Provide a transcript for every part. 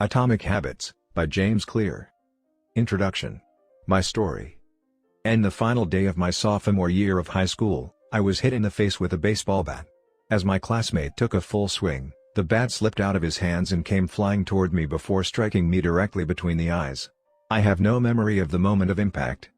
Atomic Habits, by James Clear. Introduction. My story. On the final day of my sophomore year of high school, I was hit in the face with a baseball bat. As my classmate took a full swing, the bat slipped out of his hands and came flying toward me before striking me directly between the eyes. I have no memory of the moment of impact.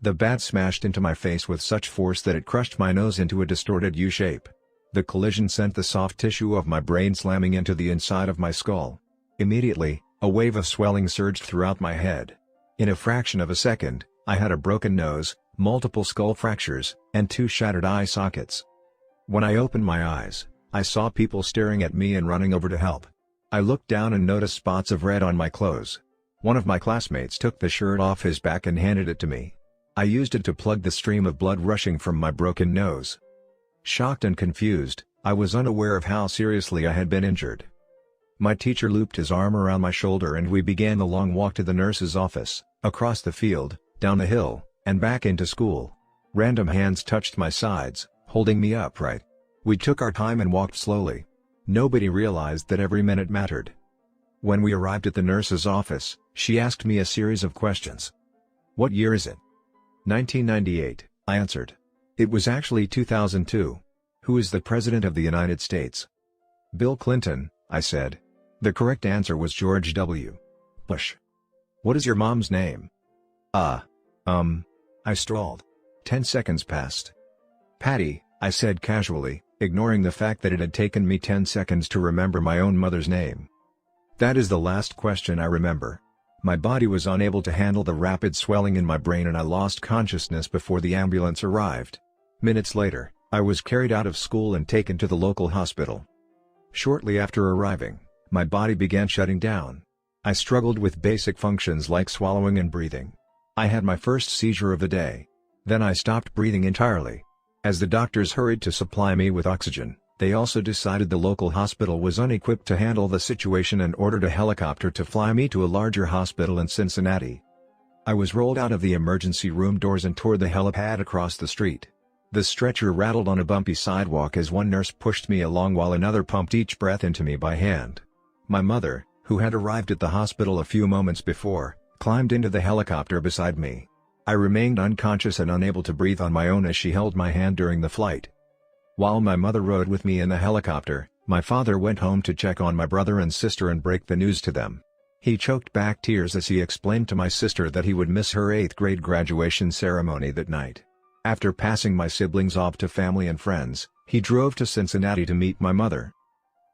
The bat smashed into my face with such force that it crushed my nose into a distorted U shape. The collision sent the soft tissue of my brain slamming into the inside of my skull. Immediately, a wave of swelling surged throughout my head. In a fraction of a second, I had a broken nose, multiple skull fractures, and 2 shattered eye sockets. When I opened my eyes, I saw people staring at me and running over to help. I looked down and noticed spots of red on my clothes. One of my classmates took the shirt off his back and handed it to me. I used it to plug the stream of blood rushing from my broken nose. Shocked and confused, I was unaware of how seriously I had been injured. My teacher looped his arm around my shoulder and we began the long walk to the nurse's office, across the field, down the hill, and back into school. Random hands touched my sides, holding me upright. We took our time and walked slowly. Nobody realized that every minute mattered. When we arrived at the nurse's office, she asked me a series of questions. "What year is it?" 1998, I answered. "It was actually 2002. Who is the President of the United States?" "Bill Clinton," I said. The correct answer was George W. Bush. "What is your mom's name?" I stalled. 10 seconds passed. "Patty," I said casually, ignoring the fact that it had taken me 10 seconds to remember my own mother's name. That is the last question I remember. My body was unable to handle the rapid swelling in my brain and I lost consciousness before the ambulance arrived. Minutes later, I was carried out of school and taken to the local hospital. Shortly after arriving, my body began shutting down. I struggled with basic functions like swallowing and breathing. I had my first seizure of the day. Then I stopped breathing entirely. As the doctors hurried to supply me with oxygen, they also decided the local hospital was unequipped to handle the situation and ordered a helicopter to fly me to a larger hospital in Cincinnati. I was rolled out of the emergency room doors and toward the helipad across the street. The stretcher rattled on a bumpy sidewalk as one nurse pushed me along while another pumped each breath into me by hand. My mother, who had arrived at the hospital a few moments before, climbed into the helicopter beside me. I remained unconscious and unable to breathe on my own as she held my hand during the flight. While my mother rode with me in the helicopter, my father went home to check on my brother and sister and break the news to them. He choked back tears as he explained to my sister that he would miss her 8th grade graduation ceremony that night. After passing my siblings off to family and friends, he drove to Cincinnati to meet my mother.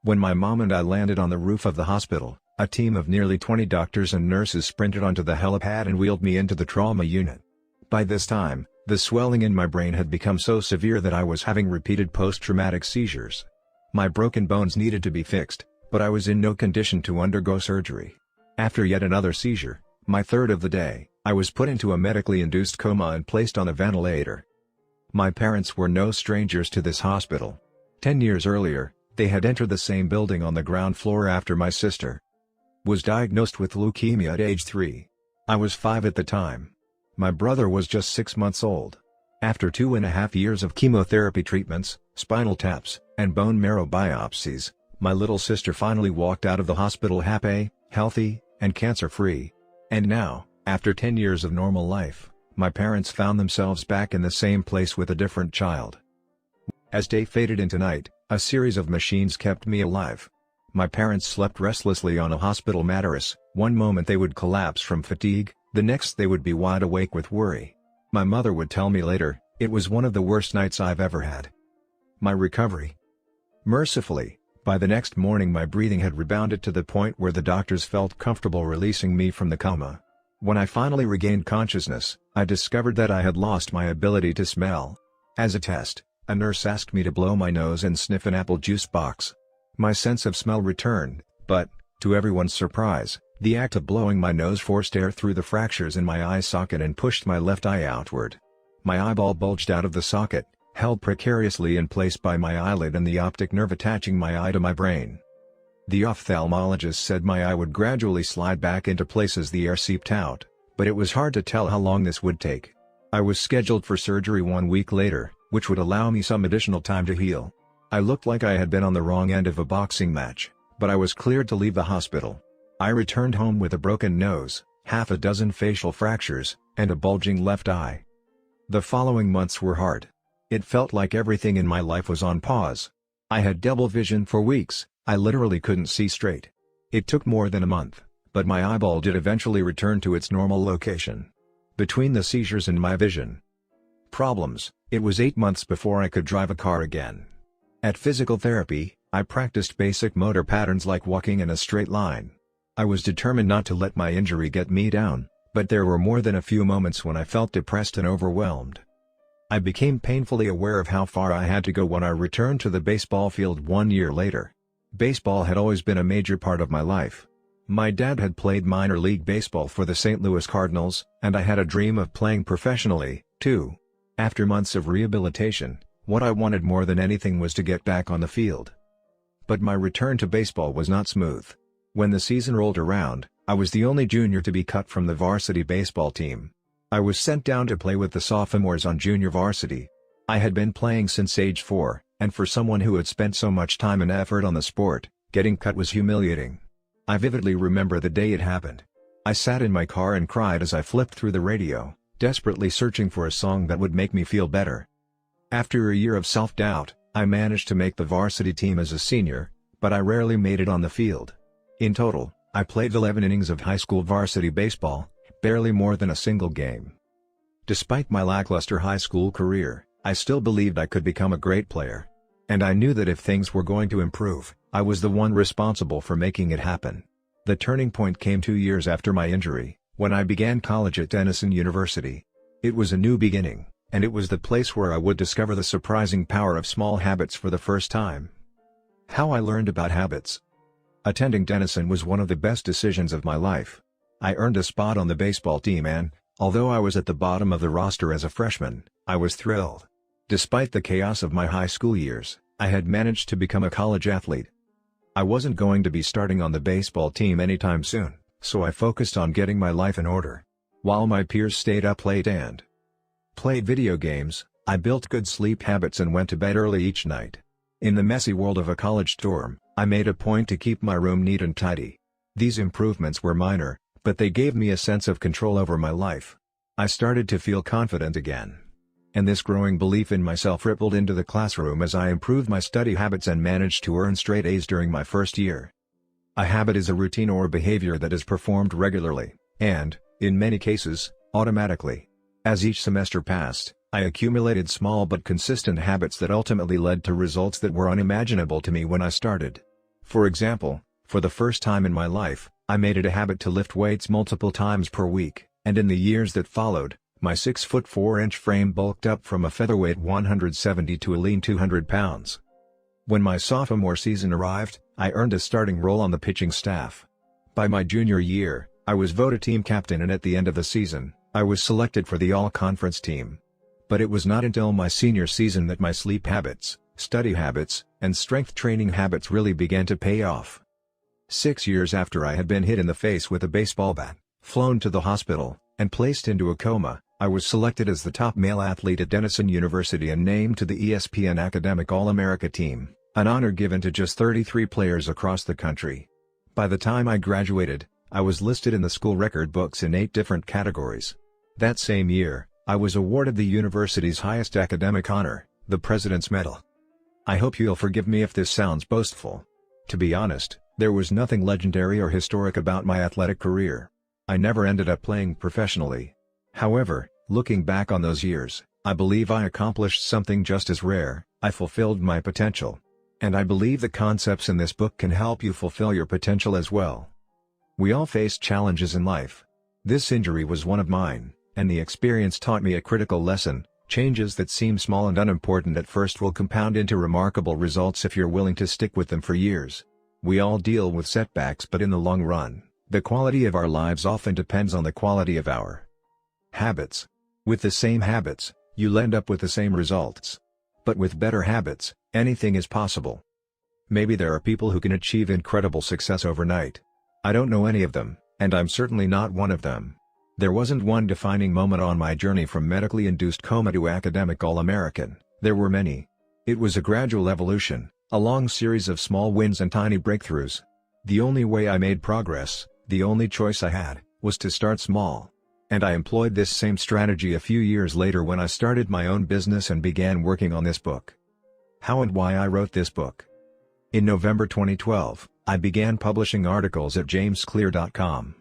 When my mom and I landed on the roof of the hospital, a team of nearly 20 doctors and nurses sprinted onto the helipad and wheeled me into the trauma unit. By this time, the swelling in my brain had become so severe that I was having repeated post-traumatic seizures. My broken bones needed to be fixed, but I was in no condition to undergo surgery. After yet another seizure, my third of the day, I was put into a medically induced coma and placed on a ventilator. My parents were no strangers to this hospital. 10 years earlier, they had entered the same building on the ground floor after my sister was diagnosed with leukemia at age 3. I was 5 at the time. My brother was just 6 months old. After 2.5 years of chemotherapy treatments, spinal taps, and bone marrow biopsies, my little sister finally walked out of the hospital happy, healthy, and cancer-free. And now, after 10 years of normal life, my parents found themselves back in the same place with a different child. As day faded into night, a series of machines kept me alive. My parents slept restlessly on a hospital mattress. One moment they would collapse from fatigue, the next they would be wide awake with worry. My mother would tell me later, "It was one of the worst nights I've ever had." My recovery. Mercifully, by the next morning my breathing had rebounded to the point where the doctors felt comfortable releasing me from the coma. When I finally regained consciousness, I discovered that I had lost my ability to smell. As a test, a nurse asked me to blow my nose and sniff an apple juice box. My sense of smell returned, but, to everyone's surprise, the act of blowing my nose forced air through the fractures in my eye socket and pushed my left eye outward. My eyeball bulged out of the socket, held precariously in place by my eyelid and the optic nerve attaching my eye to my brain. The ophthalmologist said my eye would gradually slide back into place as the air seeped out, but it was hard to tell how long this would take. I was scheduled for surgery 1 week later, which would allow me some additional time to heal. I looked like I had been on the wrong end of a boxing match, but I was cleared to leave the hospital. I returned home with a broken nose, half a dozen facial fractures, and a bulging left eye. The following months were hard. It felt like everything in my life was on pause. I had double vision for weeks, I literally couldn't see straight. It took more than a month, but my eyeball did eventually return to its normal location. Between the seizures and my vision problems, it was 8 months before I could drive a car again. At physical therapy, I practiced basic motor patterns like walking in a straight line. I was determined not to let my injury get me down, but there were more than a few moments when I felt depressed and overwhelmed. I became painfully aware of how far I had to go when I returned to the baseball field 1 year later. Baseball had always been a major part of my life. My dad had played minor league baseball for the St. Louis Cardinals, and I had a dream of playing professionally, too. After months of rehabilitation, what I wanted more than anything was to get back on the field. But my return to baseball was not smooth. When the season rolled around, I was the only junior to be cut from the varsity baseball team. I was sent down to play with the sophomores on junior varsity. I had been playing since age 4, and for someone who had spent so much time and effort on the sport, getting cut was humiliating. I vividly remember the day it happened. I sat in my car and cried as I flipped through the radio, desperately searching for a song that would make me feel better. After a year of self-doubt, I managed to make the varsity team as a senior, but I rarely made it on the field. In total, I played 11 innings of high school varsity baseball, barely more than a single game. Despite my lackluster high school career, I still believed I could become a great player. And I knew that if things were going to improve, I was the one responsible for making it happen. The turning point came 2 years after my injury, when I began college at Denison University. It was a new beginning, and it was the place where I would discover the surprising power of small habits for the first time. How I learned about habits. Attending Denison was one of the best decisions of my life. I earned a spot on the baseball team and, although I was at the bottom of the roster as a freshman, I was thrilled. Despite the chaos of my high school years, I had managed to become a college athlete. I wasn't going to be starting on the baseball team anytime soon, so I focused on getting my life in order. While my peers stayed up late and played video games, I built good sleep habits and went to bed early each night. In the messy world of a college dorm, I made a point to keep my room neat and tidy. These improvements were minor, but they gave me a sense of control over my life. I started to feel confident again. And this growing belief in myself rippled into the classroom as I improved my study habits and managed to earn straight A's during my first year. A habit is a routine or behavior that is performed regularly, and, in many cases, automatically. As each semester passed, I accumulated small but consistent habits that ultimately led to results that were unimaginable to me when I started. For example, for the first time in my life, I made it a habit to lift weights multiple times per week, and in the years that followed, my 6'4" frame bulked up from a featherweight 170 to a lean 200 pounds. When my sophomore season arrived, I earned a starting role on the pitching staff. By my junior year, I was voted team captain, and at the end of the season, I was selected for the all-conference team. But it was not until my senior season that my sleep habits, study habits, and strength training habits really began to pay off. 6 years after I had been hit in the face with a baseball bat, flown to the hospital, and placed into a coma, I was selected as the top male athlete at Denison University and named to the ESPN Academic All-America team, an honor given to just 33 players across the country. By the time I graduated, I was listed in the school record books in 8 different categories. That same year, I was awarded the university's highest academic honor, the President's Medal. I hope you'll forgive me if this sounds boastful. To be honest, there was nothing legendary or historic about my athletic career. I never ended up playing professionally. However, looking back on those years, I believe I accomplished something just as rare. I fulfilled my potential. And I believe the concepts in this book can help you fulfill your potential as well. We all face challenges in life. This injury was one of mine, and the experience taught me a critical lesson: changes that seem small and unimportant at first will compound into remarkable results if you're willing to stick with them for years. We all deal with setbacks, but in the long run, the quality of our lives often depends on the quality of our habits. With the same habits, you'll end up with the same results. But with better habits, anything is possible. Maybe there are people who can achieve incredible success overnight. I don't know any of them, and I'm certainly not one of them. There wasn't one defining moment on my journey from medically induced coma to academic All-American. There were many. It was a gradual evolution, a long series of small wins and tiny breakthroughs. The only way I made progress, The only choice I had was to start small. And I employed this same strategy a few years later when I started my own business and began working on this book. How and why I wrote this book. In November 2012, I began publishing articles at jamesclear.com.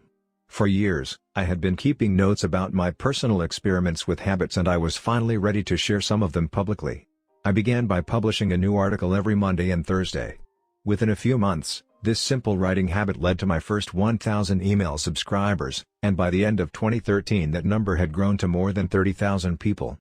For years, I had been keeping notes about my personal experiments with habits, and I was finally ready to share some of them publicly. I began by publishing a new article every Monday and Thursday. Within a few months, this simple writing habit led to my first 1,000 email subscribers, and by the end of 2013 that number had grown to more than 30,000 people.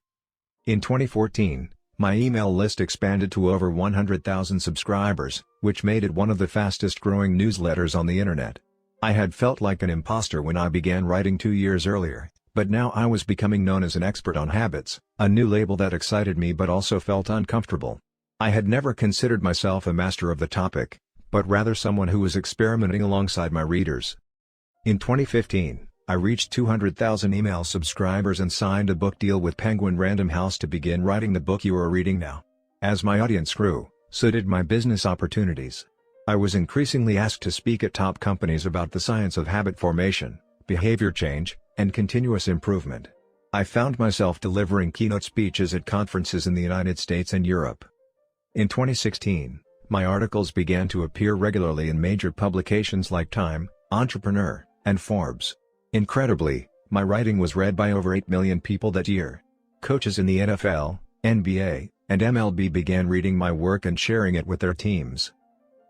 In 2014, my email list expanded to over 100,000 subscribers, which made it one of the fastest growing newsletters on the internet. I had felt like an imposter when I began writing 2 years earlier, but now I was becoming known as an expert on habits, a new label that excited me but also felt uncomfortable. I had never considered myself a master of the topic, but rather someone who was experimenting alongside my readers. In 2015, I reached 200,000 email subscribers and signed a book deal with Penguin Random House to begin writing the book you are reading now. As my audience grew, so did my business opportunities. I was increasingly asked to speak at top companies about the science of habit formation, behavior change, and continuous improvement. I found myself delivering keynote speeches at conferences in the United States and Europe. In 2016, my articles began to appear regularly in major publications like Time, Entrepreneur, and Forbes. Incredibly, my writing was read by over 8 million people that year. Coaches in the NFL, NBA, and MLB began reading my work and sharing it with their teams.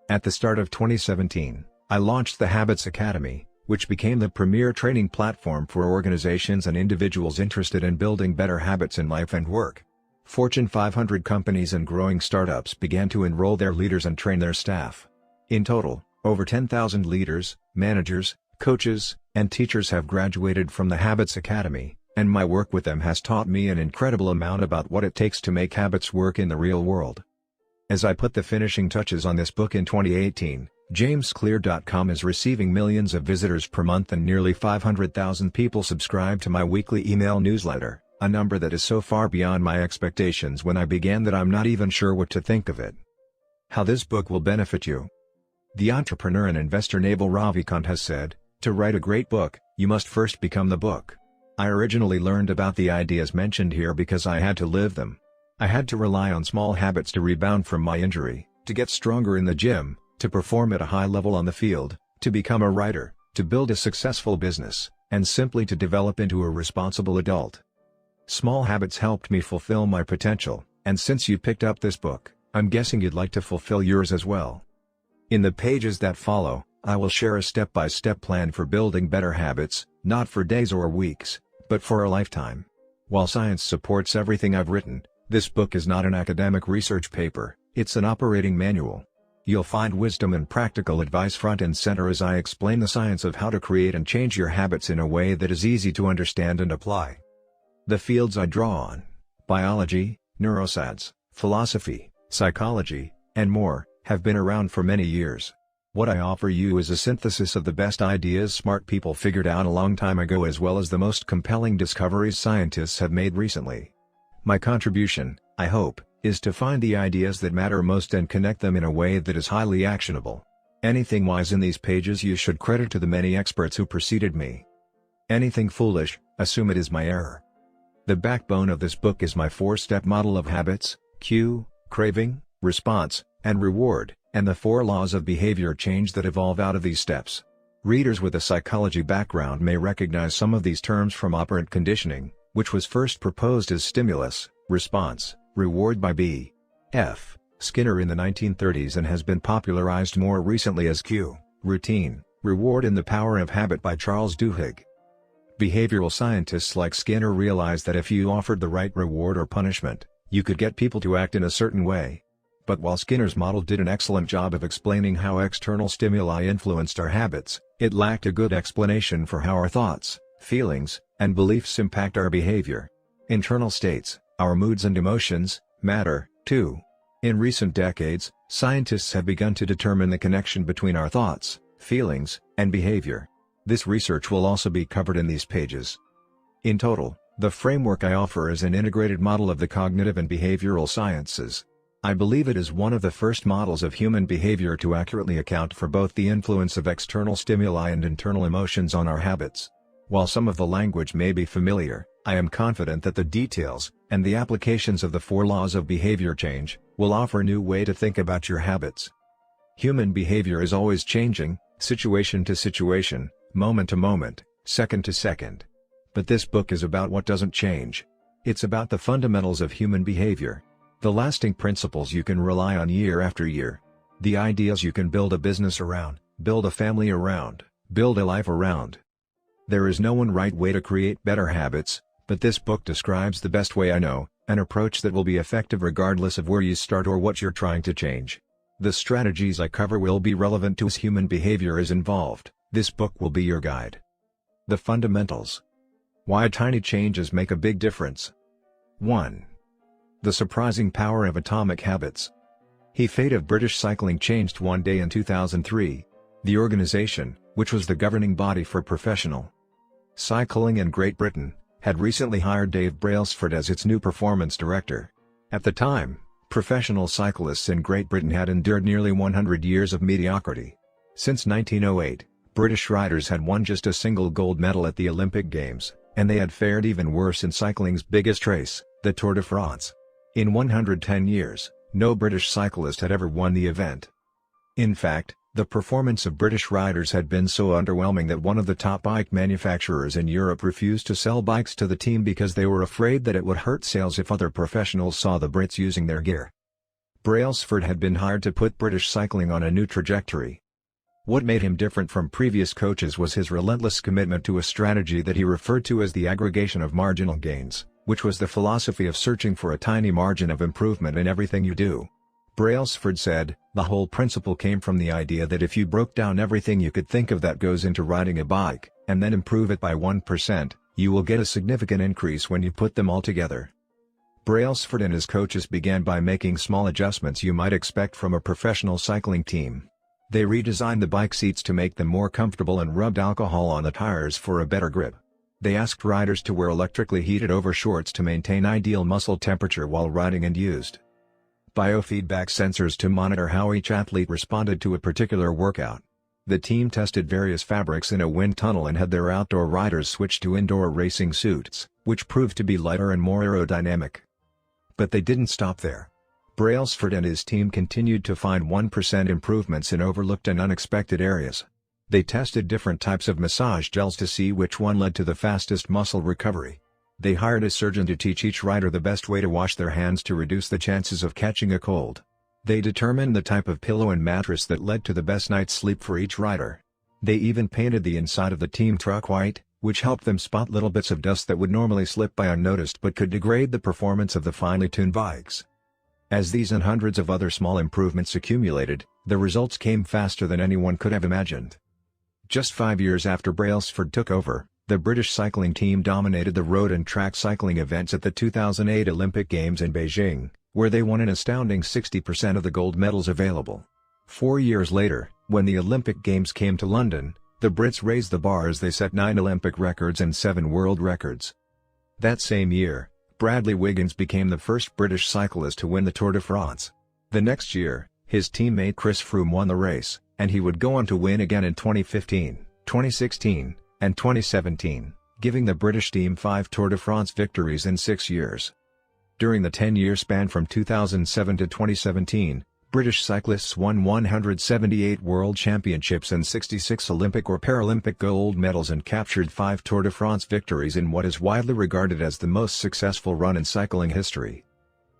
At the start of 2017, I launched the Habits Academy, which became the premier training platform for organizations and individuals interested in building better habits in life and work. Fortune 500 companies and growing startups began to enroll their leaders and train their staff. In total, over 10,000 leaders, managers, coaches, and teachers have graduated from the Habits Academy, and my work with them has taught me an incredible amount about what it takes to make habits work in the real world. As I put the finishing touches on this book in 2018, jamesclear.com is receiving millions of visitors per month and nearly 500,000 people subscribe to my weekly email newsletter, a number that is so far beyond my expectations when I began that I'm not even sure what to think of it. How this book will benefit you. The entrepreneur and investor Naval Ravikant has said, "To write a great book, you must first become the book." I originally learned about the ideas mentioned here because I had to live them. I had to rely on small habits to rebound from my injury, to get stronger in the gym, to perform at a high level on the field, to become a writer, to build a successful business, and simply to develop into a responsible adult. Small habits helped me fulfill my potential, and since you picked up this book, I'm guessing you'd like to fulfill yours as well. In the pages that follow, I will share a step-by-step plan for building better habits, not for days or weeks, but for a lifetime. While science supports everything I've written, this book is not an academic research paper, it's an operating manual. You'll find wisdom and practical advice front and center as I explain the science of how to create and change your habits in a way that is easy to understand and apply. The fields I draw on, biology, neuroscience, philosophy, psychology, and more, have been around for many years. What I offer you is a synthesis of the best ideas smart people figured out a long time ago as well as the most compelling discoveries scientists have made recently. My contribution, I hope, is to find the ideas that matter most and connect them in a way that is highly actionable. Anything wise in these pages you should credit to the many experts who preceded me. Anything foolish, assume it is my error. The backbone of this book is my 4-step model of habits: cue, craving, response, and reward, and the 4 laws of behavior change that evolve out of these steps. Readers with a psychology background may recognize some of these terms from operant conditioning, which was first proposed as stimulus, response, reward by B. F. Skinner in the 1930s and has been popularized more recently as cue, routine, reward and the power of habit by Charles Duhigg. Behavioral scientists like Skinner realized that if you offered the right reward or punishment, you could get people to act in a certain way. But while Skinner's model did an excellent job of explaining how external stimuli influenced our habits, it lacked a good explanation for how our thoughts, feelings, and beliefs impact our behavior. Internal states, our moods and emotions, matter, too. In recent decades, scientists have begun to determine the connection between our thoughts, feelings, and behavior. This research will also be covered in these pages. In total, the framework I offer is an integrated model of the cognitive and behavioral sciences. I believe it is one of the first models of human behavior to accurately account for both the influence of external stimuli and internal emotions on our habits. While some of the language may be familiar, I am confident that the details, and the applications of the 4 laws of behavior change, will offer a new way to think about your habits. Human behavior is always changing, situation to situation, moment to moment, second to second. But this book is about what doesn't change. It's about the fundamentals of human behavior. The lasting principles you can rely on year after year. The ideas you can build a business around, build a family around, build a life around. There is no one right way to create better habits, but this book describes the best way I know, an approach that will be effective regardless of where you start or what you're trying to change. The strategies I cover will be relevant to as human behavior is involved. This book will be your guide. The fundamentals. Why tiny changes make a big difference. 1. The surprising power of atomic habits. The fate of British cycling changed one day in 2003. The organization, which was the governing body for professional cycling in Great Britain, had recently hired Dave Brailsford as its new performance director. At the time, professional cyclists in Great Britain had endured nearly 100 years of mediocrity. Since 1908, British riders had won just a single gold medal at the Olympic Games, and they had fared even worse in cycling's biggest race, the Tour de France. In 110 years, no British cyclist had ever won the event. In fact, the performance of British riders had been so underwhelming that one of the top bike manufacturers in Europe refused to sell bikes to the team because they were afraid that it would hurt sales if other professionals saw the Brits using their gear. Brailsford had been hired to put British cycling on a new trajectory. What made him different from previous coaches was his relentless commitment to a strategy that he referred to as the aggregation of marginal gains, which was the philosophy of searching for a tiny margin of improvement in everything you do. Brailsford said, the whole principle came from the idea that if you broke down everything you could think of that goes into riding a bike, and then improve it by 1%, you will get a significant increase when you put them all together. Brailsford and his coaches began by making small adjustments you might expect from a professional cycling team. They redesigned the bike seats to make them more comfortable and rubbed alcohol on the tires for a better grip. They asked riders to wear electrically heated overshorts to maintain ideal muscle temperature while riding and used biofeedback sensors to monitor how each athlete responded to a particular workout. The team tested various fabrics in a wind tunnel and had their outdoor riders switch to indoor racing suits, which proved to be lighter and more aerodynamic. But they didn't stop there. Brailsford and his team continued to find 1% improvements in overlooked and unexpected areas. They tested different types of massage gels to see which one led to the fastest muscle recovery. They hired a surgeon to teach each rider the best way to wash their hands to reduce the chances of catching a cold. They determined the type of pillow and mattress that led to the best night's sleep for each rider. They even painted the inside of the team truck white, which helped them spot little bits of dust that would normally slip by unnoticed but could degrade the performance of the finely tuned bikes. As these and hundreds of other small improvements accumulated, the results came faster than anyone could have imagined. Just 5 years after Brailsford took over, the British cycling team dominated the road and track cycling events at the 2008 Olympic Games in Beijing, where they won an astounding 60% of the gold medals available. 4 years later, when the Olympic Games came to London, the Brits raised the bar as they set 9 Olympic records and 7 world records. That same year, Bradley Wiggins became the first British cyclist to win the Tour de France. The next year, his teammate Chris Froome won the race, and he would go on to win again in 2015, 2016, and 2017, giving the British team 5 Tour de France victories in 6 years. During the 10-year span from 2007 to 2017, British cyclists won 178 World Championships and 66 Olympic or Paralympic gold medals and captured 5 Tour de France victories in what is widely regarded as the most successful run in cycling history.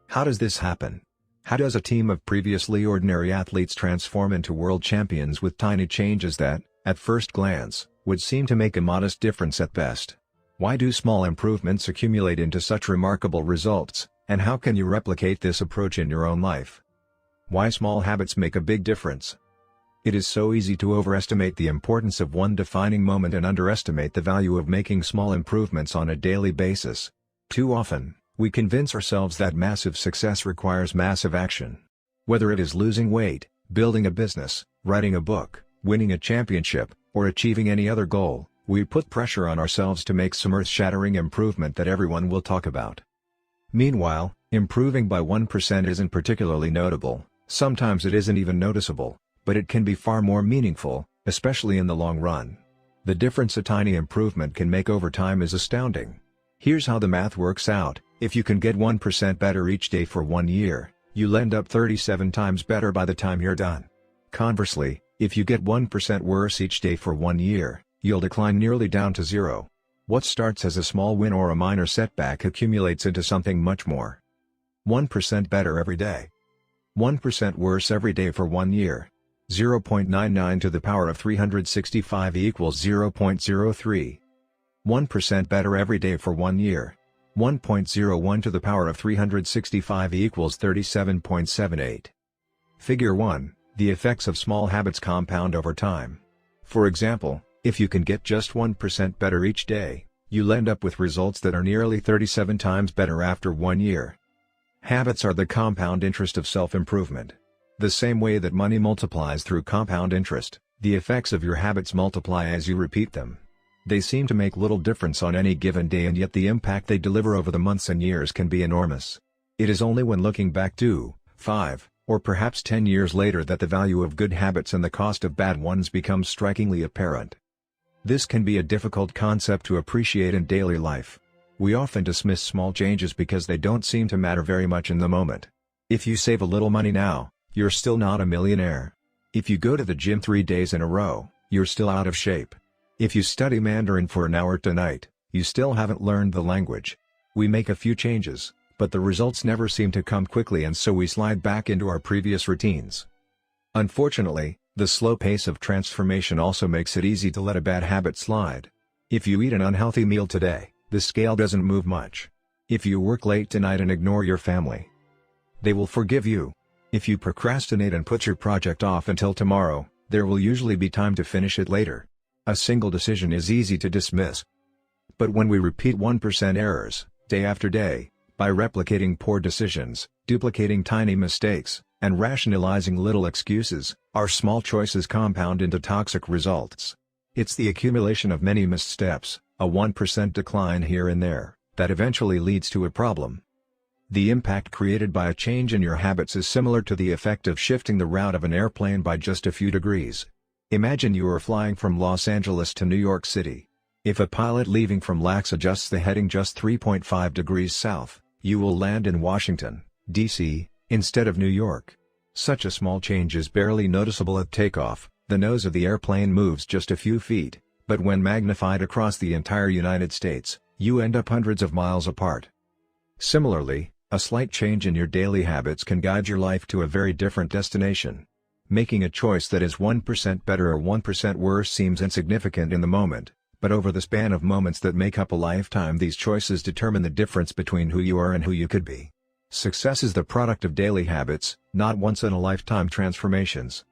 How does this happen? How does a team of previously ordinary athletes transform into world champions with tiny changes that, at first glance, would seem to make a modest difference at best? Why do small improvements accumulate into such remarkable results, and how can you replicate this approach in your own life? Why small habits make a big difference? It is so easy to overestimate the importance of one defining moment and underestimate the value of making small improvements on a daily basis. Too often, we convince ourselves that massive success requires massive action. Whether it is losing weight, building a business, writing a book, winning a championship, or achieving any other goal, we put pressure on ourselves to make some earth-shattering improvement that everyone will talk about. Meanwhile, Improving by 1% isn't particularly notable, sometimes it isn't even noticeable, but it can be far more meaningful, especially in the long run. The difference a tiny improvement can make over time is astounding. Here's how the math works out: if you can get 1% better each day for 1 year, you'll end up 37 times better by the time you're done. Conversely, if you get 1% worse each day for 1 year, you'll decline nearly down to zero. What starts as a small win or a minor setback accumulates into something much more. 1% better every day. 1% worse every day for 1 year. 0.99 to the power of 365 equals 0.03. 1% better every day for 1 year. 1.01 to the power of 365 equals 37.78. Figure 1. The effects of small habits compound over time. For example, if you can get just 1% better each day, you'll end up with results that are nearly 37 times better after 1 year. Habits are the compound interest of self-improvement. The same way that money multiplies through compound interest, the effects of your habits multiply as you repeat them. They seem to make little difference on any given day, and yet the impact they deliver over the months and years can be enormous. It is only when looking back 2, 5, or perhaps 10 years later that the value of good habits and the cost of bad ones becomes strikingly apparent. This can be a difficult concept to appreciate in daily life. We often dismiss small changes because they don't seem to matter very much in the moment. If you save a little money now, you're still not a millionaire. If you go to the gym 3 days in a row, you're still out of shape. If you study Mandarin for an hour tonight, you still haven't learned the language. We make a few changes, but the results never seem to come quickly, and so we slide back into our previous routines. Unfortunately, the slow pace of transformation also makes it easy to let a bad habit slide. If you eat an unhealthy meal today, the scale doesn't move much. If you work late tonight and ignore your family, they will forgive you. If you procrastinate and put your project off until tomorrow, there will usually be time to finish it later. A single decision is easy to dismiss. But when we repeat 1% errors, day after day, by replicating poor decisions, duplicating tiny mistakes, and rationalizing little excuses, our small choices compound into toxic results. It's the accumulation of many missteps, a 1% decline here and there, that eventually leads to a problem. The impact created by a change in your habits is similar to the effect of shifting the route of an airplane by just a few degrees. Imagine you are flying from Los Angeles to New York City. If a pilot leaving from LAX adjusts the heading just 3.5 degrees south, you will land in Washington, D.C., instead of New York. Such a small change is barely noticeable at takeoff. The nose of the airplane moves just a few feet, but when magnified across the entire United States, you end up hundreds of miles apart. Similarly, a slight change in your daily habits can guide your life to a very different destination. Making a choice that is 1% better or 1% worse seems insignificant in the moment, but over the span of moments that make up a lifetime, these choices determine the difference between who you are and who you could be. Success is the product of daily habits, not once-in-a-lifetime transformations.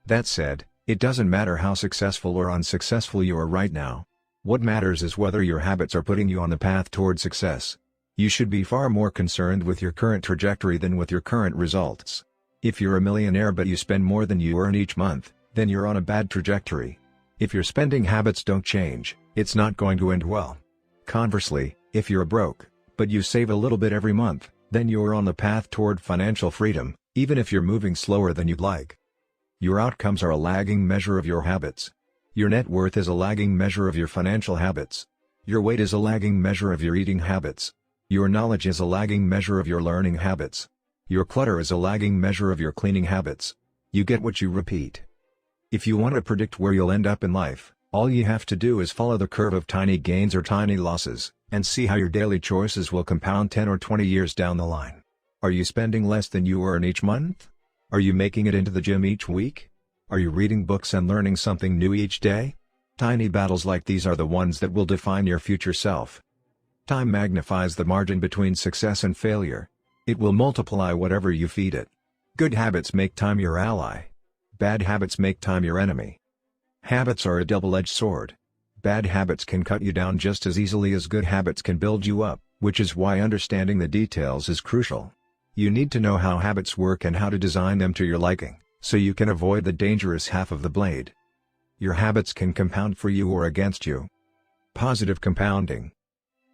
That said, it doesn't matter how successful or unsuccessful you are right now. What matters is whether your habits are putting you on the path toward success. You should be far more concerned with your current trajectory than with your current results. If you're a millionaire but you spend more than you earn each month, then you're on a bad trajectory. If your spending habits don't change, it's not going to end well. Conversely, if you're broke, but you save a little bit every month, then you're on the path toward financial freedom, even if you're moving slower than you'd like. Your outcomes are a lagging measure of your habits. Your net worth is a lagging measure of your financial habits. Your weight is a lagging measure of your eating habits. Your knowledge is a lagging measure of your learning habits. Your clutter is a lagging measure of your cleaning habits. You get what you repeat. If you want to predict where you'll end up in life, all you have to do is follow the curve of tiny gains or tiny losses, and see how your daily choices will compound 10 or 20 years down the line. Are you spending less than you earn each month? Are you making it into the gym each week? Are you reading books and learning something new each day? Tiny battles like these are the ones that will define your future self. Time magnifies the margin between success and failure. It will multiply whatever you feed it. Good habits make time your ally. Bad habits make time your enemy. Habits are a double-edged sword. Bad habits can cut you down just as easily as good habits can build you up, which is why understanding the details is crucial. You need to know how habits work and how to design them to your liking, so you can avoid the dangerous half of the blade. Your habits can compound for you or against you. Positive compounding.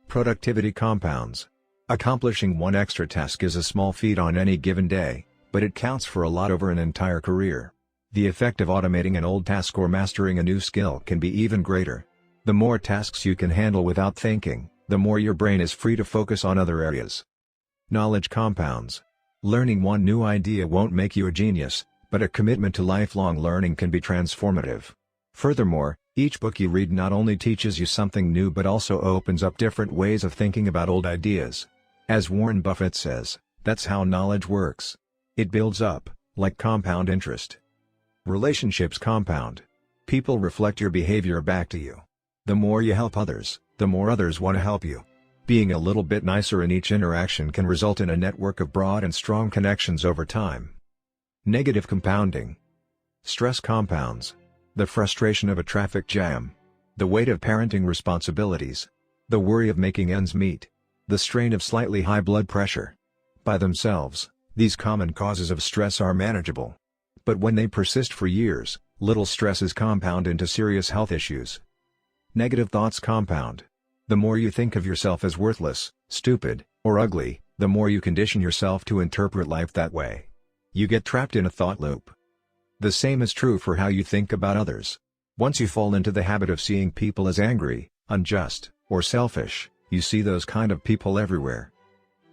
Productivity compounds. Accomplishing one extra task is a small feat on any given day, but it counts for a lot over an entire career. The effect of automating an old task or mastering a new skill can be even greater. The more tasks you can handle without thinking, the more your brain is free to focus on other areas. Knowledge compounds. Learning one new idea won't make you a genius, but a commitment to lifelong learning can be transformative. Furthermore, each book you read not only teaches you something new but also opens up different ways of thinking about old ideas. As Warren Buffett says, that's how knowledge works. It builds up, like compound interest. Relationships compound. People reflect your behavior back to you. The more you help others, the more others want to help you. Being a little bit nicer in each interaction can result in a network of broad and strong connections over time. Negative compounding. Stress compounds. The frustration of a traffic jam. The weight of parenting responsibilities. The worry of making ends meet. The strain of slightly high blood pressure. By themselves, these common causes of stress are manageable. But when they persist for years, little stresses compound into serious health issues. Negative thoughts compound. The more you think of yourself as worthless, stupid, or ugly, the more you condition yourself to interpret life that way. You get trapped in a thought loop. The same is true for how you think about others. Once you fall into the habit of seeing people as angry, unjust, or selfish, you see those kind of people everywhere.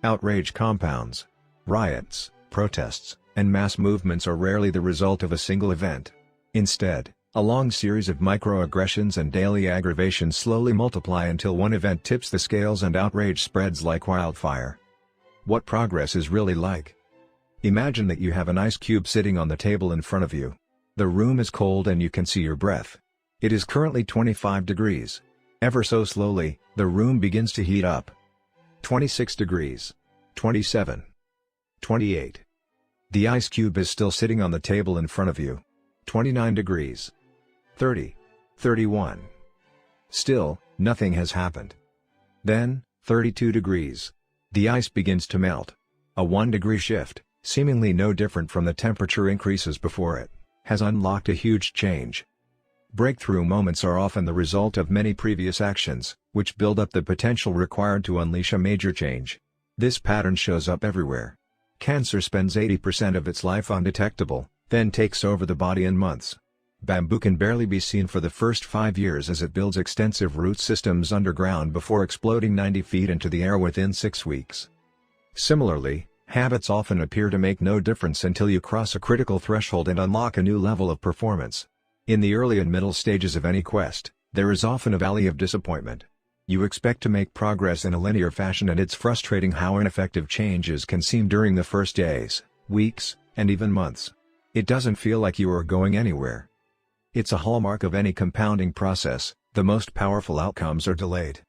Outrage compounds. Riots, protests, and mass movements are rarely the result of a single event. Instead, a long series of microaggressions and daily aggravations slowly multiply until one event tips the scales and outrage spreads like wildfire. What progress is really like? Imagine that you have an ice cube sitting on the table in front of you. The room is cold and you can see your breath. It is currently 25 degrees. Ever so slowly, the room begins to heat up. 26 degrees. 27. 28. The ice cube is still sitting on the table in front of you. 29 degrees. 30. 31. Still, nothing has happened. Then, 32 degrees. The ice begins to melt. A 1-degree shift, seemingly no different from the temperature increases before it, has unlocked a huge change. Breakthrough moments are often the result of many previous actions, which build up the potential required to unleash a major change. This pattern shows up everywhere. Cancer spends 80% of its life undetectable, then takes over the body in months. Bamboo can barely be seen for the first 5 years as it builds extensive root systems underground before exploding 90 feet into the air within 6 weeks. Similarly, habits often appear to make no difference until you cross a critical threshold and unlock a new level of performance. In the early and middle stages of any quest, there is often a valley of disappointment. You expect to make progress in a linear fashion and it's frustrating how ineffective changes can seem during the first days, weeks, and even months. It doesn't feel like you are going anywhere. It's a hallmark of any compounding process, the most powerful outcomes are delayed.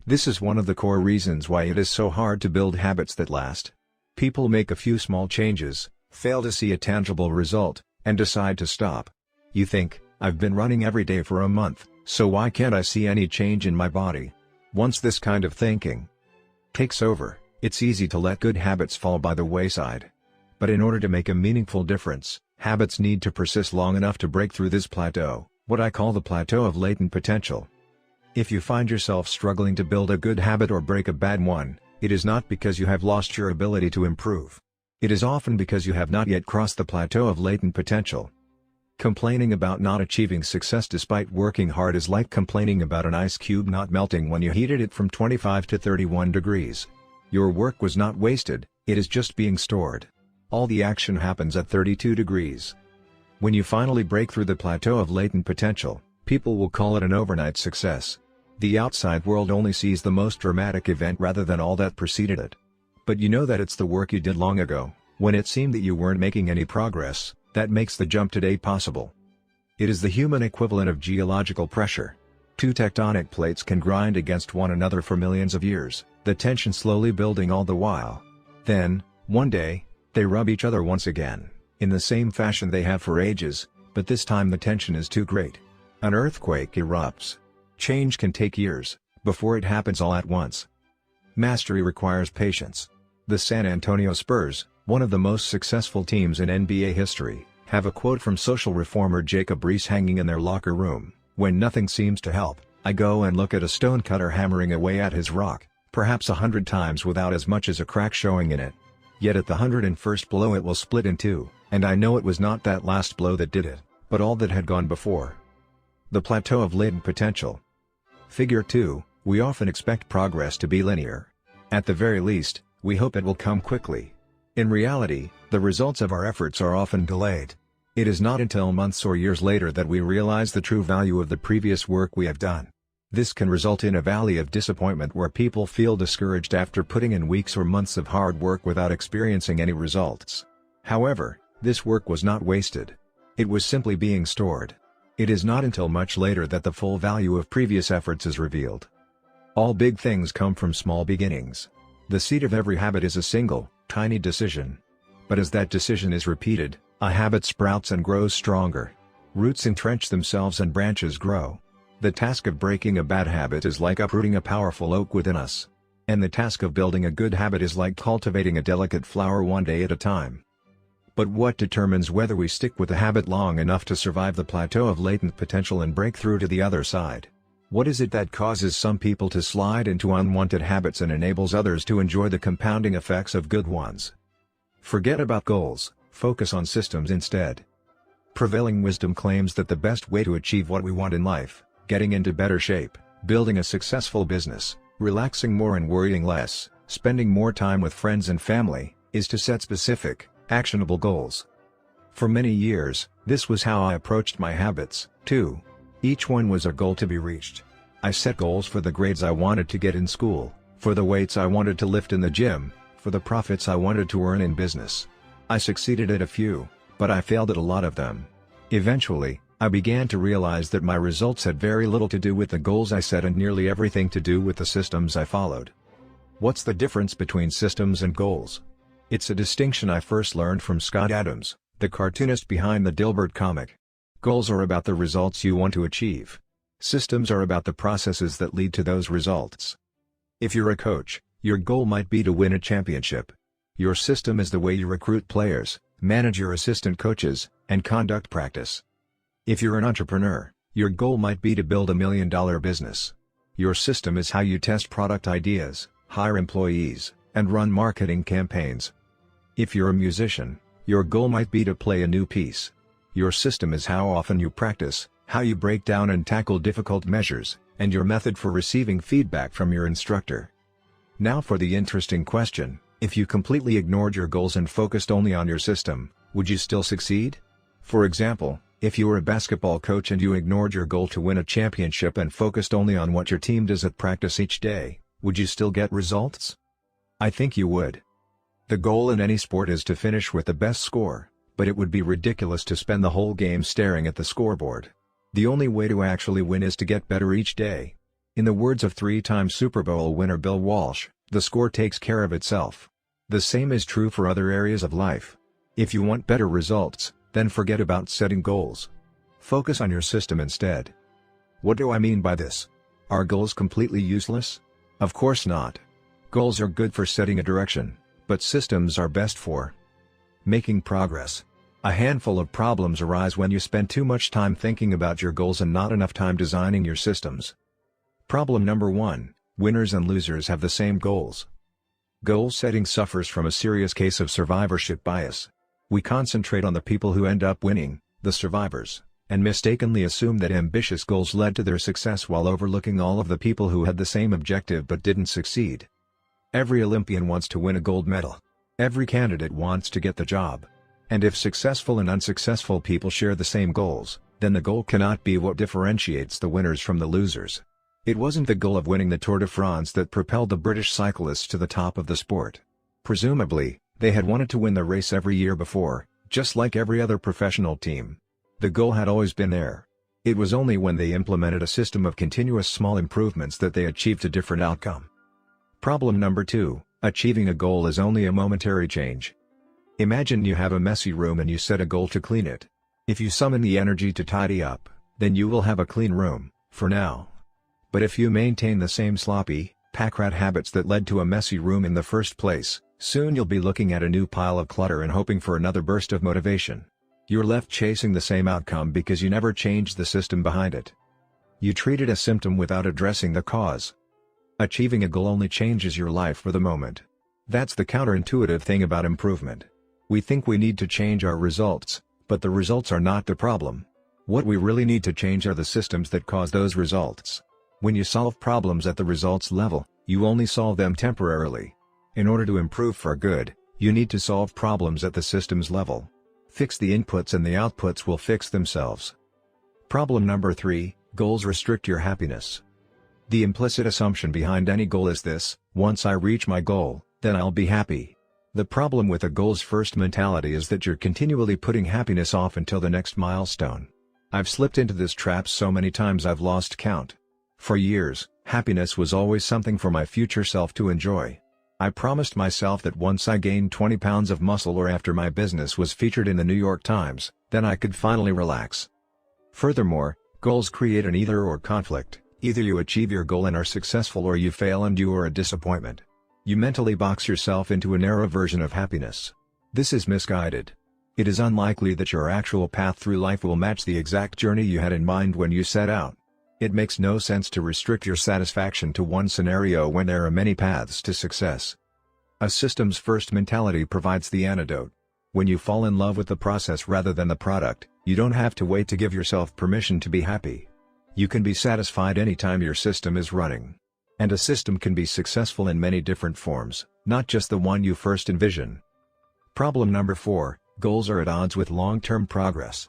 This is one of the core reasons why it is so hard to build habits that last. People make a few small changes, fail to see a tangible result, and decide to stop. You think, I've been running every day for a month, so why can't I see any change in my body? Once this kind of thinking takes over, it's easy to let good habits fall by the wayside. But in order to make a meaningful difference, habits need to persist long enough to break through this plateau, what I call the plateau of latent potential. If you find yourself struggling to build a good habit or break a bad one, it is not because you have lost your ability to improve. It is often because you have not yet crossed the plateau of latent potential. Complaining about not achieving success despite working hard is like complaining about an ice cube not melting when you heated it from 25 to 31 degrees. Your work was not wasted, it is just being stored. All the action happens at 32 degrees. When you finally break through the plateau of latent potential, people will call it an overnight success. The outside world only sees the most dramatic event rather than all that preceded it. But you know that it's the work you did long ago, when it seemed that you weren't making any progress, that makes the jump today possible. It is the human equivalent of geological pressure. Two tectonic plates can grind against one another for millions of years, the tension slowly building all the while. Then, one day, they rub each other once again, in the same fashion they have for ages, but this time the tension is too great. An earthquake erupts. Change can take years, before it happens all at once. Mastery requires patience. The San Antonio Spurs, one of the most successful teams in NBA history, have a quote from social reformer Jacob Riis hanging in their locker room: "When nothing seems to help, I go and look at a stonecutter hammering away at his rock. perhaps 100 times without as much as a crack showing in it. Yet at the 101st blow it will split in two, and I know it was not that last blow that did it, but all that had gone before. The plateau of latent potential. Figure 2, we often expect progress to be linear. At the very least, we hope it will come quickly. In reality, the results of our efforts are often delayed. It is not until months or years later that we realize the true value of the previous work we have done. This can result in a valley of disappointment where people feel discouraged after putting in weeks or months of hard work without experiencing any results. However, this work was not wasted. It was simply being stored. It is not until much later that the full value of previous efforts is revealed. All big things come from small beginnings. The seed of every habit is a single, tiny decision. But as that decision is repeated, a habit sprouts and grows stronger. Roots entrench themselves and branches grow. The task of breaking a bad habit is like uprooting a powerful oak within us. And the task of building a good habit is like cultivating a delicate flower one day at a time. But what determines whether we stick with a habit long enough to survive the plateau of latent potential and break through to the other side? What is it that causes some people to slide into unwanted habits and enables others to enjoy the compounding effects of good ones? Forget about goals, focus on systems instead. Prevailing wisdom claims that the best way to achieve what we want in life, getting into better shape, building a successful business, relaxing more and worrying less, spending more time with friends and family, is to set specific, actionable goals. For many years, this was how I approached my habits, too. Each one was a goal to be reached. I set goals for the grades I wanted to get in school, for the weights I wanted to lift in the gym, for the profits I wanted to earn in business. I succeeded at a few, but I failed at a lot of them. Eventually, I began to realize that my results had very little to do with the goals I set and nearly everything to do with the systems I followed. What's the difference between systems and goals? It's a distinction I first learned from Scott Adams, the cartoonist behind the Dilbert comic. Goals are about the results you want to achieve. Systems are about the processes that lead to those results. If you're a coach, your goal might be to win a championship. Your system is the way you recruit players, manage your assistant coaches, and conduct practice. If you're an entrepreneur, your goal might be to build $1 million business. Your system is how you test product ideas, hire employees, and run marketing campaigns. If you're a musician, your goal might be to play a new piece. Your system is how often you practice, how you break down and tackle difficult measures, and your method for receiving feedback from your instructor. Now for the interesting question, if you completely ignored your goals and focused only on your system, would you still succeed? For example, if you were a basketball coach and you ignored your goal to win a championship and focused only on what your team does at practice each day, would you still get results? I think you would. The goal in any sport is to finish with the best score, but it would be ridiculous to spend the whole game staring at the scoreboard. The only way to actually win is to get better each day. In the words of three-time Super Bowl winner Bill Walsh, the score takes care of itself. The same is true for other areas of life. If you want better results, then forget about setting goals. Focus on your system instead. What do I mean by this? Are goals completely useless? Of course not. Goals are good for setting a direction, but systems are best for making progress. A handful of problems arise when you spend too much time thinking about your goals and not enough time designing your systems. Problem number 1, winners and losers have the same goals. Goal setting suffers from a serious case of survivorship bias. We concentrate on the people who end up winning, the survivors, and mistakenly assume that ambitious goals led to their success while overlooking all of the people who had the same objective but didn't succeed. Every Olympian wants to win a gold medal. Every candidate wants to get the job. And if successful and unsuccessful people share the same goals, then the goal cannot be what differentiates the winners from the losers. It wasn't the goal of winning the Tour de France that propelled the British cyclists to the top of the sport. Presumably, they had wanted to win the race every year before, just like every other professional team. The goal had always been there. It was only when they implemented a system of continuous small improvements that they achieved a different outcome. Problem number 2, achieving a goal is only a momentary change. Imagine you have a messy room and you set a goal to clean it. If you summon the energy to tidy up, then you will have a clean room, for now. But if you maintain the same sloppy, pack-rat habits that led to a messy room in the first place, soon you'll be looking at a new pile of clutter and hoping for another burst of motivation. You're left chasing the same outcome because you never changed the system behind it. You treated a symptom without addressing the cause. Achieving a goal only changes your life for the moment. That's the counterintuitive thing about improvement. We think we need to change our results, but the results are not the problem. What we really need to change are the systems that cause those results. When you solve problems at the results level, you only solve them temporarily. In order to improve for good, you need to solve problems at the systems level. Fix the inputs and the outputs will fix themselves. Problem number 3, goals restrict your happiness. The implicit assumption behind any goal is this: once I reach my goal, then I'll be happy. The problem with a goals-first mentality is that you're continually putting happiness off until the next milestone. I've slipped into this trap so many times I've lost count. For years, happiness was always something for my future self to enjoy. I promised myself that once I gained 20 pounds of muscle or after my business was featured in the New York Times, then I could finally relax. Furthermore, goals create an either-or conflict. Either you achieve your goal and are successful, or you fail and you are a disappointment. You mentally box yourself into a narrow version of happiness. This is misguided. It is unlikely that your actual path through life will match the exact journey you had in mind when you set out. It makes no sense to restrict your satisfaction to one scenario when there are many paths to success. A systems-first mentality provides the antidote. When you fall in love with the process rather than the product, you don't have to wait to give yourself permission to be happy. You can be satisfied anytime your system is running. And a system can be successful in many different forms, not just the one you first envision. Problem number 4, goals are at odds with long-term progress.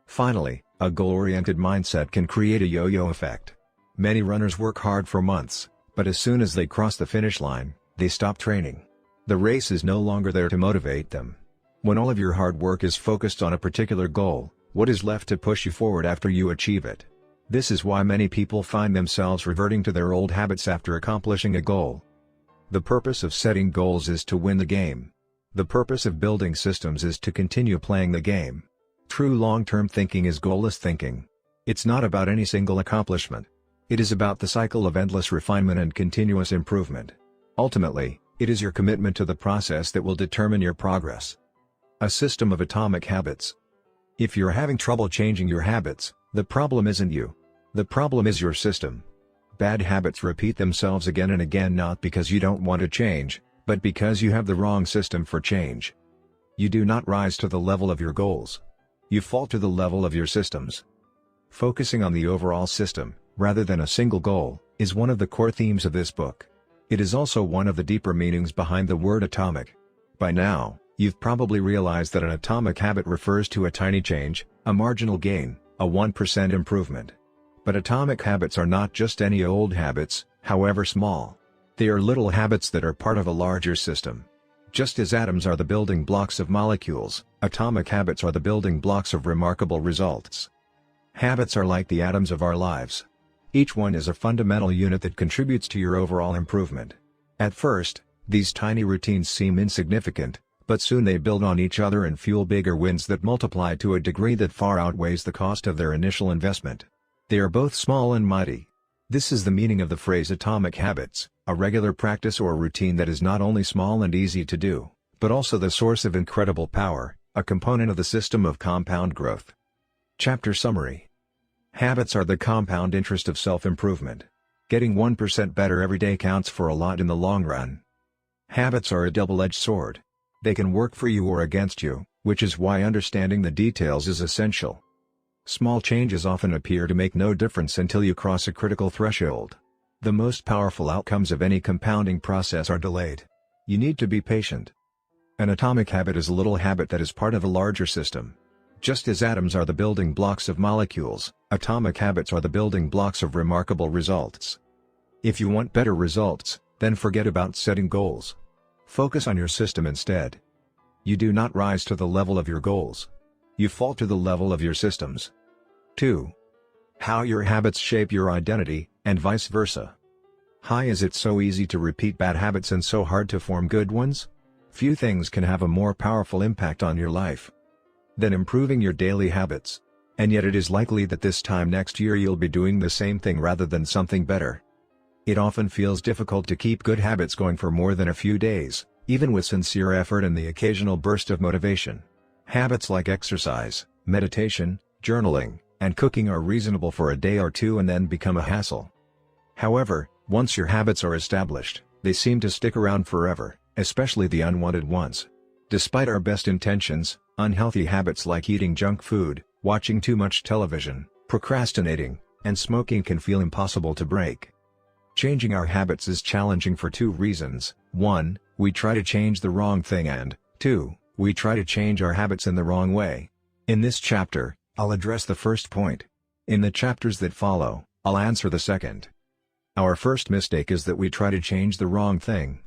Finally, a goal-oriented mindset can create a yo-yo effect. Many runners work hard for months, but as soon as they cross the finish line, they stop training. The race is no longer there to motivate them. When all of your hard work is focused on a particular goal, what is left to push you forward after you achieve it? This is why many people find themselves reverting to their old habits after accomplishing a goal. The purpose of setting goals is to win the game. The purpose of building systems is to continue playing the game. True long-term thinking is goalless thinking. It's not about any single accomplishment. It is about the cycle of endless refinement and continuous improvement. Ultimately, it is your commitment to the process that will determine your progress. A system of atomic habits. If you're having trouble changing your habits, the problem isn't you. The problem is your system. Bad habits repeat themselves again and again, not because you don't want to change, but because you have the wrong system for change. You do not rise to the level of your goals. You fall to the level of your systems. Focusing on the overall system, rather than a single goal, is one of the core themes of this book. It is also one of the deeper meanings behind the word atomic. By now, you've probably realized that an atomic habit refers to a tiny change, a marginal gain, a 1% improvement. But atomic habits are not just any old habits, however small. They are little habits that are part of a larger system. Just as atoms are the building blocks of molecules, atomic habits are the building blocks of remarkable results. Habits are like the atoms of our lives. Each one is a fundamental unit that contributes to your overall improvement. At first, these tiny routines seem insignificant, but soon they build on each other and fuel bigger wins that multiply to a degree that far outweighs the cost of their initial investment. They are both small and mighty. This is the meaning of the phrase atomic habits, a regular practice or routine that is not only small and easy to do, but also the source of incredible power, a component of the system of compound growth. Chapter Summary. Habits are the compound interest of self-improvement. Getting 1% better every day counts for a lot in the long run. Habits are a double-edged sword. They can work for you or against you, which is why understanding the details is essential. Small changes often appear to make no difference until you cross a critical threshold. The most powerful outcomes of any compounding process are delayed. You need to be patient. An atomic habit is a little habit that is part of a larger system. Just as atoms are the building blocks of molecules, atomic habits are the building blocks of remarkable results. If you want better results, then forget about setting goals. Focus on your system instead. You do not rise to the level of your goals. You fall to the level of your systems. 2. How your habits shape your identity, and vice versa. Why is it so easy to repeat bad habits and so hard to form good ones? Few things can have a more powerful impact on your life than improving your daily habits. And yet it is likely that this time next year you'll be doing the same thing rather than something better. It often feels difficult to keep good habits going for more than a few days, even with sincere effort and the occasional burst of motivation. Habits like exercise, meditation, journaling, and cooking are reasonable for a day or two and then become a hassle. However, Once your habits are established, they seem to stick around forever, especially the unwanted ones. Despite our best intentions, unhealthy habits like eating junk food, watching too much television, procrastinating, and smoking can feel impossible to break. Changing our habits is challenging for two reasons: 1, we try to change the wrong thing, and 2, we try to change our habits in the wrong way. In this chapter, I'll address the first point. In the chapters that follow, I'll answer the second. Our first mistake is that we try to change the wrong thing.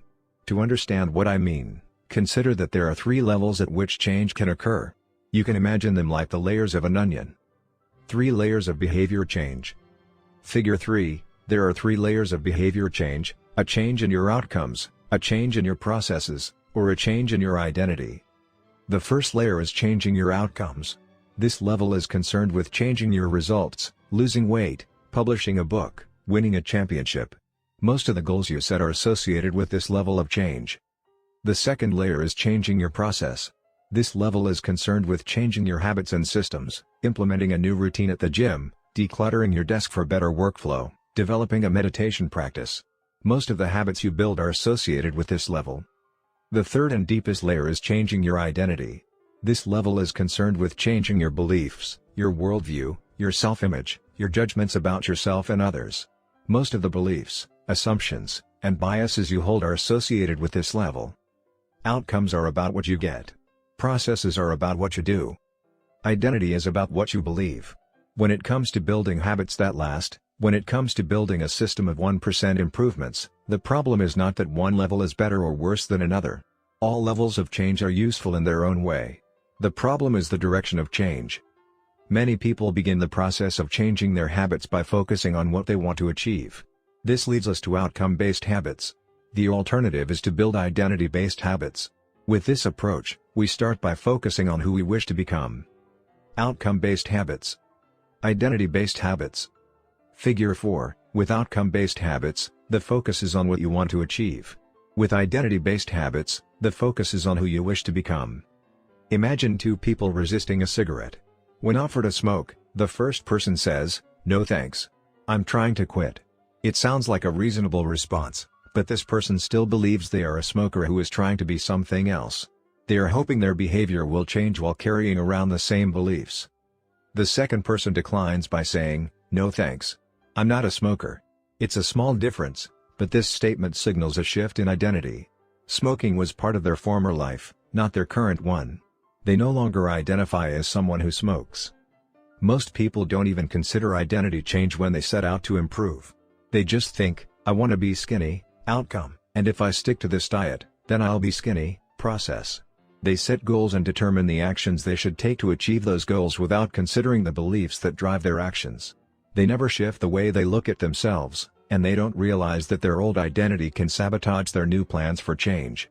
To understand what I mean, consider that there are 3 levels at which change can occur. You can imagine them like the layers of an onion. 3 layers of behavior change. Figure 3, there are 3 layers of behavior change: a change in your outcomes, a change in your processes, or a change in your identity. The first layer is changing your outcomes. This level is concerned with changing your results: losing weight, publishing a book, winning a championship. Most of the goals you set are associated with this level of change. The second layer is changing your process. This level is concerned with changing your habits and systems, implementing a new routine at the gym, decluttering your desk for better workflow, developing a meditation practice. Most of the habits you build are associated with this level. The third and deepest layer is changing your identity. This level is concerned with changing your beliefs, your worldview, your self-image, your judgments about yourself and others. Most of the beliefs, assumptions, and biases you hold are associated with this level. Outcomes are about what you get. Processes are about what you do. Identity is about what you believe. When it comes to building habits that last, when it comes to building a system of 1% improvements, the problem is not that one level is better or worse than another. All levels of change are useful in their own way. The problem is the direction of change. Many people begin the process of changing their habits by focusing on what they want to achieve. This leads us to outcome-based habits. The alternative is to build identity-based habits. With this approach, we start by focusing on who we wish to become. Outcome-based habits. Identity-based habits. Figure 4, with outcome-based habits, the focus is on what you want to achieve. With identity-based habits, the focus is on who you wish to become. Imagine 2 people resisting a cigarette. When offered a smoke, the first person says, "No thanks. I'm trying to quit." It sounds like a reasonable response, but this person still believes they are a smoker who is trying to be something else. They are hoping their behavior will change while carrying around the same beliefs. The second person declines by saying, "No thanks. I'm not a smoker." It's a small difference, but this statement signals a shift in identity. Smoking was part of their former life, not their current one. They no longer identify as someone who smokes. Most people don't even consider identity change when they set out to improve. They just think, "I want to be skinny," outcome, and "if I stick to this diet, then I'll be skinny," process. They set goals and determine the actions they should take to achieve those goals without considering the beliefs that drive their actions. They never shift the way they look at themselves, and they don't realize that their old identity can sabotage their new plans for change.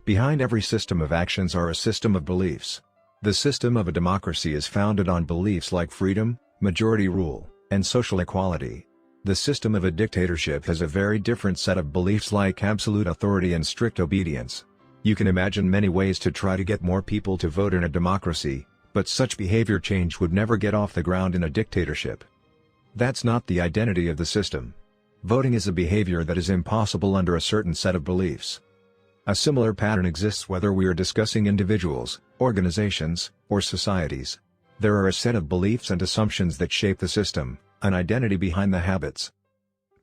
Behind every system of actions are a system of beliefs. The system of a democracy is founded on beliefs like freedom, majority rule, and social equality. The system of a dictatorship has a very different set of beliefs like absolute authority and strict obedience. You can imagine many ways to try to get more people to vote in a democracy, but such behavior change would never get off the ground in a dictatorship. That's not the identity of the system. Voting is a behavior that is impossible under a certain set of beliefs. A similar pattern exists whether we are discussing individuals, organizations, or societies. There are a set of beliefs and assumptions that shape the system, an identity behind the habits.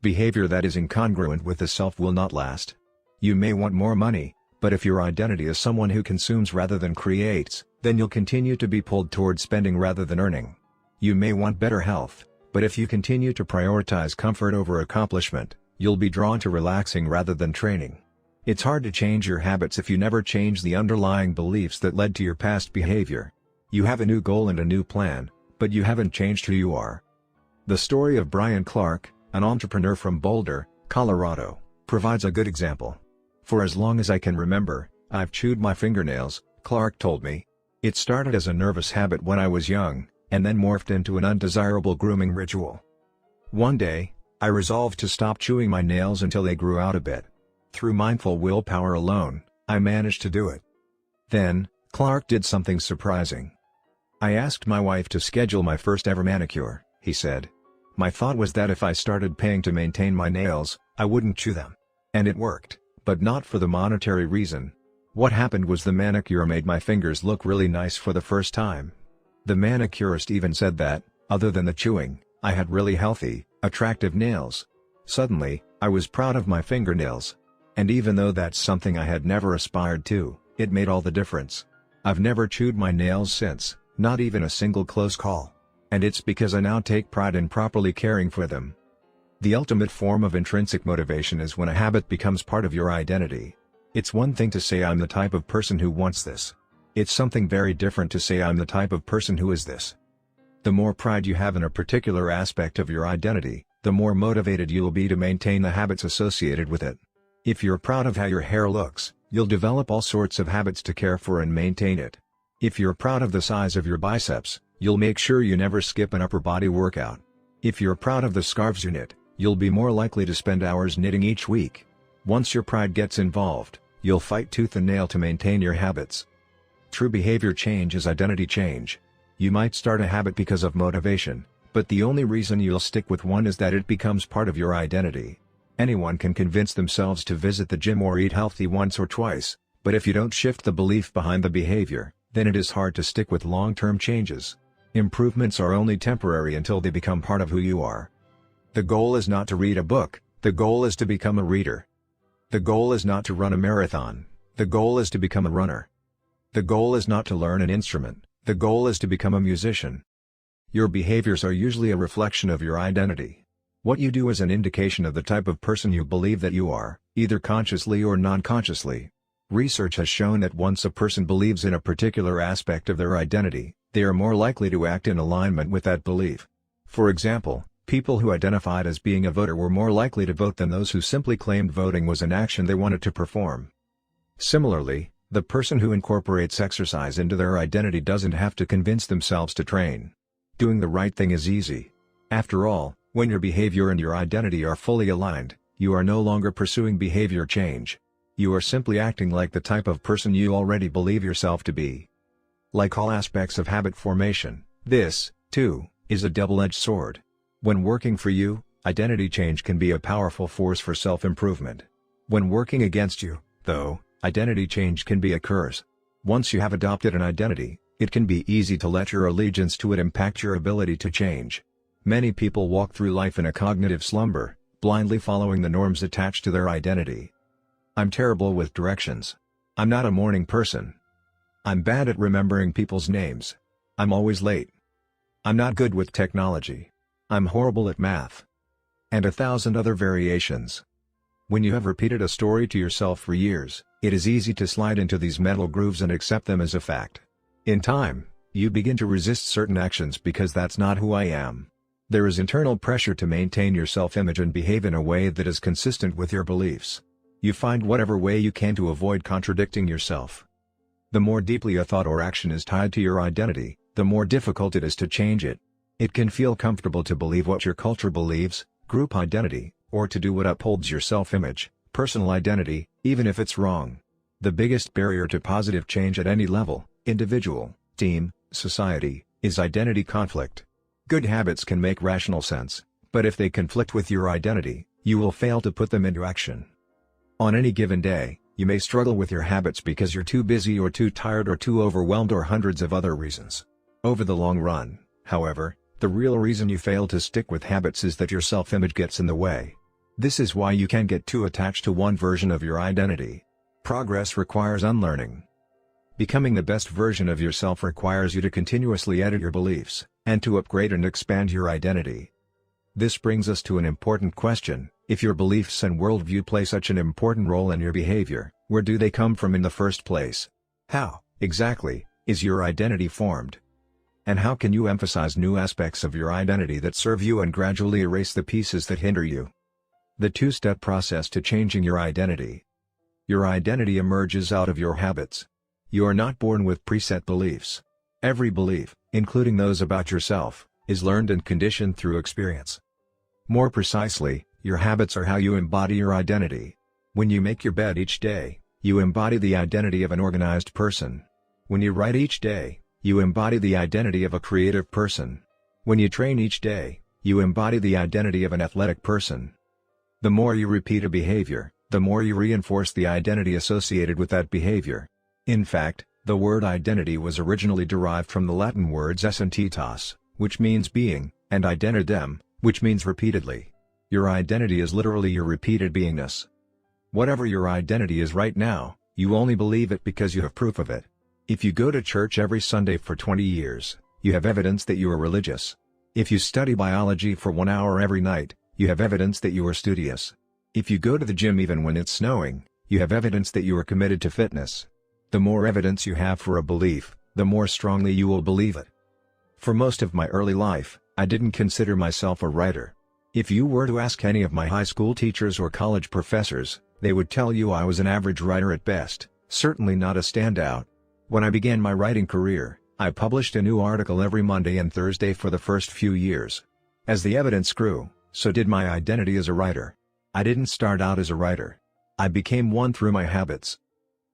Behavior that is incongruent with the self will not last. You may want more money, but if your identity is someone who consumes rather than creates, then you'll continue to be pulled toward spending rather than earning. You may want better health, but if you continue to prioritize comfort over accomplishment, you'll be drawn to relaxing rather than training. It's hard to change your habits if you never change the underlying beliefs that led to your past behavior. You have a new goal and a new plan, but you haven't changed who you are. The story of Brian Clark, an entrepreneur from Boulder, Colorado, provides a good example. "For as long as I can remember, I've chewed my fingernails," Clark told me. "It started as a nervous habit when I was young, and then morphed into an undesirable grooming ritual. One day, I resolved to stop chewing my nails until they grew out a bit. Through mindful willpower alone, I managed to do it." Then, Clark did something surprising. "I asked my wife to schedule my first ever manicure," he said. "My thought was that if I started paying to maintain my nails, I wouldn't chew them. And it worked, but not for the monetary reason. What happened was the manicure made my fingers look really nice for the first time. The manicurist even said that, other than the chewing, I had really healthy, attractive nails. Suddenly, I was proud of my fingernails. And even though that's something I had never aspired to, it made all the difference. I've never chewed my nails since, not even a single close call. And it's because I now take pride in properly caring for them. The ultimate form of intrinsic motivation is when a habit becomes part of your identity. It's one thing to say I'm the type of person who wants this. It's something very different to say I'm the type of person who is this. The more pride you have in a particular aspect of your identity, the more motivated you'll be to maintain the habits associated with it. If you're proud of how your hair looks, you'll develop all sorts of habits to care for and maintain it. If you're proud of the size of your biceps, you'll make sure you never skip an upper body workout. If you're proud of the scarves you knit, you'll be more likely to spend hours knitting each week. Once your pride gets involved, you'll fight tooth and nail to maintain your habits. True behavior change is identity change. You might start a habit because of motivation, but the only reason you'll stick with one is that it becomes part of your identity. Anyone can convince themselves to visit the gym or eat healthy once or twice, but if you don't shift the belief behind the behavior, then it is hard to stick with long-term changes. Improvements are only temporary until they become part of who you are. The goal is not to read a book, the goal is to become a reader. The goal is not to run a marathon, the goal is to become a runner. The goal is not to learn an instrument, the goal is to become a musician. Your behaviors are usually a reflection of your identity. What you do is an indication of the type of person you believe that you are, either consciously or non-consciously. Research has shown that once a person believes in a particular aspect of their identity, they are more likely to act in alignment with that belief. For example, people who identified as being a voter were more likely to vote than those who simply claimed voting was an action they wanted to perform. Similarly, the person who incorporates exercise into their identity doesn't have to convince themselves to train. Doing the right thing is easy. After all, when your behavior and your identity are fully aligned, you are no longer pursuing behavior change. You are simply acting like the type of person you already believe yourself to be. Like all aspects of habit formation, this, too, is a double-edged sword. When working for you, identity change can be a powerful force for self-improvement. When working against you, though, identity change can be a curse. Once you have adopted an identity, it can be easy to let your allegiance to it impact your ability to change. Many people walk through life in a cognitive slumber, blindly following the norms attached to their identity. I'm terrible with directions. I'm not a morning person. I'm bad at remembering people's names. I'm always late. I'm not good with technology. I'm horrible at math. And 1,000 other variations. When you have repeated a story to yourself for years, it is easy to slide into these mental grooves and accept them as a fact. In time, you begin to resist certain actions because that's not who I am. There is internal pressure to maintain your self-image and behave in a way that is consistent with your beliefs. You find whatever way you can to avoid contradicting yourself. The more deeply a thought or action is tied to your identity, the more difficult it is to change it. It can feel comfortable to believe what your culture believes, group identity, or to do what upholds your self-image, personal identity, even if it's wrong. The biggest barrier to positive change at any level, individual, team, society, is identity conflict. Good habits can make rational sense, but if they conflict with your identity, you will fail to put them into action. On any given day, you may struggle with your habits because you're too busy or too tired or too overwhelmed or hundreds of other reasons. Over the long run, however, the real reason you fail to stick with habits is that your self-image gets in the way. This is why you can get too attached to one version of your identity. Progress requires unlearning. Becoming the best version of yourself requires you to continuously edit your beliefs, and to upgrade and expand your identity. This brings us to an important question: if your beliefs and worldview play such an important role in your behavior, where do they come from in the first place? How, exactly, is your identity formed? And how can you emphasize new aspects of your identity that serve you and gradually erase the pieces that hinder you? The two-step process to changing your identity. Your identity emerges out of your habits. You are not born with preset beliefs. Every belief, including those about yourself, is learned and conditioned through experience. More precisely, your habits are how you embody your identity. When you make your bed each day, you embody the identity of an organized person. When you write each day, you embody the identity of a creative person. When you train each day, you embody the identity of an athletic person. The more you repeat a behavior, the more you reinforce the identity associated with that behavior. In fact, the word identity was originally derived from the Latin words essentitas, which means being, and identidem, which means repeatedly. Your identity is literally your repeated beingness. Whatever your identity is right now, you only believe it because you have proof of it. If you go to church every Sunday for 20 years, you have evidence that you are religious. If you study biology for 1 hour every night, you have evidence that you are studious. If you go to the gym even when it's snowing, you have evidence that you are committed to fitness. The more evidence you have for a belief, the more strongly you will believe it. For most of my early life, I didn't consider myself a writer. If you were to ask any of my high school teachers or college professors, they would tell you I was an average writer at best, certainly not a standout. When I began my writing career, I published a new article every Monday and Thursday for the first few years. As the evidence grew, so did my identity as a writer. I didn't start out as a writer. I became one through my habits.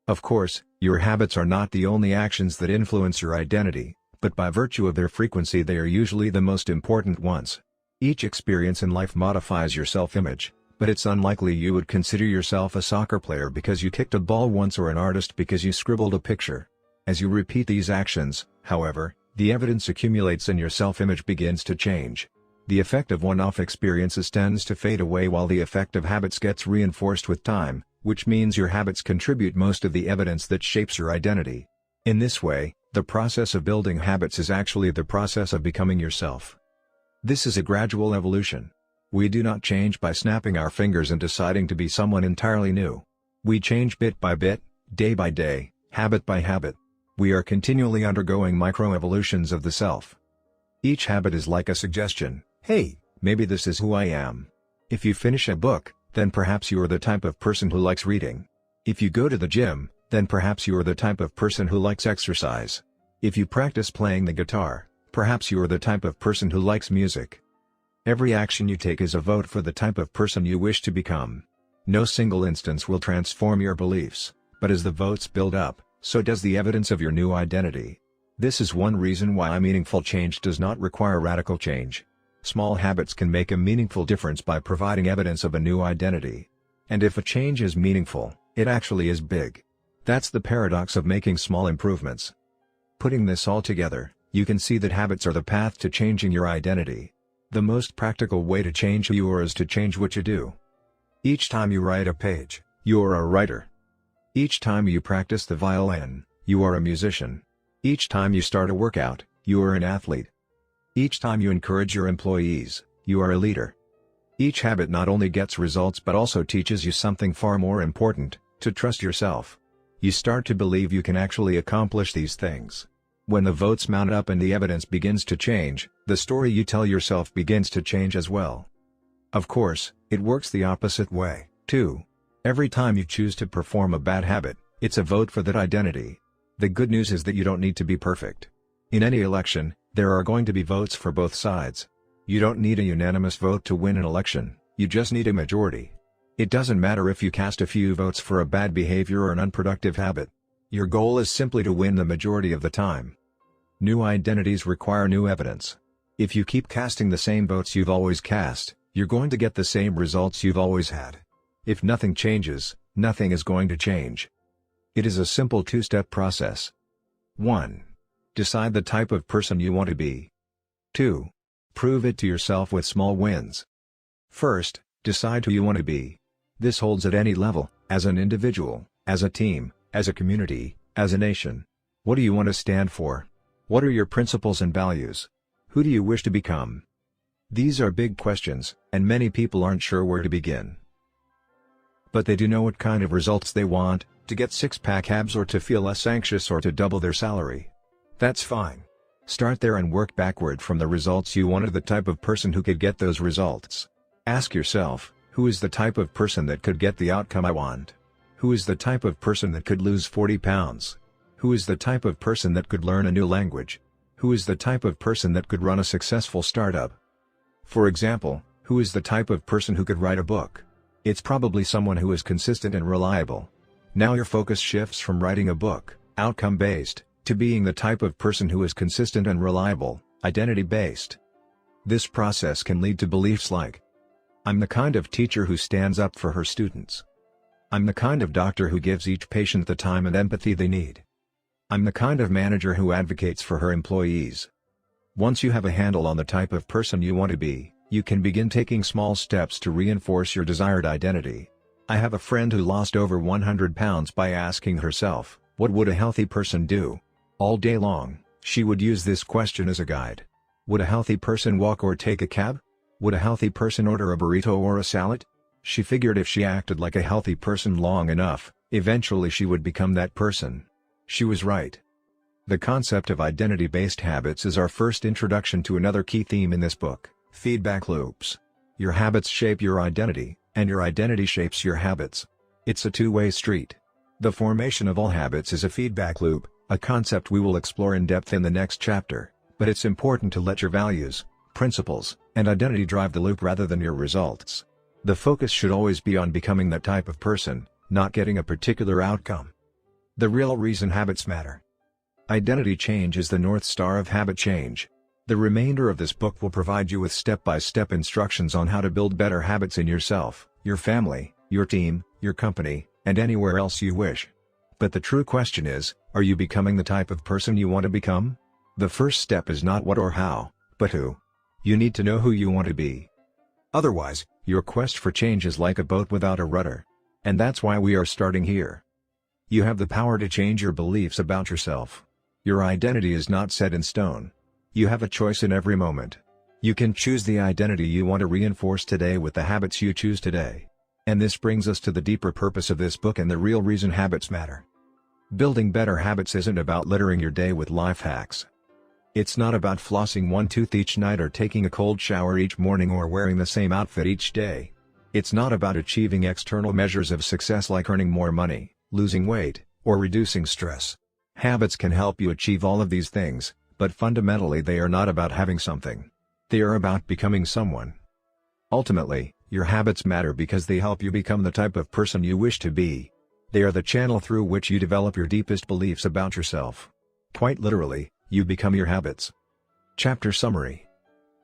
Of course, your habits are not the only actions that influence your identity, but by virtue of their frequency they are usually the most important ones. Each experience in life modifies your self-image, but it's unlikely you would consider yourself a soccer player because you kicked a ball once or an artist because you scribbled a picture. As you repeat these actions, however, the evidence accumulates and your self-image begins to change. The effect of one-off experiences tends to fade away while the effect of habits gets reinforced with time, which means your habits contribute most of the evidence that shapes your identity. In this way, the process of building habits is actually the process of becoming yourself. This is a gradual evolution. We do not change by snapping our fingers and deciding to be someone entirely new. We change bit by bit, day by day, habit by habit. We are continually undergoing microevolutions of the self. Each habit is like a suggestion. Hey, maybe this is who I am. If you finish a book, then perhaps you are the type of person who likes reading. If you go to the gym, then perhaps you are the type of person who likes exercise. If you practice playing the guitar, perhaps you are the type of person who likes music. Every action you take is a vote for the type of person you wish to become. No single instance will transform your beliefs, but as the votes build up, so does the evidence of your new identity. This is one reason why meaningful change does not require radical change. Small habits can make a meaningful difference by providing evidence of a new identity. And if a change is meaningful, it actually is big. That's the paradox of making small improvements. Putting this all together, you can see that habits are the path to changing your identity. The most practical way to change who you are is to change what you do. Each time you write a page, you are a writer. Each time you practice the violin, you are a musician. Each time you start a workout, you are an athlete. Each time you encourage your employees, you are a leader. Each habit not only gets results but also teaches you something far more important, to trust yourself. You start to believe you can actually accomplish these things. When the votes mount up and the evidence begins to change, the story you tell yourself begins to change as well. Of course, it works the opposite way, too. Every time you choose to perform a bad habit, it's a vote for that identity. The good news is that you don't need to be perfect. In any election, there are going to be votes for both sides. You don't need a unanimous vote to win an election, you just need a majority. It doesn't matter if you cast a few votes for a bad behavior or an unproductive habit. Your goal is simply to win the majority of the time. New identities require new evidence. If you keep casting the same votes you've always cast, you're going to get the same results you've always had. If nothing changes, nothing is going to change. It is a simple two-step process. 1. Decide the type of person you want to be. 2. Prove it to yourself with small wins. First, decide who you want to be. This holds at any level, as an individual, as a team, as a community, as a nation. What do you want to stand for? What are your principles and values? Who do you wish to become? These are big questions, and many people aren't sure where to begin. But they do know what kind of results they want, to get six-pack abs or to feel less anxious or to double their salary. That's fine. Start there and work backward from the results you want to the type of person who could get those results. Ask yourself, who is the type of person that could get the outcome I want? Who is the type of person that could lose 40 pounds? Who is the type of person that could learn a new language? Who is the type of person that could run a successful startup? For example, who is the type of person who could write a book? It's probably someone who is consistent and reliable. Now your focus shifts from writing a book, outcome-based, to being the type of person who is consistent and reliable, identity-based. This process can lead to beliefs like, I'm the kind of teacher who stands up for her students. I'm the kind of doctor who gives each patient the time and empathy they need. I'm the kind of manager who advocates for her employees. Once you have a handle on the type of person you want to be, you can begin taking small steps to reinforce your desired identity. I have a friend who lost over 100 pounds by asking herself, "What would a healthy person do?" All day long, she would use this question as a guide. Would a healthy person walk or take a cab? Would a healthy person order a burrito or a salad? She figured if she acted like a healthy person long enough, eventually she would become that person. She was right. The concept of identity-based habits is our first introduction to another key theme in this book: feedback loops. Your habits shape your identity, and your identity shapes your habits. It's a two-way street. The formation of all habits is a feedback loop, a concept we will explore in depth in the next chapter, but it's important to let your values, principles, and identity drive the loop rather than your results. The focus should always be on becoming that type of person, not getting a particular outcome. The real reason habits matter. Identity change is the North Star of habit change. The remainder of this book will provide you with step-by-step instructions on how to build better habits in yourself, your family, your team, your company, and anywhere else you wish. But the true question is, are you becoming the type of person you want to become? The first step is not what or how, but who. You need to know who you want to be. Otherwise, your quest for change is like a boat without a rudder. And that's why we are starting here. You have the power to change your beliefs about yourself. Your identity is not set in stone. You have a choice in every moment. You can choose the identity you want to reinforce today with the habits you choose today. And this brings us to the deeper purpose of this book and the real reason habits matter. Building better habits isn't about littering your day with life hacks. It's not about flossing one tooth each night or taking a cold shower each morning or wearing the same outfit each day. It's not about achieving external measures of success like earning more money, losing weight, or reducing stress. Habits can help you achieve all of these things, but fundamentally they are not about having something. They are about becoming someone. Ultimately, your habits matter because they help you become the type of person you wish to be. They are the channel through which you develop your deepest beliefs about yourself. Quite literally, you become your habits. Chapter Summary.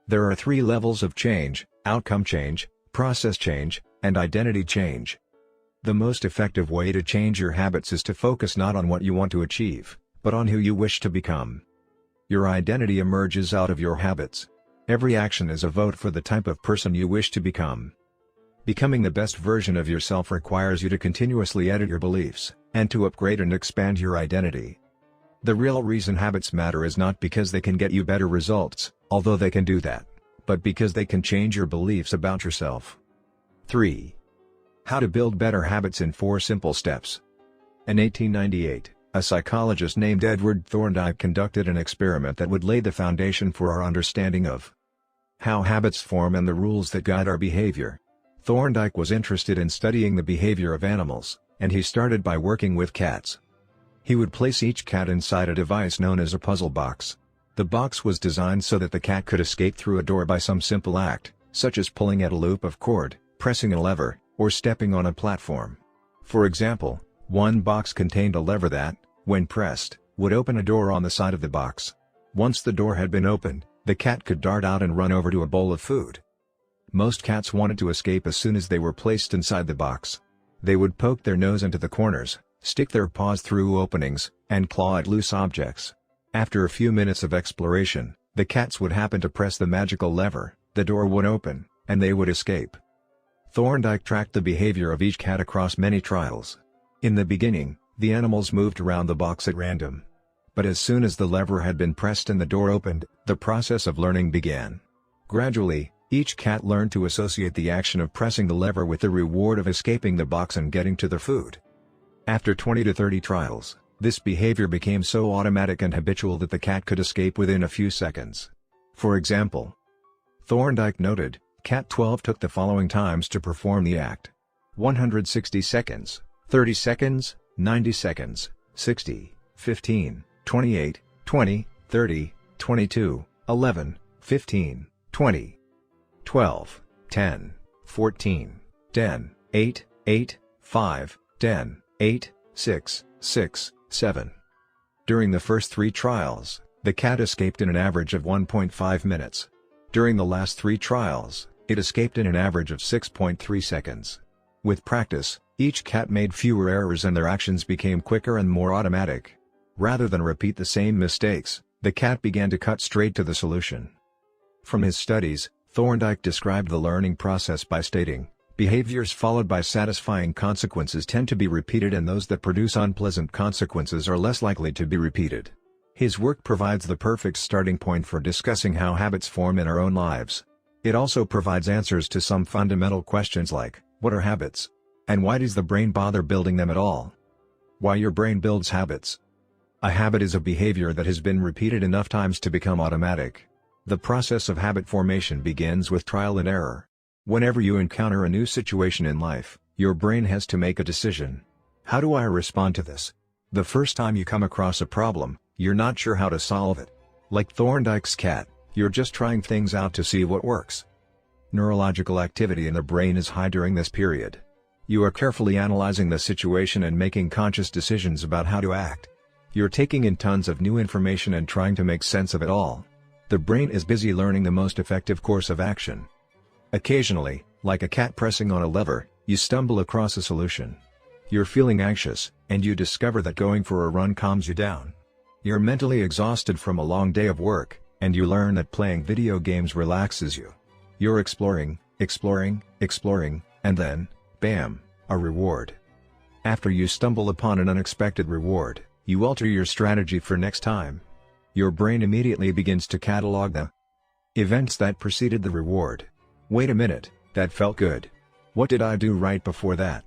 There are 3 levels of change: outcome change, process change, and identity change. The most effective way to change your habits is to focus not on what you want to achieve, but on who you wish to become. Your identity emerges out of your habits. Every action is a vote for the type of person you wish to become. Becoming the best version of yourself requires you to continuously edit your beliefs, and to upgrade and expand your identity. The real reason habits matter is not because they can get you better results, although they can do that, but because they can change your beliefs about yourself. 3. How to build better habits in 4 simple steps. In 1898, a psychologist named Edward Thorndike conducted an experiment that would lay the foundation for our understanding of how habits form and the rules that guide our behavior. Thorndike was interested in studying the behavior of animals, and he started by working with cats. He would place each cat inside a device known as a puzzle box. The box was designed so that the cat could escape through a door by some simple act, such as pulling at a loop of cord, pressing a lever, or stepping on a platform. For example, one box contained a lever that, when pressed, would open a door on the side of the box. Once the door had been opened, the cat could dart out and run over to a bowl of food. Most cats wanted to escape as soon as they were placed inside the box. They would poke their nose into the corners, stick their paws through openings, and claw at loose objects. After a few minutes of exploration, the cats would happen to press the magical lever, the door would open, and they would escape. Thorndike tracked the behavior of each cat across many trials. In the beginning, the animals moved around the box at random. But as soon as the lever had been pressed and the door opened, the process of learning began. Gradually, each cat learned to associate the action of pressing the lever with the reward of escaping the box and getting to their food. After 20 to 30 trials, this behavior became so automatic and habitual that the cat could escape within a few seconds. For example, Thorndike noted, Cat 12 took the following times to perform the act: 160 seconds, 30 seconds, 90 seconds, 60, 15, 28, 20, 30, 22, 11, 15, 20, 12, 10, 14, 10, 8, 8, 5, 10, 8, 6, 6, 7. During the first 3 trials, the cat escaped in an average of 1.5 minutes. During the last 3 trials, It escaped in an average of 6.3 seconds. With practice, each cat made fewer errors and their actions became quicker and more automatic. Rather than repeat the same mistakes, the cat began to cut straight to the solution. From his studies, Thorndike described the learning process by stating, "Behaviors followed by satisfying consequences tend to be repeated, and those that produce unpleasant consequences are less likely to be repeated." His work provides the perfect starting point for discussing how habits form in our own lives. It also provides answers to some fundamental questions like, what are habits? And why does the brain bother building them at all? Why your brain builds habits. A habit is a behavior that has been repeated enough times to become automatic. The process of habit formation begins with trial and error. Whenever you encounter a new situation in life, your brain has to make a decision. How do I respond to this? The first time you come across a problem, you're not sure how to solve it. Like Thorndike's cat, you're just trying things out to see what works. Neurological activity in the brain is high during this period. You are carefully analyzing the situation and making conscious decisions about how to act. You're taking in tons of new information and trying to make sense of it all. The brain is busy learning the most effective course of action. Occasionally, like a cat pressing on a lever, you stumble across a solution. You're feeling anxious, and you discover that going for a run calms you down. You're mentally exhausted from a long day of work, and you learn that playing video games relaxes you. You're exploring, and then, bam, a reward. After you stumble upon an unexpected reward, you alter your strategy for next time. Your brain immediately begins to catalog the events that preceded the reward. Wait a minute, that felt good. What did I do right before that?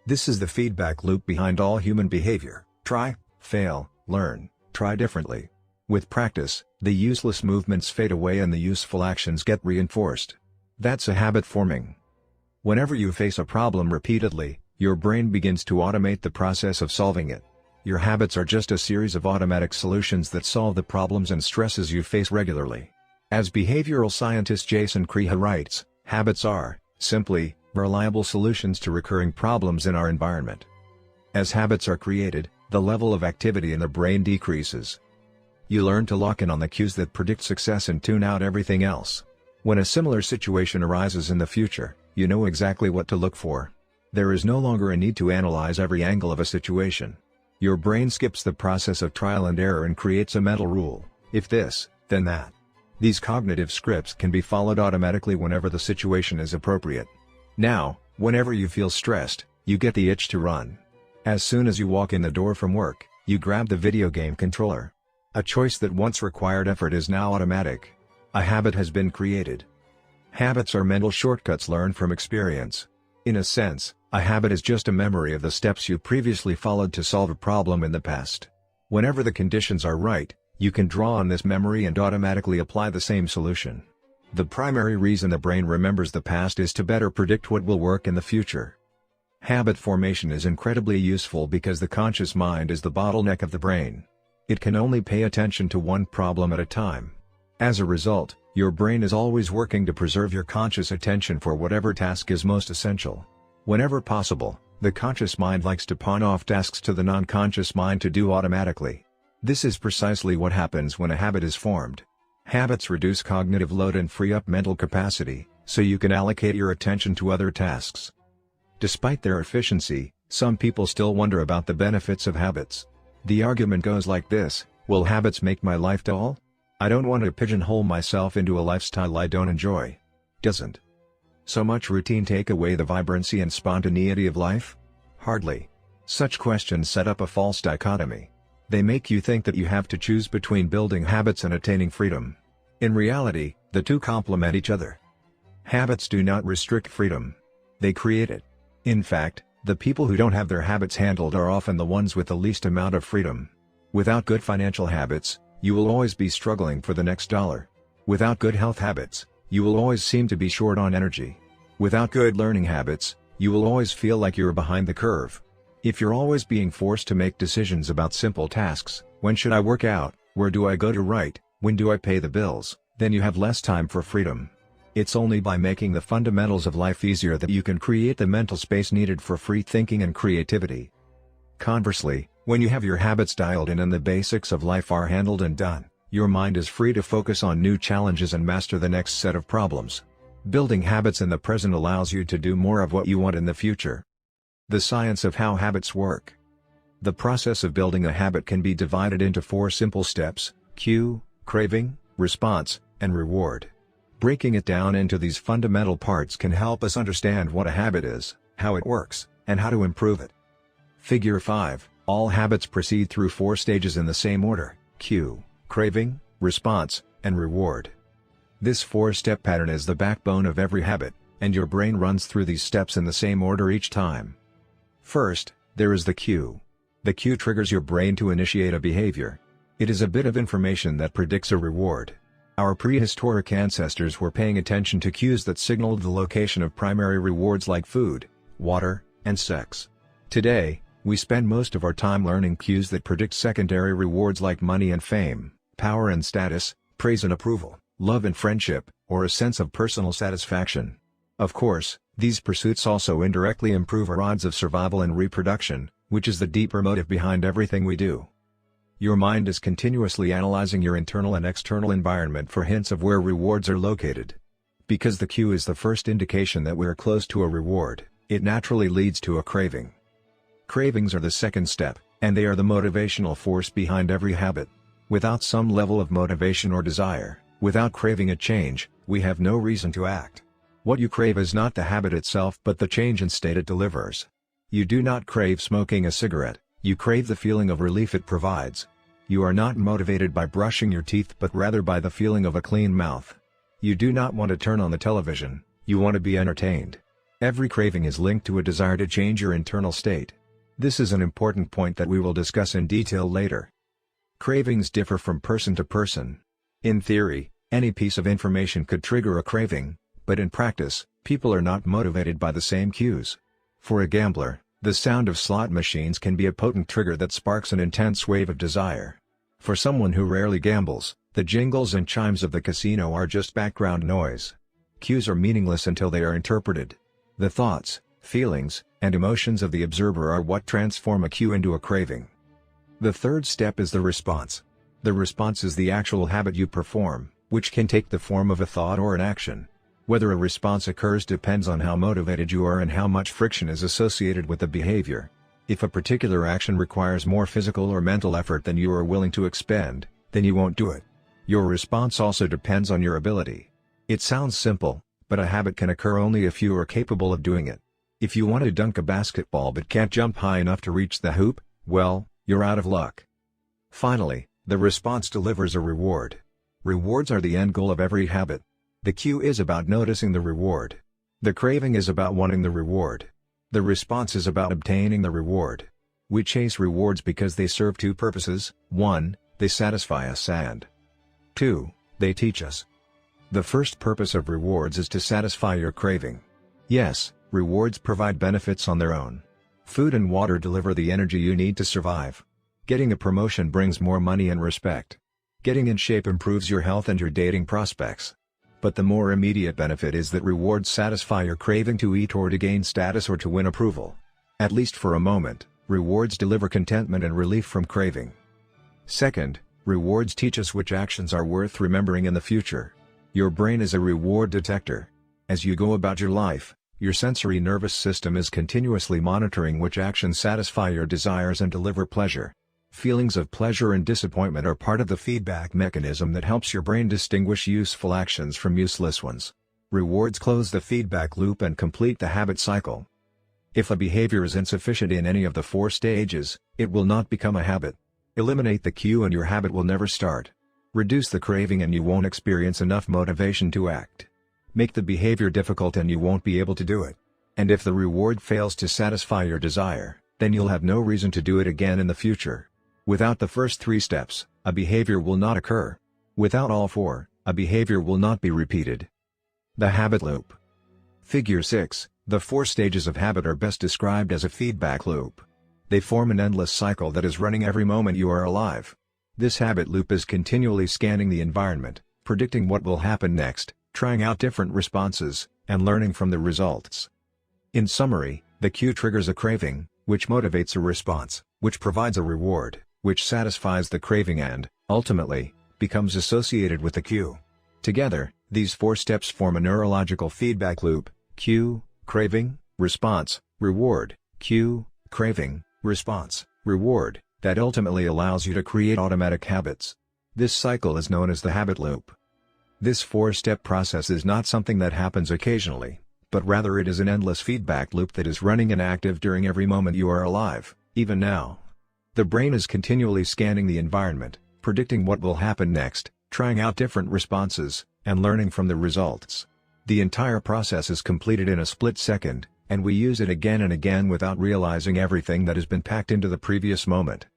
This is the feedback loop behind all human behavior. Try, fail, learn, try differently. With practice, the useless movements fade away and the useful actions get reinforced. That's a habit forming. Whenever you face a problem repeatedly, your brain begins to automate the process of solving it. Your habits are just a series of automatic solutions that solve the problems and stresses you face regularly. As behavioral scientist Jason Creha writes, habits are, simply, reliable solutions to recurring problems in our environment. As habits are created, the level of activity in the brain decreases. You learn to lock in on the cues that predict success and tune out everything else. When a similar situation arises in the future, you know exactly what to look for. There is no longer a need to analyze every angle of a situation. Your brain skips the process of trial and error and creates a mental rule: if this, then that. These cognitive scripts can be followed automatically whenever the situation is appropriate. Now, whenever you feel stressed, you get the itch to run. As soon as you walk in the door from work, you grab the video game controller. A choice that once required effort is now automatic. A habit has been created. Habits are mental shortcuts learned from experience. In a sense, a habit is just a memory of the steps you previously followed to solve a problem in the past. Whenever the conditions are right, you can draw on this memory and automatically apply the same solution. The primary reason the brain remembers the past is to better predict what will work in the future. Habit formation is incredibly useful because the conscious mind is the bottleneck of the brain. It can only pay attention to one problem at a time. As a result, your brain is always working to preserve your conscious attention for whatever task is most essential. Whenever possible, the conscious mind likes to pawn off tasks to the non-conscious mind to do automatically. This is precisely what happens when a habit is formed. Habits reduce cognitive load and free up mental capacity, so you can allocate your attention to other tasks. Despite their efficiency, some people still wonder about the benefits of habits. The argument goes like this: will habits make my life dull? I don't want to pigeonhole myself into a lifestyle I don't enjoy. Doesn't so much routine take away the vibrancy and spontaneity of life? Hardly. Such questions set up a false dichotomy. They make you think that you have to choose between building habits and attaining freedom. In reality, the two complement each other. Habits do not restrict freedom. They create it. In fact, the people who don't have their habits handled are often the ones with the least amount of freedom. Without good financial habits, you will always be struggling for the next dollar. Without good health habits, you will always seem to be short on energy. Without good learning habits, you will always feel like you're behind the curve. If you're always being forced to make decisions about simple tasks, when should I work out, where do I go to write, when do I pay the bills, then you have less time for freedom. It's only by making the fundamentals of life easier that you can create the mental space needed for free thinking and creativity. Conversely, when you have your habits dialed in and the basics of life are handled and done, your mind is free to focus on new challenges and master the next set of problems. Building habits in the present allows you to do more of what you want in the future. The science of how habits work. The process of building a habit can be divided into 4 simple steps: cue, craving, response, and reward. Breaking it down into these fundamental parts can help us understand what a habit is, how it works, and how to improve it. Figure 5. All habits proceed through 4 stages in the same order: cue, craving, response, and reward. This 4-step pattern is the backbone of every habit, and your brain runs through these steps in the same order each time. First, there is the cue. The cue triggers your brain to initiate a behavior. It is a bit of information that predicts a reward. Our prehistoric ancestors were paying attention to cues that signaled the location of primary rewards like food, water, and sex. Today, we spend most of our time learning cues that predict secondary rewards like money and fame, power and status, praise and approval, love and friendship, or a sense of personal satisfaction. Of course, these pursuits also indirectly improve our odds of survival and reproduction, which is the deeper motive behind everything we do. Your mind is continuously analyzing your internal and external environment for hints of where rewards are located. Because the cue is the first indication that we are close to a reward, it naturally leads to a craving. Cravings are the second step, and they are the motivational force behind every habit. Without some level of motivation or desire, without craving a change, we have no reason to act. What you crave is not the habit itself but the change and state it delivers. You do not crave smoking a cigarette, you crave the feeling of relief it provides. You are not motivated by brushing your teeth but rather by the feeling of a clean mouth. You do not want to turn on the television, you want to be entertained. Every craving is linked to a desire to change your internal state. This is an important point that we will discuss in detail later. Cravings differ from person to person. In theory, any piece of information could trigger a craving, but in practice, people are not motivated by the same cues. For a gambler, the sound of slot machines can be a potent trigger that sparks an intense wave of desire. For someone who rarely gambles, the jingles and chimes of the casino are just background noise. Cues are meaningless until they are interpreted. The thoughts, feelings, and emotions of the observer are what transform a cue into a craving. The third step is the response. The response is the actual habit you perform, which can take the form of a thought or an action. Whether a response occurs depends on how motivated you are and how much friction is associated with the behavior. If a particular action requires more physical or mental effort than you are willing to expend, then you won't do it. Your response also depends on your ability. It sounds simple, but a habit can occur only if you are capable of doing it. If you want to dunk a basketball but can't jump high enough to reach the hoop, well, you're out of luck. Finally, the response delivers a reward. Rewards are the end goal of every habit. The cue is about noticing the reward. The craving is about wanting the reward. The response is about obtaining the reward. We chase rewards because they serve 2 purposes: 1, they satisfy us, and 2, they teach us. The first purpose of rewards is to satisfy your craving. Yes, rewards provide benefits on their own. Food and water deliver the energy you need to survive. Getting a promotion brings more money and respect. Getting in shape improves your health and your dating prospects. But the more immediate benefit is that rewards satisfy your craving to eat or to gain status or to win approval. At least for a moment, rewards deliver contentment and relief from craving. Second, rewards teach us which actions are worth remembering in the future. Your brain is a reward detector. As you go about your life, your sensory nervous system is continuously monitoring which actions satisfy your desires and deliver pleasure. Feelings of pleasure and disappointment are part of the feedback mechanism that helps your brain distinguish useful actions from useless ones. Rewards close the feedback loop and complete the habit cycle. If a behavior is insufficient in any of the 4 stages, it will not become a habit. Eliminate the cue and your habit will never start. Reduce the craving and you won't experience enough motivation to act. Make the behavior difficult and you won't be able to do it. And if the reward fails to satisfy your desire, then you'll have no reason to do it again in the future. Without the first 3 steps, a behavior will not occur. Without all 4, a behavior will not be repeated. The habit loop. Figure 6, the 4 stages of habit are best described as a feedback loop. They form an endless cycle that is running every moment you are alive. This habit loop is continually scanning the environment, predicting what will happen next, trying out different responses, and learning from the results. In summary, the cue triggers a craving, which motivates a response, which provides a reward, which satisfies the craving and, ultimately, becomes associated with the cue. Together, These 4 steps form a neurological feedback loop: cue, craving, response, reward, cue, craving, response, reward, that ultimately allows you to create automatic habits. This cycle is known as the habit loop. This 4-step process is not something that happens occasionally, but rather it is an endless feedback loop that is running and active during every moment you are alive, even now. The brain is continually scanning the environment, predicting what will happen next, trying out different responses, and learning from the results. The entire process is completed in a split second, and we use it again and again without realizing everything that has been packed into the previous moment.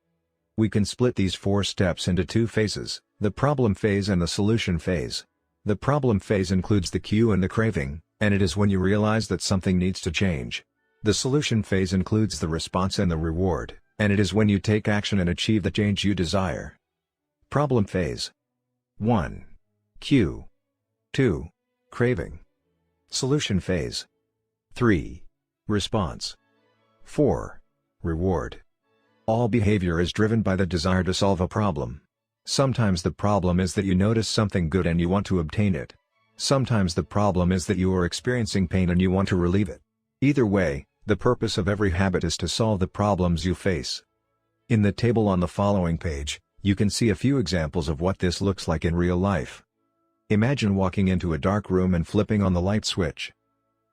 We can split these 4 steps into 2 phases, the problem phase and the solution phase. The problem phase includes the cue and the craving, and it is when you realize that something needs to change. The solution phase includes the response and the reward, and it is when you take action and achieve the change you desire. Problem phase. 1. Cue. 2. Craving. Solution phase. 3. Response. 4. Reward. All behavior is driven by the desire to solve a problem. Sometimes the problem is that you notice something good and you want to obtain it. Sometimes the problem is that you are experiencing pain and you want to relieve it. Either way, the purpose of every habit is to solve the problems you face. In the table on the following page, you can see a few examples of what this looks like in real life. Imagine walking into a dark room and flipping on the light switch.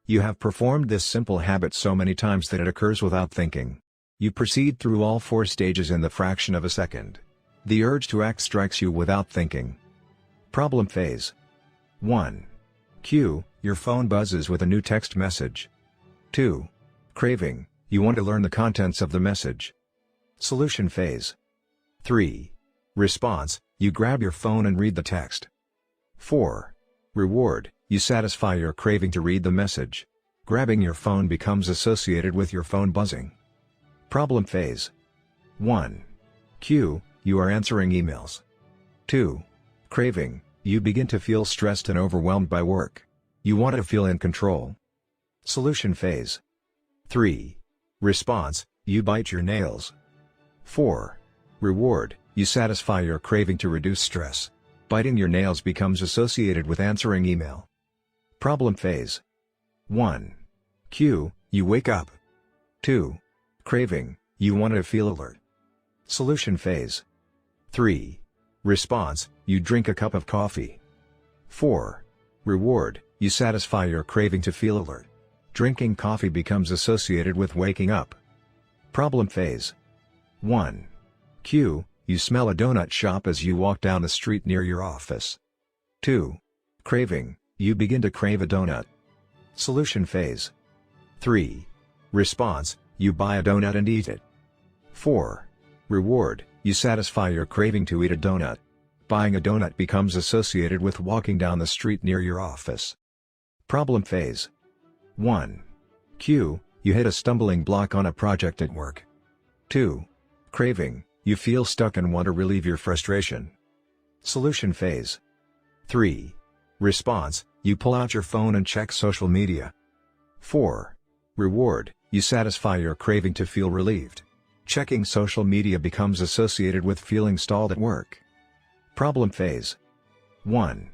You have performed this simple habit so many times that it occurs without thinking. You proceed through all 4 stages in the fraction of a second. The urge to act strikes you without thinking. Problem phase. 1. Cue, your phone buzzes with a new text message. 2. Craving, you want to learn the contents of the message. Solution phase. 3. Response, you grab your phone and read the text. 4. Reward, you satisfy your craving to read the message. Grabbing your phone becomes associated with your phone buzzing. Problem phase. 1. Cue, you are answering emails. 2. Craving, you begin to feel stressed and overwhelmed by work. You want to feel in control. Solution phase. 3. Response, you bite your nails. 4. Reward, you satisfy your craving to reduce stress. Biting your nails becomes associated with answering email. Problem phase. 1. Cue, you wake up. 2. Craving, you want to feel alert. Solution phase. 3. Response, you drink a cup of coffee. 4. Reward, you satisfy your craving to feel alert. Drinking coffee becomes associated with waking up. Problem phase. 1. Cue, you smell a donut shop as you walk down the street near your office. 2. Craving, you begin to crave a donut. Solution phase. 3. Response, you buy a donut and eat it. 4. Reward, you satisfy your craving to eat a donut. Buying a donut becomes associated with walking down the street near your office. Problem phase. 1. Cue, you hit a stumbling block on a project at work. 2. Craving, you feel stuck and want to relieve your frustration. Solution phase. 3. Response, you pull out your phone and check social media. 4. Reward, you satisfy your craving to feel relieved. Checking social media becomes associated with feeling stalled at work. Problem phase. 1.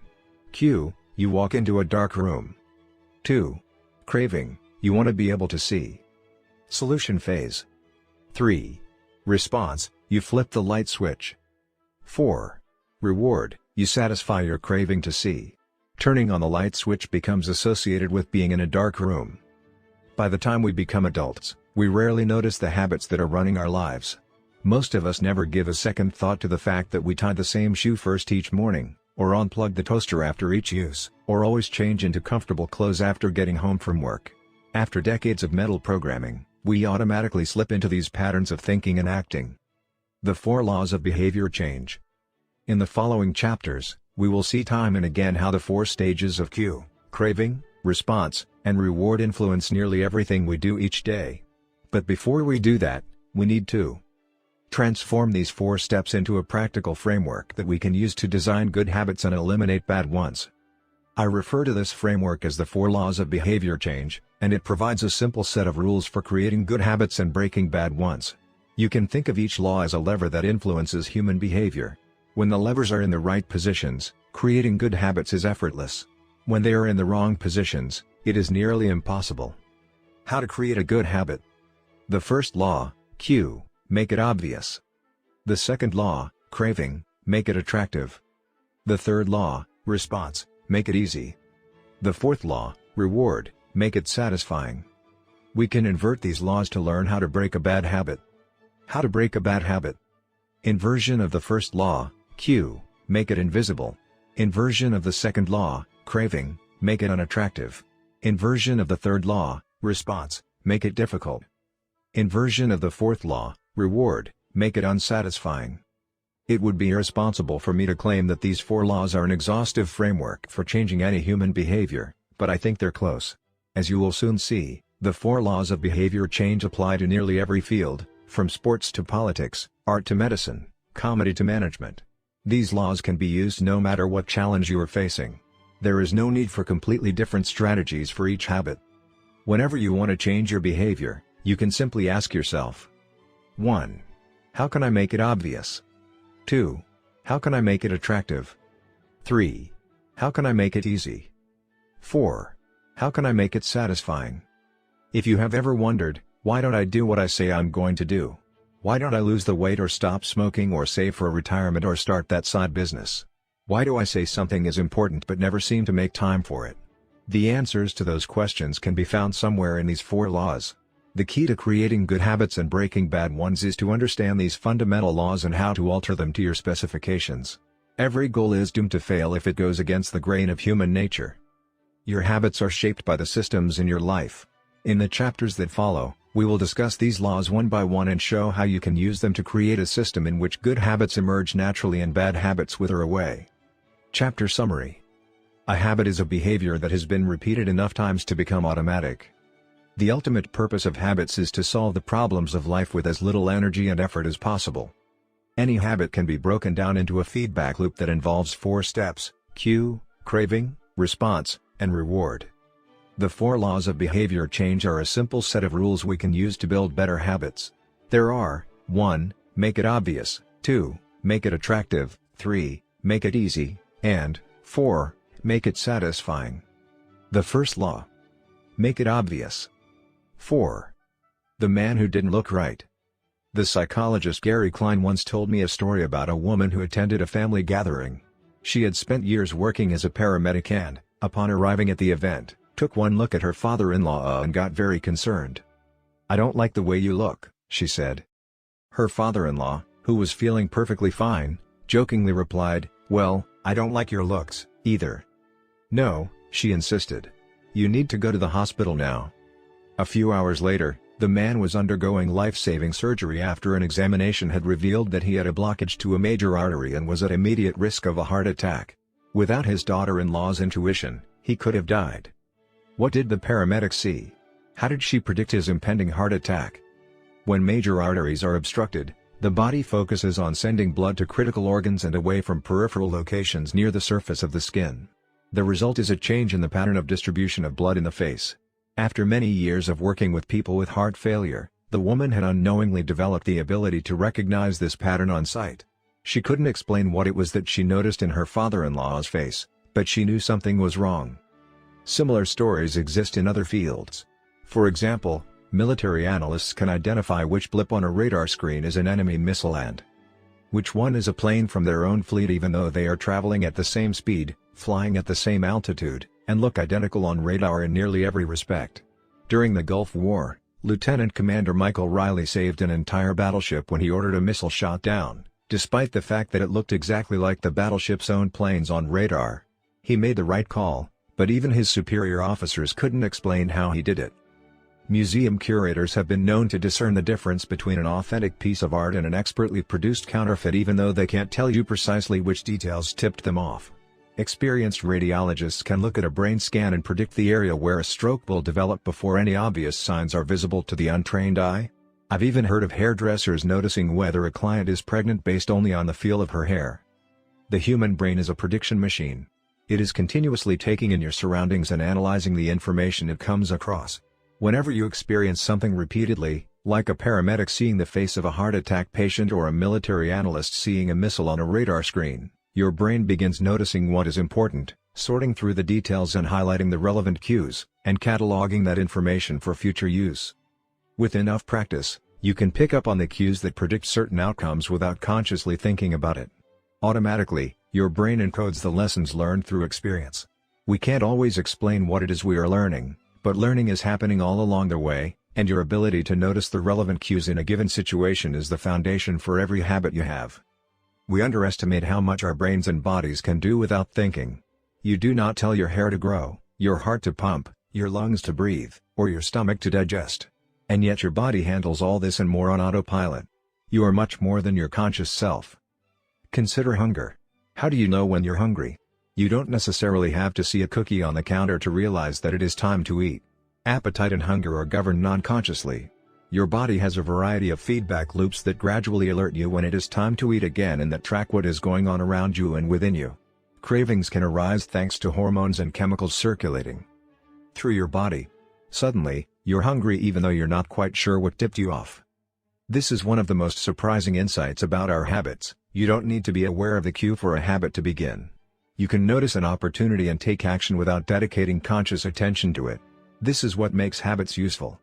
Cue, you walk into a dark room. 2. Craving, you want to be able to see. Solution phase. 3. Response, you flip the light switch. 4. Reward, you satisfy your craving to see. Turning on the light switch becomes associated with being in a dark room. By the time we become adults, we rarely notice the habits that are running our lives. Most of us never give a second thought to the fact that we tie the same shoe first each morning, or unplug the toaster after each use, or always change into comfortable clothes after getting home from work. After decades of mental programming, we automatically slip into these patterns of thinking and acting. The 4 laws of behavior change. In the following chapters, we will see time and again how the 4 stages of cue, craving, response, and reward influence nearly everything we do each day. But before we do that, we need to transform these 4 steps into a practical framework that we can use to design good habits and eliminate bad ones. I refer to this framework as the 4 laws of behavior change, and it provides a simple set of rules for creating good habits and breaking bad ones. You can think of each law as a lever that influences human behavior. When the levers are in the right positions, creating good habits is effortless. When they are in the wrong positions, it is nearly impossible. How to create a good habit. The first law, Q, make it obvious. The second law, craving, make it attractive. The third law, response, make it easy. The fourth law, reward, make it satisfying. We can invert these laws to learn how to break a bad habit. How to break a bad habit. Inversion of the first law, Q, make it invisible. Inversion of the second law, craving, make it unattractive. Inversion of the third law, response, make it difficult. Inversion of the fourth law, reward, make it unsatisfying. It would be irresponsible for me to claim that these 4 laws are an exhaustive framework for changing any human behavior, but I think they're close. As you will soon see, the 4 laws of behavior change apply to nearly every field, from sports to politics, art to medicine, comedy to management. These laws can be used no matter what challenge you are facing. There is no need for completely different strategies for each habit. Whenever you want to change your behavior, you can simply ask yourself: 1. How can I make it obvious? 2. How can I make it attractive? 3. How can I make it easy? 4. How can I make it satisfying? If you have ever wondered, why don't I do what I say I'm going to do? Why don't I lose the weight or stop smoking or save for retirement or start that side business? Why do I say something is important but never seem to make time for it? The answers to those questions can be found somewhere in these 4 laws. The key to creating good habits and breaking bad ones is to understand these fundamental laws and how to alter them to your specifications. Every goal is doomed to fail if it goes against the grain of human nature. Your habits are shaped by the systems in your life. In the chapters that follow, we will discuss these laws one by one and show how you can use them to create a system in which good habits emerge naturally and bad habits wither away. Chapter Summary. A habit is a behavior that has been repeated enough times to become automatic. The ultimate purpose of habits is to solve the problems of life with as little energy and effort as possible. Any habit can be broken down into a feedback loop that involves 4 steps: cue, craving, response, and reward. The 4 laws of behavior change are a simple set of rules we can use to build better habits. There are: 1. Make it obvious, 2. Make it attractive, 3. Make it easy, and 4. Make it satisfying. The first law. Make it obvious. 4. The man who didn't look right. The psychologist Gary Klein once told me a story about a woman who attended a family gathering. She had spent years working as a paramedic and, upon arriving at the event, took one look at her father-in-law and got very concerned. "I don't like the way you look," she said. Her father-in-law, who was feeling perfectly fine, jokingly replied, "Well, I don't like your looks, either." "No," she insisted. "You need to go to the hospital now." A few hours later, the man was undergoing life-saving surgery after an examination had revealed that he had a blockage to a major artery and was at immediate risk of a heart attack. Without his daughter-in-law's intuition, he could have died. What did the paramedic see? How did she predict his impending heart attack? When major arteries are obstructed, the body focuses on sending blood to critical organs and away from peripheral locations near the surface of the skin. The result is a change in the pattern of distribution of blood in the face. After many years of working with people with heart failure, the woman had unknowingly developed the ability to recognize this pattern on sight. She couldn't explain what it was that she noticed in her father-in-law's face, but she knew something was wrong. Similar stories exist in other fields. For example, military analysts can identify which blip on a radar screen is an enemy missile and which one is a plane from their own fleet, even though they are traveling at the same speed, flying at the same altitude, and look identical on radar in nearly every respect. During the Gulf War, Lieutenant Commander Michael Riley saved an entire battleship when he ordered a missile shot down, despite the fact that it looked exactly like the battleship's own planes on radar. He made the right call, but even his superior officers couldn't explain how he did it. Museum curators have been known to discern the difference between an authentic piece of art and an expertly produced counterfeit, even though they can't tell you precisely which details tipped them off. Experienced radiologists can look at a brain scan and predict the area where a stroke will develop before any obvious signs are visible to the untrained eye. I've even heard of hairdressers noticing whether a client is pregnant based only on the feel of her hair. The human brain is a prediction machine. It is continuously taking in your surroundings and analyzing the information it comes across. Whenever you experience something repeatedly, like a paramedic seeing the face of a heart attack patient or a military analyst seeing a missile on a radar screen, your brain begins noticing what is important, sorting through the details and highlighting the relevant cues, and cataloging that information for future use. With enough practice, you can pick up on the cues that predict certain outcomes without consciously thinking about it. Automatically, your brain encodes the lessons learned through experience. We can't always explain what it is we are learning, but learning is happening all along the way, and your ability to notice the relevant cues in a given situation is the foundation for every habit you have. We underestimate how much our brains and bodies can do without thinking. You do not tell your hair to grow, your heart to pump, your lungs to breathe, or your stomach to digest. And yet your body handles all this and more on autopilot. You are much more than your conscious self. Consider hunger. How do you know when you're hungry? You don't necessarily have to see a cookie on the counter to realize that it is time to eat. Appetite and hunger are governed non-consciously. Your body has a variety of feedback loops that gradually alert you when it is time to eat again and that track what is going on around you and within you. Cravings can arise thanks to hormones and chemicals circulating through your body. Suddenly, you're hungry even though you're not quite sure what tipped you off. This is one of the most surprising insights about our habits. You don't need to be aware of the cue for a habit to begin. You can notice an opportunity and take action without dedicating conscious attention to it. This is what makes habits useful.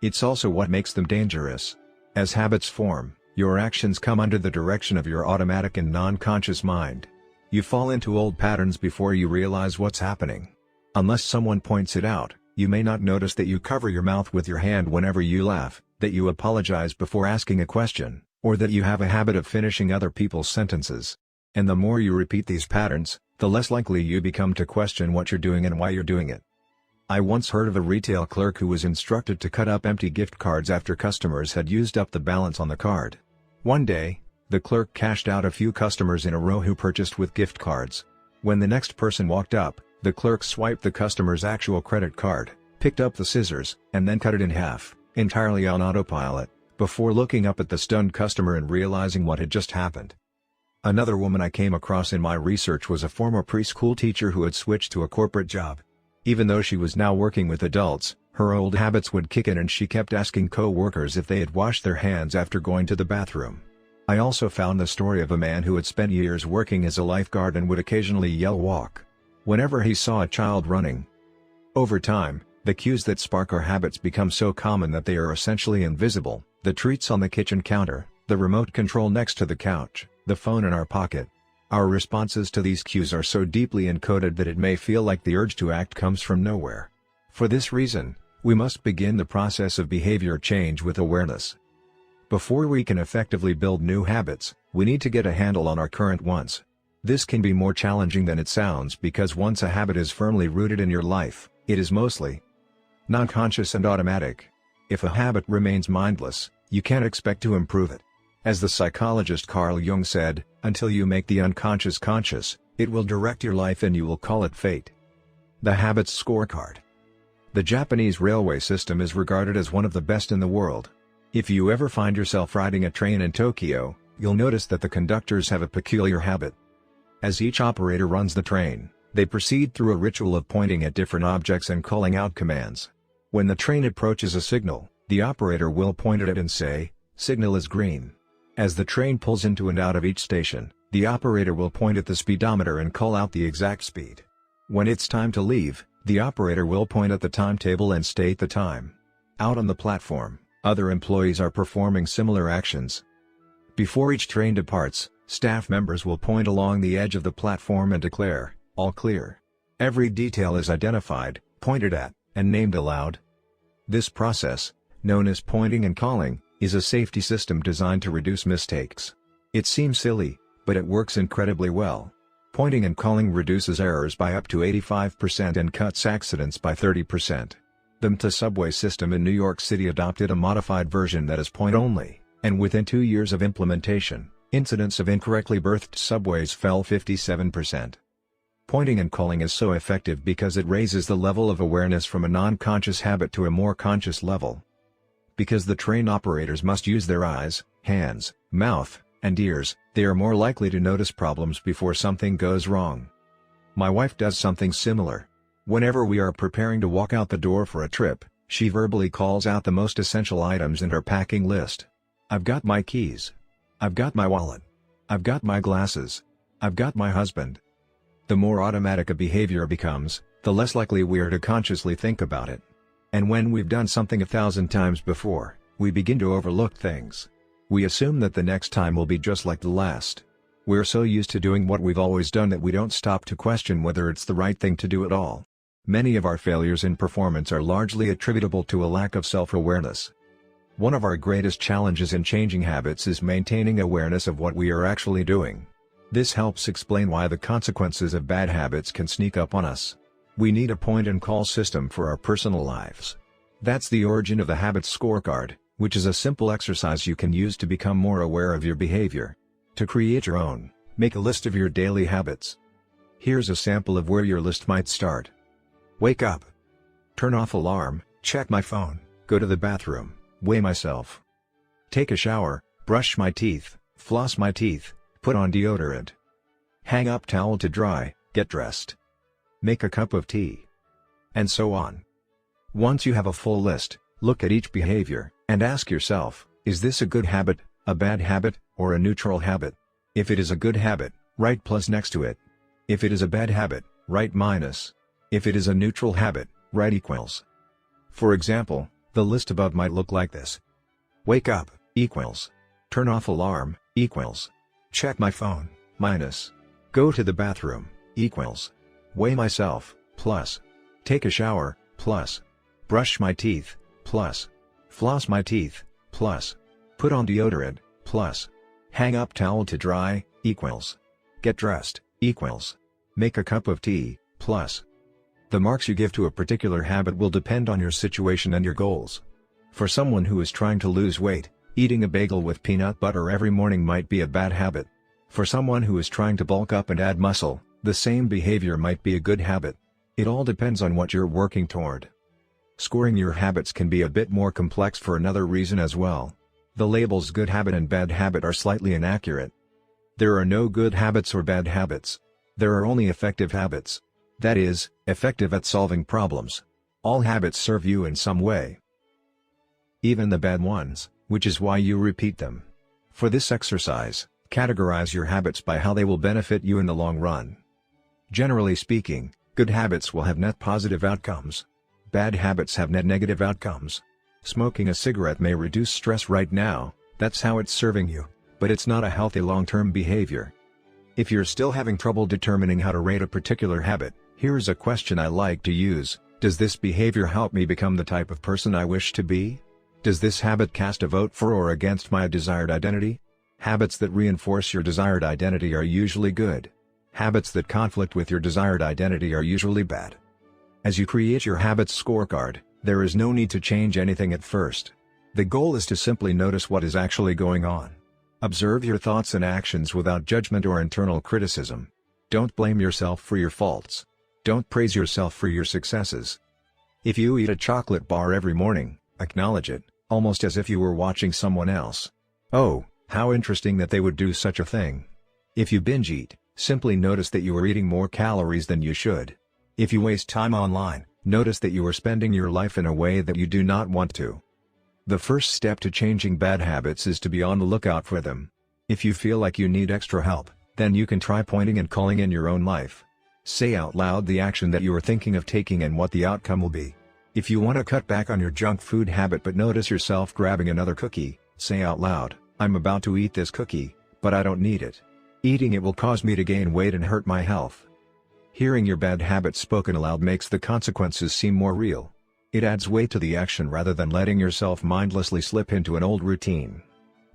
It's also what makes them dangerous. As habits form, your actions come under the direction of your automatic and non-conscious mind. You fall into old patterns before you realize what's happening. Unless someone points it out, you may not notice that you cover your mouth with your hand whenever you laugh, that you apologize before asking a question, or that you have a habit of finishing other people's sentences. And the more you repeat these patterns, the less likely you become to question what you're doing and why you're doing it. I once heard of a retail clerk who was instructed to cut up empty gift cards after customers had used up the balance on the card. One day, the clerk cashed out a few customers in a row who purchased with gift cards. When the next person walked up, the clerk swiped the customer's actual credit card, picked up the scissors, and then cut it in half, entirely on autopilot, before looking up at the stunned customer and realizing what had just happened. Another woman I came across in my research was a former preschool teacher who had switched to a corporate job. Even though she was now working with adults, her old habits would kick in and she kept asking co-workers if they had washed their hands after going to the bathroom. I also found the story of a man who had spent years working as a lifeguard and would occasionally yell "walk" whenever he saw a child running. Over time, the cues that spark our habits become so common that they are essentially invisible: the treats on the kitchen counter, the remote control next to the couch, the phone in our pocket. Our responses to these cues are so deeply encoded that it may feel like the urge to act comes from nowhere. For this reason, we must begin the process of behavior change with awareness. Before we can effectively build new habits, we need to get a handle on our current ones. This can be more challenging than it sounds because once a habit is firmly rooted in your life, it is mostly non-conscious and automatic. If a habit remains mindless, you can't expect to improve it. As the psychologist Carl Jung said, until you make the unconscious conscious, it will direct your life and you will call it fate. The Habits Scorecard. The Japanese railway system is regarded as one of the best in the world. If you ever find yourself riding a train in Tokyo, you'll notice that the conductors have a peculiar habit. As each operator runs the train, they proceed through a ritual of pointing at different objects and calling out commands. When the train approaches a signal, the operator will point at it and say, "Signal is green." As the train pulls into and out of each station, the operator will point at the speedometer and call out the exact speed. When it's time to leave, the operator will point at the timetable and state the time. Out on the platform, other employees are performing similar actions. Before each train departs, staff members will point along the edge of the platform and declare, "All clear." Every detail is identified, pointed at, and named aloud. This process, known as pointing and calling, is a safety system designed to reduce mistakes. It seems silly, but it works incredibly well. Pointing and calling reduces errors by up to 85% and cuts accidents by 30%. The MTA subway system in New York City adopted a modified version that is point-only, and within 2 years of implementation, incidents of incorrectly berthed subways fell 57%. Pointing and calling is so effective because it raises the level of awareness from a non-conscious habit to a more conscious level. Because the train operators must use their eyes, hands, mouth, and ears, they are more likely to notice problems before something goes wrong. My wife does something similar. Whenever we are preparing to walk out the door for a trip, she verbally calls out the most essential items in her packing list. "I've got my keys. I've got my wallet. I've got my glasses. I've got my husband." The more automatic a behavior becomes, the less likely we are to consciously think about it. And when we've done something 1,000 times before, we begin to overlook things. We assume that the next time will be just like the last. We're so used to doing what we've always done that we don't stop to question whether it's the right thing to do at all. Many of our failures in performance are largely attributable to a lack of self-awareness. One of our greatest challenges in changing habits is maintaining awareness of what we are actually doing. This helps explain why the consequences of bad habits can sneak up on us. We need a point-and-call system for our personal lives. That's the origin of the Habits Scorecard, which is a simple exercise you can use to become more aware of your behavior. To create your own, make a list of your daily habits. Here's a sample of where your list might start. Wake up. Turn off alarm, check my phone, go to the bathroom, weigh myself. Take a shower, brush my teeth, floss my teeth, put on deodorant. Hang up towel to dry, get dressed. Make a cup of tea. And so on. Once you have a full list, look at each behavior, and ask yourself, is this a good habit, a bad habit, or a neutral habit? If it is a good habit, write plus next to it. If it is a bad habit, write minus. If it is a neutral habit, write equals. For example, the list above might look like this. Wake up, equals. Turn off alarm, equals. Check my phone, minus. Go to the bathroom, equals. Weigh myself, plus. Take a shower, plus. Brush my teeth, plus. Floss my teeth, plus. Put on deodorant, plus. Hang up towel to dry, equals. Get dressed, equals. Make a cup of tea, plus. The marks you give to a particular habit will depend on your situation and your goals. For someone who is trying to lose weight, eating a bagel with peanut butter every morning might be a bad habit. For someone who is trying to bulk up and add muscle, the same behavior might be a good habit. It all depends on what you're working toward. Scoring your habits can be a bit more complex for another reason as well. The labels good habit and bad habit are slightly inaccurate. There are no good habits or bad habits. There are only effective habits. That is, effective at solving problems. All habits serve you in some way. Even the bad ones, which is why you repeat them. For this exercise, categorize your habits by how they will benefit you in the long run. Generally speaking, good habits will have net positive outcomes. Bad habits have net negative outcomes. Smoking a cigarette may reduce stress right now, that's how it's serving you, but it's not a healthy long-term behavior. If you're still having trouble determining how to rate a particular habit, here's a question I like to use: does this behavior help me become the type of person I wish to be? Does this habit cast a vote for or against my desired identity? Habits that reinforce your desired identity are usually good. Habits that conflict with your desired identity are usually bad. As you create your habits scorecard, there is no need to change anything at first. The goal is to simply notice what is actually going on. Observe your thoughts and actions without judgment or internal criticism. Don't blame yourself for your faults. Don't praise yourself for your successes. If you eat a chocolate bar every morning, acknowledge it, almost as if you were watching someone else. Oh, how interesting that they would do such a thing. If you binge eat, simply notice that you are eating more calories than you should. If you waste time online, notice that you are spending your life in a way that you do not want to. The first step to changing bad habits is to be on the lookout for them. If you feel like you need extra help, then you can try pointing and calling in your own life. Say out loud the action that you are thinking of taking and what the outcome will be. If you want to cut back on your junk food habit but notice yourself grabbing another cookie, say out loud, "I'm about to eat this cookie, but I don't need it. Eating it will cause me to gain weight and hurt my health." Hearing your bad habit spoken aloud makes the consequences seem more real. It adds weight to the action rather than letting yourself mindlessly slip into an old routine.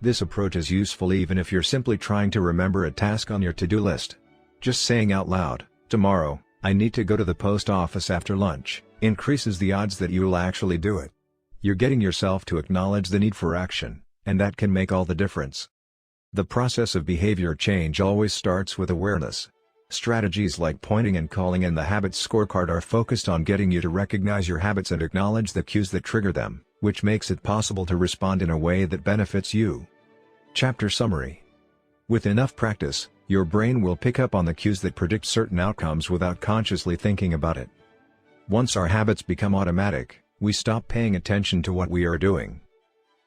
This approach is useful even if you're simply trying to remember a task on your to-do list. Just saying out loud, "Tomorrow, I need to go to the post office after lunch," increases the odds that you will actually do it. You're getting yourself to acknowledge the need for action, and that can make all the difference. The process of behavior change always starts with awareness. Strategies like pointing and calling in the habits scorecard are focused on getting you to recognize your habits and acknowledge the cues that trigger them, which makes it possible to respond in a way that benefits you. Chapter Summary. With enough practice, your brain will pick up on the cues that predict certain outcomes without consciously thinking about it. Once our habits become automatic, we stop paying attention to what we are doing.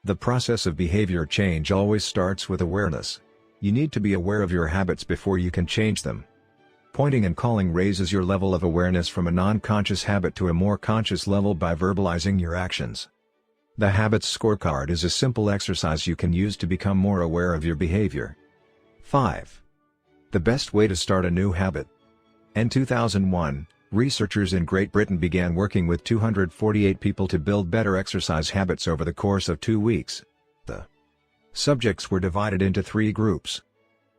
The process of behavior change always starts with awareness. You need to be aware of your habits before you can change them. Pointing and calling raises your level of awareness from a non-conscious habit to a more conscious level by verbalizing your actions. The Habits Scorecard is a simple exercise you can use to become more aware of your behavior. 5. The best way to start a new habit. In 2001, researchers in Great Britain began working with 248 people to build better exercise habits over the course of 2 weeks. The subjects were divided into 3 groups.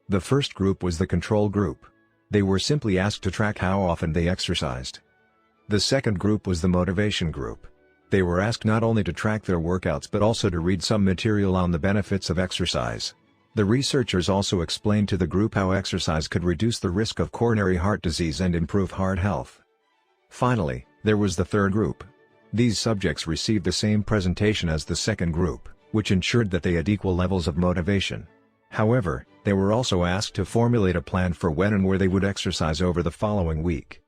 The first group was the control group. They were simply asked to track how often they exercised. The second group was the motivation group. They were asked not only to track their workouts but also to read some material on the benefits of exercise. The researchers also explained to the group how exercise could reduce the risk of coronary heart disease and improve heart health. Finally, there was the third group. These subjects received the same presentation as the second group, which ensured that they had equal levels of motivation. However, they were also asked to formulate a plan for when and where they would exercise over the following week.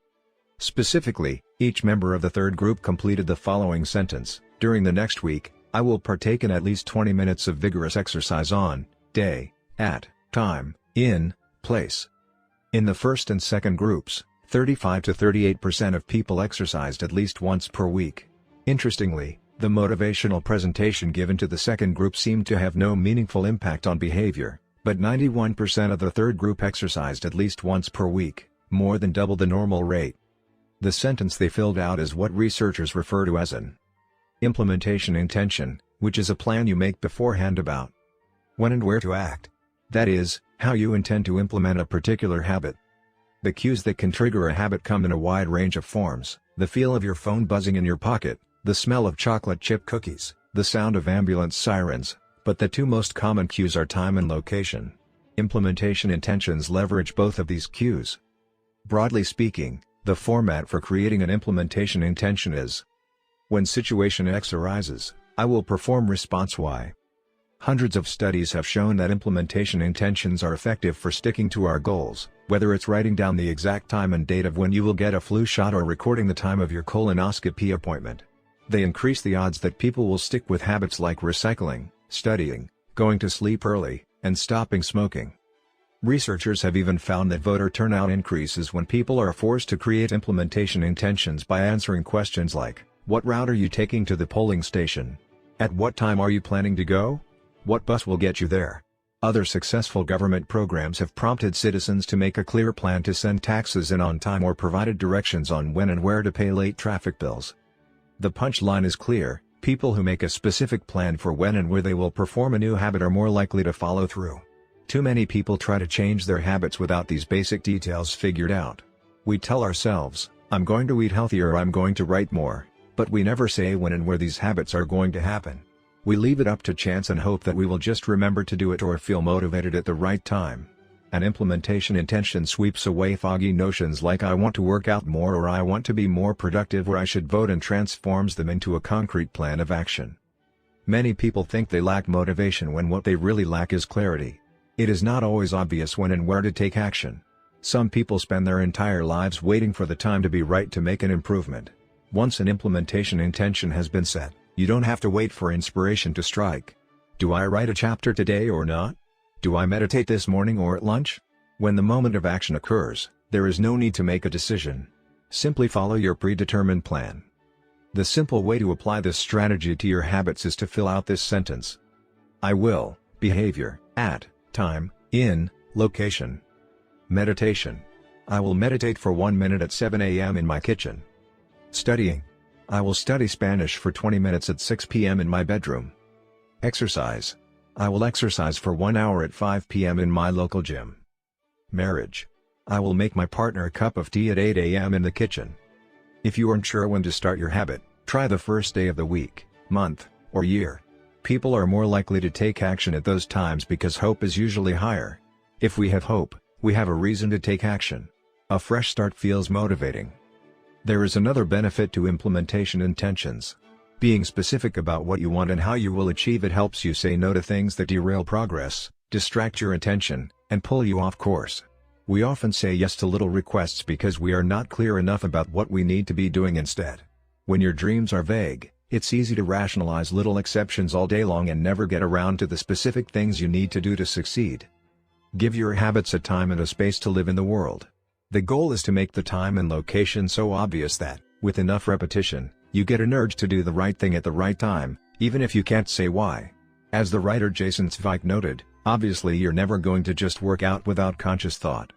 Specifically, each member of the third group completed the following sentence: "During the next week, I will partake in at least 20 minutes of vigorous exercise on, day, at, time, in, place." In the first and second groups, 35 to 38% of people exercised at least once per week. Interestingly, the motivational presentation given to the second group seemed to have no meaningful impact on behavior, but 91% of the third group exercised at least once per week, more than double the normal rate. The sentence they filled out is what researchers refer to as an implementation intention, which is a plan you make beforehand about when and where to act. That is, how you intend to implement a particular habit. The cues that can trigger a habit come in a wide range of forms: the feel of your phone buzzing in your pocket, the smell of chocolate chip cookies, the sound of ambulance sirens, but the 2 most common cues are time and location. Implementation intentions leverage both of these cues. Broadly speaking, the format for creating an implementation intention is: when situation X arises, I will perform response Y. Hundreds of studies have shown that implementation intentions are effective for sticking to our goals, whether it's writing down the exact time and date of when you will get a flu shot or recording the time of your colonoscopy appointment. They increase the odds that people will stick with habits like recycling, studying, going to sleep early, and stopping smoking. Researchers have even found that voter turnout increases when people are forced to create implementation intentions by answering questions like, "What route are you taking to the polling station? At what time are you planning to go? What bus will get you there?" Other successful government programs have prompted citizens to make a clear plan to send taxes in on time or provided directions on when and where to pay late traffic bills. The punchline is clear: people who make a specific plan for when and where they will perform a new habit are more likely to follow through. Too many people try to change their habits without these basic details figured out. We tell ourselves, "I'm going to eat healthier" or "I'm going to write more," but we never say when and where these habits are going to happen. We leave it up to chance and hope that we will just remember to do it or feel motivated at the right time. An implementation intention sweeps away foggy notions like "I want to work out more" or "I want to be more productive" or "I should vote" and transforms them into a concrete plan of action. Many people think they lack motivation when what they really lack is clarity. It is not always obvious when and where to take action. Some people spend their entire lives waiting for the time to be right to make an improvement. Once an implementation intention has been set, you don't have to wait for inspiration to strike. Do I write a chapter today or not? Do I meditate this morning or at lunch? When the moment of action occurs, there is no need to make a decision. Simply follow your predetermined plan. The simple way to apply this strategy to your habits is to fill out this sentence. I will, behavior, at, time, in, location. Meditation. I will meditate for 1 minute at 7 a.m. in my kitchen. Studying. I will study Spanish for 20 minutes at 6 p.m. in my bedroom. Exercise. I will exercise for 1 hour at 5 p.m. in my local gym. Marriage. I will make my partner a cup of tea at 8 a.m. in the kitchen. If you aren't sure when to start your habit, try the first day of the week, month, or year. People are more likely to take action at those times because hope is usually higher. If we have hope, we have a reason to take action. A fresh start feels motivating. There is another benefit to implementation intentions. Being specific about what you want and how you will achieve it helps you say no to things that derail progress, distract your attention, and pull you off course. We often say yes to little requests because we are not clear enough about what we need to be doing instead. When your dreams are vague, it's easy to rationalize little exceptions all day long and never get around to the specific things you need to do to succeed. Give your habits a time and a space to live in the world. The goal is to make the time and location so obvious that, with enough repetition, you get an urge to do the right thing at the right time, even if you can't say why. As the writer Jason Zweig noted, obviously you're never going to just work out without conscious thought.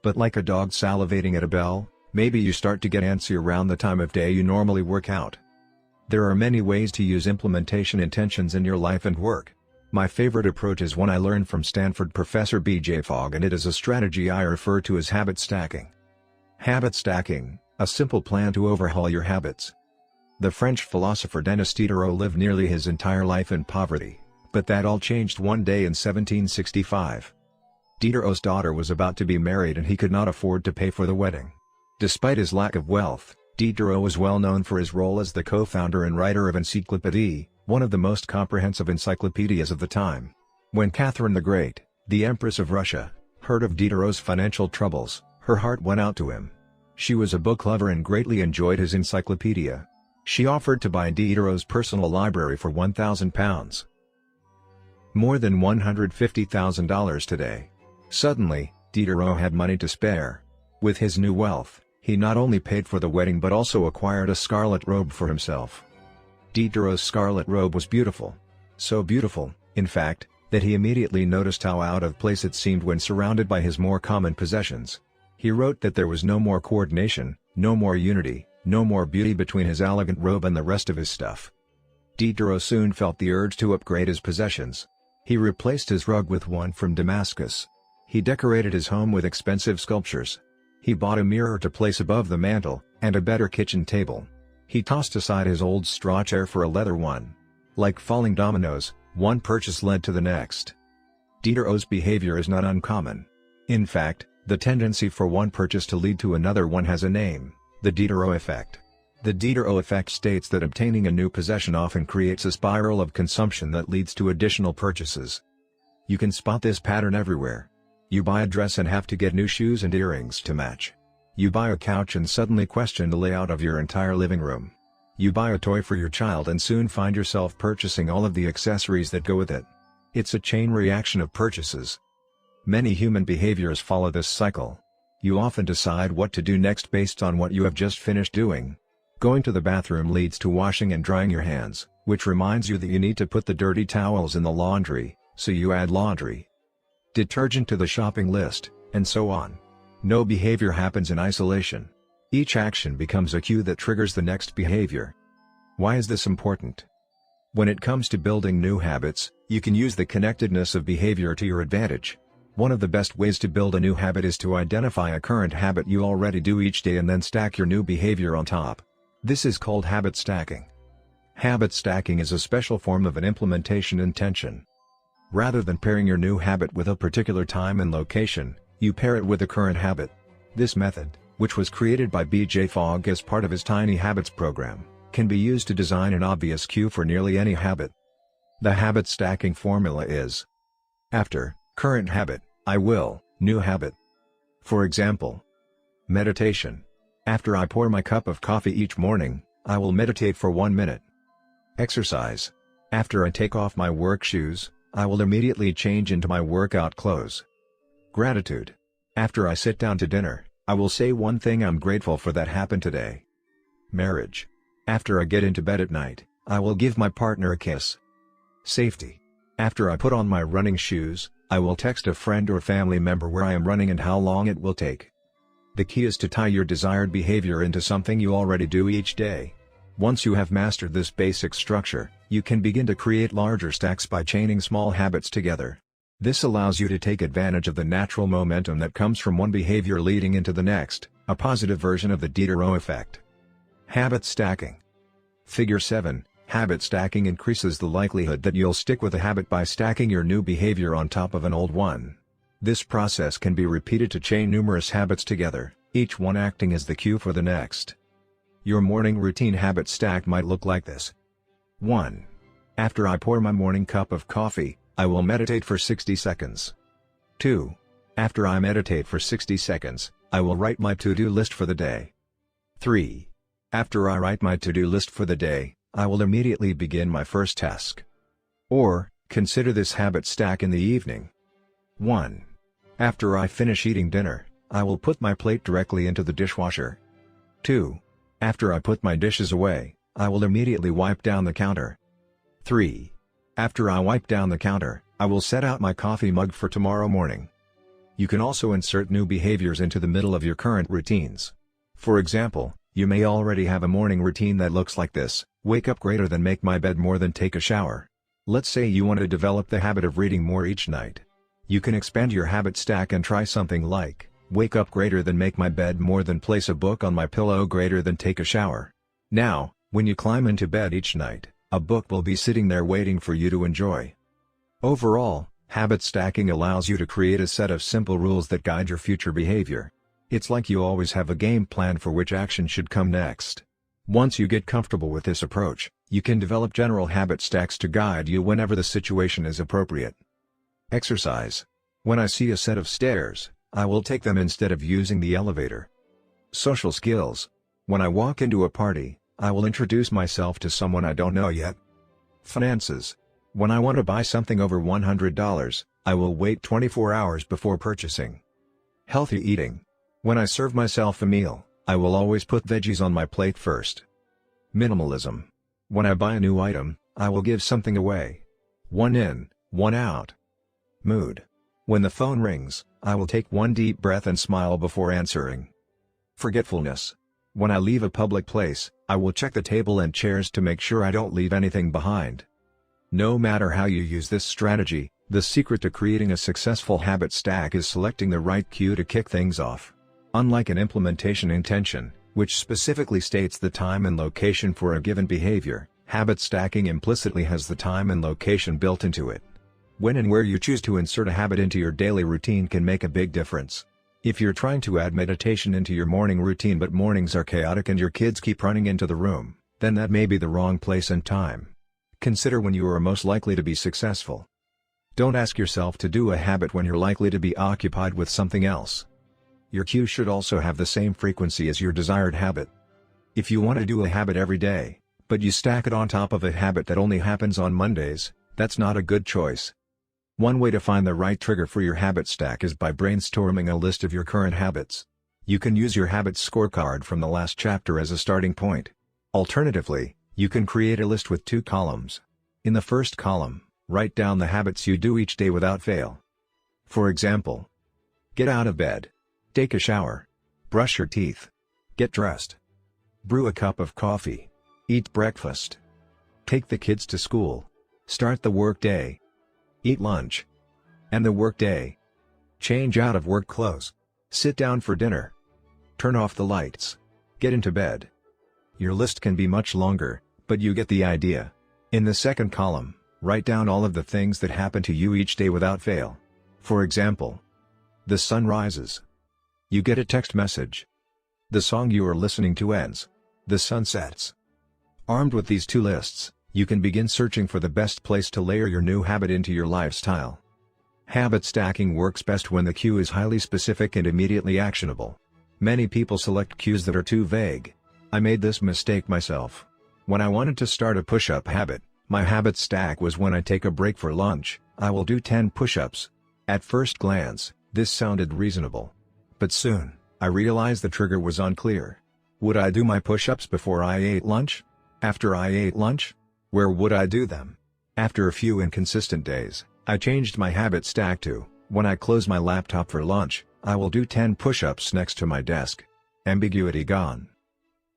But like a dog salivating at a bell, maybe you start to get antsy around the time of day you normally work out. There are many ways to use implementation intentions in your life and work. My favorite approach is one I learned from Stanford professor B.J. Fogg, and it is a strategy I refer to as habit stacking. Habit stacking, a simple plan to overhaul your habits. The French philosopher Denis Diderot lived nearly his entire life in poverty, but that all changed one day in 1765. Diderot's daughter was about to be married and he could not afford to pay for the wedding. Despite his lack of wealth, Diderot was well known for his role as the co-founder and writer of Encyclopédie, one of the most comprehensive encyclopedias of the time. When Catherine the Great, the Empress of Russia, heard of Diderot's financial troubles, her heart went out to him. She was a book lover and greatly enjoyed his encyclopedia. She offered to buy Diderot's personal library for £1,000. More than $150,000 today. Suddenly, Diderot had money to spare. With his new wealth, he not only paid for the wedding but also acquired a scarlet robe for himself. Diderot's scarlet robe was beautiful. So beautiful, in fact, that he immediately noticed how out of place it seemed when surrounded by his more common possessions. He wrote that there was no more coordination, no more unity, no more beauty between his elegant robe and the rest of his stuff. Diderot soon felt the urge to upgrade his possessions. He replaced his rug with one from Damascus. He decorated his home with expensive sculptures. He bought a mirror to place above the mantel, and a better kitchen table. He tossed aside his old straw chair for a leather one. Like falling dominoes, one purchase led to the next. Diderot's behavior is not uncommon. In fact, the tendency for one purchase to lead to another one has a name: the Diderot effect. The Diderot effect states that obtaining a new possession often creates a spiral of consumption that leads to additional purchases. You can spot this pattern everywhere. You buy a dress and have to get new shoes and earrings to match. You buy a couch and suddenly question the layout of your entire living room. You buy a toy for your child and soon find yourself purchasing all of the accessories that go with it. It's a chain reaction of purchases. Many human behaviors follow this cycle. You often decide what to do next based on what you have just finished doing. Going to the bathroom leads to washing and drying your hands, which reminds you that you need to put the dirty towels in the laundry, so you add laundry detergent to the shopping list, and so on. No behavior happens in isolation. Each action becomes a cue that triggers the next behavior. Why is this important? When it comes to building new habits, you can use the connectedness of behavior to your advantage. One of the best ways to build a new habit is to identify a current habit you already do each day and then stack your new behavior on top. This is called habit stacking. Habit stacking is a special form of an implementation intention. Rather than pairing your new habit with a particular time and location, you pair it with a current habit. This method, which was created by B.J. Fogg as part of his Tiny Habits program, can be used to design an obvious cue for nearly any habit. The habit stacking formula is: after current habit, I will new habit. For example, meditation. After I pour my cup of coffee each morning, I will meditate for 1 minute. Exercise. After I take off my work shoes, I will immediately change into my workout clothes. Gratitude. After I sit down to dinner, I will say one thing I'm grateful for that happened today. Marriage. After I get into bed at night, I will give my partner a kiss. Safety. After I put on my running shoes, I will text a friend or family member where I am running and how long it will take. The key is to tie your desired behavior into something you already do each day. Once you have mastered this basic structure, you can begin to create larger stacks by chaining small habits together. This allows you to take advantage of the natural momentum that comes from one behavior leading into the next, a positive version of the Diderot effect. Habit stacking. Figure 7. Habit stacking increases the likelihood that you'll stick with a habit by stacking your new behavior on top of an old one. This process can be repeated to chain numerous habits together, each one acting as the cue for the next. Your morning routine habit stack might look like this. 1. After I pour my morning cup of coffee, I will meditate for 60 seconds. 2. After I meditate for 60 seconds, I will write my to-do list for the day. 3. After I write my to-do list for the day, I will immediately begin my first task. Or, consider this habit stack in the evening. 1. After I finish eating dinner, I will put my plate directly into the dishwasher. 2. After I put my dishes away, I will immediately wipe down the counter. 3. After I wipe down the counter, I will set out my coffee mug for tomorrow morning. You can also insert new behaviors into the middle of your current routines. For example, you may already have a morning routine that looks like this: wake up greater than make my bed more than take a shower. Let's say you want to develop the habit of reading more each night. You can expand your habit stack and try something like, wake up greater than make my bed more than place a book on my pillow greater than take a shower. Now, when you climb into bed each night, a book will be sitting there waiting for you to enjoy. Overall, habit stacking allows you to create a set of simple rules that guide your future behavior. It's like you always have a game plan for which action should come next. Once you get comfortable with this approach, you can develop general habit stacks to guide you whenever the situation is appropriate. Exercise. When I see a set of stairs, I will take them instead of using the elevator. Social skills. When I walk into a party, I will introduce myself to someone I don't know yet. Finances. When I want to buy something over $100, I will wait 24 hours before purchasing. Healthy eating. When I serve myself a meal, I will always put veggies on my plate first. Minimalism. When I buy a new item, I will give something away. One in, one out. Mood. When the phone rings, I will take one deep breath and smile before answering. Forgetfulness. When I leave a public place, I will check the table and chairs to make sure I don't leave anything behind. No matter how you use this strategy, the secret to creating a successful habit stack is selecting the right cue to kick things off. Unlike an implementation intention, which specifically states the time and location for a given behavior, habit stacking implicitly has the time and location built into it. When and where you choose to insert a habit into your daily routine can make a big difference. If you're trying to add meditation into your morning routine but mornings are chaotic and your kids keep running into the room, then that may be the wrong place and time. Consider when you are most likely to be successful. Don't ask yourself to do a habit when you're likely to be occupied with something else. Your cue should also have the same frequency as your desired habit. If you want to do a habit every day, but you stack it on top of a habit that only happens on Mondays, that's not a good choice. One way to find the right trigger for your habit stack is by brainstorming a list of your current habits. You can use your habits scorecard from the last chapter as a starting point. Alternatively, you can create a list with 2 columns. In the first column, write down the habits you do each day without fail. For example, get out of bed, take a shower, brush your teeth, get dressed, brew a cup of coffee, eat breakfast, take the kids to school, start the work day, eat lunch, end the work day, change out of work clothes, sit down for dinner, turn off the lights, get into bed. Your list can be much longer, but you get the idea. In the second column, write down all of the things that happen to you each day without fail. For example, the sun rises. You get a text message. The song you are listening to ends. The sun sets. Armed with these 2 lists, you can begin searching for the best place to layer your new habit into your lifestyle. Habit stacking works best when the cue is highly specific and immediately actionable. Many people select cues that are too vague. I made this mistake myself. When I wanted to start a push-up habit, my habit stack was when I take a break for lunch, I will do 10 push-ups. At first glance, this sounded reasonable. But soon, I realized the trigger was unclear. Would I do my push-ups before I ate lunch? After I ate lunch? Where would I do them? After a few inconsistent days, I changed my habit stack to, when I close my laptop for lunch, I will do 10 push-ups next to my desk. Ambiguity gone.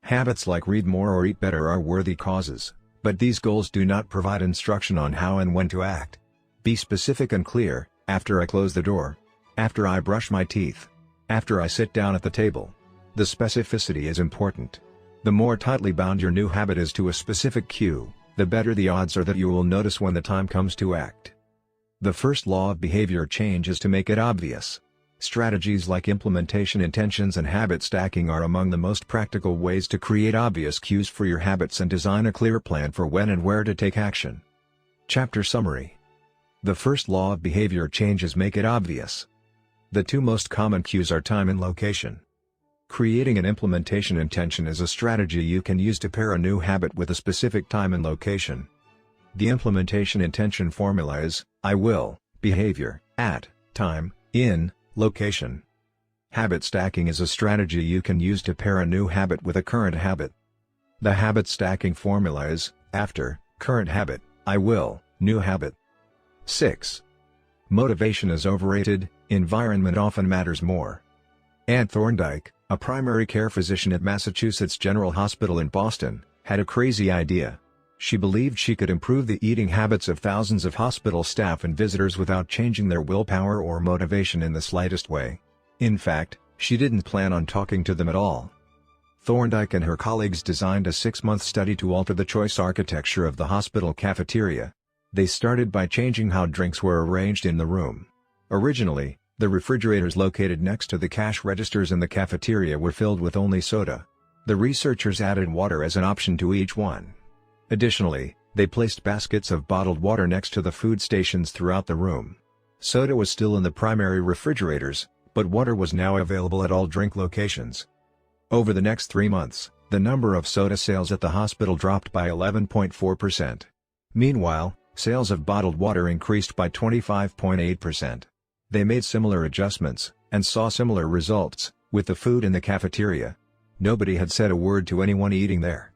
Habits like read more or eat better are worthy causes, but these goals do not provide instruction on how and when to act. Be specific and clear: after I close the door, after I brush my teeth, after I sit down at the table. The specificity is important. The more tightly bound your new habit is to a specific cue, the better the odds are that you will notice when the time comes to act. The first law of behavior change is to make it obvious. Strategies like implementation intentions and habit stacking are among the most practical ways to create obvious cues for your habits and design a clear plan for when and where to take action. Chapter Summary. The first law of behavior change is make it obvious. The 2 most common cues are time and location. Creating an implementation intention is a strategy you can use to pair a new habit with a specific time and location. The implementation intention formula is, I will, behavior, at, time, in, location. Habit stacking is a strategy you can use to pair a new habit with a current habit. The habit stacking formula is, after, current habit, I will, new habit. 6. Motivation is overrated, environment often matters more. Ann Thorndike, a primary care physician at Massachusetts General Hospital in Boston, had a crazy idea. She believed she could improve the eating habits of thousands of hospital staff and visitors without changing their willpower or motivation in the slightest way. In fact, she didn't plan on talking to them at all. Thorndike and her colleagues designed a 6-month study to alter the choice architecture of the hospital cafeteria. They started by changing how drinks were arranged in the room. Originally, the refrigerators located next to the cash registers in the cafeteria were filled with only soda. The researchers added water as an option to each one. Additionally, they placed baskets of bottled water next to the food stations throughout the room. Soda was still in the primary refrigerators, but water was now available at all drink locations. Over the next 3 months, the number of soda sales at the hospital dropped by 11.4%. Meanwhile, sales of bottled water increased by 25.8%. They made similar adjustments, and saw similar results, with the food in the cafeteria. Nobody had said a word to anyone eating there.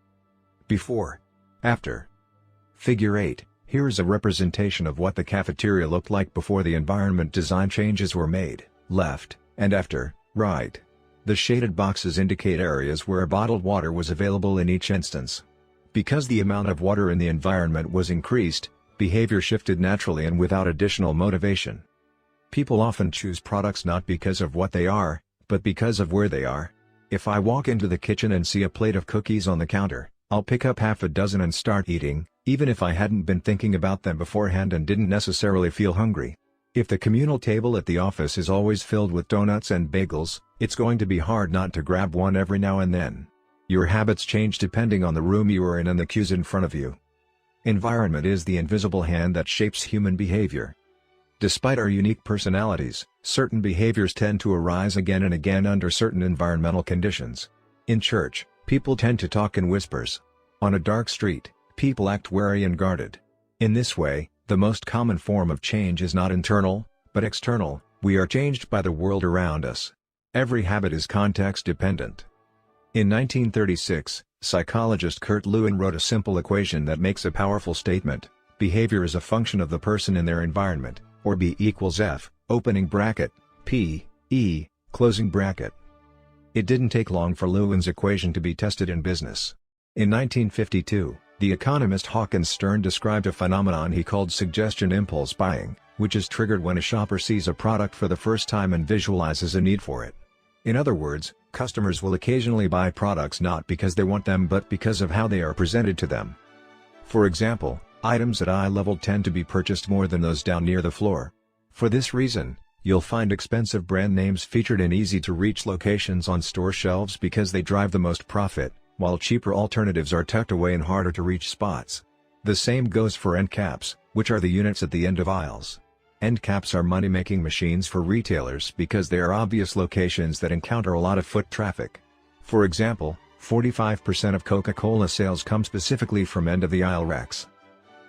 Before. After. Figure 8, here is a representation of what the cafeteria looked like before the environment design changes were made, left, and after, right. The shaded boxes indicate areas where bottled water was available in each instance. Because the amount of water in the environment was increased, behavior shifted naturally and without additional motivation. People often choose products not because of what they are, but because of where they are. If I walk into the kitchen and see a plate of cookies on the counter, I'll pick up half a dozen and start eating, even if I hadn't been thinking about them beforehand and didn't necessarily feel hungry. If the communal table at the office is always filled with donuts and bagels, it's going to be hard not to grab one every now and then. Your habits change depending on the room you are in and the cues in front of you. Environment is the invisible hand that shapes human behavior. Despite our unique personalities, certain behaviors tend to arise again and again under certain environmental conditions. In church, people tend to talk in whispers. On a dark street, people act wary and guarded. In this way, the most common form of change is not internal, but external. We are changed by the world around us. Every habit is context-dependent. In 1936, psychologist Kurt Lewin wrote a simple equation that makes a powerful statement: behavior is a function of the person in their environment, or B equals F, opening bracket, P, E, closing bracket. It didn't take long for Lewin's equation to be tested in business. In 1952, the economist Hawkins Stern described a phenomenon he called suggestion impulse buying, which is triggered when a shopper sees a product for the first time and visualizes a need for it. In other words, customers will occasionally buy products not because they want them but because of how they are presented to them. For example, items at eye level tend to be purchased more than those down near the floor. For this reason, you'll find expensive brand names featured in easy-to-reach locations on store shelves because they drive the most profit, while cheaper alternatives are tucked away in harder-to-reach spots. The same goes for end caps, which are the units at the end of aisles. End caps are money-making machines for retailers because they are obvious locations that encounter a lot of foot traffic. For example, 45% of Coca-Cola sales come specifically from end-of-the-aisle racks.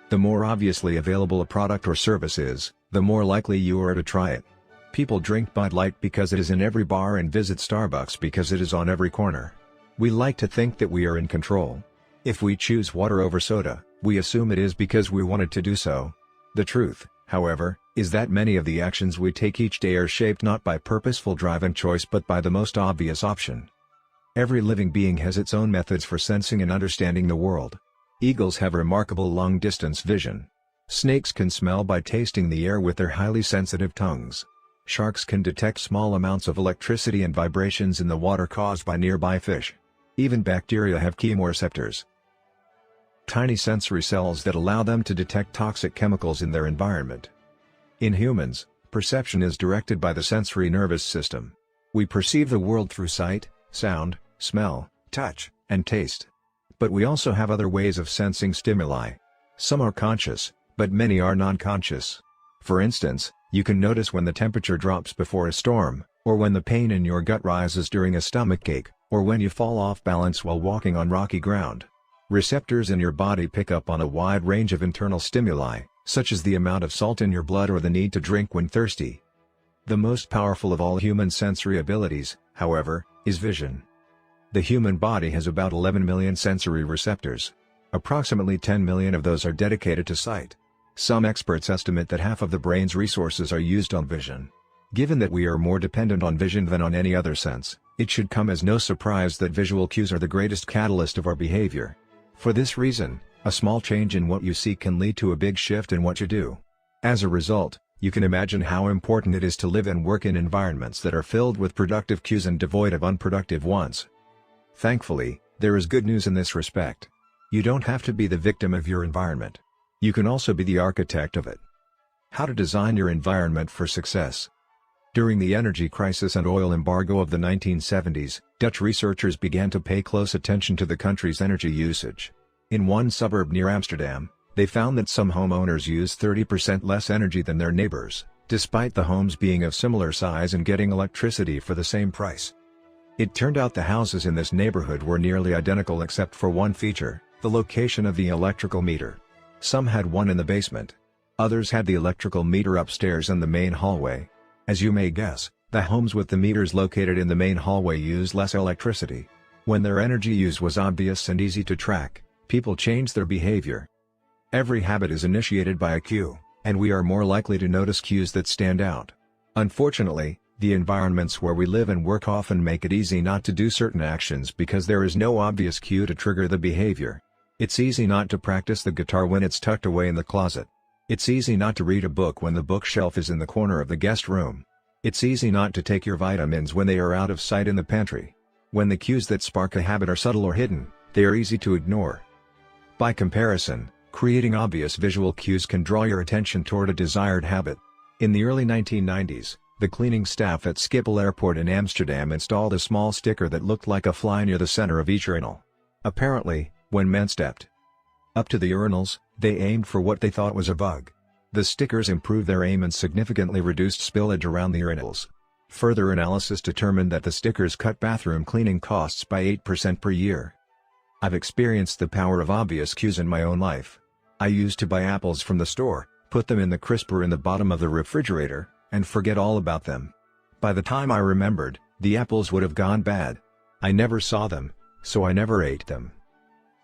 The more obviously available a product or service is, the more likely you are to try it. People drink Bud Light because it is in every bar and visit Starbucks because it is on every corner. We like to think that we are in control. If we choose water over soda, we assume it is because we wanted to do so. The truth, however, is that many of the actions we take each day are shaped not by purposeful drive and choice but by the most obvious option. Every living being has its own methods for sensing and understanding the world. Eagles have remarkable long-distance vision. Snakes can smell by tasting the air with their highly sensitive tongues. Sharks can detect small amounts of electricity and vibrations in the water caused by nearby fish. Even bacteria have chemoreceptors, tiny sensory cells that allow them to detect toxic chemicals in their environment. In humans, perception is directed by the sensory nervous system. We perceive the world through sight, sound, smell, touch, and taste. But we also have other ways of sensing stimuli. Some are conscious, but many are non-conscious. For instance, you can notice when the temperature drops before a storm, or when the pain in your gut rises during a stomachache, or when you fall off balance while walking on rocky ground. Receptors in your body pick up on a wide range of internal stimuli, such as the amount of salt in your blood or the need to drink when thirsty. The most powerful of all human sensory abilities, however, is vision. The human body has about 11 million sensory receptors. Approximately 10 million of those are dedicated to sight. Some experts estimate that half of the brain's resources are used on vision. Given that we are more dependent on vision than on any other sense, it should come as no surprise that visual cues are the greatest catalyst of our behavior. For this reason, a small change in what you see can lead to a big shift in what you do. As a result, you can imagine how important it is to live and work in environments that are filled with productive cues and devoid of unproductive ones. Thankfully, there is good news in this respect. You don't have to be the victim of your environment. You can also be the architect of it. How to design your environment for success. During the energy crisis and oil embargo of the 1970s, Dutch researchers began to pay close attention to the country's energy usage. In one suburb near Amsterdam, they found that some homeowners use 30% less energy than their neighbors, despite the homes being of similar size and getting electricity for the same price. It turned out the houses in this neighborhood were nearly identical except for one feature, the location of the electrical meter. Some had one in the basement. Others had the electrical meter upstairs in the main hallway. As you may guess, the homes with the meters located in the main hallway use less electricity. When their energy use was obvious and easy to track, people changed their behavior. Every habit is initiated by a cue, and we are more likely to notice cues that stand out. Unfortunately, the environments where we live and work often make it easy not to do certain actions because there is no obvious cue to trigger the behavior. It's easy not to practice the guitar when it's tucked away in the closet. It's easy not to read a book when the bookshelf is in the corner of the guest room. It's easy not to take your vitamins when they are out of sight in the pantry. When the cues that spark a habit are subtle or hidden, they are easy to ignore. By comparison, creating obvious visual cues can draw your attention toward a desired habit. In the early 1990s, the cleaning staff at Schiphol Airport in Amsterdam installed a small sticker that looked like a fly near the center of each urinal. Apparently, when men stepped up to the urinals, they aimed for what they thought was a bug. The stickers improved their aim and significantly reduced spillage around the urinals. Further analysis determined that the stickers cut bathroom cleaning costs by 8% per year. I've experienced the power of obvious cues in my own life. I used to buy apples from the store, put them in the crisper in the bottom of the refrigerator, and forget all about them. By the time I remembered, the apples would have gone bad. I never saw them, so I never ate them.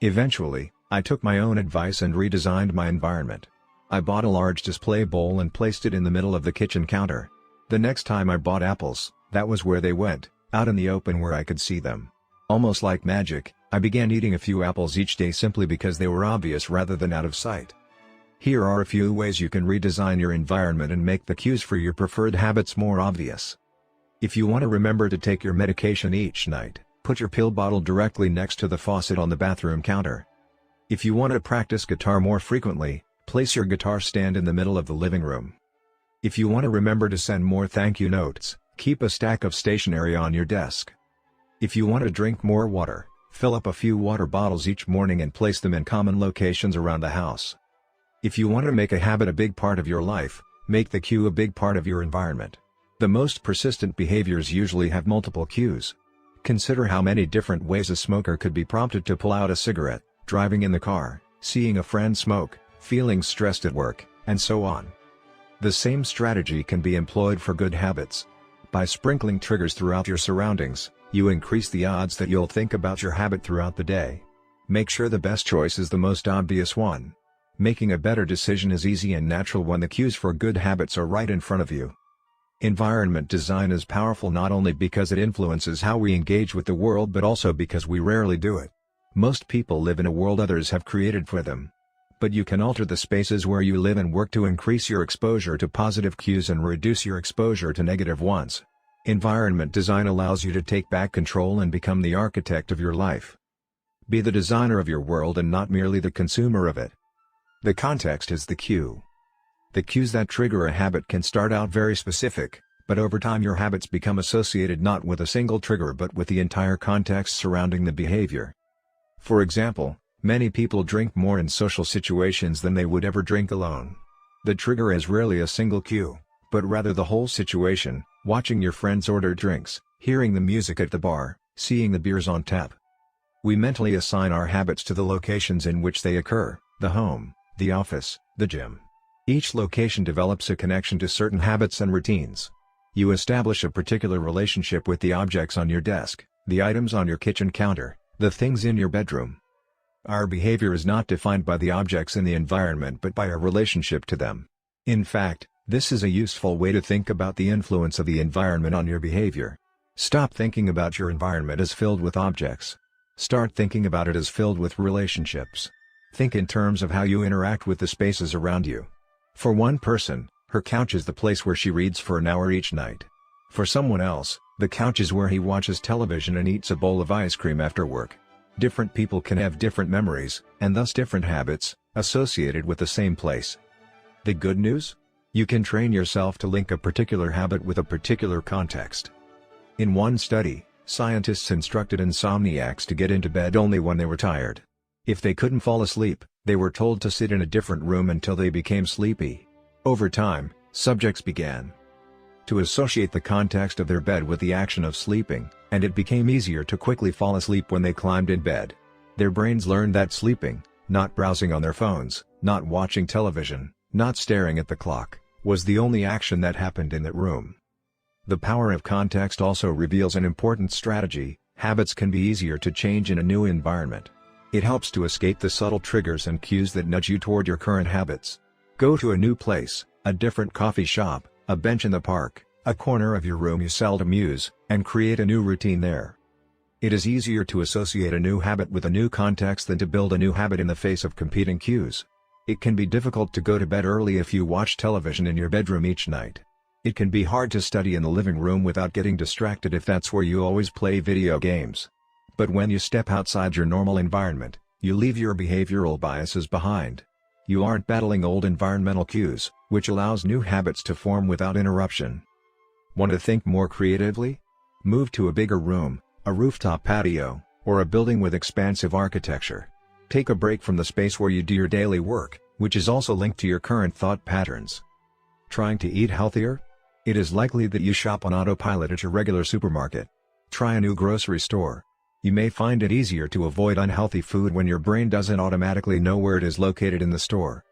Eventually, I took my own advice and redesigned my environment. I bought a large display bowl and placed it in the middle of the kitchen counter. The next time I bought apples, that was where they went, out in the open where I could see them. Almost like magic, I began eating a few apples each day simply because they were obvious rather than out of sight. Here are a few ways you can redesign your environment and make the cues for your preferred habits more obvious. If you want to remember to take your medication each night, put your pill bottle directly next to the faucet on the bathroom counter. If you want to practice guitar more frequently, place your guitar stand in the middle of the living room. If you want to remember to send more thank you notes, keep a stack of stationery on your desk. If you want to drink more water, fill up a few water bottles each morning and place them in common locations around the house. If you want to make a habit a big part of your life, make the cue a big part of your environment. The most persistent behaviors usually have multiple cues. Consider how many different ways a smoker could be prompted to pull out a cigarette, driving in the car, seeing a friend smoke, feeling stressed at work, and so on. The same strategy can be employed for good habits. By sprinkling triggers throughout your surroundings, you increase the odds that you'll think about your habit throughout the day. Make sure the best choice is the most obvious one. Making a better decision is easy and natural when the cues for good habits are right in front of you. Environment design is powerful not only because it influences how we engage with the world but also because we rarely do it. Most people live in a world others have created for them. But you can alter the spaces where you live and work to increase your exposure to positive cues and reduce your exposure to negative ones. Environment design allows you to take back control and become the architect of your life. Be the designer of your world and not merely the consumer of it. The context is the cue. The cues that trigger a habit can start out very specific, but over time your habits become associated not with a single trigger but with the entire context surrounding the behavior. For example, many people drink more in social situations than they would ever drink alone. The trigger is rarely a single cue, but rather the whole situation, watching your friends order drinks, hearing the music at the bar, seeing the beers on tap. We mentally assign our habits to the locations in which they occur, the home, the office, the gym. Each location develops a connection to certain habits and routines. You establish a particular relationship with the objects on your desk, the items on your kitchen counter, the things in your bedroom. Our behavior is not defined by the objects in the environment but by our relationship to them. In fact, this is a useful way to think about the influence of the environment on your behavior. Stop thinking about your environment as filled with objects. Start thinking about it as filled with relationships. Think in terms of how you interact with the spaces around you. For one person, her couch is the place where she reads for an hour each night. For someone else, the couch is where he watches television and eats a bowl of ice cream after work. Different people can have different memories, and thus different habits, associated with the same place. The good news? You can train yourself to link a particular habit with a particular context. In one study, scientists instructed insomniacs to get into bed only when they were tired. If they couldn't fall asleep, they were told to sit in a different room until they became sleepy. Over time, subjects began to associate the context of their bed with the action of sleeping, and it became easier to quickly fall asleep when they climbed in bed. Their brains learned that sleeping, not browsing on their phones, not watching television, not staring at the clock, was the only action that happened in that room. The power of context also reveals an important strategy: habits can be easier to change in a new environment. It helps to escape the subtle triggers and cues that nudge you toward your current habits. Go to a new place, a different coffee shop, a bench in the park, a corner of your room you seldom use, and create a new routine there. It is easier to associate a new habit with a new context than to build a new habit in the face of competing cues. It can be difficult to go to bed early if you watch television in your bedroom each night. It can be hard to study in the living room without getting distracted if that's where you always play video games. But when you step outside your normal environment, you leave your behavioral biases behind. You aren't battling old environmental cues, which allows new habits to form without interruption. Want to think more creatively? Move to a bigger room, a rooftop patio, or a building with expansive architecture. Take a break from the space where you do your daily work, which is also linked to your current thought patterns. Trying to eat healthier? It is likely that you shop on autopilot at your regular supermarket. Try a new grocery store. You may find it easier to avoid unhealthy food when your brain doesn't automatically know where it is located in the store.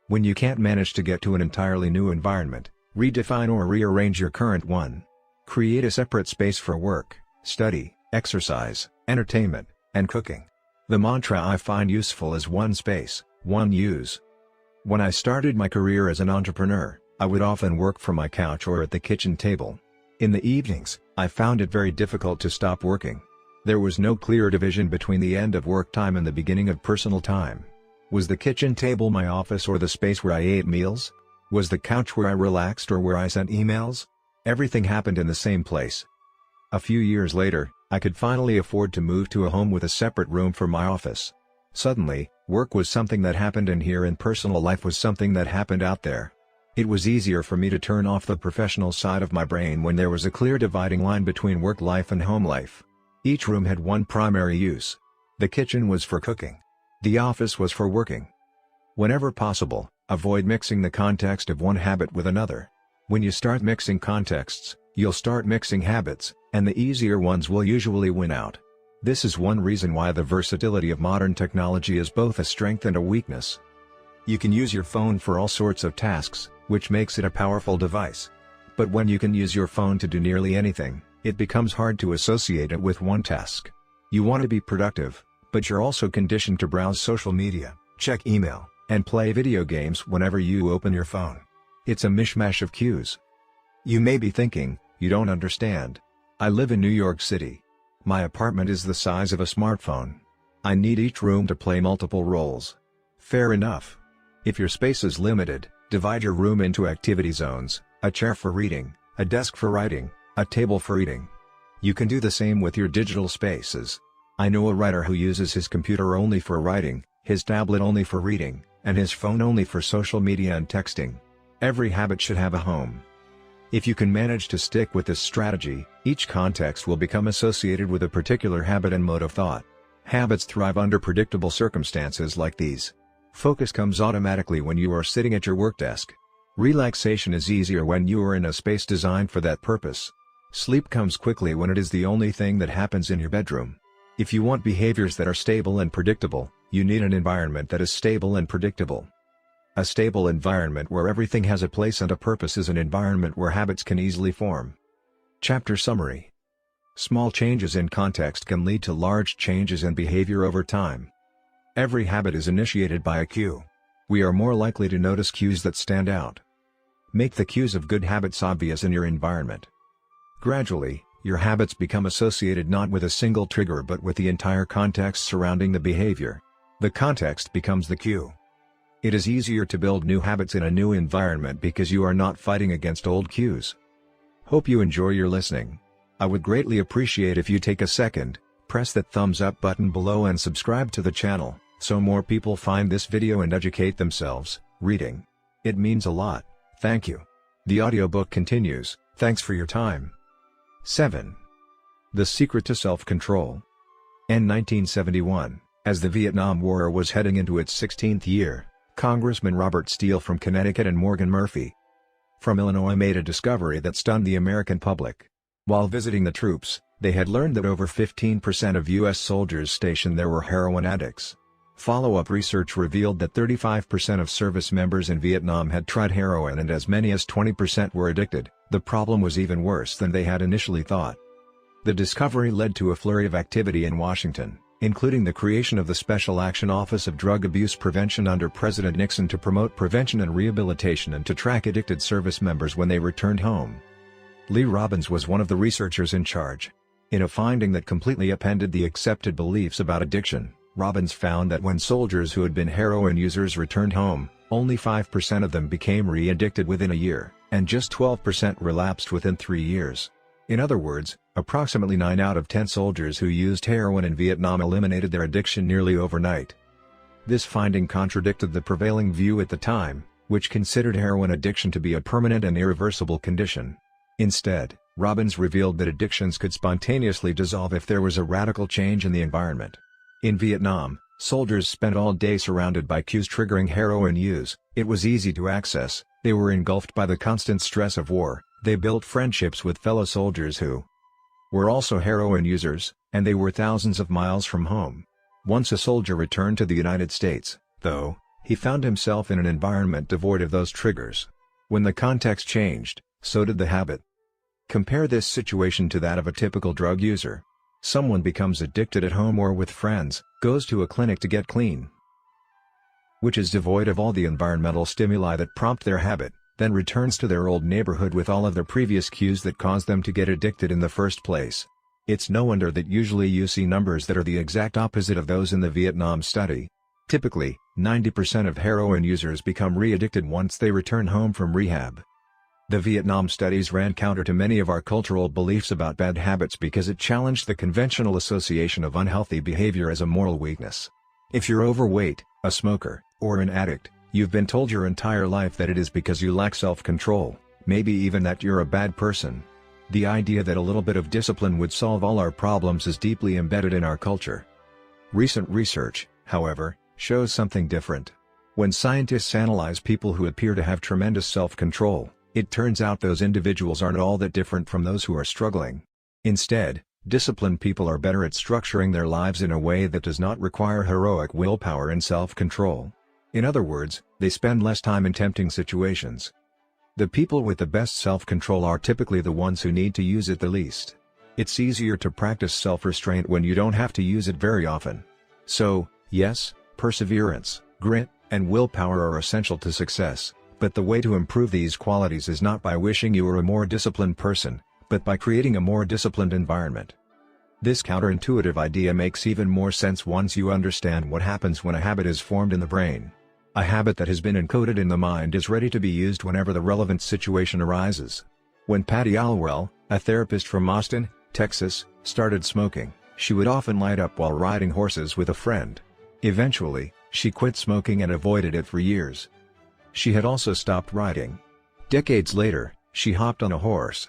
When you can't manage to get to an entirely new environment, redefine or rearrange your current one. Create a separate space for work, study, exercise, entertainment, and cooking. The mantra I find useful is one space, one use. When I started my career as an entrepreneur, I would often work from my couch or at the kitchen table. In the evenings, I found it very difficult to stop working. There was no clear division between the end of work time and the beginning of personal time. Was the kitchen table my office or the space where I ate meals? Was the couch where I relaxed or where I sent emails? Everything happened in the same place. A few years later, I could finally afford to move to a home with a separate room for my office. Suddenly, work was something that happened in here and personal life was something that happened out there. It was easier for me to turn off the professional side of my brain when there was a clear dividing line between work life and home life. Each room had one primary use. The kitchen was for cooking. The office was for working. Whenever possible, avoid mixing the context of one habit with another. When you start mixing contexts, you'll start mixing habits, and the easier ones will usually win out. This is one reason why the versatility of modern technology is both a strength and a weakness. You can use your phone for all sorts of tasks, which makes it a powerful device. But when you can use your phone to do nearly anything, it becomes hard to associate it with one task. You want to be productive, but you're also conditioned to browse social media, check email, and play video games whenever you open your phone. It's a mishmash of cues. You may be thinking, you don't understand. I live in New York City. My apartment is the size of a smartphone. I need each room to play multiple roles. Fair enough. If your space is limited, divide your room into activity zones, a chair for reading, a desk for writing, a table for eating. You can do the same with your digital spaces. I know a writer who uses his computer only for writing, his tablet only for reading, and his phone only for social media and texting. Every habit should have a home. If you can manage to stick with this strategy, each context will become associated with a particular habit and mode of thought. Habits thrive under predictable circumstances like these. Focus comes automatically when you are sitting at your work desk. Relaxation is easier when you are in a space designed for that purpose. Sleep comes quickly when it is the only thing that happens in your bedroom. If you want behaviors that are stable and predictable, you need an environment that is stable and predictable. A stable environment where everything has a place and a purpose is an environment where habits can easily form. Chapter Summary. Small changes in context can lead to large changes in behavior over time. Every habit is initiated by a cue. We are more likely to notice cues that stand out. Make the cues of good habits obvious in your environment. Gradually, your habits become associated not with a single trigger but with the entire context surrounding the behavior. The context becomes the cue. It is easier to build new habits in a new environment because you are not fighting against old cues. Hope you enjoy your listening. I would greatly appreciate if you take a second, press that thumbs up button below and subscribe to the channel, so more people find this video and educate themselves, reading. It means a lot, thank you. The audiobook continues, thanks for your time. 7. The Secret to Self-Control. In 1971, as the Vietnam War was heading into its 16th year, Congressman Robert Steele from Connecticut and Morgan Murphy from Illinois made a discovery that stunned the American public. While visiting the troops, they had learned that over 15% of U.S. soldiers stationed there were heroin addicts. Follow-up research revealed that 35% of service members in Vietnam had tried heroin and as many as 20% were addicted. The problem was even worse than they had initially thought. The discovery led to a flurry of activity in Washington, including the creation of the Special Action Office of Drug Abuse Prevention under President Nixon to promote prevention and rehabilitation and to track addicted service members when they returned home. Lee Robbins was one of the researchers in charge. In a finding that completely upended the accepted beliefs about addiction, Robbins found that when soldiers who had been heroin users returned home, only 5% of them became re-addicted within a year, and just 12% relapsed within 3 years. In other words, approximately 9 out of 10 soldiers who used heroin in Vietnam eliminated their addiction nearly overnight. This finding contradicted the prevailing view at the time, which considered heroin addiction to be a permanent and irreversible condition. Instead, Robbins revealed that addictions could spontaneously dissolve if there was a radical change in the environment. In Vietnam, soldiers spent all day surrounded by cues triggering heroin use. It was easy to access, they were engulfed by the constant stress of war, they built friendships with fellow soldiers who were also heroin users, and they were thousands of miles from home. Once a soldier returned to the United States, though, he found himself in an environment devoid of those triggers. When the context changed, so did the habit. Compare this situation to that of a typical drug user. Someone becomes addicted at home or with friends, goes to a clinic to get clean, which is devoid of all the environmental stimuli that prompt their habit, then returns to their old neighborhood with all of their previous cues that caused them to get addicted in the first place. It's no wonder that usually you see numbers that are the exact opposite of those in the Vietnam study. Typically, 90% of heroin users become re-addicted once they return home from rehab. The Vietnam studies ran counter to many of our cultural beliefs about bad habits because it challenged the conventional association of unhealthy behavior as a moral weakness. If you're overweight, a smoker, or an addict, you've been told your entire life that it is because you lack self-control, maybe even that you're a bad person. The idea that a little bit of discipline would solve all our problems is deeply embedded in our culture. Recent research, however, shows something different. When scientists analyze people who appear to have tremendous self-control, it turns out those individuals aren't all that different from those who are struggling. Instead, disciplined people are better at structuring their lives in a way that does not require heroic willpower and self-control. In other words, they spend less time in tempting situations. The people with the best self-control are typically the ones who need to use it the least. It's easier to practice self-restraint when you don't have to use it very often. So, yes, perseverance, grit, and willpower are essential to success. But the way to improve these qualities is not by wishing you were a more disciplined person, but by creating a more disciplined environment. This counterintuitive idea makes even more sense once you understand what happens when a habit is formed in the brain. A habit that has been encoded in the mind is ready to be used whenever the relevant situation arises. When Patty Alwell, a therapist from Austin, Texas, started smoking, she would often light up while riding horses with a friend. Eventually, she quit smoking and avoided it for years. She had also stopped riding. Decades later, she hopped on a horse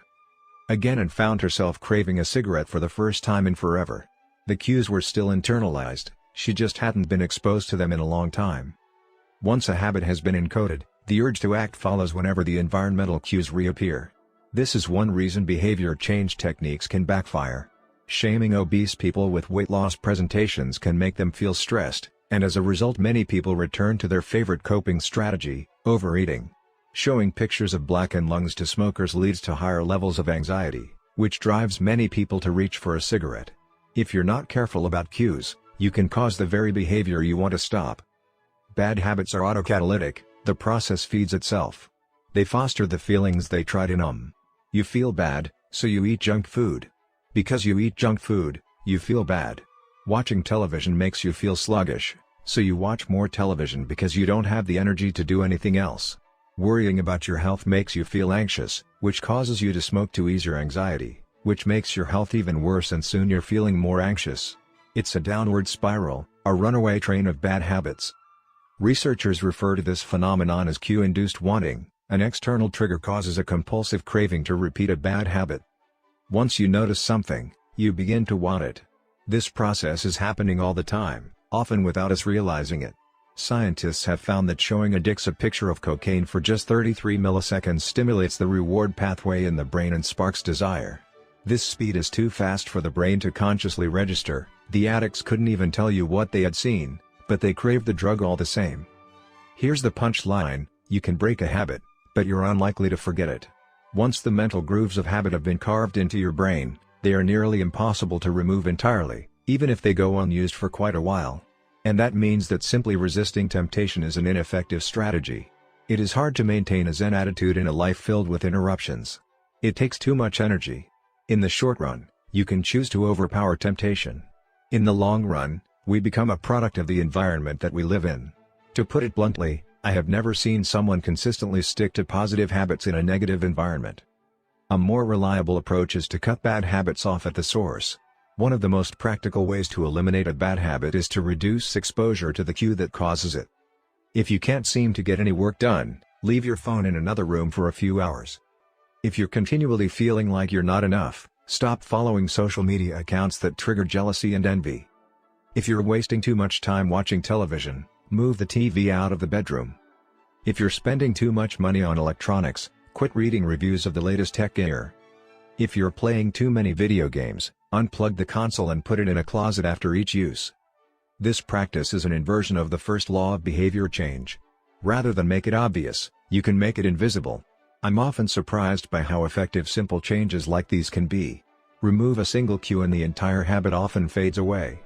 again and found herself craving a cigarette for the first time in forever. The cues were still internalized, she just hadn't been exposed to them in a long time. Once a habit has been encoded, the urge to act follows whenever the environmental cues reappear. This is one reason behavior change techniques can backfire. Shaming obese people with weight loss presentations can make them feel stressed, And as a result many people return to their favorite coping strategy, overeating. Showing pictures of blackened lungs to smokers leads to higher levels of anxiety, which drives many people to reach for a cigarette. If you're not careful about cues, you can cause the very behavior you want to stop. Bad habits are autocatalytic, the process feeds itself. They foster the feelings they try to numb. You feel bad, so you eat junk food. Because you eat junk food, you feel bad. Watching television makes you feel sluggish, so you watch more television because you don't have the energy to do anything else. Worrying about your health makes you feel anxious, which causes you to smoke to ease your anxiety, which makes your health even worse and soon you're feeling more anxious. It's a downward spiral, a runaway train of bad habits. Researchers refer to this phenomenon as cue-induced wanting. An external trigger causes a compulsive craving to repeat a bad habit. Once you notice something, you begin to want it. This process is happening all the time, often without us realizing it. Scientists have found that showing addicts a picture of cocaine for just 33 milliseconds stimulates the reward pathway in the brain and sparks desire. This speed is too fast for the brain to consciously register. The addicts couldn't even tell you what they had seen, but they craved the drug all the same. Here's the punchline: you can break a habit, but you're unlikely to forget it. Once the mental grooves of habit have been carved into your brain, they are nearly impossible to remove entirely, even if they go unused for quite a while. And that means that simply resisting temptation is an ineffective strategy. It is hard to maintain a Zen attitude in a life filled with interruptions. It takes too much energy. In the short run, you can choose to overpower temptation. In the long run, we become a product of the environment that we live in. To put it bluntly, I have never seen someone consistently stick to positive habits in a negative environment. A more reliable approach is to cut bad habits off at the source. One of the most practical ways to eliminate a bad habit is to reduce exposure to the cue that causes it. If you can't seem to get any work done, leave your phone in another room for a few hours. If you're continually feeling like you're not enough, stop following social media accounts that trigger jealousy and envy. If you're wasting too much time watching television, move the TV out of the bedroom. If you're spending too much money on electronics, quit reading reviews of the latest tech gear. If you're playing too many video games, unplug the console and put it in a closet after each use. This practice is an inversion of the first law of behavior change. Rather than make it obvious, you can make it invisible. I'm often surprised by how effective simple changes like these can be. Remove a single cue and the entire habit often fades away.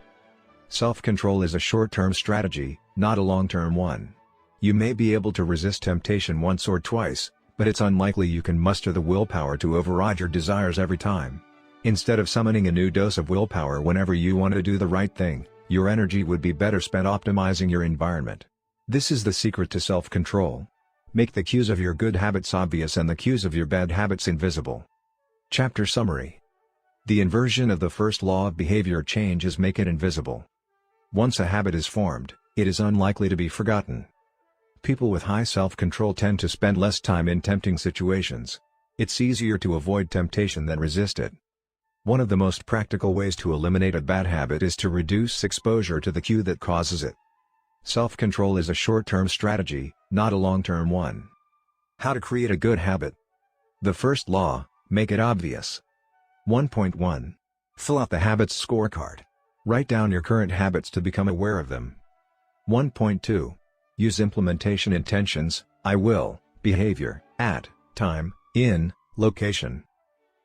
Self-control is a short-term strategy, not a long-term one. You may be able to resist temptation once or twice, but it's unlikely you can muster the willpower to override your desires every time. Instead of summoning a new dose of willpower whenever you want to do the right thing, your energy would be better spent optimizing your environment. This is the secret to self-control. Make the cues of your good habits obvious and the cues of your bad habits invisible. Chapter Summary. The inversion of the first law of behavior change is make it invisible. Once a habit is formed, it is unlikely to be forgotten. People with high self-control tend to spend less time in tempting situations. It's easier to avoid temptation than resist it. One of the most practical ways to eliminate a bad habit is to reduce exposure to the cue that causes it. Self-control is a short-term strategy, not a long-term one. How to create a good habit. The first law: make it obvious. 1.1. Fill out the habits scorecard. Write down your current habits to become aware of them. 1.2. Use implementation intentions: I will, behavior, at, time, in, location.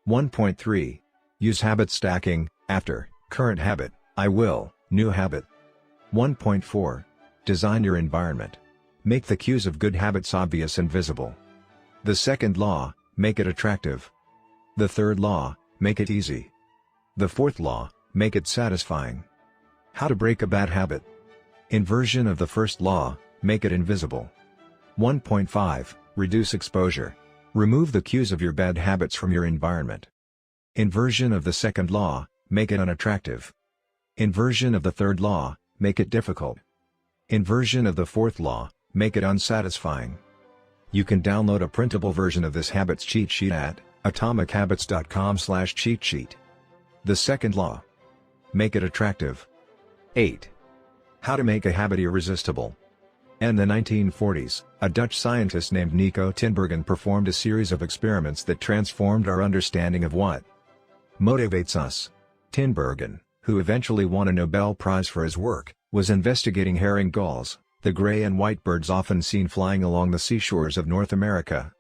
1.3. Use habit stacking: after, current habit, I will, new habit. 1.4. Design your environment. Make the cues of good habits obvious and visible. The second law: make it attractive. The third law: make it easy. The fourth law: make it satisfying. How to break a bad habit. Inversion of the first law: make it invisible. 1.5. Reduce exposure. Remove the cues of your bad habits from your environment. Inversion of the second law: make it unattractive. Inversion of the third law: make it difficult. Inversion of the fourth law: make it unsatisfying. You can download a printable version of this habits cheat sheet at atomichabits.com/cheat sheet. The second law: make it attractive. 8. How to make a habit irresistible. In the 1940s, a Dutch scientist named Nico Tinbergen performed a series of experiments that transformed our understanding of what motivates us. Tinbergen, who eventually won a Nobel Prize for his work, was investigating herring gulls, the gray and white birds often seen flying along the seashores of North America.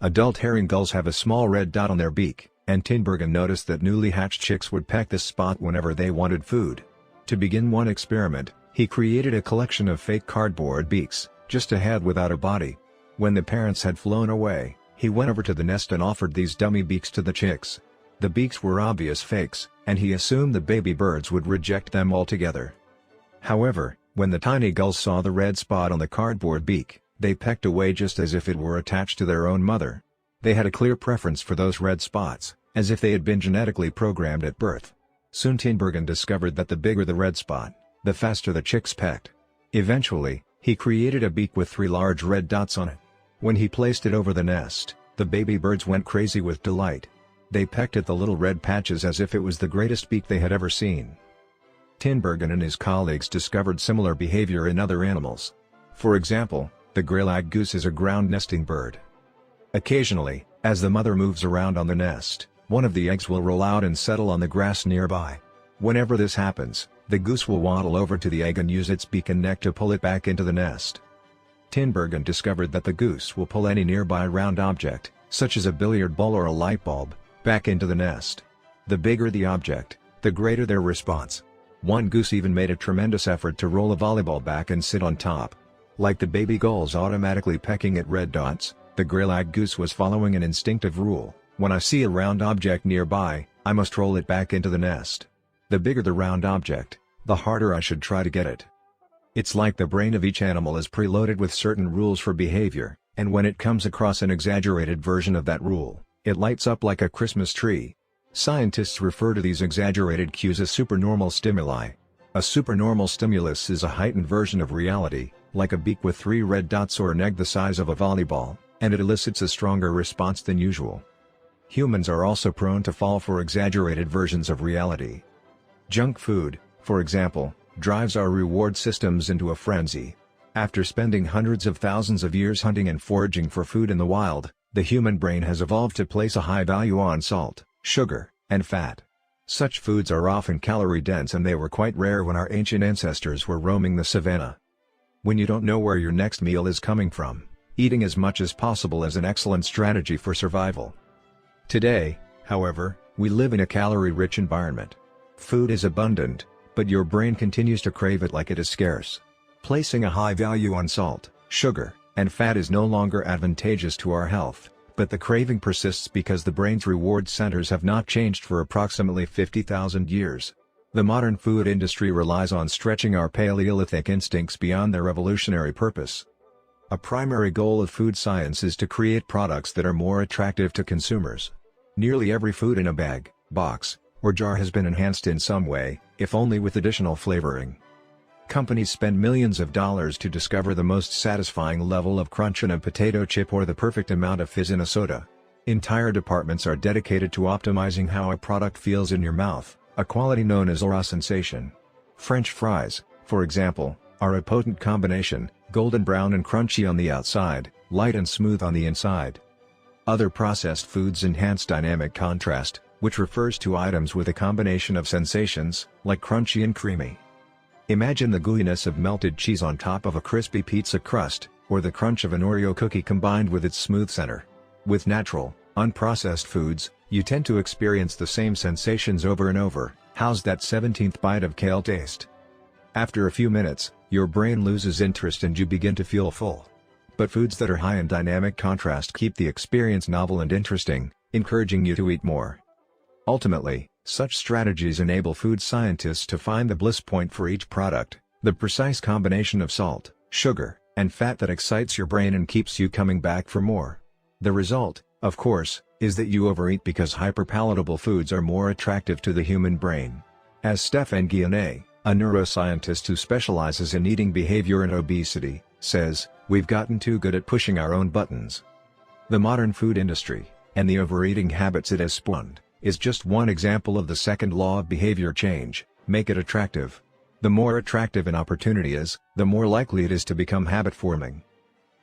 Adult herring gulls have a small red dot on their beak, and Tinbergen noticed that newly hatched chicks would peck this spot whenever they wanted food. To begin one experiment, he created a collection of fake cardboard beaks, just a head without a body. When the parents had flown away, he went over to the nest and offered these dummy beaks to the chicks. The beaks were obvious fakes, and he assumed the baby birds would reject them altogether. However, when the tiny gulls saw the red spot on the cardboard beak, they pecked away just as if it were attached to their own mother. They had a clear preference for those red spots, as if they had been genetically programmed at birth. Soon Tinbergen discovered that the bigger the red spot, the faster the chicks pecked. Eventually, he created a beak with 3 large red dots on it. When he placed it over the nest, the baby birds went crazy with delight. They pecked at the little red patches as if it was the greatest beak they had ever seen. Tinbergen and his colleagues discovered similar behavior in other animals. For example, the greylag goose is a ground nesting bird. Occasionally, as the mother moves around on the nest, one of the eggs will roll out and settle on the grass nearby. Whenever this happens, the goose will waddle over to the egg and use its beak and neck to pull it back into the nest. Tinbergen discovered that the goose will pull any nearby round object, such as a billiard ball or a light bulb, back into the nest. The bigger the object, the greater their response. One goose even made a tremendous effort to roll a volleyball back and sit on top. Like the baby gulls automatically pecking at red dots, the greylag goose was following an instinctive rule: when I see a round object nearby, I must roll it back into the nest. The bigger the round object, the harder I should try to get it. It's like the brain of each animal is preloaded with certain rules for behavior, and when it comes across an exaggerated version of that rule, it lights up like a Christmas tree. Scientists refer to these exaggerated cues as supernormal stimuli. A supernormal stimulus is a heightened version of reality, like a beak with 3 red dots or an egg the size of a volleyball, and it elicits a stronger response than usual. Humans are also prone to fall for exaggerated versions of reality. Junk food, for example, drives our reward systems into a frenzy. After spending hundreds of thousands of years hunting and foraging for food in the wild, the human brain has evolved to place a high value on salt, sugar, and fat. Such foods are often calorie-dense, and they were quite rare when our ancient ancestors were roaming the savannah. When you don't know where your next meal is coming from, eating as much as possible is an excellent strategy for survival. Today, however, we live in a calorie-rich environment. Food is abundant, but your brain continues to crave it like it is scarce. Placing a high value on salt, sugar, and fat is no longer advantageous to our health, but the craving persists because the brain's reward centers have not changed for approximately 50,000 years. The modern food industry relies on stretching our Paleolithic instincts beyond their evolutionary purpose. A primary goal of food science is to create products that are more attractive to consumers. Nearly every food in a bag, box, or jar has been enhanced in some way, if only with additional flavoring. Companies spend millions of dollars to discover the most satisfying level of crunch in a potato chip or the perfect amount of fizz in a soda. Entire departments are dedicated to optimizing how a product feels in your mouth, a quality known as aura sensation. French fries, for example, are a potent combination, golden brown and crunchy on the outside, light and smooth on the inside. Other processed foods enhance dynamic contrast, which refers to items with a combination of sensations, like crunchy and creamy. Imagine the gooiness of melted cheese on top of a crispy pizza crust, or the crunch of an Oreo cookie combined with its smooth center. With natural, unprocessed foods, you tend to experience the same sensations over and over. How's that 17th bite of kale taste? After a few minutes, your brain loses interest and you begin to feel full. But foods that are high in dynamic contrast keep the experience novel and interesting, encouraging you to eat more. Ultimately, such strategies enable food scientists to find the bliss point for each product, the precise combination of salt, sugar, and fat that excites your brain and keeps you coming back for more. The result, of course, is that you overeat because hyperpalatable foods are more attractive to the human brain. As Stephan Guyenet, a neuroscientist who specializes in eating behavior and obesity, says, "We've gotten too good at pushing our own buttons." The modern food industry, and the overeating habits it has spawned, is just one example of the second law of behavior change: make it attractive. The more attractive an opportunity is, the more likely it is to become habit-forming.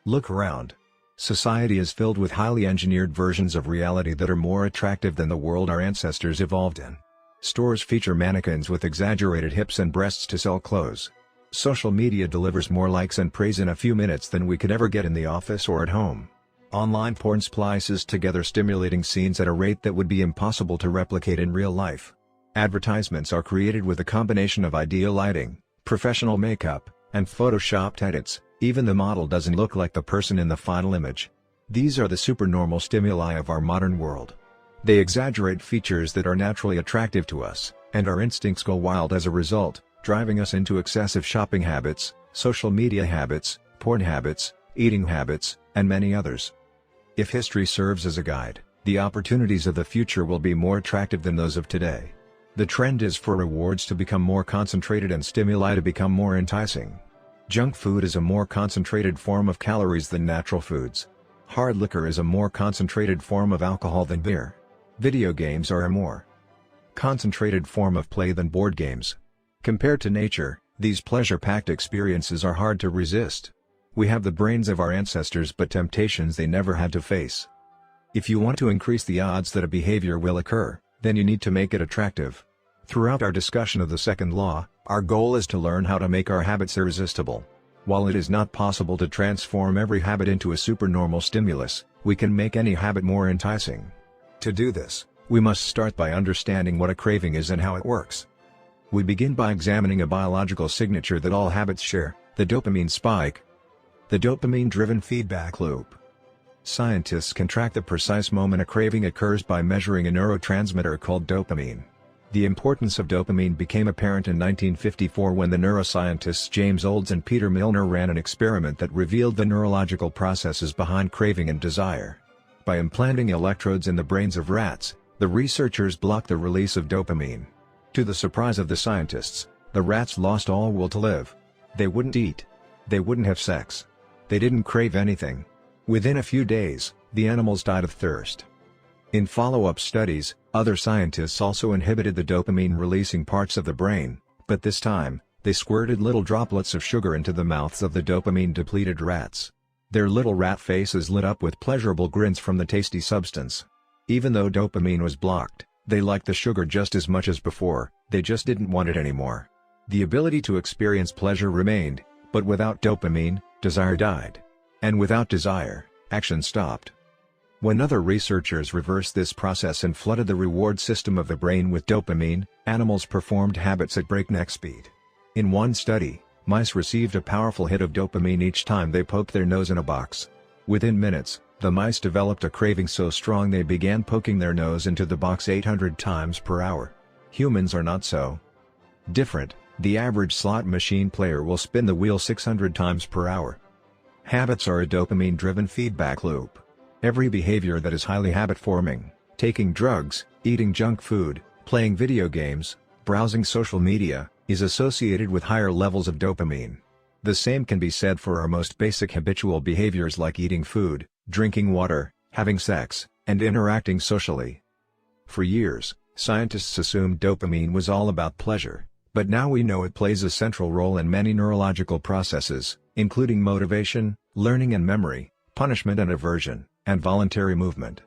Look around. Society is filled with highly engineered versions of reality that are more attractive than the world our ancestors evolved in. Stores feature mannequins with exaggerated hips and breasts to sell clothes. Social media delivers more likes and praise in a few minutes than we could ever get in the office or at home. Online porn splices together stimulating scenes at a rate that would be impossible to replicate in real life. Advertisements are created with a combination of ideal lighting, professional makeup, and photoshopped edits. Even the model doesn't look like the person in the final image. These are the supernormal stimuli of our modern world. They exaggerate features that are naturally attractive to us, and our instincts go wild as a result, driving us into excessive shopping habits, social media habits, porn habits, eating habits, and many others. If history serves as a guide, the opportunities of the future will be more attractive than those of today. The trend is for rewards to become more concentrated and stimuli to become more enticing. Junk food is a more concentrated form of calories than natural foods. Hard liquor is a more concentrated form of alcohol than beer. Video games are a more concentrated form of play than board games. Compared to nature, these pleasure-packed experiences are hard to resist. We have the brains of our ancestors but temptations they never had to face. If you want to increase the odds that a behavior will occur, then you need to make it attractive. Throughout our discussion of the second law, our goal is to learn how to make our habits irresistible. While it is not possible to transform every habit into a supernormal stimulus, we can make any habit more enticing. To do this, we must start by understanding what a craving is and how it works. We begin by examining a biological signature that all habits share, the dopamine spike. The dopamine-driven feedback loop. Scientists can track the precise moment a craving occurs by measuring a neurotransmitter called dopamine. The importance of dopamine became apparent in 1954 when the neuroscientists James Olds and Peter Milner ran an experiment that revealed the neurological processes behind craving and desire. By implanting electrodes in the brains of rats, the researchers blocked the release of dopamine. To the surprise of the scientists, the rats lost all will to live. They wouldn't eat. They wouldn't have sex. They didn't crave anything. Within a few days, the animals died of thirst. In follow-up studies, other scientists also inhibited the dopamine-releasing parts of the brain, but this time, they squirted little droplets of sugar into the mouths of the dopamine-depleted rats. Their little rat faces lit up with pleasurable grins from the tasty substance. Even though dopamine was blocked, they liked the sugar just as much as before, they just didn't want it anymore. The ability to experience pleasure remained, but without dopamine, desire died. And without desire, action stopped. When other researchers reversed this process and flooded the reward system of the brain with dopamine, animals performed habits at breakneck speed. In one study, mice received a powerful hit of dopamine each time they poked their nose in a box. Within minutes, the mice developed a craving so strong they began poking their nose into the box 800 times per hour. Humans are not so different. The average slot machine player will spin the wheel 600 times per hour. Habits are a dopamine-driven feedback loop. Every behavior that is highly habit-forming, taking drugs, eating junk food, playing video games, browsing social media, is associated with higher levels of dopamine. The same can be said for our most basic habitual behaviors like eating food, drinking water, having sex, and interacting socially. For years, scientists assumed dopamine was all about pleasure, but now we know it plays a central role in many neurological processes, including motivation, learning and memory, punishment and aversion, and voluntary movement.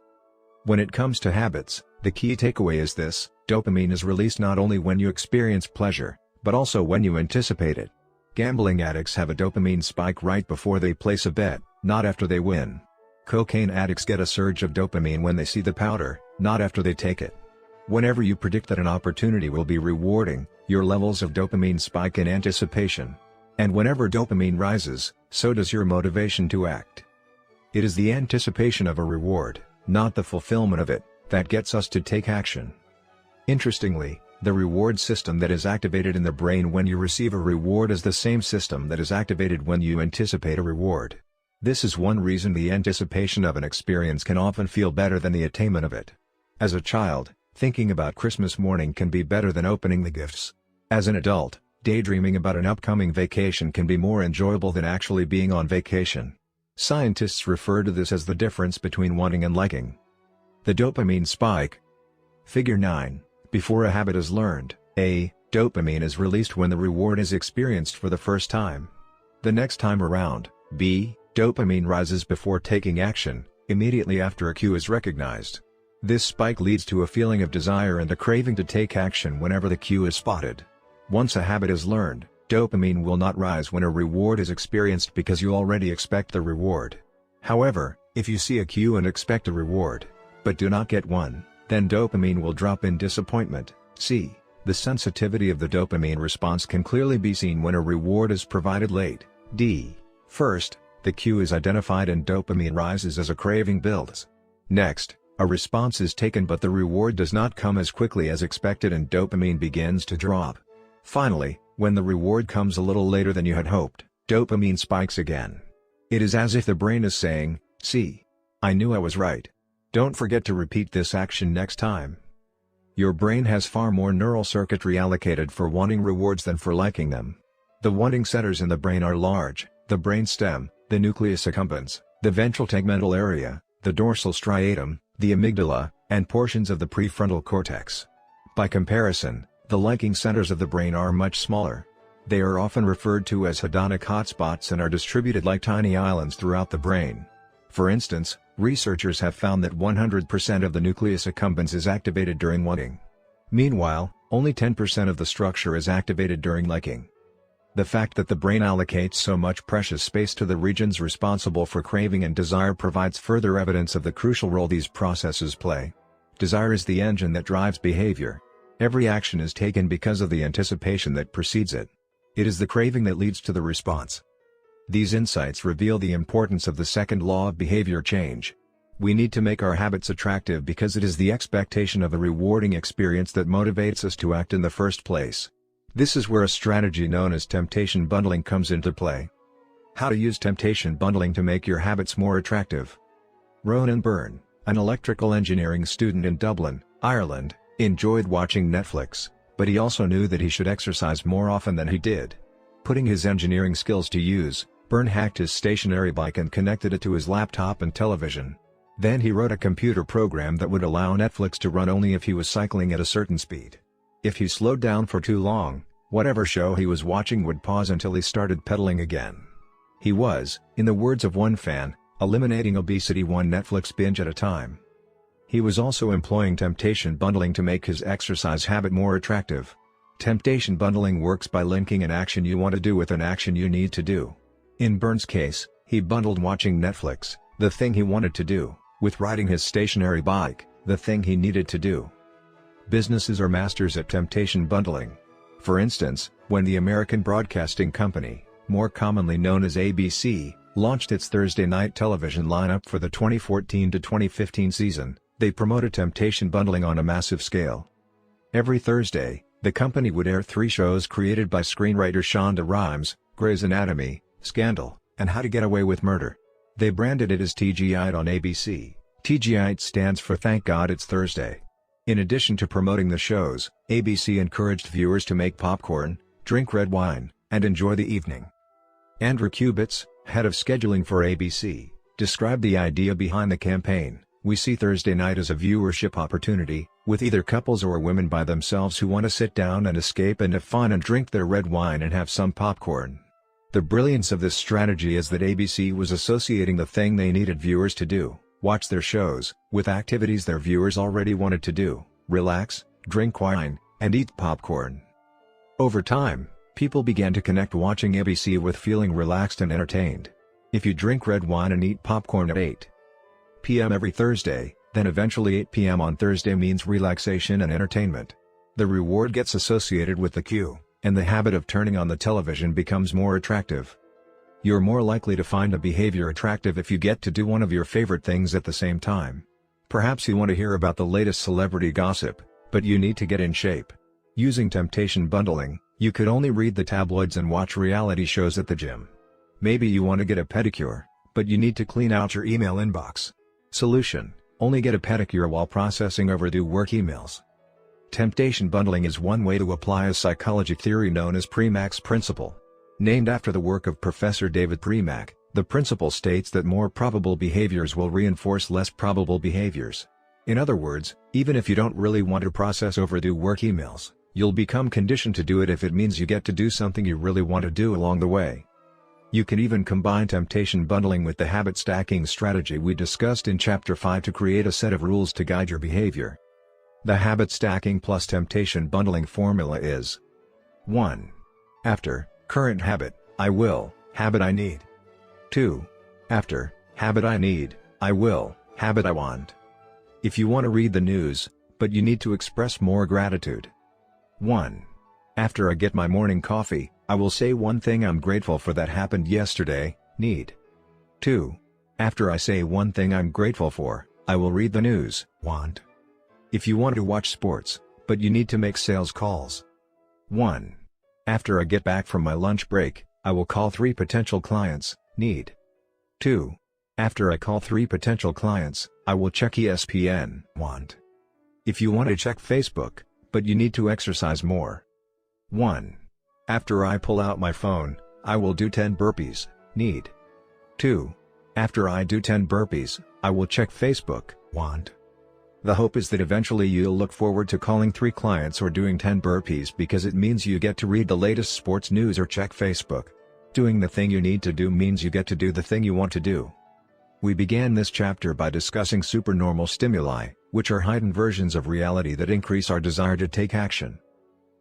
When it comes to habits, the key takeaway is this: dopamine is released not only when you experience pleasure, but also when you anticipate it. Gambling addicts have a dopamine spike right before they place a bet, not after they win. Cocaine addicts get a surge of dopamine when they see the powder, not after they take it. Whenever you predict that an opportunity will be rewarding, your levels of dopamine spike in anticipation. And whenever dopamine rises, so does your motivation to act. It is the anticipation of a reward, not the fulfillment of it, that gets us to take action. Interestingly, the reward system that is activated in the brain when you receive a reward is the same system that is activated when you anticipate a reward. This is one reason the anticipation of an experience can often feel better than the attainment of it. As a child, thinking about Christmas morning can be better than opening the gifts. As an adult, daydreaming about an upcoming vacation can be more enjoyable than actually being on vacation. Scientists refer to this as the difference between wanting and liking. The dopamine spike. Figure 9. Before a habit is learned, A. Dopamine is released when the reward is experienced for the first time. The next time around, B. Dopamine rises before taking action, immediately after a cue is recognized. This spike leads to a feeling of desire and a craving to take action whenever the cue is spotted. Once a habit is learned, Dopamine will not rise when a reward is experienced because you already expect the reward. However, if you see a cue and expect a reward, but do not get one, then dopamine will drop in disappointment. C. The sensitivity of the dopamine response can clearly be seen when a reward is provided late. D. First, the cue is identified and dopamine rises as a craving builds. Next, a response is taken but the reward does not come as quickly as expected and dopamine begins to drop. Finally, when the reward comes a little later than you had hoped, dopamine spikes again. It is as if the brain is saying, "See, I knew I was right. Don't forget to repeat this action next time." Your brain has far more neural circuitry allocated for wanting rewards than for liking them. The wanting centers in the brain are large: the brainstem, the nucleus accumbens, the ventral tegmental area, the dorsal striatum, the amygdala, and portions of the prefrontal cortex. By comparison, the liking centers of the brain are much smaller. They are often referred to as hedonic hotspots and are distributed like tiny islands throughout the brain. For instance, researchers have found that 100% of the nucleus accumbens is activated during wanting. Meanwhile, only 10% of the structure is activated during liking. The fact that the brain allocates so much precious space to the regions responsible for craving and desire provides further evidence of the crucial role these processes play. Desire is the engine that drives behavior. Every action is taken because of the anticipation that precedes it. It is the craving that leads to the response. These insights reveal the importance of the second law of behavior change. We need to make our habits attractive because it is the expectation of a rewarding experience that motivates us to act in the first place. This is where a strategy known as temptation bundling comes into play. How to use temptation bundling to make your habits more attractive. Ronan Byrne, an electrical engineering student in Dublin, Ireland, enjoyed watching Netflix, but he also knew that he should exercise more often than he did. Putting his engineering skills to use, Byrne hacked his stationary bike and connected it to his laptop and television. Then he wrote a computer program that would allow Netflix to run only if he was cycling at a certain speed. If he slowed down for too long, whatever show he was watching would pause until he started pedaling again. He was, in the words of one fan, eliminating obesity one Netflix binge at a time. He was also employing temptation bundling to make his exercise habit more attractive. Temptation bundling works by linking an action you want to do with an action you need to do. In Byrne's case, he bundled watching Netflix, the thing he wanted to do, with riding his stationary bike, the thing he needed to do. Businesses are masters at temptation bundling. For instance, when the American Broadcasting Company, more commonly known as ABC, launched its Thursday night television lineup for the 2014 to 2015 season, they promoted temptation bundling on a massive scale. Every Thursday, the company would air 3 shows created by screenwriter Shonda Rhimes: Grey's Anatomy, Scandal, and How to Get Away with Murder. They branded it as TGI'd on ABC. TGI'd stands for Thank God It's Thursday. In addition to promoting the shows, ABC encouraged viewers to make popcorn, drink red wine, and enjoy the evening. Andrew Kubitz, head of scheduling for ABC, described the idea behind the campaign. "We see Thursday night as a viewership opportunity, with either couples or women by themselves who want to sit down and escape and have fun and drink their red wine and have some popcorn." The brilliance of this strategy is that ABC was associating the thing they needed viewers to do, watch their shows, with activities their viewers already wanted to do: relax, drink wine, and eat popcorn. Over time, people began to connect watching ABC with feeling relaxed and entertained. If you drink red wine and eat popcorn at 8 p.m. every Thursday, then eventually 8 p.m. on Thursday means relaxation and entertainment. The reward gets associated with the cue, and the habit of turning on the television becomes more attractive. You're more likely to find a behavior attractive if you get to do one of your favorite things at the same time. Perhaps you want to hear about the latest celebrity gossip, but you need to get in shape. Using temptation bundling, you could only read the tabloids and watch reality shows at the gym. Maybe you want to get a pedicure, but you need to clean out your email inbox. Solution: only get a pedicure while processing overdue work emails. Temptation bundling is one way to apply a psychology theory known as Premack's principle. Named after the work of Professor David Premack, the principle states that more probable behaviors will reinforce less probable behaviors. In other words, even if you don't really want to process overdue work emails, you'll become conditioned to do it if it means you get to do something you really want to do along the way. You can even combine temptation bundling with the habit stacking strategy we discussed in Chapter 5 to create a set of rules to guide your behavior. The habit stacking plus temptation bundling formula is: 1. After Current habit, I will, habit I need. 2. After, habit I need, I will, habit I want. If you want to read the news, but you need to express more gratitude. 1. After I get my morning coffee, I will say one thing I'm grateful for that happened yesterday, need. 2. After I say one thing I'm grateful for, I will read the news, want. If you want to watch sports, but you need to make sales calls. 1. After I get back from my lunch break, I will call 3 potential clients, need. 2. After I call 3 potential clients, I will check ESPN, want. If you want to check Facebook, but you need to exercise more. 1. After I pull out my phone, I will do 10 burpees, need. 2. After I do 10 burpees, I will check Facebook, want. The hope is that eventually you'll look forward to calling 3 clients or doing 10 burpees because it means you get to read the latest sports news or check Facebook. Doing the thing you need to do means you get to do the thing you want to do. We began this chapter by discussing supernormal stimuli, which are heightened versions of reality that increase our desire to take action.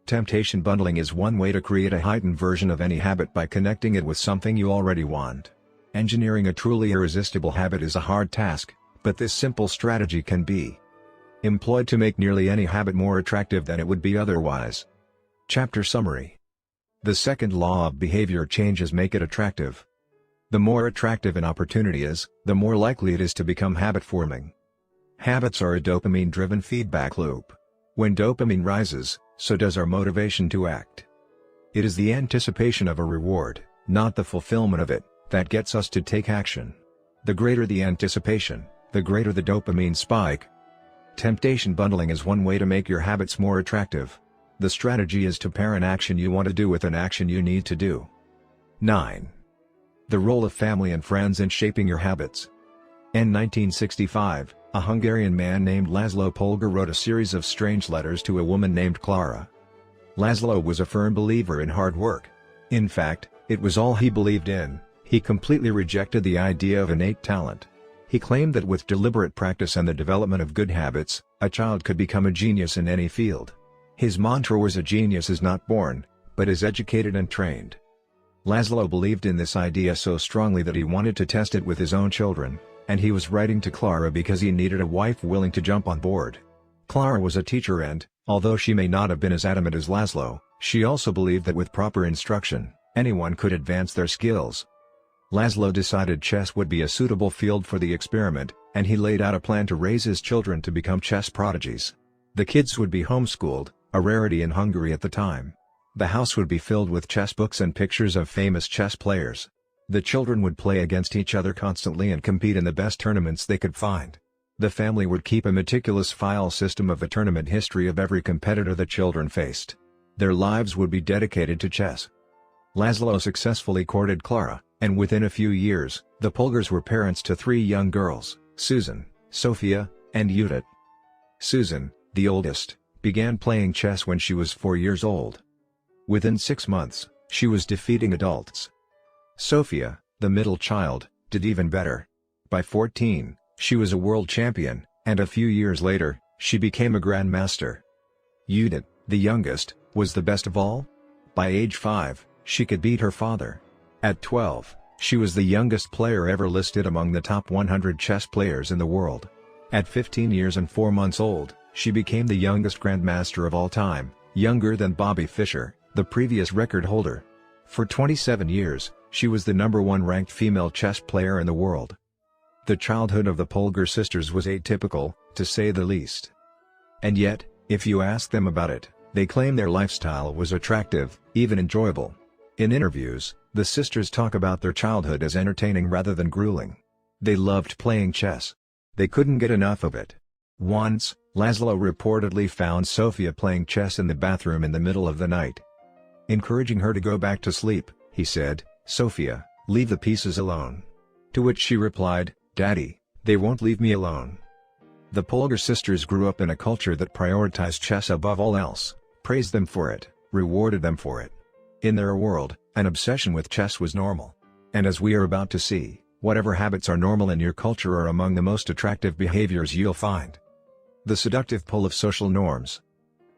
Temptation bundling is one way to create a heightened version of any habit by connecting it with something you already want. Engineering a truly irresistible habit is a hard task, but this simple strategy can be employed to make nearly any habit more attractive than it would be otherwise. Chapter Summary. The second law of behavior changes make it attractive. The more attractive an opportunity is, the more likely it is to become habit-forming. Habits are a dopamine-driven feedback loop. When dopamine rises, so does our motivation to act. It is the anticipation of a reward, not the fulfillment of it, that gets us to take action. The greater the anticipation, the greater the dopamine spike. Temptation bundling is one way to make your habits more attractive. The strategy is to pair an action you want to do with an action you need to do. 9. The role of family and friends in shaping your habits. In 1965, a Hungarian man named Laszlo Polgar wrote a series of strange letters to a woman named Clara. Laszlo was a firm believer in hard work. In fact, it was all he believed in. He completely rejected the idea of innate talent. He claimed that with deliberate practice and the development of good habits, a child could become a genius in any field. His mantra was, a genius is not born, but is educated and trained. Laszlo believed in this idea so strongly that he wanted to test it with his own children, and he was writing to Clara because he needed a wife willing to jump on board. Clara was a teacher and, although she may not have been as adamant as Laszlo, she also believed that with proper instruction, anyone could advance their skills. Laszlo decided chess would be a suitable field for the experiment, and he laid out a plan to raise his children to become chess prodigies. The kids would be homeschooled, a rarity in Hungary at the time. The house would be filled with chess books and pictures of famous chess players. The children would play against each other constantly and compete in the best tournaments they could find. The family would keep a meticulous file system of the tournament history of every competitor the children faced. Their lives would be dedicated to chess. Laszlo successfully courted Clara, and within a few years, the Polgars were parents to 3 young girls, Susan, Sophia, and Judith. Susan, the oldest, began playing chess when she was 4 years old. Within 6 months, she was defeating adults. Sophia, the middle child, did even better. By 14, she was a world champion, and a few years later, she became a grandmaster. Judith, the youngest, was the best of all. By age 5, she could beat her father. At 12, she was the youngest player ever listed among the top 100 chess players in the world. At 15 years and 4 months old, she became the youngest grandmaster of all time, younger than Bobby Fischer, the previous record holder. For 27 years, she was the #1 ranked female chess player in the world. The childhood of the Polgar sisters was atypical, to say the least. And yet, if you ask them about it, they claim their lifestyle was attractive, even enjoyable. In interviews, the sisters talk about their childhood as entertaining rather than grueling. They loved playing chess. They couldn't get enough of it. Once, Laszlo reportedly found Sophia playing chess in the bathroom in the middle of the night. Encouraging her to go back to sleep, he said, "Sophia, leave the pieces alone." To which she replied, "Daddy, they won't leave me alone." The Polgar sisters grew up in a culture that prioritized chess above all else, praised them for it, rewarded them for it. In their world, an obsession with chess was normal. And as we are about to see, whatever habits are normal in your culture are among the most attractive behaviors you'll find. The seductive pull of social norms.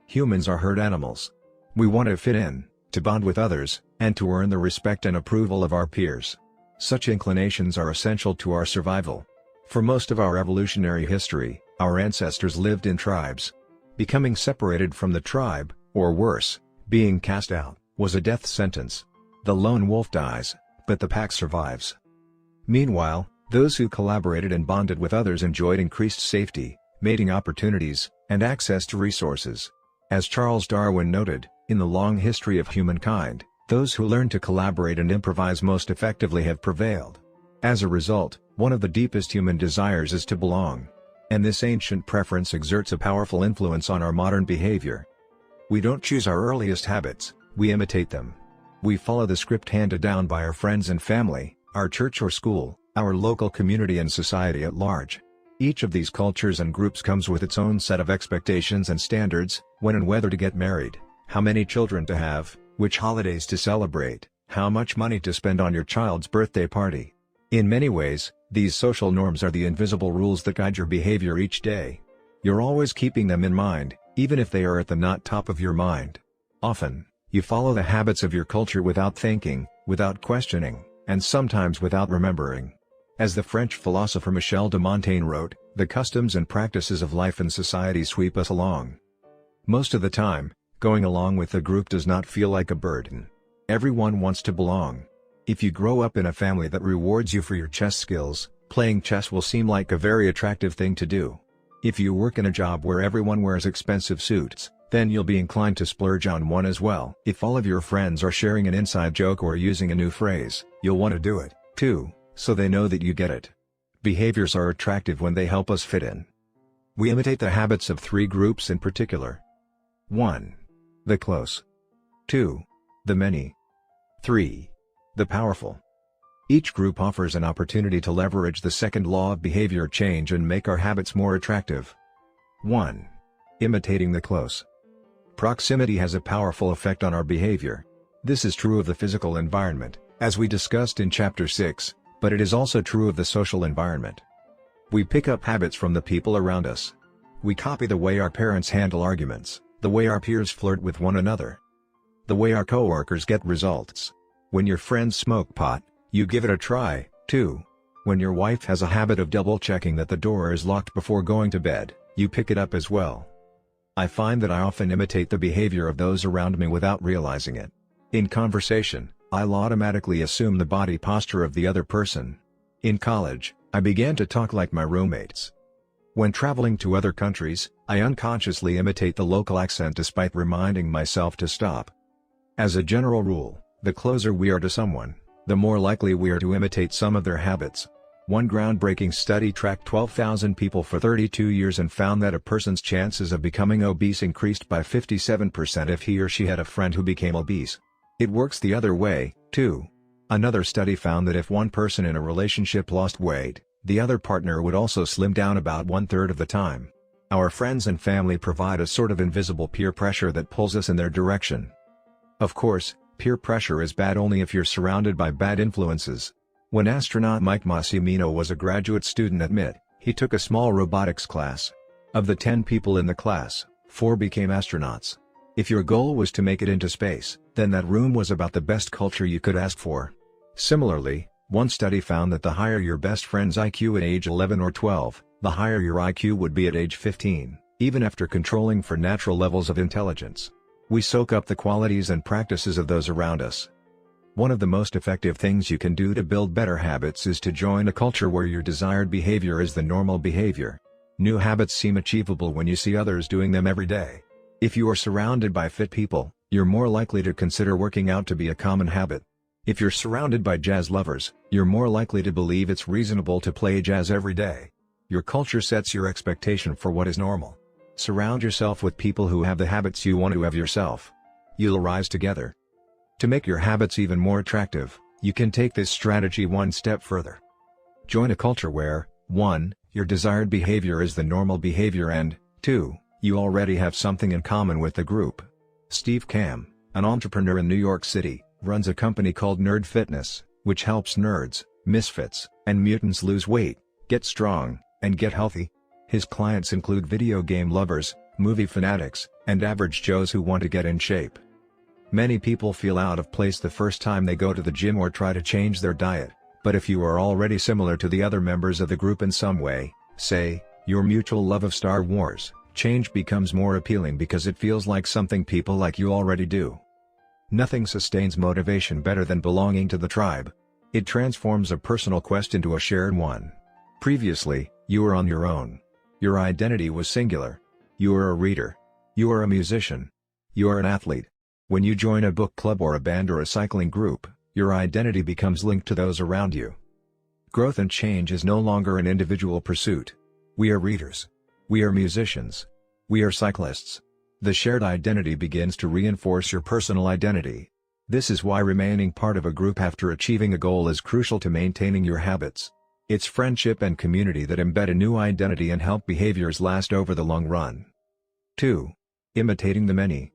Humans are herd animals. We want to fit in, to bond with others, and to earn the respect and approval of our peers. Such inclinations are essential to our survival. For most of our evolutionary history, our ancestors lived in tribes. Becoming separated from the tribe, or worse, being cast out, was a death sentence. The lone wolf dies, but the pack survives. Meanwhile, those who collaborated and bonded with others enjoyed increased safety, mating opportunities, and access to resources. As Charles Darwin noted, in the long history of humankind, those who learn to collaborate and improvise most effectively have prevailed. As a result, one of the deepest human desires is to belong. And this ancient preference exerts a powerful influence on our modern behavior. We don't choose our earliest habits, we imitate them. We follow the script handed down by our friends and family, our church or school, our local community and society at large. Each of these cultures and groups comes with its own set of expectations and standards, when and whether to get married, how many children to have, which holidays to celebrate, how much money to spend on your child's birthday party. In many ways, these social norms are the invisible rules that guide your behavior each day. You're always keeping them in mind, even if they are at the not top of your mind. Often, you follow the habits of your culture without thinking, without questioning, and sometimes without remembering. As the French philosopher Michel de Montaigne wrote, the customs and practices of life and society sweep us along. Most of the time, going along with the group does not feel like a burden. Everyone wants to belong. If you grow up in a family that rewards you for your chess skills, playing chess will seem like a very attractive thing to do. If you work in a job where everyone wears expensive suits, then you'll be inclined to splurge on one as well. If all of your friends are sharing an inside joke or using a new phrase, you'll want to do it, too, so they know that you get it. Behaviors are attractive when they help us fit in. We imitate the habits of three groups in particular. 1. The close. 2. The many. 3. The powerful. Each group offers an opportunity to leverage the second law of behavior change and make our habits more attractive. 1. Imitating the close. Proximity has a powerful effect on our behavior. This is true of the physical environment, as we discussed in Chapter 6, but it is also true of the social environment. We pick up habits from the people around us. We copy the way our parents handle arguments, the way our peers flirt with one another, the way our coworkers get results. When your friends smoke pot, you give it a try, too. When your wife has a habit of double-checking that the door is locked before going to bed, you pick it up as well. I find that I often imitate the behavior of those around me without realizing it. In conversation, I'll automatically assume the body posture of the other person. In college, I began to talk like my roommates. When traveling to other countries, I unconsciously imitate the local accent despite reminding myself to stop. As a general rule, the closer we are to someone, the more likely we are to imitate some of their habits. One groundbreaking study tracked 12,000 people for 32 years and found that a person's chances of becoming obese increased by 57% if he or she had a friend who became obese. It works the other way, too. Another study found that if one person in a relationship lost weight, the other partner would also slim down about 1/3 of the time. Our friends and family provide a sort of invisible peer pressure that pulls us in their direction. Of course, peer pressure is bad only if you're surrounded by bad influences. When astronaut Mike Massimino was a graduate student at MIT, he took a small robotics class. Of the 10 people in the class, 4 became astronauts. If your goal was to make it into space, then that room was about the best culture you could ask for. Similarly, one study found that the higher your best friend's IQ at age 11 or 12, the higher your IQ would be at age 15, even after controlling for natural levels of intelligence. We soak up the qualities and practices of those around us. One of the most effective things you can do to build better habits is to join a culture where your desired behavior is the normal behavior. New habits seem achievable when you see others doing them every day. If you are surrounded by fit people, you're more likely to consider working out to be a common habit. If you're surrounded by jazz lovers, you're more likely to believe it's reasonable to play jazz every day. Your culture sets your expectation for what is normal. Surround yourself with people who have the habits you want to have yourself. You'll rise together. To make your habits even more attractive, you can take this strategy one step further. Join a culture where, 1. Your desired behavior is the normal behavior and, 2. You already have something in common with the group. Steve Kamb, an entrepreneur in New York City, runs a company called Nerd Fitness, which helps nerds, misfits, and mutants lose weight, get strong, and get healthy. His clients include video game lovers, movie fanatics, and average Joes who want to get in shape. Many people feel out of place the first time they go to the gym or try to change their diet, but if you are already similar to the other members of the group in some way, say, your mutual love of Star Wars, change becomes more appealing because it feels like something people like you already do. Nothing sustains motivation better than belonging to the tribe. It transforms a personal quest into a shared one. Previously, you were on your own. Your identity was singular. You are a reader. You are a musician. You are an athlete. When you join a book club or a band or a cycling group, your identity becomes linked to those around you. Growth and change is no longer an individual pursuit. We are readers. We are musicians. We are cyclists. The shared identity begins to reinforce your personal identity. This is why remaining part of a group after achieving a goal is crucial to maintaining your habits. It's friendship and community that embed a new identity and help behaviors last over the long run. 2. Imitating the many.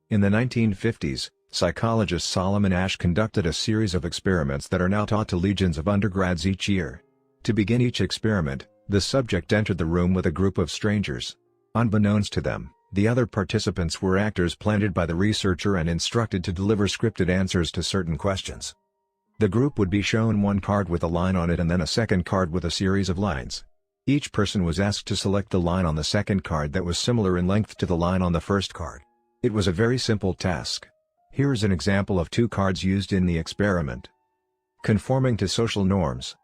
In the 1950s, psychologist Solomon Asch conducted a series of experiments that are now taught to legions of undergrads each year. To begin each experiment, the subject entered the room with a group of strangers. Unbeknownst to them, the other participants were actors planted by the researcher and instructed to deliver scripted answers to certain questions. The group would be shown one card with a line on it and then a second card with a series of lines. Each person was asked to select the line on the second card that was similar in length to the line on the first card. It was a very simple task. Here is an example of two cards used in the experiment. Conforming to social norms.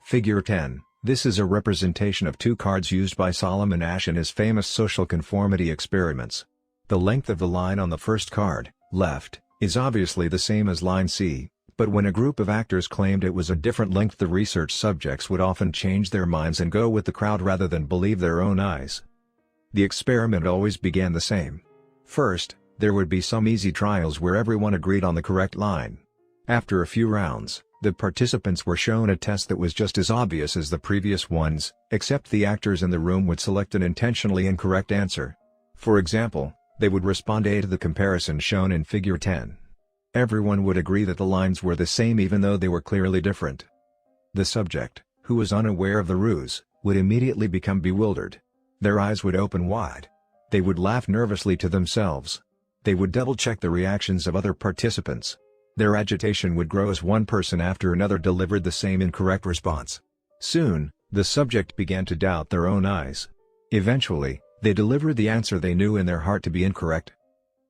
Figure 10. This is a representation of two cards used by Solomon Asch in his famous social conformity experiments. The length of the line on the first card, left, is obviously the same as line C, but when a group of actors claimed it was a different length, the research subjects would often change their minds and go with the crowd rather than believe their own eyes. The experiment always began the same. First, there would be some easy trials where everyone agreed on the correct line. After a few rounds, the participants were shown a test that was just as obvious as the previous ones, except the actors in the room would select an intentionally incorrect answer. For example, they would respond A to the comparison shown in Figure 10. Everyone would agree that the lines were the same even though they were clearly different. The subject, who was unaware of the ruse, would immediately become bewildered. Their eyes would open wide. They would laugh nervously to themselves. They would double-check the reactions of other participants. Their agitation would grow as one person after another delivered the same incorrect response. Soon, the subject began to doubt their own eyes. Eventually, they delivered the answer they knew in their heart to be incorrect.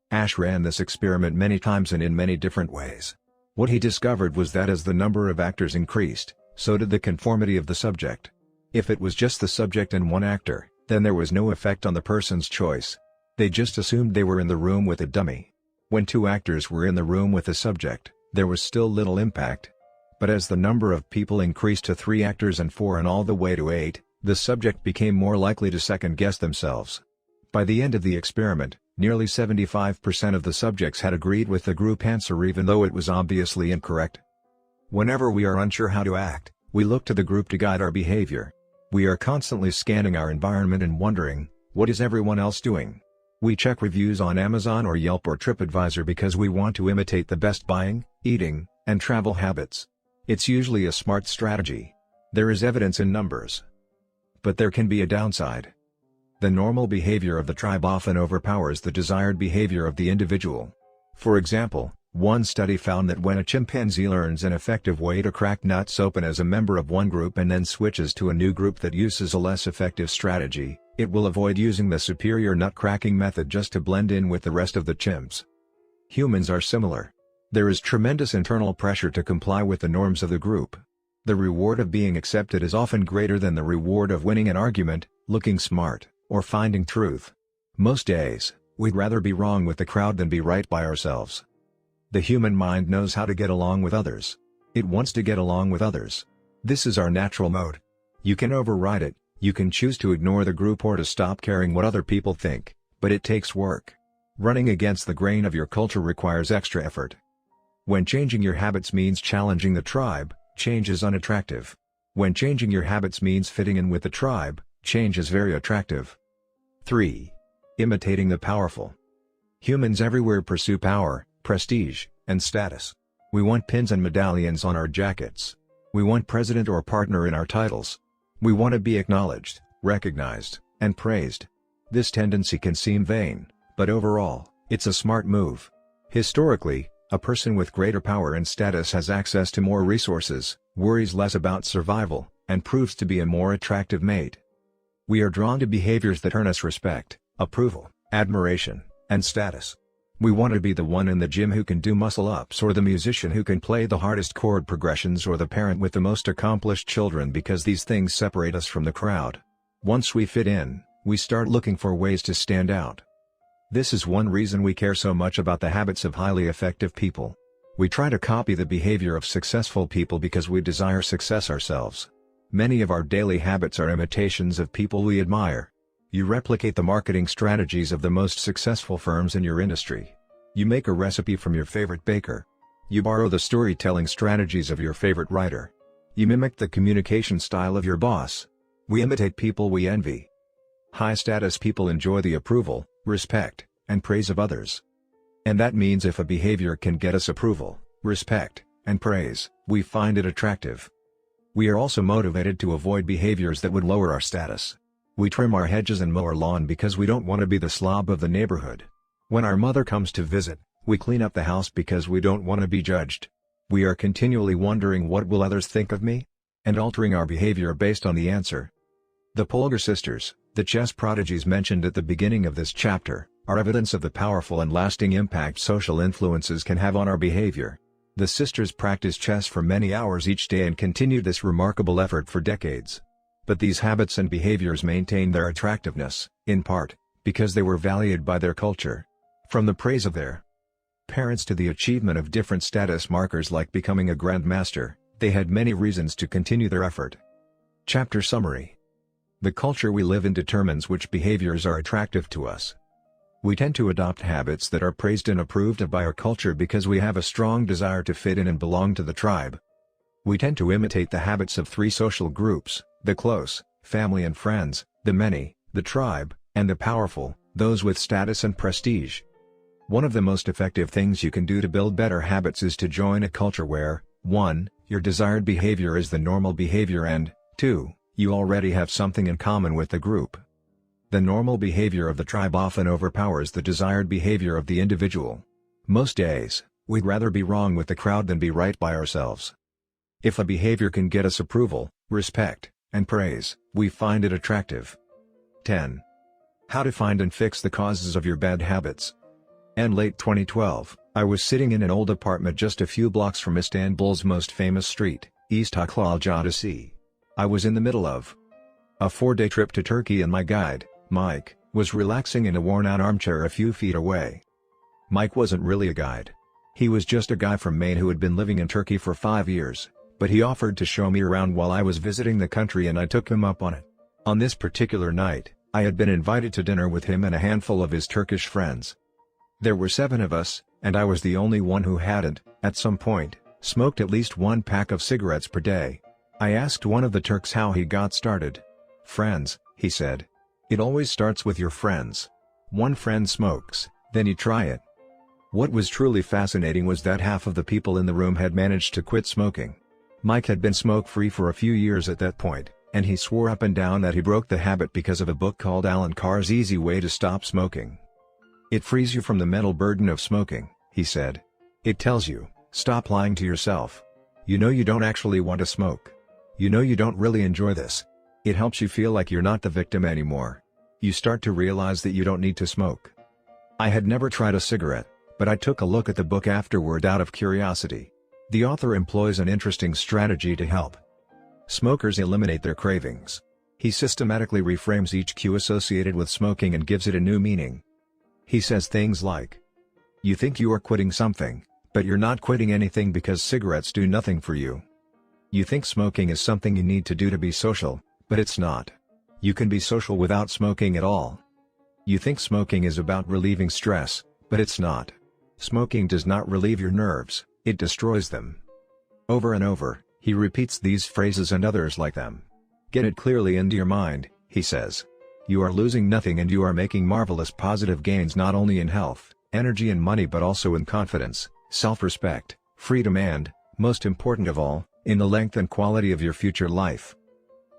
Asch ran this experiment many times and in many different ways. What he discovered was that as the number of actors increased, so did the conformity of the subject. If it was just the subject and one actor, then there was no effect on the person's choice. They just assumed they were in the room with a dummy. When two actors were in the room with the subject, there was still little impact. But as the number of people increased to 3 actors and 4 and all the way to 8, the subject became more likely to second-guess themselves. By the end of the experiment, nearly 75% of the subjects had agreed with the group answer even though it was obviously incorrect. Whenever we are unsure how to act, we look to the group to guide our behavior. We are constantly scanning our environment and wondering, what is everyone else doing? We check reviews on Amazon or Yelp or TripAdvisor because we want to imitate the best buying, eating, and travel habits. It's usually a smart strategy. There is evidence in numbers. But there can be a downside. The normal behavior of the tribe often overpowers the desired behavior of the individual. For example, one study found that when a chimpanzee learns an effective way to crack nuts open as a member of one group and then switches to a new group that uses a less effective strategy, it will avoid using the superior nut cracking method just to blend in with the rest of the chimps. Humans are similar. There is tremendous internal pressure to comply with the norms of the group. The reward of being accepted is often greater than the reward of winning an argument, looking smart, or finding truth. Most days, we'd rather be wrong with the crowd than be right by ourselves. The human mind knows how to get along with others. It wants to get along with others. This is our natural mode. You can override it, you can choose to ignore the group or to stop caring what other people think, but it takes work. Running against the grain of your culture requires extra effort. When changing your habits means challenging the tribe, change is unattractive. When changing your habits means fitting in with the tribe, change is very attractive. 3. Imitating the powerful. Humans everywhere pursue power, prestige, and status. We want pins and medallions on our jackets. We want president or partner in our titles. We want to be acknowledged, recognized, and praised. This tendency can seem vain, but overall, it's a smart move. Historically, a person with greater power and status has access to more resources, worries less about survival, and proves to be a more attractive mate. We are drawn to behaviors that earn us respect, approval, admiration, and status. We want to be the one in the gym who can do muscle-ups, or the musician who can play the hardest chord progressions, or the parent with the most accomplished children, because these things separate us from the crowd. Once we fit in, we start looking for ways to stand out. This is one reason we care so much about the habits of highly effective people. We try to copy the behavior of successful people because we desire success ourselves. Many of our daily habits are imitations of people we admire. You replicate the marketing strategies of the most successful firms in your industry. You make a recipe from your favorite baker. You borrow the storytelling strategies of your favorite writer. You mimic the communication style of your boss. We imitate people we envy. High-status people enjoy the approval, respect, and praise of others. And that means if a behavior can get us approval, respect, and praise, we find it attractive. We are also motivated to avoid behaviors that would lower our status. We trim our hedges and mow our lawn because we don't want to be the slob of the neighborhood. When our mother comes to visit, we clean up the house because we don't want to be judged. We are continually wondering, what will others think of me? And altering our behavior based on the answer. The Polgar sisters, the chess prodigies mentioned at the beginning of this chapter, are evidence of the powerful and lasting impact social influences can have on our behavior. The sisters practiced chess for many hours each day and continued this remarkable effort for decades. But these habits and behaviors maintained their attractiveness, in part, because they were valued by their culture. From the praise of their parents to the achievement of different status markers like becoming a grandmaster, they had many reasons to continue their effort. Chapter Summary. The culture we live in determines which behaviors are attractive to us. We tend to adopt habits that are praised and approved of by our culture because we have a strong desire to fit in and belong to the tribe. We tend to imitate the habits of three social groups: the close, family and friends; the many, the tribe; and the powerful, those with status and prestige. One of the most effective things you can do to build better habits is to join a culture where, 1. Your desired behavior is the normal behavior, and 2. You already have something in common with the group. The normal behavior of the tribe often overpowers the desired behavior of the individual. Most days, we'd rather be wrong with the crowd than be right by ourselves. If a behavior can get us approval, respect, and praise, we find it attractive. 10. How to find and fix the causes of your bad habits. In late 2012, I was sitting in an old apartment just a few blocks from Istanbul's most famous street, İstiklal Caddesi. I was in the middle of a 4-day trip to Turkey and my guide, Mike, was relaxing in a worn-out armchair a few feet away. Mike wasn't really a guide. He was just a guy from Maine who had been living in Turkey for 5 years, but he offered to show me around while I was visiting the country and I took him up on it. On this particular night, I had been invited to dinner with him and a handful of his Turkish friends. There were 7 of us, and I was the only one who hadn't, at some point, smoked at least 1 pack of cigarettes per day. I asked one of the Turks how he got started. "Friends," he said. "It always starts with your friends. One friend smokes, then you try it." What was truly fascinating was that half of the people in the room had managed to quit smoking. Mike had been smoke-free for a few years at that point, and he swore up and down that he broke the habit because of a book called Alan Carr's Easy Way to Stop Smoking. "It frees you from the mental burden of smoking," he said. "It tells you, stop lying to yourself. You know you don't actually want to smoke. You know you don't really enjoy this. It helps you feel like you're not the victim anymore. You start to realize that you don't need to smoke." I had never tried a cigarette, but I took a look at the book afterward out of curiosity. The author employs an interesting strategy to help smokers eliminate their cravings. He systematically reframes each cue associated with smoking and gives it a new meaning. He says things like, "You think you are quitting something, but you're not quitting anything because cigarettes do nothing for you. You think smoking is something you need to do to be social, but it's not. You can be social without smoking at all. You think smoking is about relieving stress, but it's not. Smoking does not relieve your nerves, it destroys them." Over and over, he repeats these phrases and others like them. "Get it clearly into your mind," he says. "You are losing nothing and you are making marvelous positive gains not only in health, energy and money but also in confidence, self-respect, freedom and, most important of all, in the length and quality of your future life."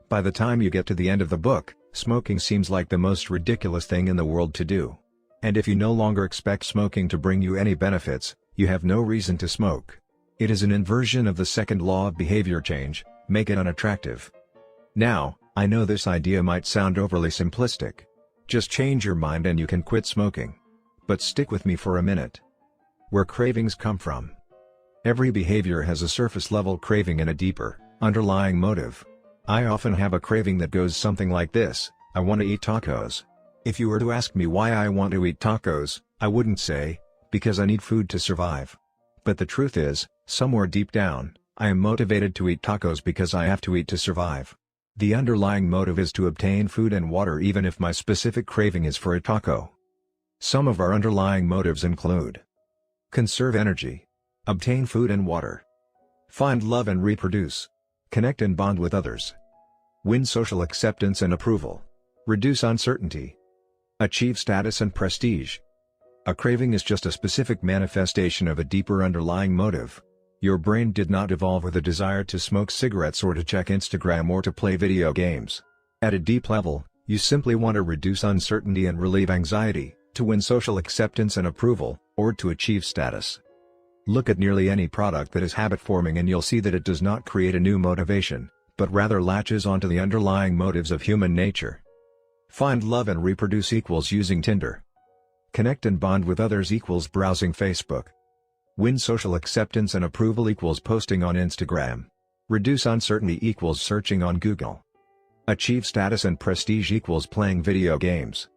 By the time you get to the end of the book, smoking seems like the most ridiculous thing in the world to do. And if you no longer expect smoking to bring you any benefits, you have no reason to smoke. It is an inversion of the second law of behavior change: make it unattractive. Now, I know this idea might sound overly simplistic. Just change your mind and you can quit smoking. But stick with me for a minute. Where cravings come from. Every behavior has a surface-level craving and a deeper, underlying motive. I often have a craving that goes something like this: I want to eat tacos. If you were to ask me why I want to eat tacos, I wouldn't say, because I need food to survive. But the truth is, somewhere deep down, I am motivated to eat tacos because I have to eat to survive. The underlying motive is to obtain food and water, even if my specific craving is for a taco. Some of our underlying motives include: conserve energy, obtain food and water, find love and reproduce, connect and bond with others, win social acceptance and approval, reduce uncertainty, achieve status and prestige. A craving is just a specific manifestation of a deeper underlying motive. Your brain did not evolve with a desire to smoke cigarettes or to check Instagram or to play video games. At a deep level, you simply want to reduce uncertainty and relieve anxiety, to win social acceptance and approval, or to achieve status. Look at nearly any product that is habit-forming and you'll see that it does not create a new motivation, but rather latches onto the underlying motives of human nature. Find love and reproduce equals using Tinder. Connect and bond with others equals browsing Facebook. Win social acceptance and approval equals posting on Instagram. Reduce uncertainty equals searching on Google. Achieve status and prestige equals playing video games.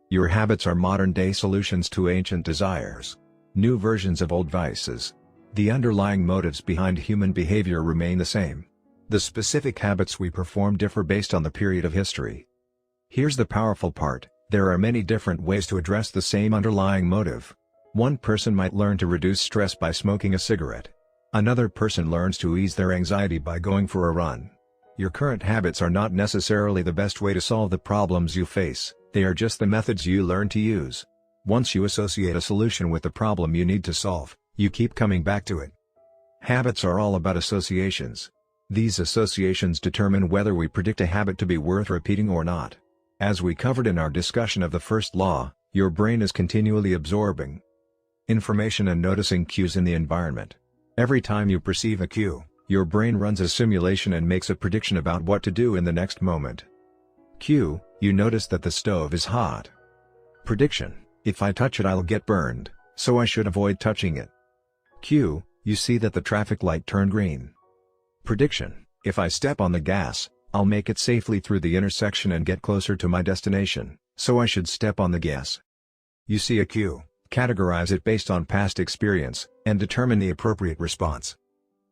Your habits are modern-day solutions to ancient desires. New versions of old vices. The underlying motives behind human behavior remain the same. The specific habits we perform differ based on the period of history. Here's the powerful part: there are many different ways to address the same underlying motive. One person might learn to reduce stress by smoking a cigarette. Another person learns to ease their anxiety by going for a run. Your current habits are not necessarily the best way to solve the problems you face, they are just the methods you learn to use. Once you associate a solution with the problem you need to solve, you keep coming back to it. Habits are all about associations. These associations determine whether we predict a habit to be worth repeating or not. As we covered in our discussion of the first law, your brain is continually absorbing information and noticing cues in the environment. Every time you perceive a cue, your brain runs a simulation and makes a prediction about what to do in the next moment. Cue: you notice that the stove is hot. Prediction: if I touch it I'll get burned, so I should avoid touching it. Cue: you see that the traffic light turned green. Prediction: if I step on the gas, I'll make it safely through the intersection and get closer to my destination, so I should step on the gas. You see a cue, categorize it based on past experience, and determine the appropriate response.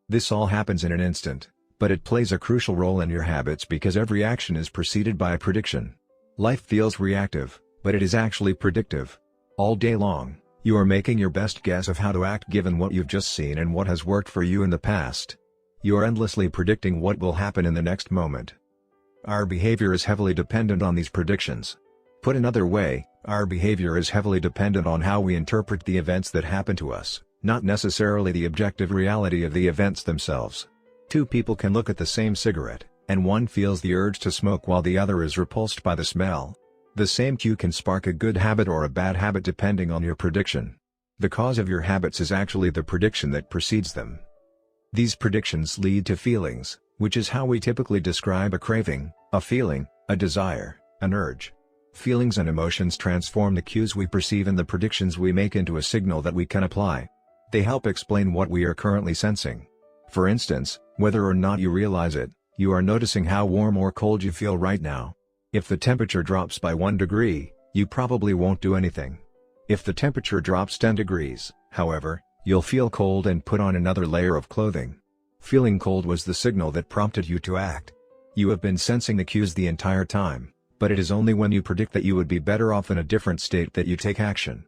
This all happens in an instant, but it plays a crucial role in your habits because every action is preceded by a prediction. Life feels reactive, but it is actually predictive. All day long, you are making your best guess of how to act given what you've just seen and what has worked for you in the past. You are endlessly predicting what will happen in the next moment. Our behavior is heavily dependent on these predictions. Put another way, our behavior is heavily dependent on how we interpret the events that happen to us, not necessarily the objective reality of the events themselves. Two people can look at the same cigarette, and one feels the urge to smoke while the other is repulsed by the smell. The same cue can spark a good habit or a bad habit depending on your prediction. The cause of your habits is actually the prediction that precedes them. These predictions lead to feelings, which is how we typically describe a craving, a feeling, a desire, an urge. Feelings and emotions transform the cues we perceive and the predictions we make into a signal that we can apply. They help explain what we are currently sensing. For instance, whether or not you realize it, you are noticing how warm or cold you feel right now. If the temperature drops by 1 degree, you probably won't do anything. If the temperature drops 10 degrees, however, you'll feel cold and put on another layer of clothing. Feeling cold was the signal that prompted you to act. You have been sensing the cues the entire time, but it is only when you predict that you would be better off in a different state that you take action.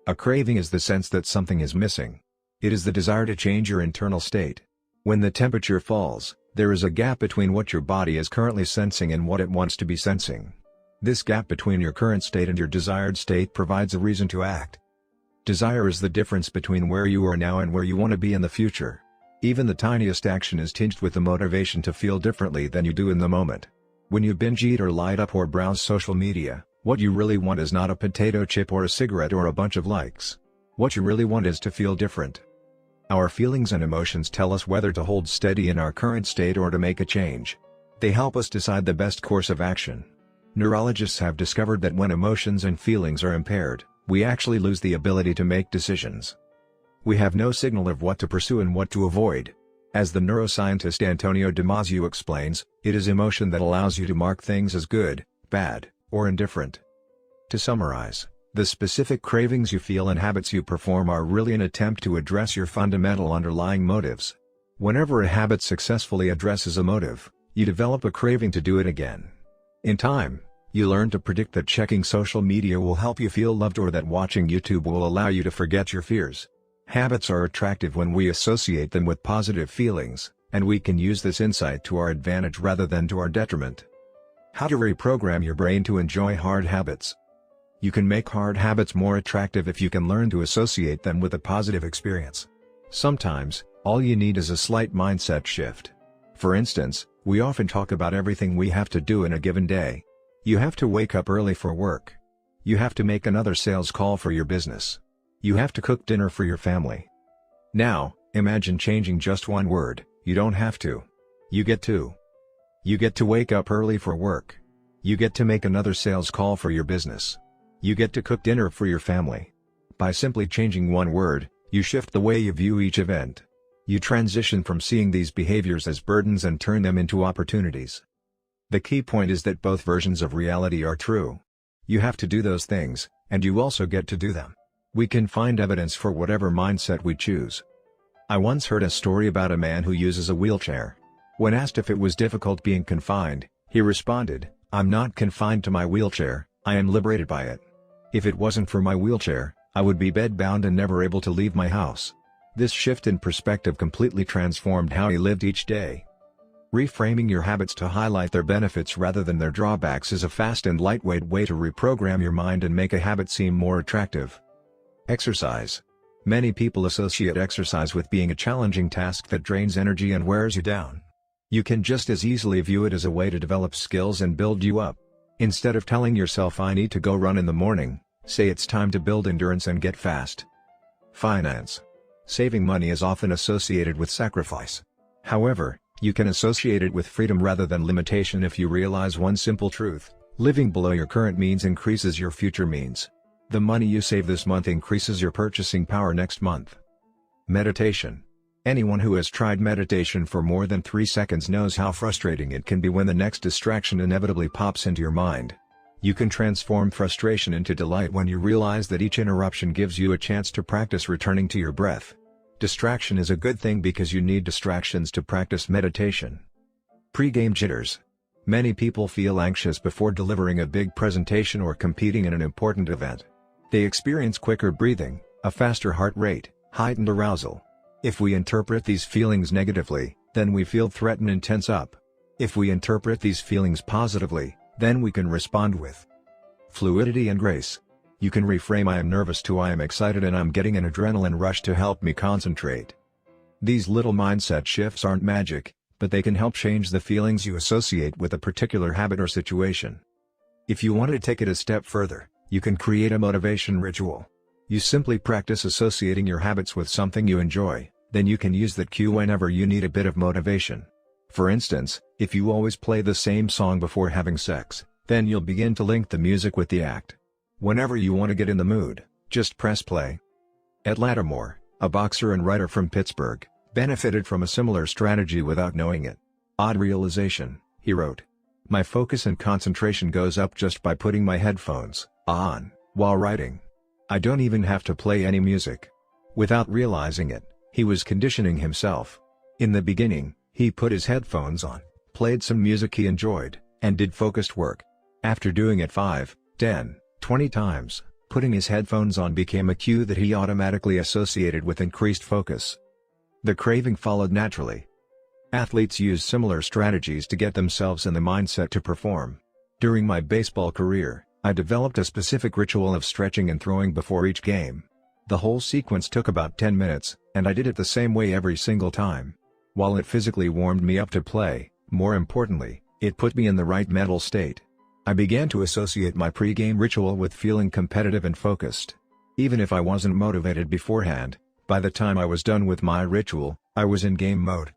A craving is the sense that something is missing. It is the desire to change your internal state. When the temperature falls, there is a gap between what your body is currently sensing and what it wants to be sensing. This gap between your current state and your desired state provides a reason to act. Desire is the difference between where you are now and where you want to be in the future. Even the tiniest action is tinged with the motivation to feel differently than you do in the moment. When you binge eat or light up or browse social media, What you really want is not a potato chip or a cigarette or a bunch of likes. What you really want is to feel different. Our feelings and emotions tell us whether to hold steady in our current state or to make a change. They help us decide the best course of action. Neurologists have discovered that when emotions and feelings are impaired, we actually lose the ability to make decisions. We have no signal of what to pursue and what to avoid. As the neuroscientist Antonio Damasio explains, it is emotion that allows you to mark things as good, bad, or indifferent. To summarize, the specific cravings you feel and habits you perform are really an attempt to address your fundamental underlying motives. Whenever a habit successfully addresses a motive, you develop a craving to do it again. In time, you learn to predict that checking social media will help you feel loved or that watching YouTube will allow you to forget your fears. Habits are attractive when we associate them with positive feelings, and we can use this insight to our advantage rather than to our detriment. How to reprogram your brain to enjoy hard habits. You can make hard habits more attractive if you can learn to associate them with a positive experience. Sometimes, all you need is a slight mindset shift. For instance, we often talk about everything we have to do in a given day. You have to wake up early for work. You have to make another sales call for your business. You have to cook dinner for your family. Now, imagine changing just one word. You don't have to. You get to. You get to wake up early for work. You get to make another sales call for your business. You get to cook dinner for your family. By simply changing one word, you shift the way you view each event. You transition from seeing these behaviors as burdens and turn them into opportunities. The key point is that both versions of reality are true. You have to do those things, and you also get to do them. We can find evidence for whatever mindset we choose. I once heard a story about a man who uses a wheelchair. When asked if it was difficult being confined, he responded, "I'm not confined to my wheelchair, I am liberated by it. If it wasn't for my wheelchair, I would be bedbound and never able to leave my house." This shift in perspective completely transformed how he lived each day. Reframing your habits to highlight their benefits rather than their drawbacks is a fast and lightweight way to reprogram your mind and make a habit seem more attractive. Exercise. Many people associate exercise with being a challenging task that drains energy and wears you down. You can just as easily view it as a way to develop skills and build you up. Instead of telling yourself "I need to go run in the morning," say it's time to build endurance and get fast. Finance. Saving money is often associated with sacrifice. However, you can associate it with freedom rather than limitation if you realize one simple truth: living below your current means increases your future means. The money you save this month increases your purchasing power next month. Meditation. Anyone who has tried meditation for more than 3 seconds knows how frustrating it can be when the next distraction inevitably pops into your mind. You can transform frustration into delight when you realize that each interruption gives you a chance to practice returning to your breath. Distraction is a good thing because you need distractions to practice meditation. Pre-game jitters. Many people feel anxious before delivering a big presentation or competing in an important event. They experience quicker breathing, a faster heart rate, heightened arousal. If we interpret these feelings negatively, then we feel threatened and tense up. If we interpret these feelings positively, then we can respond with fluidity and grace. You can reframe "I am nervous" to "I am excited and I'm getting an adrenaline rush to help me concentrate." These little mindset shifts aren't magic, but they can help change the feelings you associate with a particular habit or situation. If you want to take it a step further, you can create a motivation ritual. You simply practice associating your habits with something you enjoy, then you can use that cue whenever you need a bit of motivation. For instance, if you always play the same song before having sex, then you'll begin to link the music with the act. Whenever you want to get in the mood, just press play. Ed Lattimore, a boxer and writer from Pittsburgh, benefited from a similar strategy without knowing it. "Odd realization," he wrote. "My focus and concentration goes up just by putting my headphones on while writing. I don't even have to play any music." Without realizing it, he was conditioning himself. In the beginning, he put his headphones on, played some music he enjoyed, and did focused work. After doing it 5, 10, 20 times, putting his headphones on became a cue that he automatically associated with increased focus. The craving followed naturally. Athletes use similar strategies to get themselves in the mindset to perform. During my baseball career, I developed a specific ritual of stretching and throwing before each game. The whole sequence took about 10 minutes, and I did it the same way every single time. While it physically warmed me up to play, more importantly, it put me in the right mental state. I began to associate my pre-game ritual with feeling competitive and focused. Even if I wasn't motivated beforehand, by the time I was done with my ritual, I was in game mode.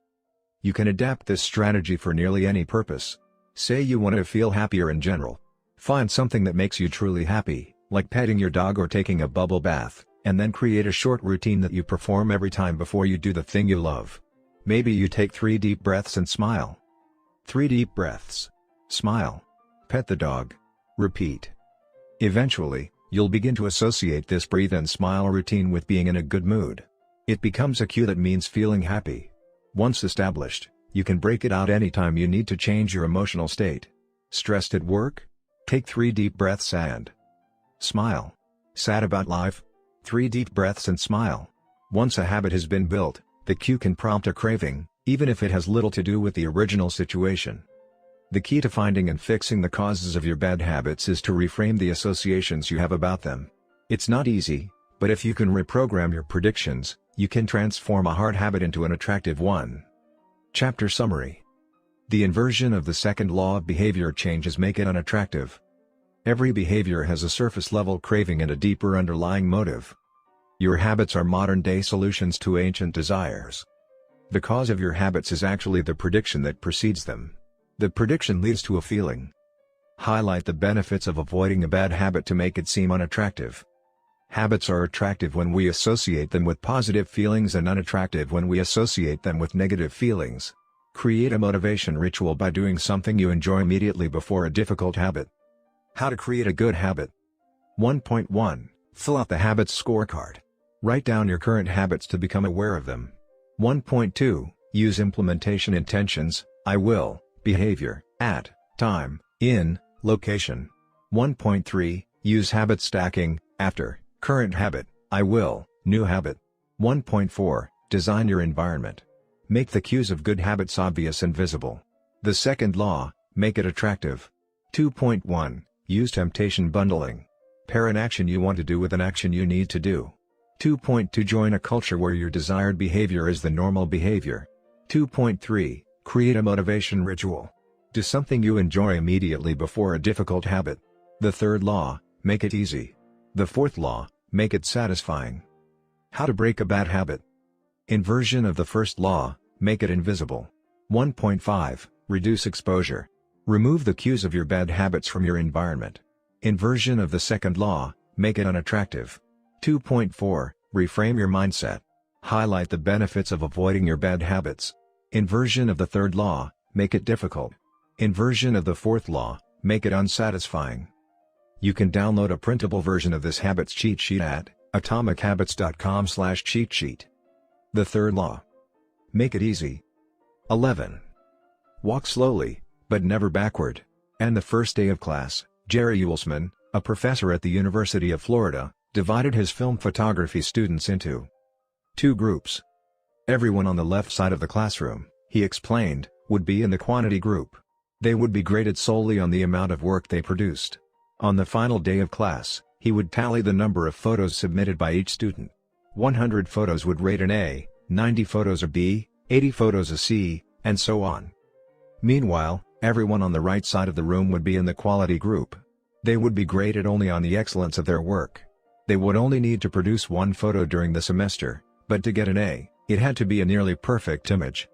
You can adapt this strategy for nearly any purpose. Say you want to feel happier in general. Find something that makes you truly happy, like petting your dog or taking a bubble bath, and then create a short routine that you perform every time before you do the thing you love. Maybe you take 3 deep breaths and smile. 3 deep breaths. Smile. Pet the dog. Repeat. Eventually, you'll begin to associate this breathe and smile routine with being in a good mood. It becomes a cue that means feeling happy. Once established, you can break it out anytime you need to change your emotional state. Stressed at work? Take 3 deep breaths and smile. Sad about life? 3 deep breaths and smile. Once a habit has been built, the cue can prompt a craving, even if it has little to do with the original situation. The key to finding and fixing the causes of your bad habits is to reframe the associations you have about them. It's not easy, but if you can reprogram your predictions, you can transform a hard habit into an attractive one. Chapter Summary. The inversion of the second law of behavior changes make it unattractive. Every behavior has a surface-level craving and a deeper underlying motive. Your habits are modern-day solutions to ancient desires. The cause of your habits is actually the prediction that precedes them. The prediction leads to a feeling. Highlight the benefits of avoiding a bad habit to make it seem unattractive. Habits are attractive when we associate them with positive feelings and unattractive when we associate them with negative feelings. Create a motivation ritual by doing something you enjoy immediately before a difficult habit. How to create a good habit. 1.1. Fill out the habits scorecard. Write down your current habits to become aware of them. 1.2. Use implementation intentions, I will, behavior, at, time, in, location. 1.3. Use habit stacking, after, current habit, I will, new habit. 1.4. Design your environment. Make the cues of good habits obvious and visible. The second law, make it attractive. 2.1. Use temptation bundling. Pair an action you want to do with an action you need to do. 2.2. Join a culture where your desired behavior is the normal behavior. 2.3. Create a motivation ritual. Do something you enjoy immediately before a difficult habit. The third law, make it easy. The fourth law, make it satisfying. How to break a bad habit. Inversion of the first law, make it invisible. 1.5. Reduce exposure. Remove the cues of your bad habits from your environment. Inversion of the second law, make it unattractive. 2.4. Reframe your mindset. Highlight the benefits of avoiding your bad habits. Inversion of the third law, make it difficult. Inversion of the fourth law, make it unsatisfying. You can download a printable version of this habits cheat sheet at atomichabits.com/cheat sheet. The third law. Make it easy. 11. Walk slowly, but never backward. And the first day of class, Jerry Uelsman, a professor at the University of Florida, divided his film photography students into 2 groups. Everyone on the left side of the classroom, he explained, would be in the quantity group. They would be graded solely on the amount of work they produced. On the final day of class, he would tally the number of photos submitted by each student. 100 photos would rate an A, 90 photos a B, 80 photos a C, and so on. Meanwhile, everyone on the right side of the room would be in the quality group. They would be graded only on the excellence of their work. They would only need to produce 1 photo during the semester, but to get an A, it had to be a nearly perfect image.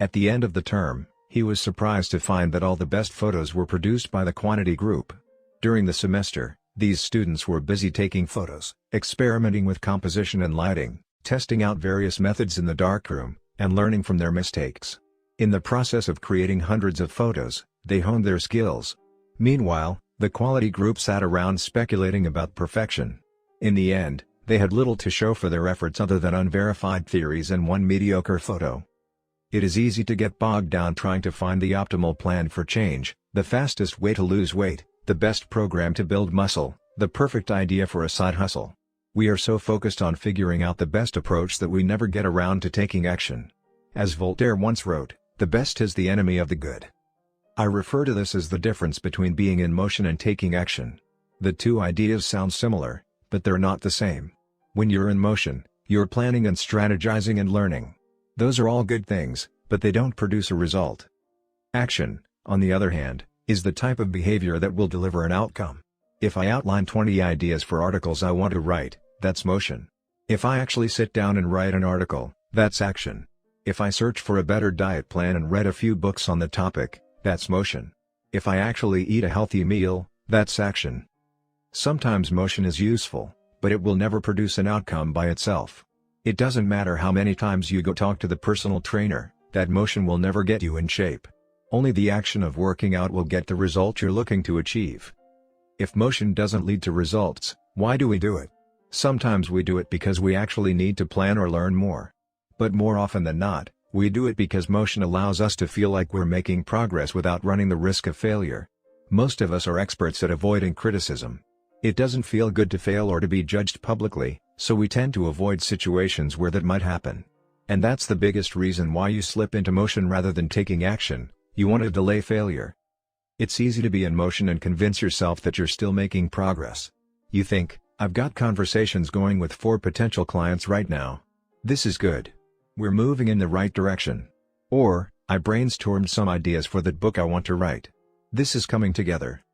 At the end of the term, he was surprised to find that all the best photos were produced by the quantity group. During the semester, these students were busy taking photos, experimenting with composition and lighting, testing out various methods in the darkroom, and learning from their mistakes. In the process of creating hundreds of photos, they honed their skills. Meanwhile, the quality group sat around speculating about perfection. In the end, they had little to show for their efforts other than unverified theories and 1 mediocre photo. It is easy to get bogged down trying to find the optimal plan for change, the fastest way to lose weight, the best program to build muscle, the perfect idea for a side hustle. We are so focused on figuring out the best approach that we never get around to taking action. As Voltaire once wrote, "The best is the enemy of the good." I refer to this as the difference between being in motion and taking action. The two ideas sound similar, but they're not the same. When you're in motion, you're planning and strategizing and learning. Those are all good things, but they don't produce a result. Action, on the other hand, is the type of behavior that will deliver an outcome. If I outline 20 ideas for articles I want to write, that's motion. If I actually sit down and write an article, that's action. If I search for a better diet plan and read a few books on the topic, that's motion. If I actually eat a healthy meal, that's action. Sometimes motion is useful, but it will never produce an outcome by itself. It doesn't matter how many times you go talk to the personal trainer, that motion will never get you in shape. Only the action of working out will get the result you're looking to achieve. If motion doesn't lead to results, why do we do it? Sometimes we do it because we actually need to plan or learn more. But more often than not, we do it because motion allows us to feel like we're making progress without running the risk of failure. Most of us are experts at avoiding criticism. It doesn't feel good to fail or to be judged publicly, so we tend to avoid situations where that might happen. And that's the biggest reason why you slip into motion rather than taking action. You want to delay failure. It's easy to be in motion and convince yourself that you're still making progress. You think, I've got conversations going with 4 potential clients right now. This is good. We're moving in the right direction. Or, I brainstormed some ideas for that book I want to write. This is coming together.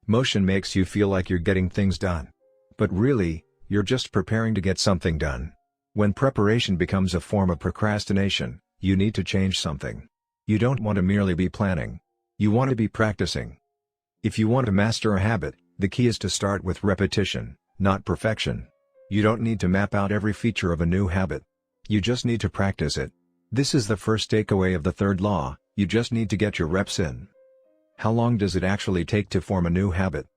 Motion makes you feel like you're getting things done. But really, you're just preparing to get something done. When preparation becomes a form of procrastination, you need to change something. You don't want to merely be planning. You want to be practicing. If you want to master a habit, the key is to start with repetition, not perfection. You don't need to map out every feature of a new habit. You just need to practice it. This is the first takeaway of the third law, you just need to get your reps in. How long does it actually take to form a new habit?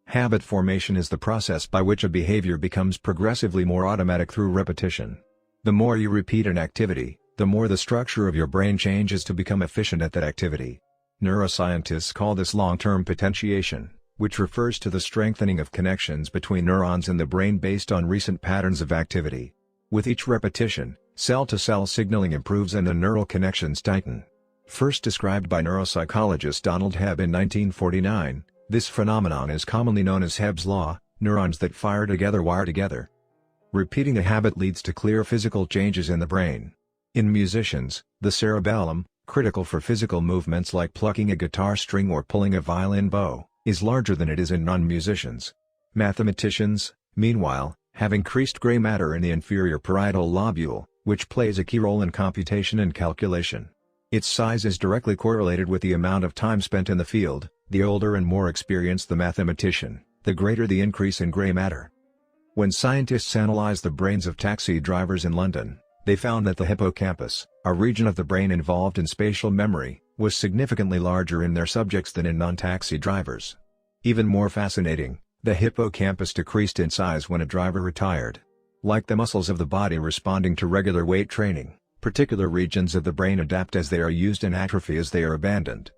Habit formation is the process by which a behavior becomes progressively more automatic through repetition. The more you repeat an activity, the more the structure of your brain changes to become efficient at that activity. Neuroscientists call this long-term potentiation, which refers to the strengthening of connections between neurons in the brain based on recent patterns of activity. With each repetition, cell-to-cell signaling improves and the neural connections tighten. First described by neuropsychologist Donald Hebb in 1949, this phenomenon is commonly known as Hebb's law, neurons that fire together wire together. Repeating a habit leads to clear physical changes in the brain. In musicians, the cerebellum, critical for physical movements like plucking a guitar string or pulling a violin bow, is larger than it is in non-musicians. Mathematicians, meanwhile, have increased gray matter in the inferior parietal lobule, which plays a key role in computation and calculation. Its size is directly correlated with the amount of time spent in the field. The older and more experienced the mathematician, the greater the increase in gray matter. When scientists analyzed the brains of taxi drivers in London, they found that the hippocampus, a region of the brain involved in spatial memory, was significantly larger in their subjects than in non-taxi drivers. Even more fascinating, the hippocampus decreased in size when a driver retired. Like the muscles of the body responding to regular weight training, particular regions of the brain adapt as they are used and atrophy as they are abandoned.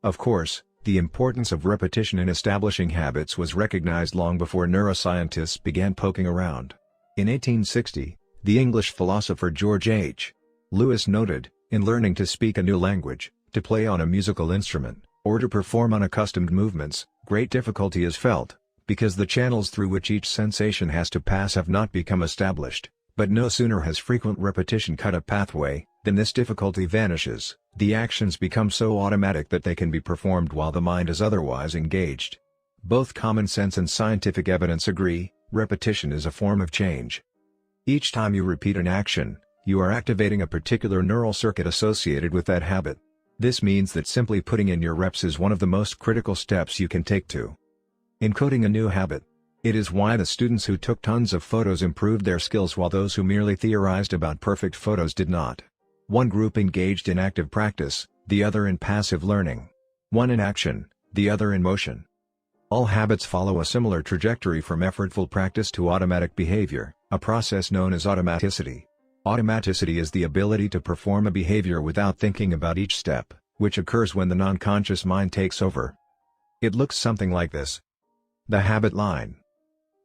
Of course, the importance of repetition in establishing habits was recognized long before neuroscientists began poking around. In 1860, the English philosopher George H. Lewis noted, in learning to speak a new language, to play on a musical instrument, or to perform unaccustomed movements, great difficulty is felt, because the channels through which each sensation has to pass have not become established. But no sooner has frequent repetition cut a pathway, than this difficulty vanishes. The actions become so automatic that they can be performed while the mind is otherwise engaged. Both common sense and scientific evidence agree, repetition is a form of change. Each time you repeat an action, you are activating a particular neural circuit associated with that habit. This means that simply putting in your reps is one of the most critical steps you can take to encoding a new habit. It is why the students who took tons of photos improved their skills while those who merely theorized about perfect photos did not. One group engaged in active practice, the other in passive learning. One in action, the other in motion. All habits follow a similar trajectory from effortful practice to automatic behavior, a process known as automaticity. Automaticity is the ability to perform a behavior without thinking about each step, which occurs when the non-conscious mind takes over. It looks something like this. The habit line.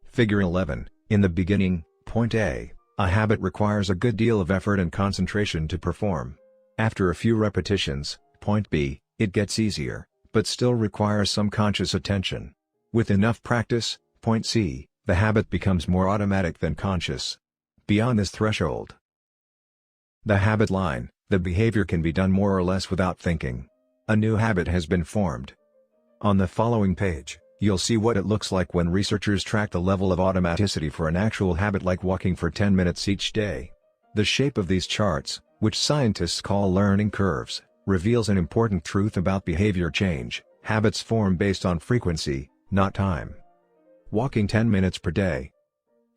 Figure 11, in the beginning, point A, a habit requires a good deal of effort and concentration to perform. After a few repetitions, point B, it gets easier, but still requires some conscious attention. With enough practice, point C, the habit becomes more automatic than conscious. Beyond this threshold, the habit line, the behavior can be done more or less without thinking. A new habit has been formed. On the following page, you'll see what it looks like when researchers track the level of automaticity for an actual habit like walking for 10 minutes each day. The shape of these charts, which scientists call learning curves, reveals an important truth about behavior change. Habits form based on frequency, not time. Walking 10 minutes per day.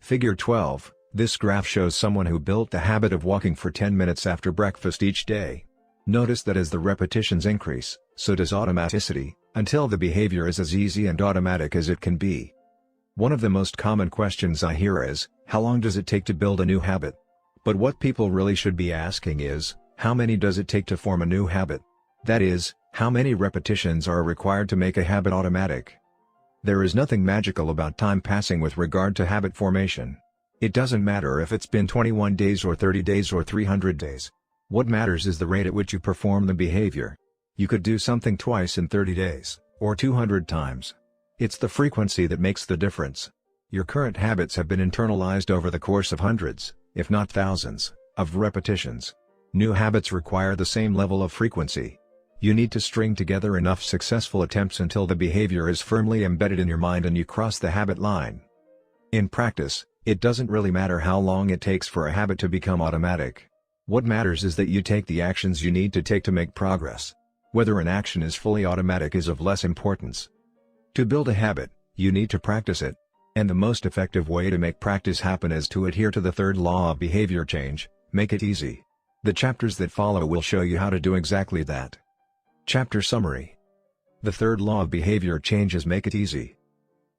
Figure 12, this graph shows someone who built the habit of walking for 10 minutes after breakfast each day. Notice that as the repetitions increase, so does automaticity, until the behavior is as easy and automatic as it can be. One of the most common questions I hear is, how long does it take to build a new habit? But what people really should be asking is, how many does it take to form a new habit? That is, how many repetitions are required to make a habit automatic? There is nothing magical about time passing with regard to habit formation. It doesn't matter if it's been 21 days or 30 days or 300 days. What matters is the rate at which you perform the behavior. You could do something twice in 30 days, or 200 times. It's the frequency that makes the difference. Your current habits have been internalized over the course of hundreds, if not thousands, of repetitions. New habits require the same level of frequency. You need to string together enough successful attempts until the behavior is firmly embedded in your mind and you cross the habit line. In practice, it doesn't really matter how long it takes for a habit to become automatic. What matters is that you take the actions you need to take to make progress. Whether an action is fully automatic is of less importance. To build a habit, you need to practice it. And the most effective way to make practice happen is to adhere to the third law of behavior change: make it easy. The chapters that follow will show you how to do exactly that. Chapter Summary. The third law of behavior change is make it easy.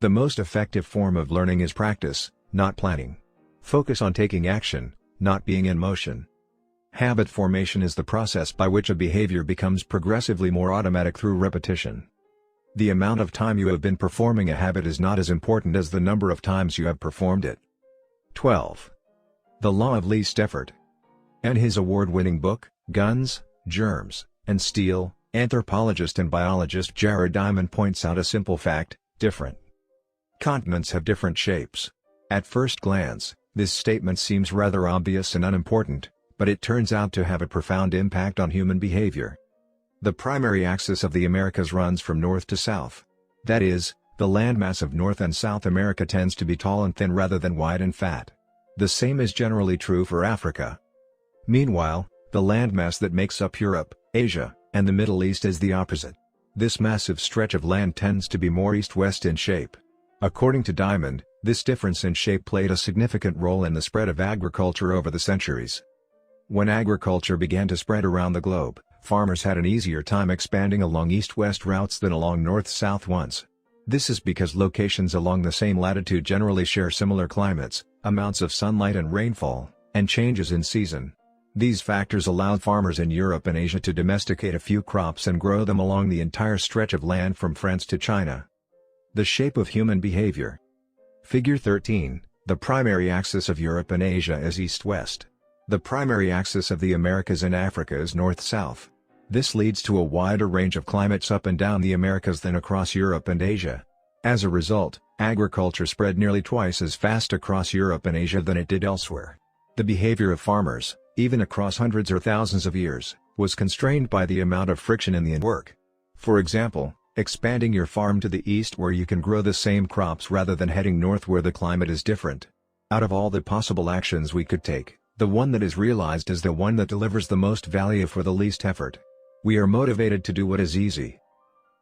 The most effective form of learning is practice, not planning. Focus on taking action, not being in motion. Habit formation is the process by which a behavior becomes progressively more automatic through repetition. The amount of time you have been performing a habit is not as important as the number of times you have performed it. 12. The Law of Least Effort. In his award-winning book, Guns, Germs, and Steel, anthropologist and biologist Jared Diamond points out a simple fact: different continents have different shapes. At first glance, this statement seems rather obvious and unimportant, but it turns out to have a profound impact on human behavior. The primary axis of the Americas runs from north to south. That is, the landmass of North and South America tends to be tall and thin rather than wide and fat. The same is generally true for Africa. Meanwhile, the landmass that makes up Europe, Asia, and the Middle East is the opposite. This massive stretch of land tends to be more east-west in shape. According to Diamond, this difference in shape played a significant role in the spread of agriculture over the centuries. When agriculture began to spread around the globe, farmers had an easier time expanding along east-west routes than along north-south ones. This is because locations along the same latitude generally share similar climates, amounts of sunlight and rainfall, and changes in season. These factors allowed farmers in Europe and Asia to domesticate a few crops and grow them along the entire stretch of land from France to China. The shape of human behavior. Figure 13, the primary axis of Europe and Asia is east-west. The primary axis of the Americas and Africa is north-south. This leads to a wider range of climates up and down the Americas than across Europe and Asia. As a result, agriculture spread nearly twice as fast across Europe and Asia than it did elsewhere. The behavior of farmers, even across hundreds or thousands of years, was constrained by the amount of friction in the work. For example, expanding your farm to the east where you can grow the same crops rather than heading north where the climate is different. Out of all the possible actions we could take, the one that is realized is the one that delivers the most value for the least effort. We are motivated to do what is easy.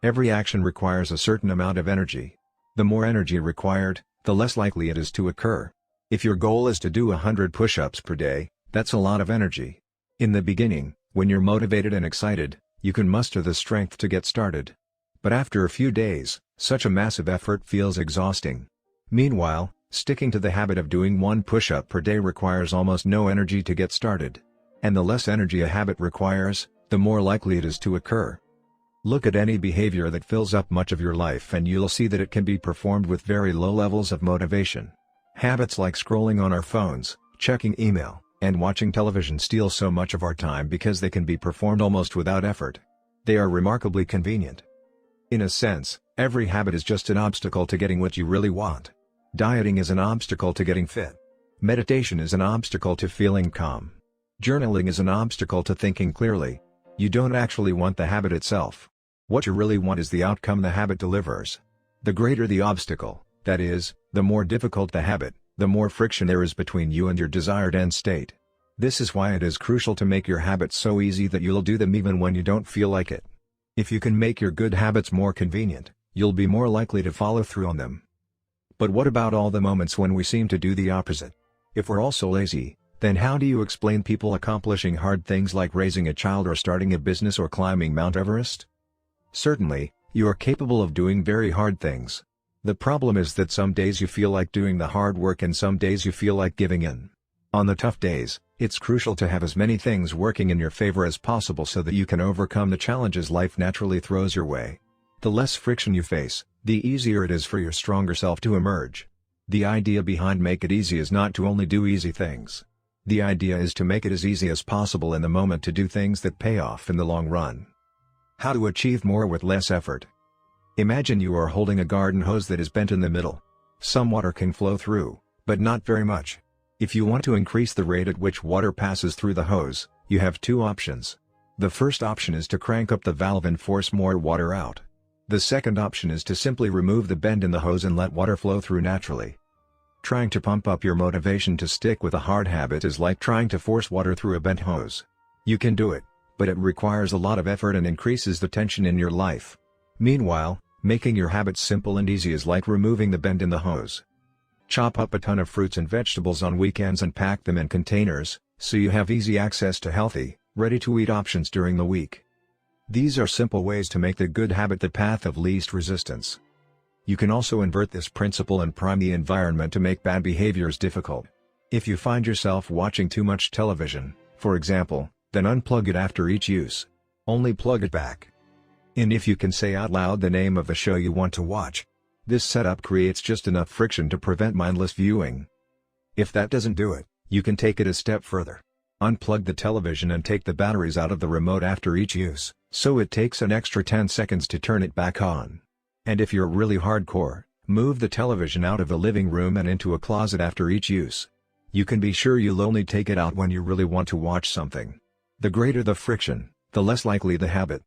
Every action requires a certain amount of energy. The more energy required, the less likely it is to occur. If your goal is to do 100 push-ups per day, that's a lot of energy. In the beginning, when you're motivated and excited, you can muster the strength to get started. But after a few days, such a massive effort feels exhausting. Meanwhile, sticking to the habit of doing 1 push-up per day requires almost no energy to get started. And the less energy a habit requires, the more likely it is to occur. Look at any behavior that fills up much of your life and you'll see that it can be performed with very low levels of motivation. Habits like scrolling on our phones, checking email, and watching television steal so much of our time because they can be performed almost without effort. They are remarkably convenient. In a sense, every habit is just an obstacle to getting what you really want. Dieting is an obstacle to getting fit. Meditation is an obstacle to feeling calm. Journaling is an obstacle to thinking clearly. You don't actually want the habit itself. What you really want is the outcome the habit delivers. The greater the obstacle, that is, the more difficult the habit, the more friction there is between you and your desired end state. This is why it is crucial to make your habits so easy that you'll do them even when you don't feel like it. If you can make your good habits more convenient, you'll be more likely to follow through on them. But what about all the moments when we seem to do the opposite? If we're also lazy, then how do you explain people accomplishing hard things like raising a child or starting a business or climbing Mount Everest? Certainly, you are capable of doing very hard things. The problem is that some days you feel like doing the hard work and some days you feel like giving in. On the tough days, it's crucial to have as many things working in your favor as possible so that you can overcome the challenges life naturally throws your way. The less friction you face, the easier it is for your stronger self to emerge. The idea behind Make It Easy is not to only do easy things. The idea is to make it as easy as possible in the moment to do things that pay off in the long run. How to achieve more with less effort. Imagine you are holding a garden hose that is bent in the middle. Some water can flow through, but not very much. If you want to increase the rate at which water passes through the hose, you have two options. The first option is to crank up the valve and force more water out. The second option is to simply remove the bend in the hose and let water flow through naturally. Trying to pump up your motivation to stick with a hard habit is like trying to force water through a bent hose. You can do it, but it requires a lot of effort and increases the tension in your life. Meanwhile, making your habits simple and easy is like removing the bend in the hose. Chop up a ton of fruits and vegetables on weekends and pack them in containers, so you have easy access to healthy, ready-to-eat options during the week. These are simple ways to make the good habit the path of least resistance. You can also invert this principle and prime the environment to make bad behaviors difficult. If you find yourself watching too much television, for example, then unplug it after each use. Only plug it back. And if you can say out loud the name of the show you want to watch, this setup creates just enough friction to prevent mindless viewing. If that doesn't do it, you can take it a step further. Unplug the television and take the batteries out of the remote after each use, so it takes an extra 10 seconds to turn it back on. And if you're really hardcore, move the television out of the living room and into a closet after each use. You can be sure you'll only take it out when you really want to watch something. The greater the friction, the less likely the habit.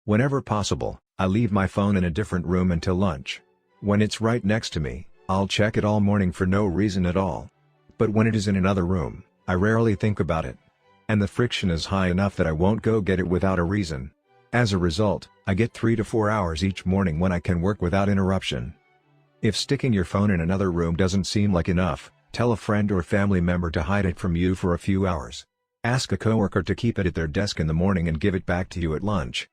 Whenever possible, I leave my phone in a different room until lunch. When it's right next to me, I'll check it all morning for no reason at all. But when it is in another room, I rarely think about it. And the friction is high enough that I won't go get it without a reason. As a result, I get 3 to 4 hours each morning when I can work without interruption. If sticking your phone in another room doesn't seem like enough, tell a friend or family member to hide it from you for a few hours. Ask a coworker to keep it at their desk in the morning and give it back to you at lunch.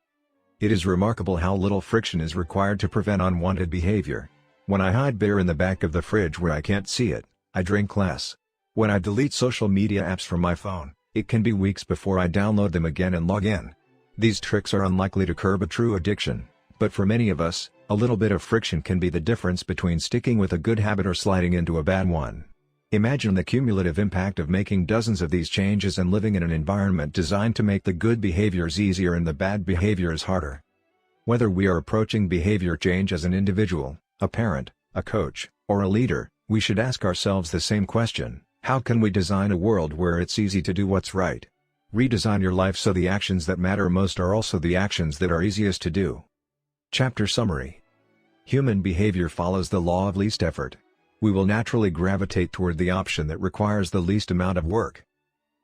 It is remarkable how little friction is required to prevent unwanted behavior. When I hide beer in the back of the fridge where I can't see it, I drink less. When I delete social media apps from my phone, it can be weeks before I download them again and log in. These tricks are unlikely to curb a true addiction, but for many of us, a little bit of friction can be the difference between sticking with a good habit or sliding into a bad one. Imagine the cumulative impact of making dozens of these changes and living in an environment designed to make the good behaviors easier and the bad behaviors harder. Whether we are approaching behavior change as an individual, a parent, a coach, or a leader, we should ask ourselves the same question: how can we design a world where it's easy to do what's right? Redesign your life so the actions that matter most are also the actions that are easiest to do. Chapter Summary. Human behavior follows the law of least effort. We will naturally gravitate toward the option that requires the least amount of work.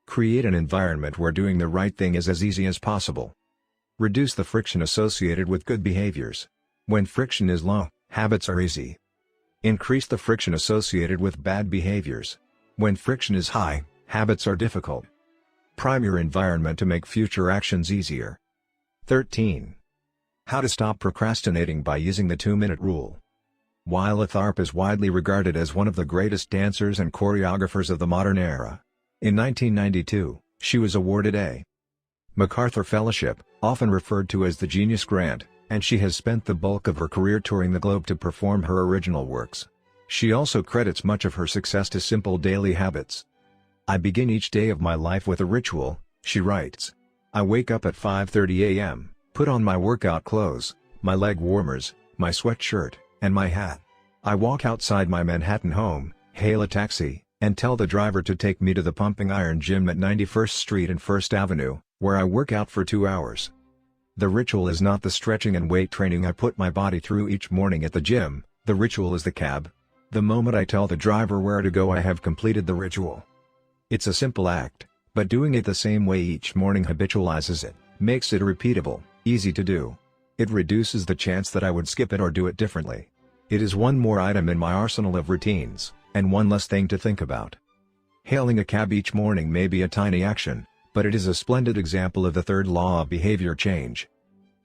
Create an environment where doing the right thing is as easy as possible. Reduce the friction associated with good behaviors. When friction is low, habits are easy. Increase the friction associated with bad behaviors. When friction is high, habits are difficult. Prime your environment to make future actions easier. 13. How to stop procrastinating by using the 2-minute rule. While Tharp is widely regarded as one of the greatest dancers and choreographers of the modern era, in 1992, she was awarded a MacArthur Fellowship, often referred to as the Genius Grant, and she has spent the bulk of her career touring the globe to perform her original works. She also credits much of her success to simple daily habits. I begin each day of my life with a ritual, she writes. I wake up at 5:30 a.m., put on my workout clothes, my leg warmers, my sweatshirt, and my hat. I walk outside my Manhattan home, hail a taxi, and tell the driver to take me to the Pumping Iron Gym at 91st Street and 1st Avenue, where I work out for 2 hours. The ritual is not the stretching and weight training I put my body through each morning at the gym, the ritual is the cab. The moment I tell the driver where to go, I have completed the ritual. It's a simple act, but doing it the same way each morning habitualizes it, makes it repeatable, easy to do. It reduces the chance that I would skip it or do it differently. It is one more item in my arsenal of routines, and one less thing to think about. Hailing a cab each morning may be a tiny action, but it is a splendid example of the third law of behavior change.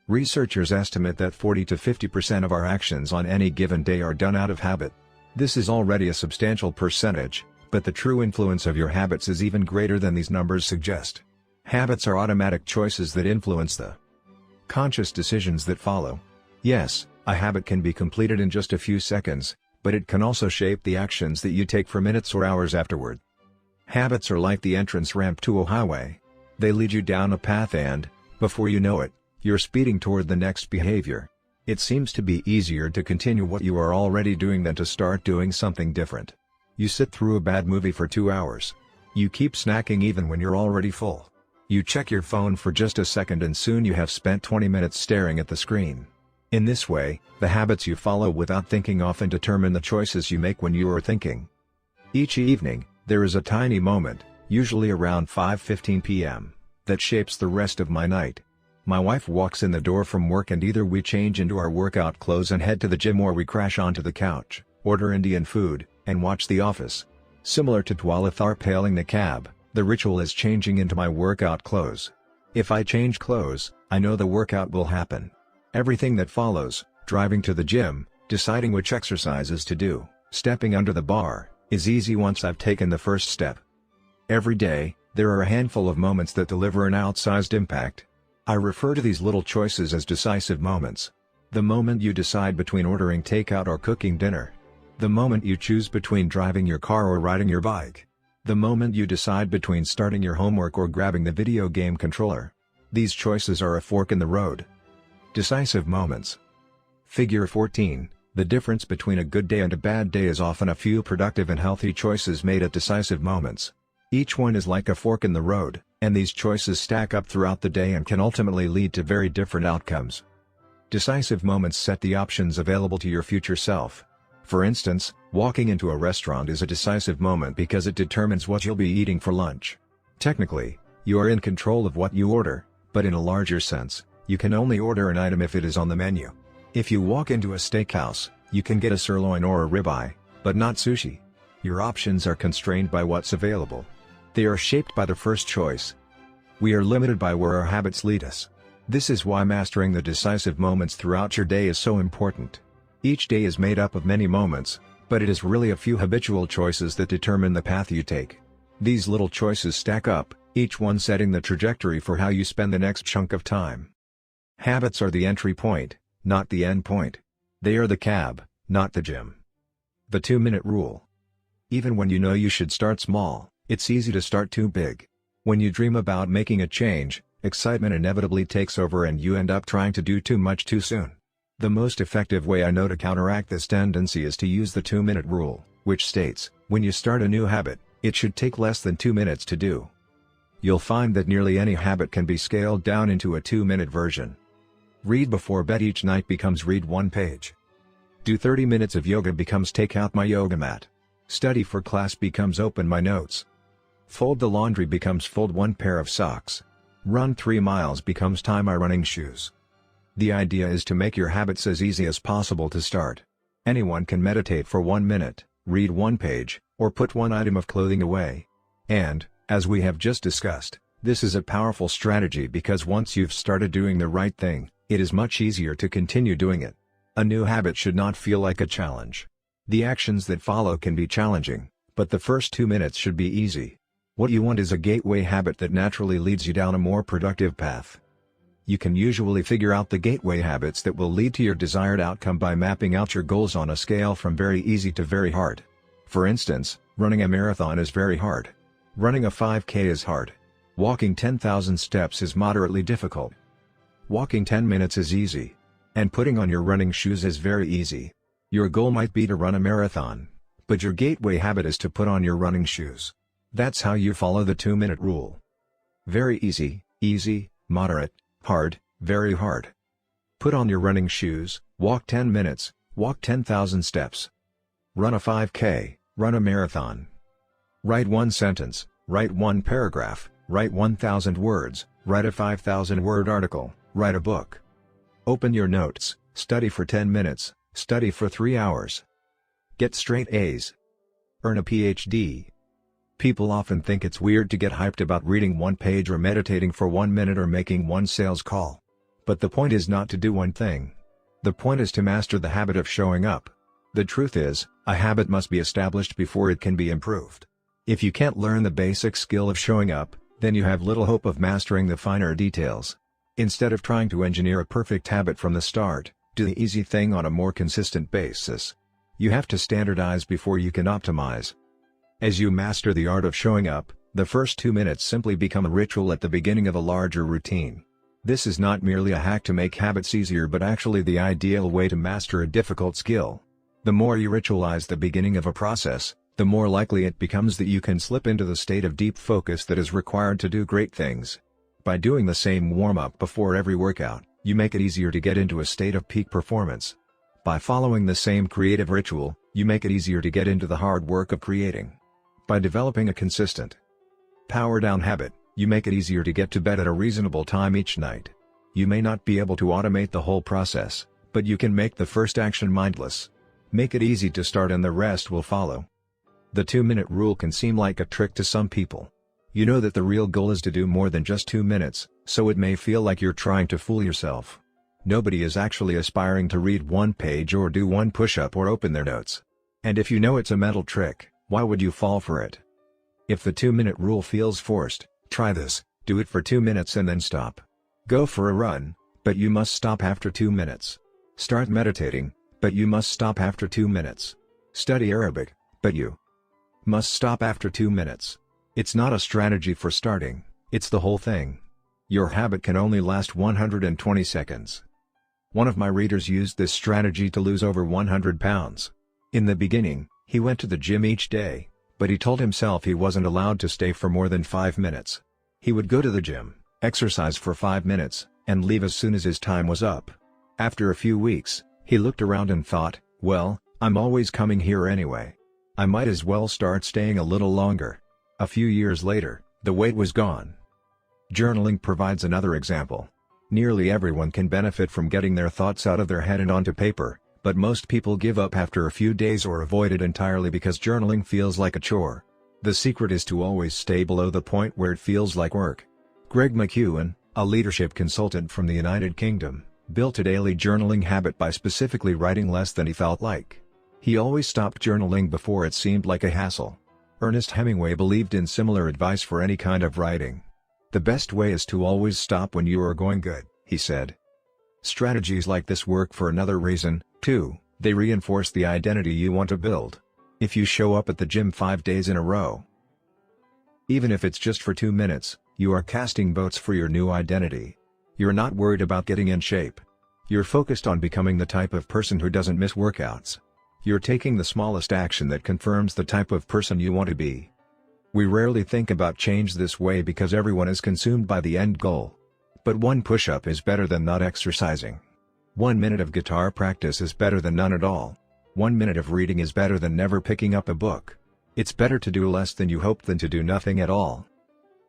Researchers estimate that 40 to 50% of our actions on any given day are done out of habit. This is already a substantial percentage, but the true influence of your habits is even greater than these numbers suggest. Habits are automatic choices that influence the conscious decisions that follow. Yes, a habit can be completed in just a few seconds, but it can also shape the actions that you take for minutes or hours afterward. Habits are like the entrance ramp to a highway. They lead you down a path and, before you know it, you're speeding toward the next behavior. It seems to be easier to continue what you are already doing than to start doing something different. You sit through a bad movie for 2 hours. You keep snacking even when you're already full. You check your phone for just a second and soon you have spent 20 minutes staring at the screen. In this way, the habits you follow without thinking often determine the choices you make when you are thinking. Each evening, there is a tiny moment, usually around 5:15 p.m., that shapes the rest of my night. My wife walks in the door from work and either we change into our workout clothes and head to the gym or we crash onto the couch, order Indian food, and watch The Office. Similar to Dwala Tharp hailing the cab, the ritual is changing into my workout clothes. If I change clothes, I know the workout will happen. Everything that follows, driving to the gym, deciding which exercises to do, stepping under the bar, is easy once I've taken the first step. Every day, there are a handful of moments that deliver an outsized impact. I refer to these little choices as decisive moments. The moment you decide between ordering takeout or cooking dinner. The moment you choose between driving your car or riding your bike. The moment you decide between starting your homework or grabbing the video game controller. These choices are a fork in the road. Decisive moments. Figure 14. The difference between a good day and a bad day is often a few productive and healthy choices made at decisive moments. Each one is like a fork in the road, and these choices stack up throughout the day and can ultimately lead to very different outcomes. Decisive moments set the options available to your future self. For instance, walking into a restaurant is a decisive moment because it determines what you'll be eating for lunch. Technically, you are in control of what you order, but in a larger sense, you can only order an item if it is on the menu. If you walk into a steakhouse, you can get a sirloin or a ribeye, but not sushi. Your options are constrained by what's available. They are shaped by the first choice. We are limited by where our habits lead us. This is why mastering the decisive moments throughout your day is so important. Each day is made up of many moments, but it is really a few habitual choices that determine the path you take. These little choices stack up, each one setting the trajectory for how you spend the next chunk of time. Habits are the entry point, not the end point. They are the cab, not the gym. The 2-minute rule. Even when you know you should start small, it's easy to start too big. When you dream about making a change, excitement inevitably takes over and you end up trying to do too much too soon. The most effective way I know to counteract this tendency is to use the 2-minute rule, which states, when you start a new habit, it should take less than 2 minutes to do. You'll find that nearly any habit can be scaled down into a 2-minute version. Read before bed each night becomes read one page. Do 30 minutes of yoga becomes take out my yoga mat. Study for class becomes open my notes. Fold the laundry becomes fold one pair of socks. Run 3 miles becomes tie my running shoes. The idea is to make your habits as easy as possible to start. Anyone can meditate for 1 minute, read 1 page, or put 1 item of clothing away. And, as we have just discussed, this is a powerful strategy because once you've started doing the right thing, it is much easier to continue doing it. A new habit should not feel like a challenge. The actions that follow can be challenging, but the first 2 minutes should be easy. What you want is a gateway habit that naturally leads you down a more productive path. You can usually figure out the gateway habits that will lead to your desired outcome by mapping out your goals on a scale from very easy to very hard. For instance, running a marathon is very hard. Running a 5K is hard. Walking 10,000 steps is moderately difficult. Walking 10 minutes is easy. And putting on your running shoes is very easy. Your goal might be to run a marathon, but your gateway habit is to put on your running shoes. That's how you follow the 2-minute rule. Very easy, easy, moderate, hard, Very hard. Put on your running shoes, walk 10 minutes, walk 10,000 steps. Run a 5K, run a marathon. Write one sentence, write one paragraph, write 1,000 words, write a 5,000-word article, write a book. Open your notes, study for 10 minutes, study for 3 hours. Get straight A's. Earn a PhD. People often think it's weird to get hyped about reading one page or meditating for 1 minute or making one sales call. But the point is not to do one thing. The point is to master the habit of showing up. The truth is, a habit must be established before it can be improved. If you can't learn the basic skill of showing up, then you have little hope of mastering the finer details. Instead of trying to engineer a perfect habit from the start, do the easy thing on a more consistent basis. You have to standardize before you can optimize. As you master the art of showing up, the first 2 minutes simply become a ritual at the beginning of a larger routine. This is not merely a hack to make habits easier but actually the ideal way to master a difficult skill. The more you ritualize the beginning of a process, the more likely it becomes that you can slip into the state of deep focus that is required to do great things. By doing the same warm-up before every workout, you make it easier to get into a state of peak performance. By following the same creative ritual, you make it easier to get into the hard work of creating. By developing a consistent power-down habit, you make it easier to get to bed at a reasonable time each night. You may not be able to automate the whole process, but you can make the first action mindless. Make it easy to start and the rest will follow. The 2-minute rule can seem like a trick to some people. You know that the real goal is to do more than just 2 minutes, so it may feel like you're trying to fool yourself. Nobody is actually aspiring to read one page or do one push-up or open their notes. And if you know it's a mental trick, why would you fall for it? If the 2-minute rule feels forced, try this: do it for 2 minutes and then stop. Go for a run, but you must stop after 2 minutes. Start meditating, but you must stop after 2 minutes. Study Arabic, but you must stop after 2 minutes. It's not a strategy for starting, it's the whole thing. Your habit can only last 120 seconds. One of my readers used this strategy to lose over 100 pounds. In the beginning, he went to the gym each day, but he told himself he wasn't allowed to stay for more than 5 minutes. He would go to the gym, exercise for 5 minutes, and leave as soon as his time was up. After a few weeks, he looked around and thought, well, I'm always coming here anyway. I might as well start staying a little longer. A few years later, the weight was gone. Journaling provides another example. Nearly everyone can benefit from getting their thoughts out of their head and onto paper, but most people give up after a few days or avoid it entirely because journaling feels like a chore. The secret is to always stay below the point where it feels like work. Greg McEwen, a leadership consultant from the United Kingdom, built a daily journaling habit by specifically writing less than he felt like. He always stopped journaling before it seemed like a hassle. Ernest Hemingway believed in similar advice for any kind of writing. The best way is to always stop when you are going good, he said. Strategies like this work for another reason, too. They reinforce the identity you want to build. If you show up at the gym 5 days in a row, even if it's just for 2 minutes, you are casting votes for your new identity. You're not worried about getting in shape. You're focused on becoming the type of person who doesn't miss workouts. You're taking the smallest action that confirms the type of person you want to be. We rarely think about change this way because everyone is consumed by the end goal. But one push-up is better than not exercising. 1 minute of guitar practice is better than none at all. 1 minute of reading is better than never picking up a book. It's better to do less than you hoped than to do nothing at all.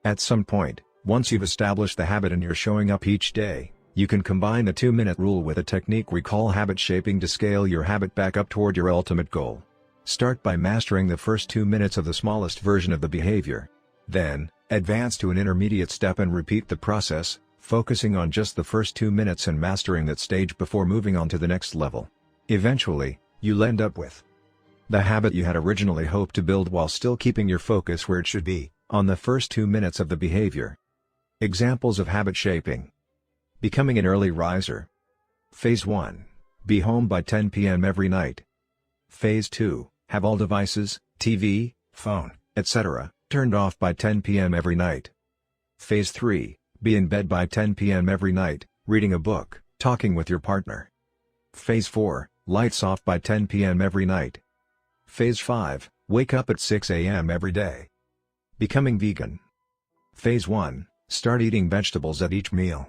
At some point, once you've established the habit and you're showing up each day, you can combine the 2-minute rule with a technique we call habit shaping to scale your habit back up toward your ultimate goal. Start by mastering the first 2 minutes of the smallest version of the behavior. Then, advance to an intermediate step and repeat the process, focusing on just the first 2 minutes and mastering that stage before moving on to the next level. Eventually, you'll end up with the habit you had originally hoped to build while still keeping your focus where it should be, on the first 2 minutes of the behavior. Examples of habit shaping. Becoming an early riser. Phase 1. Be home by 10 p.m. every night. Phase 2. Have all devices, TV, phone, etc., turned off by 10 p.m. every night. Phase 3. Be in bed by 10 p.m. every night, reading a book, talking with your partner. Phase 4. Lights off by 10 p.m. every night. Phase 5. Wake up at 6 a.m. every day. Becoming vegan. Phase 1. Start eating vegetables at each meal.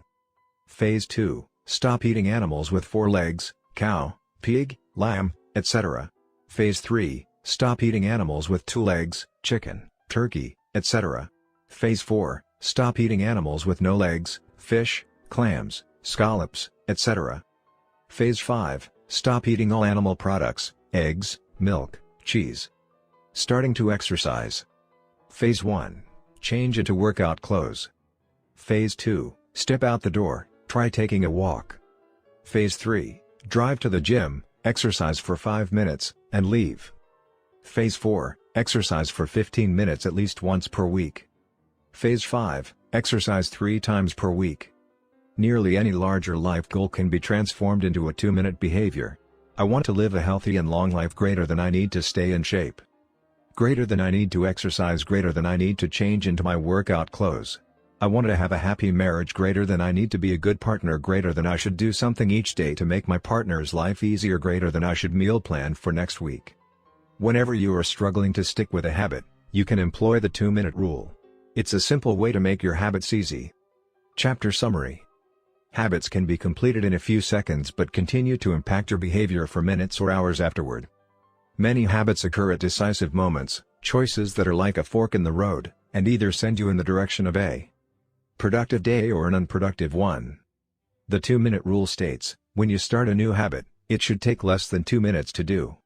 Phase 2, stop eating animals with 4 legs, cow, pig, lamb, etc. Phase 3, stop eating animals with 2 legs, chicken, turkey, etc. Phase 4, stop eating animals with no legs, fish, clams, scallops, etc. Phase 5, stop eating all animal products, eggs, milk, cheese. Starting to exercise. Phase 1, change into workout clothes. Phase 2, step out the door, try taking a walk. Phase 3, drive to the gym, exercise for 5 minutes, and leave. Phase 4, exercise for 15 minutes at least once per week. Phase 5, exercise 3 times per week. Nearly any larger life goal can be transformed into a 2-minute behavior. I want to live a healthy and long life greater than I need to stay in shape. Greater than I need to exercise, greater than I need to change into my workout clothes. I want to have a happy marriage, greater than I need to be a good partner, greater than I should do something each day to make my partner's life easier, greater than I should meal plan for next week. Whenever you are struggling to stick with a habit, you can employ the 2-minute rule. It's a simple way to make your habits easy. Chapter Summary. Habits can be completed in a few seconds but continue to impact your behavior for minutes or hours afterward. Many habits occur at decisive moments, choices that are like a fork in the road, and either send you in the direction of a productive day or an unproductive one. The 2-minute rule states, when you start a new habit, it should take less than 2 minutes to do.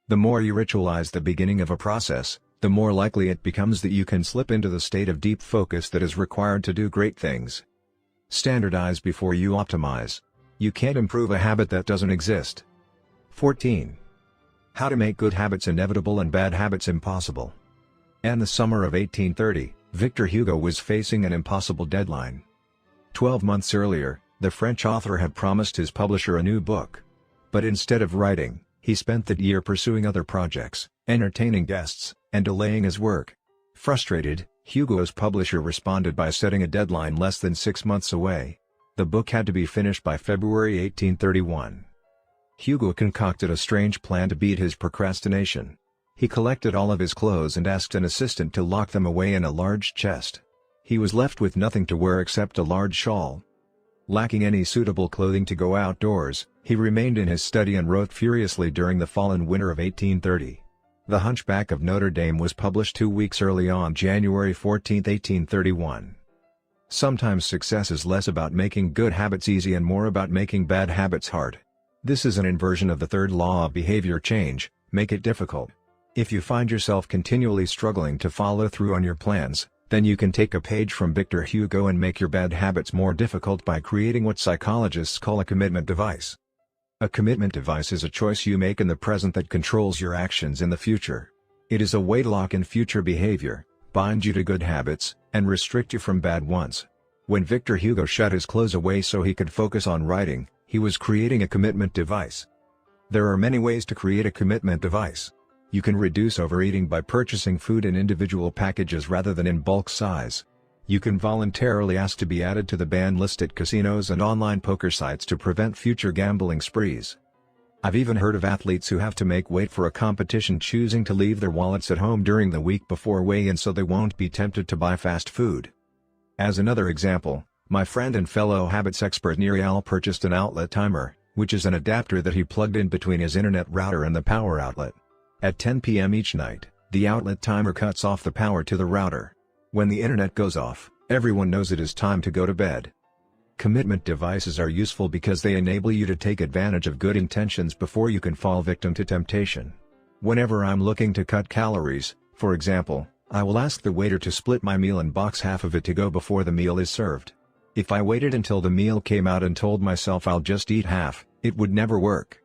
The more you ritualize the beginning of a process, the more likely it becomes that you can slip into the state of deep focus that is required to do great things. Standardize before you optimize. You can't improve a habit that doesn't exist. 14. How to make good habits inevitable and bad habits impossible. In the summer of 1830, Victor Hugo was facing an impossible deadline. 12 months earlier, the French author had promised his publisher a new book. But instead of writing, he spent that year pursuing other projects, entertaining guests, and delaying his work. Frustrated, Hugo's publisher responded by setting a deadline less than 6 months away. The book had to be finished by February 1831. Hugo concocted a strange plan to beat his procrastination. He collected all of his clothes and asked an assistant to lock them away in a large chest. He was left with nothing to wear except a large shawl. Lacking any suitable clothing to go outdoors, he remained in his study and wrote furiously during the fall and winter of 1830. The Hunchback of Notre Dame was published 2 weeks early on January 14, 1831. Sometimes success is less about making good habits easy and more about making bad habits hard. This is an inversion of the third law of behavior change: make it difficult. If you find yourself continually struggling to follow through on your plans, then you can take a page from Victor Hugo and make your bad habits more difficult by creating what psychologists call a commitment device. A commitment device is a choice you make in the present that controls your actions in the future. It is a way to lock in future behavior, bind you to good habits, and restrict you from bad ones. When Victor Hugo shut his clothes away so he could focus on writing, he was creating a commitment device. There are many ways to create a commitment device. You can reduce overeating by purchasing food in individual packages rather than in bulk size. You can voluntarily ask to be added to the ban list at casinos and online poker sites to prevent future gambling sprees. I've even heard of athletes who have to make weight for a competition choosing to leave their wallets at home during the week before weigh-in so they won't be tempted to buy fast food. As another example, my friend and fellow habits expert Nirial purchased an outlet timer, which is an adapter that he plugged in between his internet router and the power outlet. At 10 p.m. each night, the outlet timer cuts off the power to the router. When the internet goes off, everyone knows it is time to go to bed. Commitment devices are useful because they enable you to take advantage of good intentions before you can fall victim to temptation. Whenever I'm looking to cut calories, for example, I will ask the waiter to split my meal and box half of it to go before the meal is served. If I waited until the meal came out and told myself I'll just eat half, it would never work.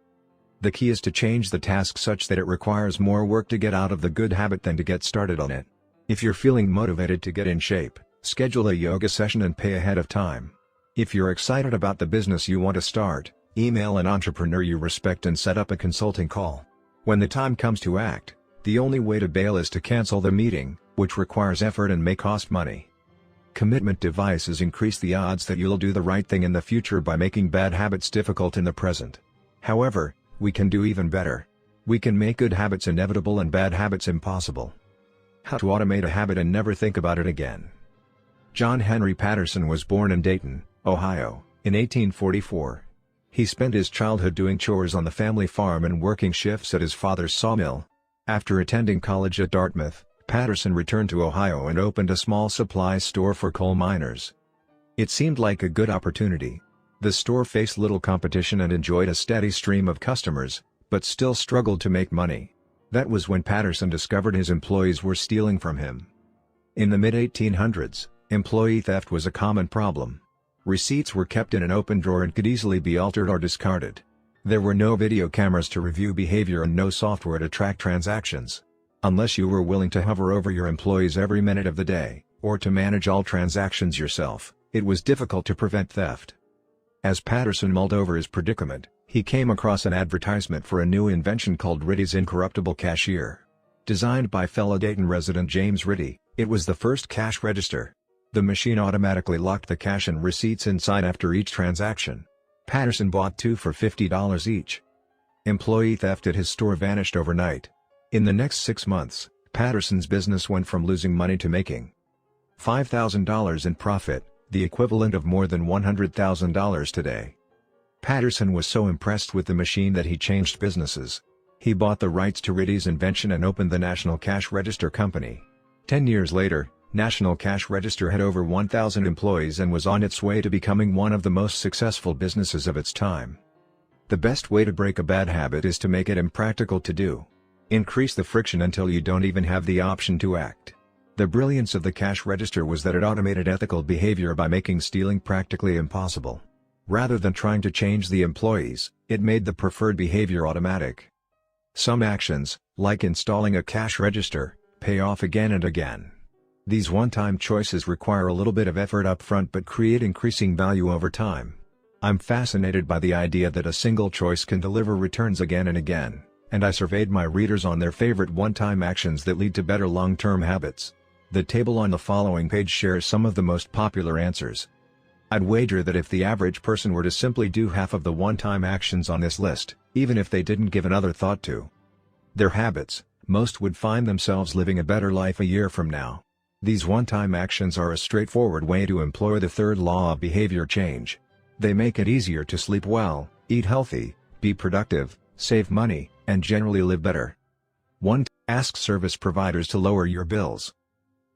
The key is to change the task such that it requires more work to get out of the good habit than to get started on it. If you're feeling motivated to get in shape, schedule a yoga session and pay ahead of time. If you're excited about the business you want to start, email an entrepreneur you respect and set up a consulting call. When the time comes to act, the only way to bail is to cancel the meeting, which requires effort and may cost money. Commitment devices increase the odds that you'll do the right thing in the future by making bad habits difficult in the present. However, we can do even better. We can make good habits inevitable and bad habits impossible. How to automate a habit and never think about it again. John Henry Patterson was born in Dayton, Ohio, In 1844, he spent his childhood doing chores on the family farm and working shifts at his father's sawmill. After attending college at Dartmouth, Patterson returned to Ohio and opened a small supply store for coal miners. It seemed like a good opportunity. The store faced little competition and enjoyed a steady stream of customers, but still struggled to make money. That was when Patterson discovered his employees were stealing from him. In the mid-1800s, employee theft was a common problem. Receipts were kept in an open drawer and could easily be altered or discarded. There were no video cameras to review behavior and no software to track transactions. Unless you were willing to hover over your employees every minute of the day, or to manage all transactions yourself, it was difficult to prevent theft. As Patterson mulled over his predicament, he came across an advertisement for a new invention called Ritty's Incorruptible Cashier. Designed by fellow Dayton resident James Ritty, it was the first cash register. The machine automatically locked the cash and receipts inside after each transaction. Patterson bought two for $50 each. Employee theft at his store vanished overnight. In the next 6 months, Patterson's business went from losing money to making $5,000 in profit, the equivalent of more than $100,000 today. Patterson was so impressed with the machine that he changed businesses. He bought the rights to Ritty's invention and opened the National Cash Register Company. 10 years later, National Cash Register had over 1,000 employees and was on its way to becoming one of the most successful businesses of its time. The best way to break a bad habit is to make it impractical to do. Increase the friction until you don't even have the option to act. The brilliance of the cash register was that it automated ethical behavior by making stealing practically impossible. Rather than trying to change the employees, it made the preferred behavior automatic. Some actions, like installing a cash register, pay off again and again. These one-time choices require a little bit of effort up front but create increasing value over time. I'm fascinated by the idea that a single choice can deliver returns again and again, and I surveyed my readers on their favorite one-time actions that lead to better long-term habits. The table on the following page shares some of the most popular answers. I'd wager that if the average person were to simply do half of the one-time actions on this list, even if they didn't give another thought to their habits, most would find themselves living a better life a year from now. These one-time actions are a straightforward way to employ the third law of behavior change. They make it easier to sleep well, eat healthy, be productive, save money, and generally live better. 1. Ask service providers to lower your bills.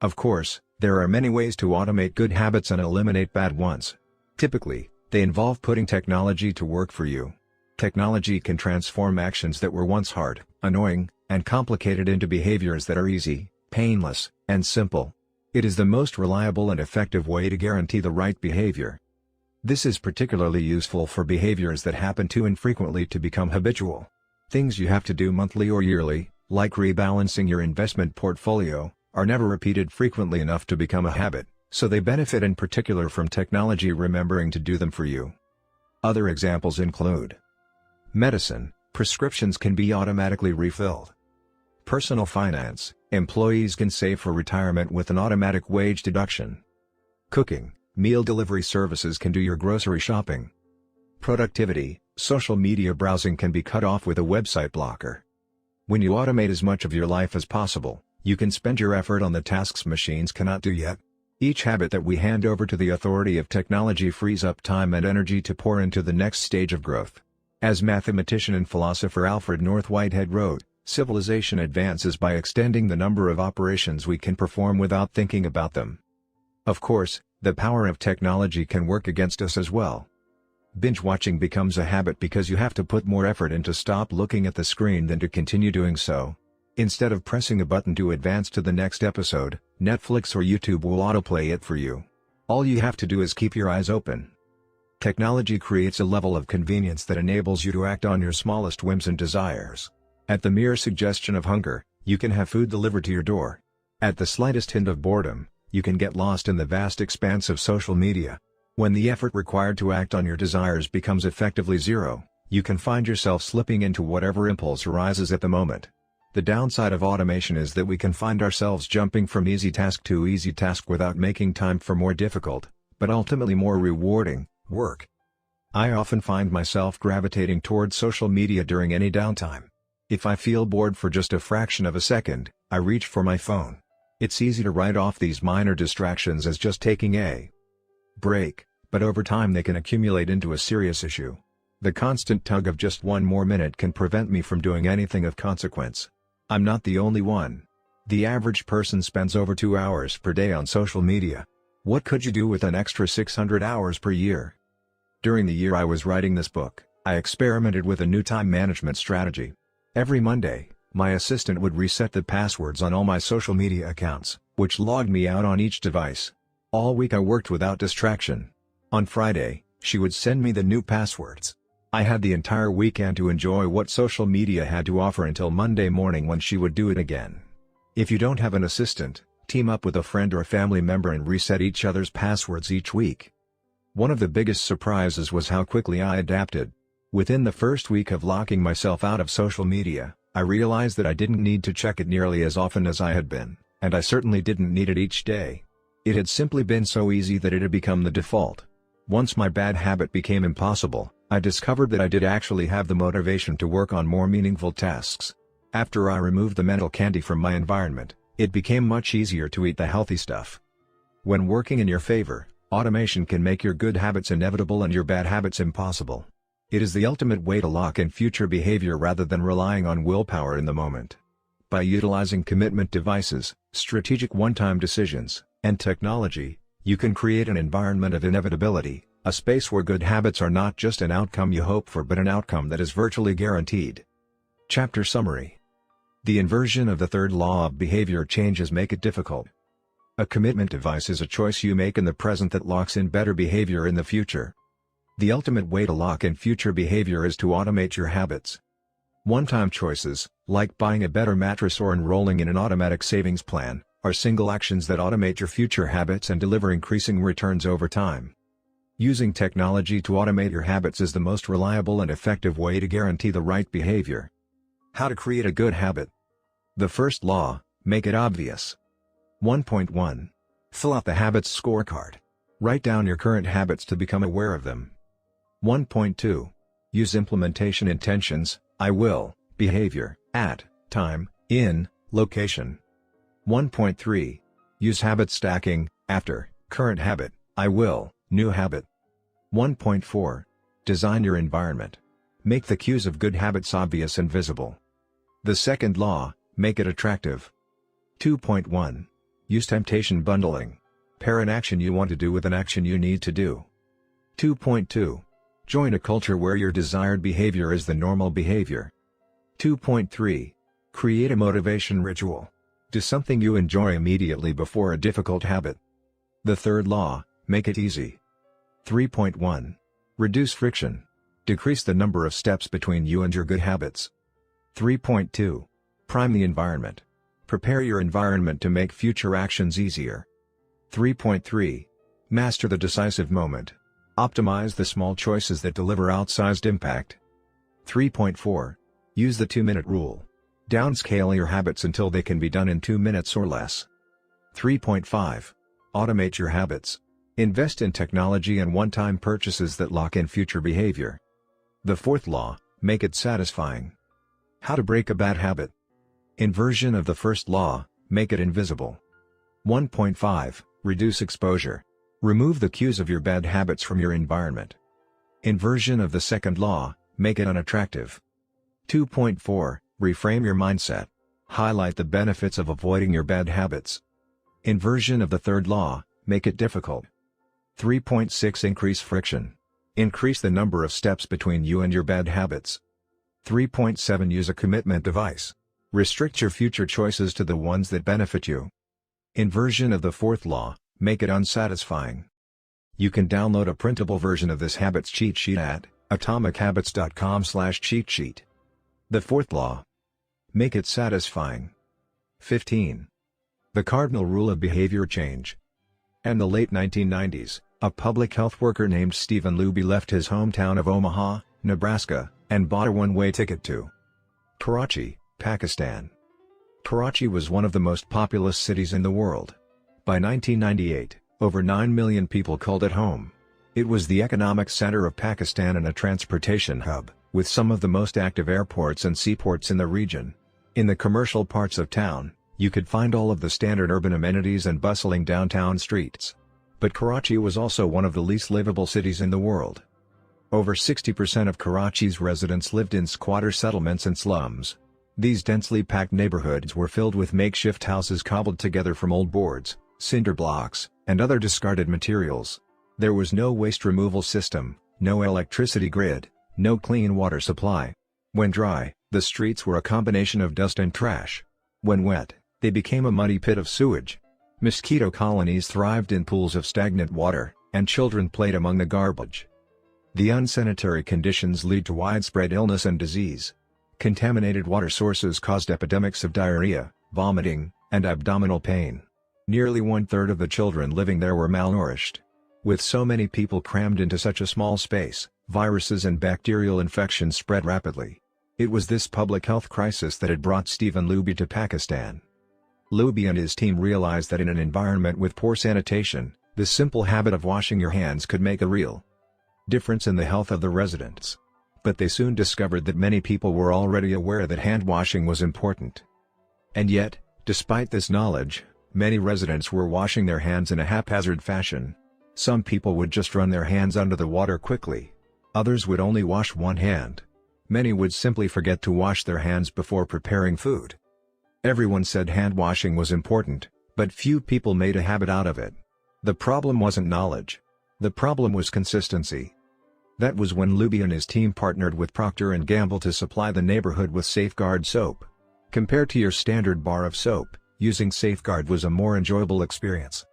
Of course, there are many ways to automate good habits and eliminate bad ones. Typically, they involve putting technology to work for you. Technology can transform actions that were once hard, annoying, and complicated into behaviors that are easy, painless, and simple. It is the most reliable and effective way to guarantee the right behavior. This is particularly useful for behaviors that happen too infrequently to become habitual. Things you have to do monthly or yearly, like rebalancing your investment portfolio, are never repeated frequently enough to become a habit, so they benefit in particular from technology remembering to do them for you. Other examples include medicine. Prescriptions can be automatically refilled. Personal finance. Employees can save for retirement with an automatic wage deduction. Cooking. Meal delivery services can do your grocery shopping. Productivity. Social media browsing can be cut off with a website blocker. When you automate as much of your life as possible, you can spend your effort on the tasks machines cannot do yet. Each habit that we hand over to the authority of technology frees up time and energy to pour into the next stage of growth. As mathematician and philosopher Alfred North Whitehead wrote, civilization advances by extending the number of operations we can perform without thinking about them. Of course, the power of technology can work against us as well. Binge watching becomes a habit because you have to put more effort into stop looking at the screen than to continue doing so. Instead of pressing a button to advance to the next episode, Netflix or YouTube will autoplay it for you. All you have to do is keep your eyes open. Technology creates a level of convenience that enables you to act on your smallest whims and desires. At the mere suggestion of hunger, you can have food delivered to your door. At the slightest hint of boredom, you can get lost in the vast expanse of social media. When the effort required to act on your desires becomes effectively zero, you can find yourself slipping into whatever impulse arises at the moment. The downside of automation is that we can find ourselves jumping from easy task to easy task without making time for more difficult, but ultimately more rewarding, work. I often find myself gravitating towards social media during any downtime. If I feel bored for just a fraction of a second, I reach for my phone. It's easy to write off these minor distractions as just taking a break, but over time they can accumulate into a serious issue. The constant tug of just one more minute can prevent me from doing anything of consequence. I'm not the only one. The average person spends over 2 hours per day on social media. What could you do with an extra 600 hours per year? During the year I was writing this book, I experimented with a new time management strategy. Every Monday, my assistant would reset the passwords on all my social media accounts, which logged me out on each device. All week I worked without distraction. On Friday, she would send me the new passwords. I had the entire weekend to enjoy what social media had to offer until Monday morning when she would do it again. If you don't have an assistant, team up with a friend or a family member and reset each other's passwords each week. One of the biggest surprises was how quickly I adapted. Within the first week of locking myself out of social media, I realized that I didn't need to check it nearly as often as I had been, and I certainly didn't need it each day. It had simply been so easy that it had become the default. Once my bad habit became impossible, I discovered that I did actually have the motivation to work on more meaningful tasks. After I removed the mental candy from my environment, it became much easier to eat the healthy stuff. When working in your favor, automation can make your good habits inevitable and your bad habits impossible. It is the ultimate way to lock in future behavior rather than relying on willpower in the moment. By utilizing commitment devices, strategic one-time decisions, and technology, you can create an environment of inevitability, a space where good habits are not just an outcome you hope for but an outcome that is virtually guaranteed. Chapter Summary. The inversion of the third law of behavior changes make it difficult. A commitment device is a choice you make in the present that locks in better behavior in the future. The ultimate way to lock in future behavior is to automate your habits. One-time choices, like buying a better mattress or enrolling in an automatic savings plan, are single actions that automate your future habits and deliver increasing returns over time. Using technology to automate your habits is the most reliable and effective way to guarantee the right behavior. How to create a good habit. The first law, make it obvious. 1.1. Fill out the habits scorecard. Write down your current habits to become aware of them. 1.2. Use implementation intentions, I will, behavior, at, time, in, location. 1.3. Use habit stacking, after, current habit, I will, new habit. 1.4. Design your environment. Make the cues of good habits obvious and visible. The second law, make it attractive. 2.1. Use temptation bundling. Pair an action you want to do with an action you need to do. 2.2. Join a culture where your desired behavior is the normal behavior. 2.3. Create a motivation ritual. Do something you enjoy immediately before a difficult habit. The third law, make it easy. 3.1. Reduce friction. Decrease the number of steps between you and your good habits. 3.2. Prime the environment. Prepare your environment to make future actions easier. 3.3. Master the decisive moment. Optimize the small choices that deliver outsized impact. 3.4. Use the 2-minute rule. Downscale your habits until they can be done in 2 minutes or less. 3.5. Automate your habits. Invest in technology and one-time purchases that lock in future behavior. The fourth law, make it satisfying. How to break a bad habit. Inversion of the first law, make it invisible. 1.5. Reduce exposure. Remove the cues of your bad habits from your environment. Inversion of the second law, make it unattractive. 2.4. Reframe your mindset. Highlight the benefits of avoiding your bad habits. Inversion of the third law, make it difficult. 3.6. Increase friction. Increase the number of steps between you and your bad habits. 3.7. Use a commitment device. Restrict your future choices to the ones that benefit you. Inversion of the fourth law, make it unsatisfying. You can download a printable version of this habits cheat sheet at atomichabits.com/cheat sheet. The fourth law. Make it satisfying. 15. The cardinal rule of behavior change. In the late 1990s, a public health worker named Stephen Luby left his hometown of Omaha, Nebraska, and bought a one-way ticket to Karachi, Pakistan. Karachi was one of the most populous cities in the world. By 1998, over 9 million people called it home. It was the economic center of Pakistan and a transportation hub, with some of the most active airports and seaports in the region. In the commercial parts of town, you could find all of the standard urban amenities and bustling downtown streets. But Karachi was also one of the least livable cities in the world. Over 60% of Karachi's residents lived in squatter settlements and slums. These densely packed neighborhoods were filled with makeshift houses cobbled together from old boards, cinder blocks, and other discarded materials. There was no waste removal system, no electricity grid, no clean water supply. When dry, the streets were a combination of dust and trash. When wet, they became a muddy pit of sewage. Mosquito colonies thrived in pools of stagnant water, and children played among the garbage. The unsanitary conditions lead to widespread illness and disease. Contaminated water sources caused epidemics of diarrhea, vomiting, and abdominal pain. Nearly one-third of the children living there were malnourished. With so many people crammed into such a small space, viruses and bacterial infections spread rapidly. It was this public health crisis that had brought Stephen Luby to Pakistan. Luby and his team realized that in an environment with poor sanitation, the simple habit of washing your hands could make a real difference in the health of the residents. But they soon discovered that many people were already aware that hand washing was important. And yet, despite this knowledge, many residents were washing their hands in a haphazard fashion. Some people would just run their hands under the water quickly. Others would only wash one hand. Many would simply forget to wash their hands before preparing food. Everyone said hand washing was important, but few people made a habit out of it. The problem wasn't knowledge. The problem was consistency. That was when Luby and his team partnered with Procter & Gamble to supply the neighborhood with Safeguard soap. Compared to your standard bar of soap, using Safeguard was a more enjoyable experience.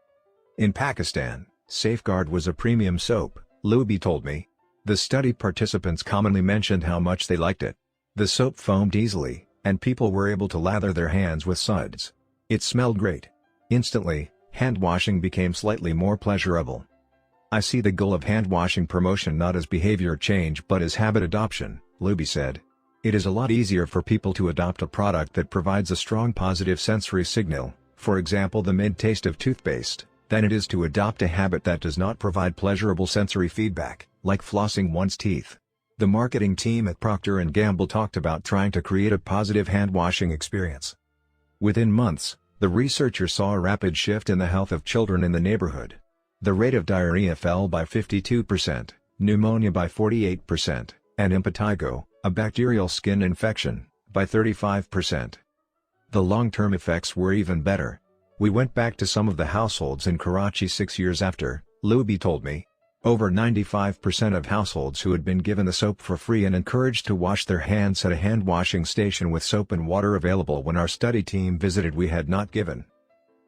In Pakistan, Safeguard was a premium soap, Luby told me. The study participants commonly mentioned how much they liked it. The soap foamed easily, and people were able to lather their hands with suds. It smelled great. Instantly, hand washing became slightly more pleasurable. I see the goal of hand washing promotion not as behavior change but as habit adoption, Luby said. It is a lot easier for people to adopt a product that provides a strong positive sensory signal, for example the mint taste of toothpaste, than it is to adopt a habit that does not provide pleasurable sensory feedback, like flossing one's teeth. The marketing team at Procter & Gamble talked about trying to create a positive hand-washing experience. Within months, the researchers saw a rapid shift in the health of children in the neighborhood. The rate of diarrhea fell by 52%, pneumonia by 48%, and impetigo, a bacterial skin infection, by 35%. The long-term effects were even better. We went back to some of the households in Karachi 6 years after, Luby told me. Over 95% of households who had been given the soap for free and encouraged to wash their hands had a hand-washing station with soap and water available when our study team visited. We had not given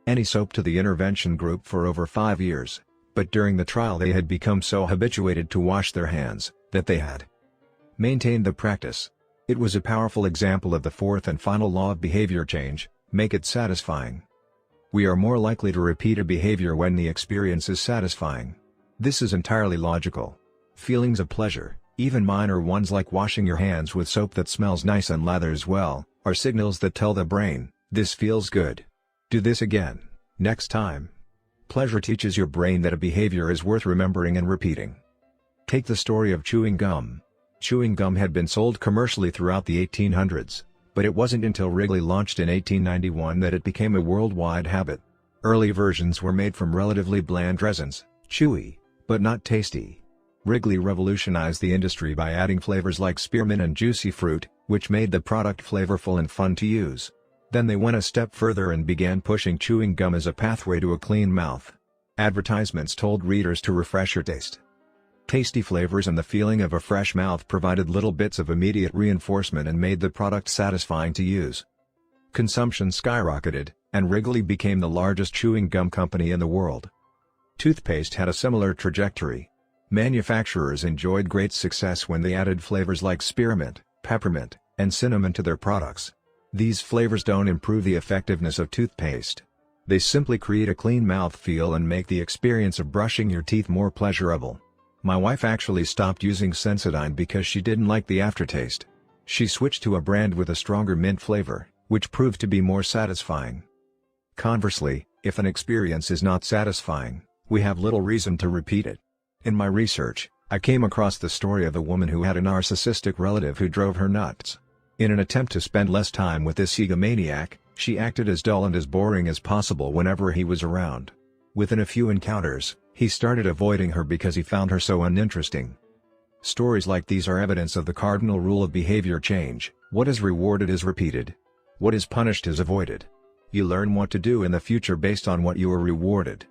any soap to the intervention group for over 5 years, but during the trial they had become so habituated to wash their hands, that they had maintained the practice. It was a powerful example of the fourth and final law of behavior change: make it satisfying. We are more likely to repeat a behavior when the experience is satisfying. This is entirely logical. Feelings of pleasure, even minor ones like washing your hands with soap that smells nice and lathers well, are signals that tell the brain, "This feels good. Do this again, next time." Pleasure teaches your brain that a behavior is worth remembering and repeating. Take the story of chewing gum. Chewing gum had been sold commercially throughout the 1800s, but it wasn't until Wrigley launched in 1891 that it became a worldwide habit. Early versions were made from relatively bland resins, chewy, but not tasty. Wrigley revolutionized the industry by adding flavors like spearmint and juicy fruit, which made the product flavorful and fun to use. Then they went a step further and began pushing chewing gum as a pathway to a clean mouth. Advertisements told readers to refresh your taste. Tasty flavors and the feeling of a fresh mouth provided little bits of immediate reinforcement and made the product satisfying to use. Consumption skyrocketed, and Wrigley became the largest chewing gum company in the world. Toothpaste had a similar trajectory. Manufacturers enjoyed great success when they added flavors like spearmint, peppermint, and cinnamon to their products. These flavors don't improve the effectiveness of toothpaste. They simply create a clean mouth feel and make the experience of brushing your teeth more pleasurable. My wife actually stopped using Sensodyne because she didn't like the aftertaste. She switched to a brand with a stronger mint flavor, which proved to be more satisfying. Conversely, if an experience is not satisfying, we have little reason to repeat it. In my research, I came across the story of a woman who had a narcissistic relative who drove her nuts. In an attempt to spend less time with this egomaniac, she acted as dull and as boring as possible whenever he was around. Within a few encounters, He started avoiding her because he found her so uninteresting. Stories like these are evidence of the cardinal rule of behavior change: what is rewarded is repeated. What is punished is avoided. You learn what to do in the future based on what you were rewarded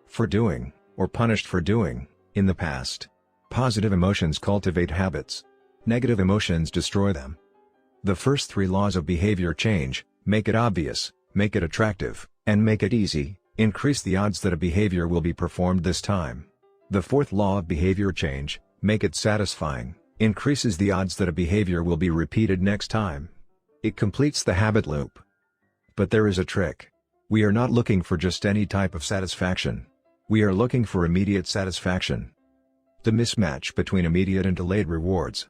for doing, or punished for doing, in the past. Positive emotions cultivate habits. Negative emotions destroy them. The first three laws of behavior change: make it obvious, make it attractive, and make it easy, increase the odds that a behavior will be performed this time. The fourth law of behavior change: make it satisfying, increases the odds that a behavior will be repeated next time. It completes the habit loop. But there is a trick. We are not looking for just any type of satisfaction. We are looking for immediate satisfaction. The mismatch between immediate and delayed rewards.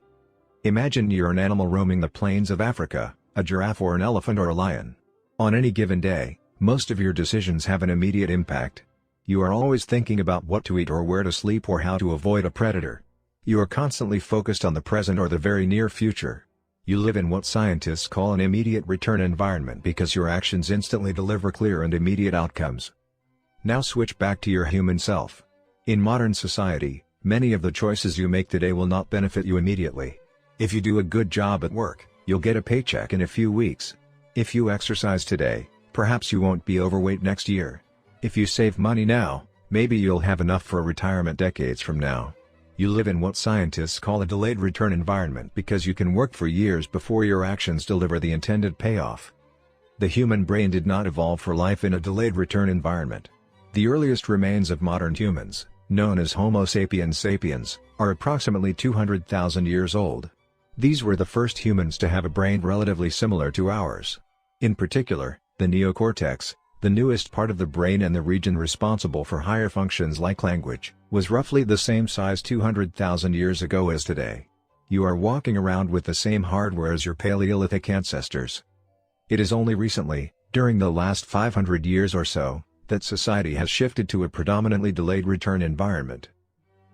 Imagine you're an animal roaming the plains of Africa, a giraffe or an elephant or a lion. On any given day, most of your decisions have an immediate impact. You are always thinking about what to eat or where to sleep or how to avoid a predator. You are constantly focused on the present or the very near future. You live in what scientists call an immediate return environment because your actions instantly deliver clear and immediate outcomes. Now switch back to your human self. In modern society, many of the choices you make today will not benefit you immediately. If you do a good job at work, you'll get a paycheck in a few weeks. If you exercise today, perhaps you won't be overweight next year. If you save money now, maybe you'll have enough for retirement decades from now. You live in what scientists call a delayed return environment because you can work for years before your actions deliver the intended payoff. The human brain did not evolve for life in a delayed return environment. The earliest remains of modern humans, known as Homo sapiens sapiens, are approximately 200,000 years old. These were the first humans to have a brain relatively similar to ours. In particular, the neocortex, the newest part of the brain and the region responsible for higher functions like language, was roughly the same size 200,000 years ago as today. You are walking around with the same hardware as your Paleolithic ancestors. It is only recently, during the last 500 years or so, that society has shifted to a predominantly delayed return environment.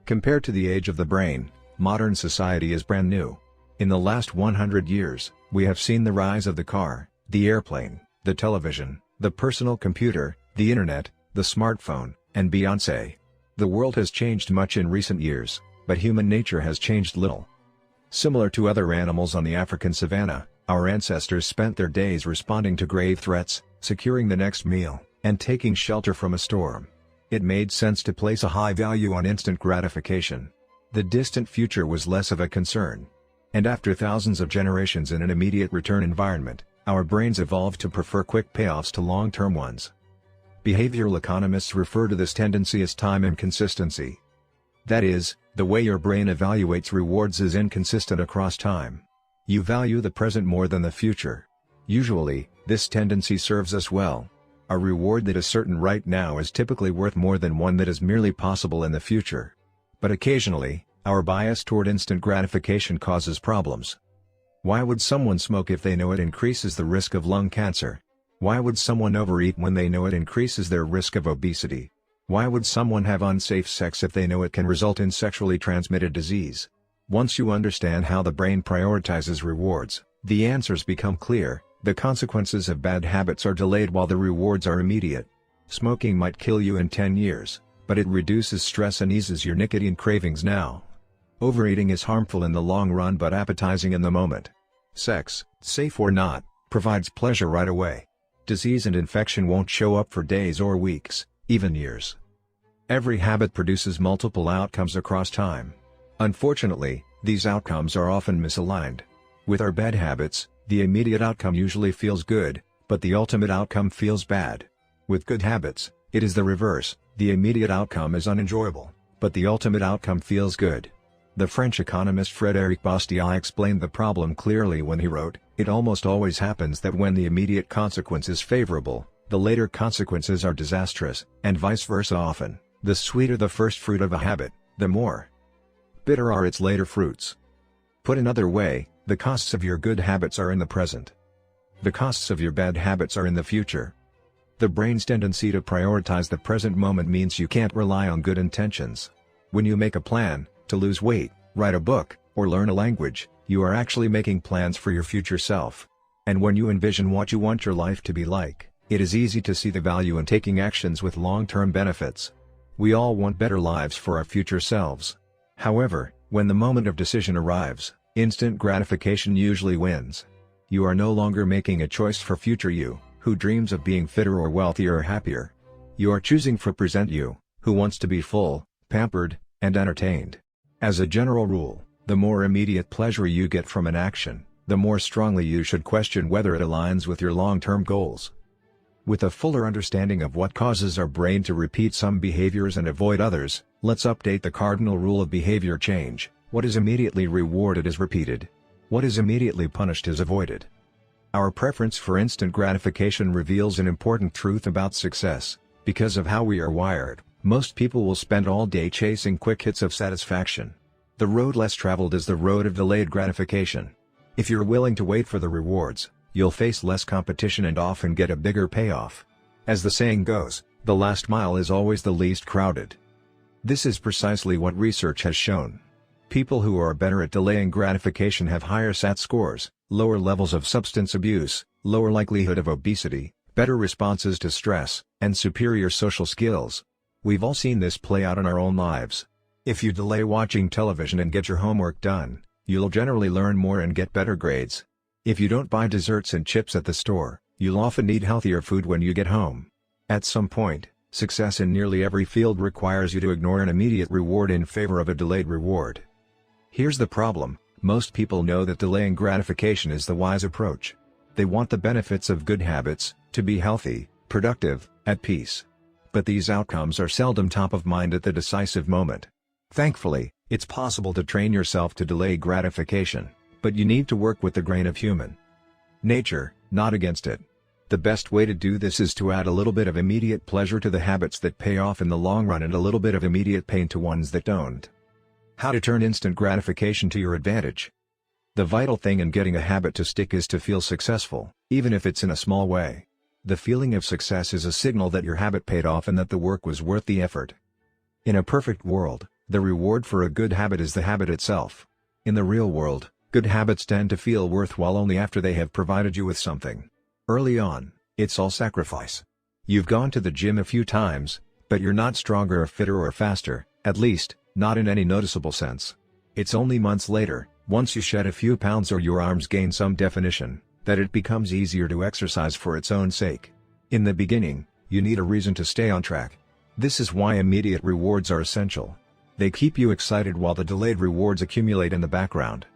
Compared to the age of the brain, modern society is brand new. In the last 100 years, we have seen the rise of the car, the airplane, the television, the personal computer, the internet, the smartphone, and Beyoncé. The world has changed much in recent years, but human nature has changed little. Similar to other animals on the African savanna, our ancestors spent their days responding to grave threats, securing the next meal, and taking shelter from a storm. It made sense to place a high value on instant gratification. The distant future was less of a concern. And after thousands of generations in an immediate return environment, our brains evolved to prefer quick payoffs to long-term ones. Behavioral economists refer to this tendency as time inconsistency. That is, the way your brain evaluates rewards is inconsistent across time. You value the present more than the future. Usually, this tendency serves us well. A reward that is certain right now is typically worth more than one that is merely possible in the future. But occasionally, our bias toward instant gratification causes problems. Why would someone smoke if they know it increases the risk of lung cancer? Why would someone overeat when they know it increases their risk of obesity? Why would someone have unsafe sex if they know it can result in sexually transmitted disease? Once you understand how the brain prioritizes rewards, the answers become clear. The consequences of bad habits are delayed while the rewards are immediate. Smoking might kill you in 10 years, but it reduces stress and eases your nicotine cravings now. Overeating is harmful in the long run but appetizing in the moment. Sex, safe or not, provides pleasure right away. Disease and infection won't show up for days or weeks, even years. Every habit produces multiple outcomes across time. Unfortunately, these outcomes are often misaligned. With our bad habits, the immediate outcome usually feels good, but the ultimate outcome feels bad. With good habits, it is the reverse: the immediate outcome is unenjoyable, but the ultimate outcome feels good. The French economist Frédéric Bastiat explained the problem clearly when he wrote, "It almost always happens that when the immediate consequence is favorable, the later consequences are disastrous, and vice versa often. The sweeter the first fruit of a habit, the more bitter are its later fruits." Put another way, the costs of your good habits are in the present. The costs of your bad habits are in the future. The brain's tendency to prioritize the present moment means you can't rely on good intentions. When you make a plan, to lose weight, write a book, or learn a language, you are actually making plans for your future self. And when you envision what you want your life to be like, it is easy to see the value in taking actions with long-term benefits. We all want better lives for our future selves. However, when the moment of decision arrives, instant gratification usually wins. You are no longer making a choice for future you, who dreams of being fitter or wealthier or happier. You are choosing for present you, who wants to be full, pampered, and entertained. As a general rule, the more immediate pleasure you get from an action, the more strongly you should question whether it aligns with your long-term goals. With a fuller understanding of what causes our brain to repeat some behaviors and avoid others, let's update the cardinal rule of behavior change: what is immediately rewarded is repeated. What is immediately punished is avoided. Our preference for instant gratification reveals an important truth about success. Because of how we are wired, most people will spend all day chasing quick hits of satisfaction. The road less traveled is the road of delayed gratification. If you're willing to wait for the rewards, you'll face less competition and often get a bigger payoff. As the saying goes, the last mile is always the least crowded. This is precisely what research has shown. People who are better at delaying gratification have higher SAT scores, lower levels of substance abuse, lower likelihood of obesity, better responses to stress, and superior social skills. We've all seen this play out in our own lives. If you delay watching television and get your homework done, you'll generally learn more and get better grades. If you don't buy desserts and chips at the store, you'll often eat healthier food when you get home. At some point, success in nearly every field requires you to ignore an immediate reward in favor of a delayed reward. Here's the problem: most people know that delaying gratification is the wise approach. They want the benefits of good habits, to be healthy, productive, at peace. But these outcomes are seldom top of mind at the decisive moment. Thankfully, it's possible to train yourself to delay gratification, but you need to work with the grain of human nature, not against it. The best way to do this is to add a little bit of immediate pleasure to the habits that pay off in the long run and a little bit of immediate pain to ones that don't. How to turn instant gratification to your advantage. The vital thing in getting a habit to stick is to feel successful, even if it's in a small way. The feeling of success is a signal that your habit paid off and that the work was worth the effort. In a perfect world, the reward for a good habit is the habit itself. In the real world, good habits tend to feel worthwhile only after they have provided you with something. Early on, it's all sacrifice. You've gone to the gym a few times, but you're not stronger or fitter or faster, at least, not in any noticeable sense. It's only months later, once you shed a few pounds or your arms gain some definition, that it becomes easier to exercise for its own sake. In the beginning, you need a reason to stay on track. This is why immediate rewards are essential. They keep you excited while the delayed rewards accumulate in the background.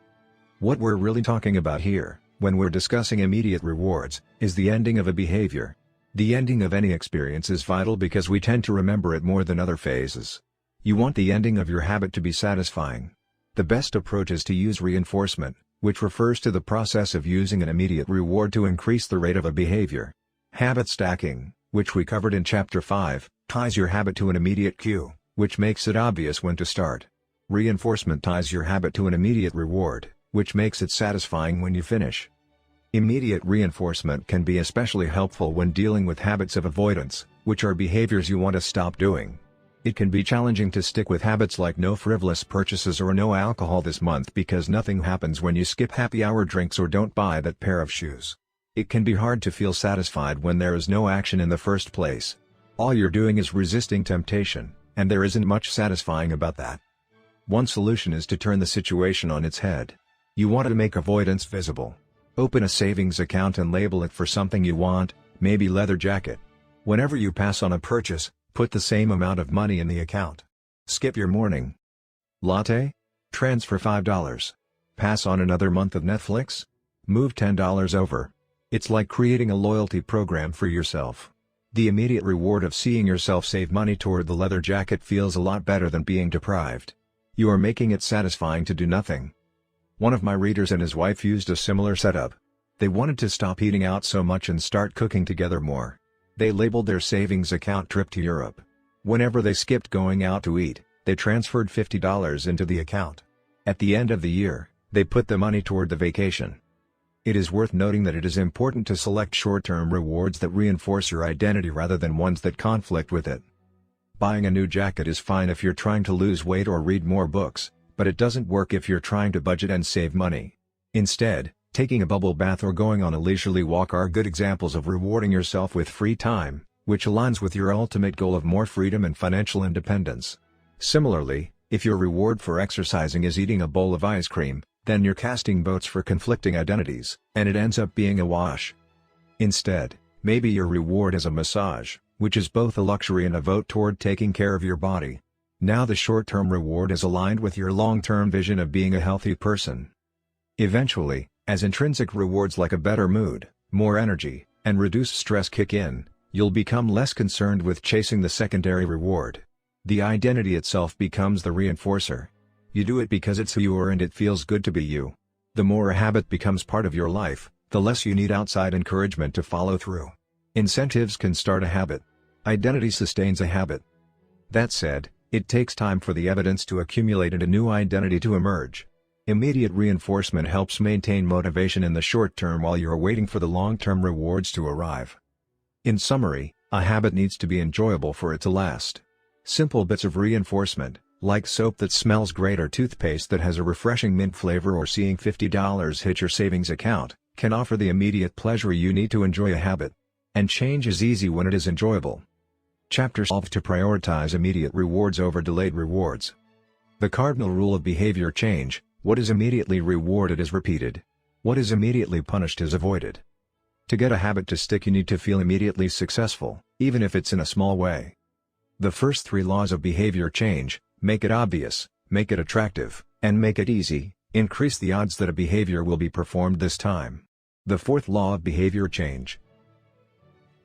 What we're really talking about here, when we're discussing immediate rewards, is the ending of a behavior. The ending of any experience is vital because we tend to remember it more than other phases. You want the ending of your habit to be satisfying. The best approach is to use reinforcement, which refers to the process of using an immediate reward to increase the rate of a behavior. Habit stacking, which we covered in Chapter 5, ties your habit to an immediate cue, which makes it obvious when to start. Reinforcement ties your habit to an immediate reward, which makes it satisfying when you finish. Immediate reinforcement can be especially helpful when dealing with habits of avoidance, which are behaviors you want to stop doing. It can be challenging to stick with habits like no frivolous purchases or no alcohol this month because nothing happens when you skip happy hour drinks or don't buy that pair of shoes. It can be hard to feel satisfied when there is no action in the first place. All you're doing is resisting temptation, and there isn't much satisfying about that. One solution is to turn the situation on its head. You want to make avoidance visible. Open a savings account and label it for something you want, maybe leather jacket. Whenever you pass on a purchase, put the same amount of money in the account. Skip your morning latte? Transfer $5. Pass on another month of Netflix? Move $10 over. It's like creating a loyalty program for yourself. The immediate reward of seeing yourself save money toward the leather jacket feels a lot better than being deprived. You are making it satisfying to do nothing. One of my readers and his wife used a similar setup. They wanted to stop eating out so much and start cooking together more. They labeled their savings account trip to Europe. Whenever they skipped going out to eat, they transferred $50 into the account. At the end of the year, they put the money toward the vacation. It is worth noting that it is important to select short-term rewards that reinforce your identity rather than ones that conflict with it. Buying a new jacket is fine if you're trying to lose weight or read more books, but it doesn't work if you're trying to budget and save money. Instead, taking a bubble bath or going on a leisurely walk are good examples of rewarding yourself with free time. which aligns with your ultimate goal of more freedom and financial independence. Similarly, if your reward for exercising is eating a bowl of ice cream, then you're casting votes for conflicting identities, and it ends up being a wash. Instead, maybe your reward is a massage, which is both a luxury and a vote toward taking care of your body. Now the short-term reward is aligned with your long-term vision of being a healthy person. Eventually, as intrinsic rewards like a better mood, more energy, and reduced stress kick in, you'll become less concerned with chasing the secondary reward. The identity itself becomes the reinforcer. You do it because it's who you are and it feels good to be you. The more a habit becomes part of your life, the less you need outside encouragement to follow through. Incentives can start a habit. Identity sustains a habit. That said, it takes time for the evidence to accumulate and a new identity to emerge. Immediate reinforcement helps maintain motivation in the short term while you're waiting for the long-term rewards to arrive. In summary, a habit needs to be enjoyable for it to last. Simple bits of reinforcement, like soap that smells great or toothpaste that has a refreshing mint flavor or seeing $50 hit your savings account, can offer the immediate pleasure you need to enjoy a habit. And change is easy when it is enjoyable. Chapter 12 to prioritize immediate rewards over delayed rewards. The cardinal rule of behavior change: what is immediately rewarded is repeated. What is immediately punished is avoided. To get a habit to stick, you need to feel immediately successful, even if it's in a small way. The first three laws of behavior change: make it obvious, make it attractive, and make it easy, increase the odds that a behavior will be performed this time. The fourth law of behavior change: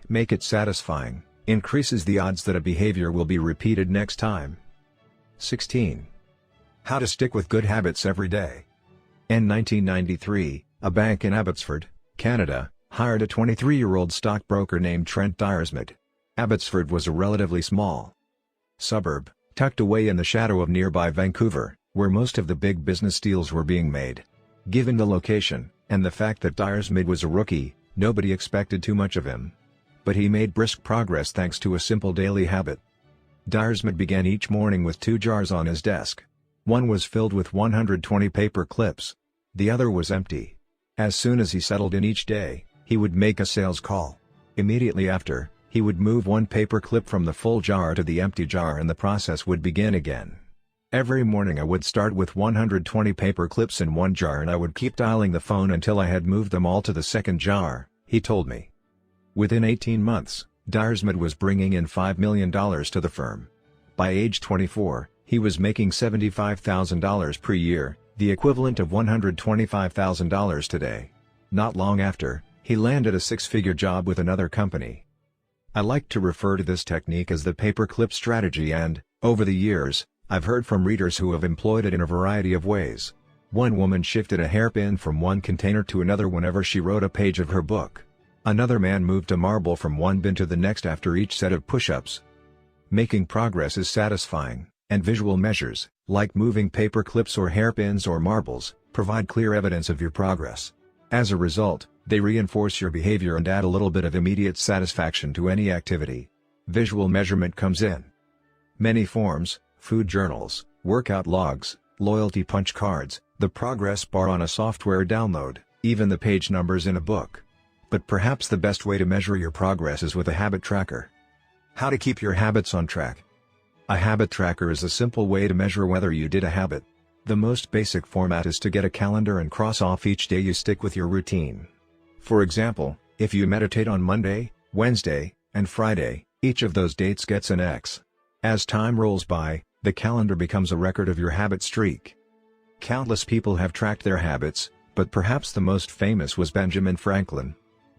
make it satisfying, increases the odds that a behavior will be repeated next time. 16. How to stick with good habits every day. In 1993, a bank in Abbotsford, Canada, hired a 23-year-old stockbroker named Trent Dyersmith. Abbotsford was a relatively small suburb, tucked away in the shadow of nearby Vancouver, where most of the big business deals were being made. Given the location, and the fact that Dyersmith was a rookie, nobody expected too much of him. But he made brisk progress thanks to a simple daily habit. Dyersmith began each morning with 2 jars on his desk. One was filled with 120 paper clips. The other was empty. As soon as he settled in each day, he would make a sales call. Immediately after, he would move one paper clip from the full jar to the empty jar and the process would begin again. Every morning I would start with 120 paper clips in one jar and I would keep dialing the phone until I had moved them all to the second jar, he told me. Within 18 months, Dyersmith was bringing in $5 million to the firm. By age 24, he was making $75,000 per year, the equivalent of $125,000 today. Not long after, he landed a 6-figure job with another company. I like to refer to this technique as the paperclip strategy and, over the years, I've heard from readers who have employed it in a variety of ways. One woman shifted a hairpin from one container to another whenever she wrote a page of her book. Another man moved a marble from one bin to the next after each set of push-ups. Making progress is satisfying, and visual measures, like moving paper clips or hairpins or marbles, provide clear evidence of your progress. As a result, they reinforce your behavior and add a little bit of immediate satisfaction to any activity. Visual measurement comes in many forms: food journals, workout logs, loyalty punch cards, the progress bar on a software download, even the page numbers in a book. But perhaps the best way to measure your progress is with a habit tracker. How to keep your habits on track. A habit tracker is a simple way to measure whether you did a habit. The most basic format is to get a calendar and cross off each day you stick with your routine. For example, if you meditate on Monday, Wednesday, and Friday, each of those dates gets an X. As time rolls by, the calendar becomes a record of your habit streak. Countless people have tracked their habits, but perhaps the most famous was Benjamin Franklin.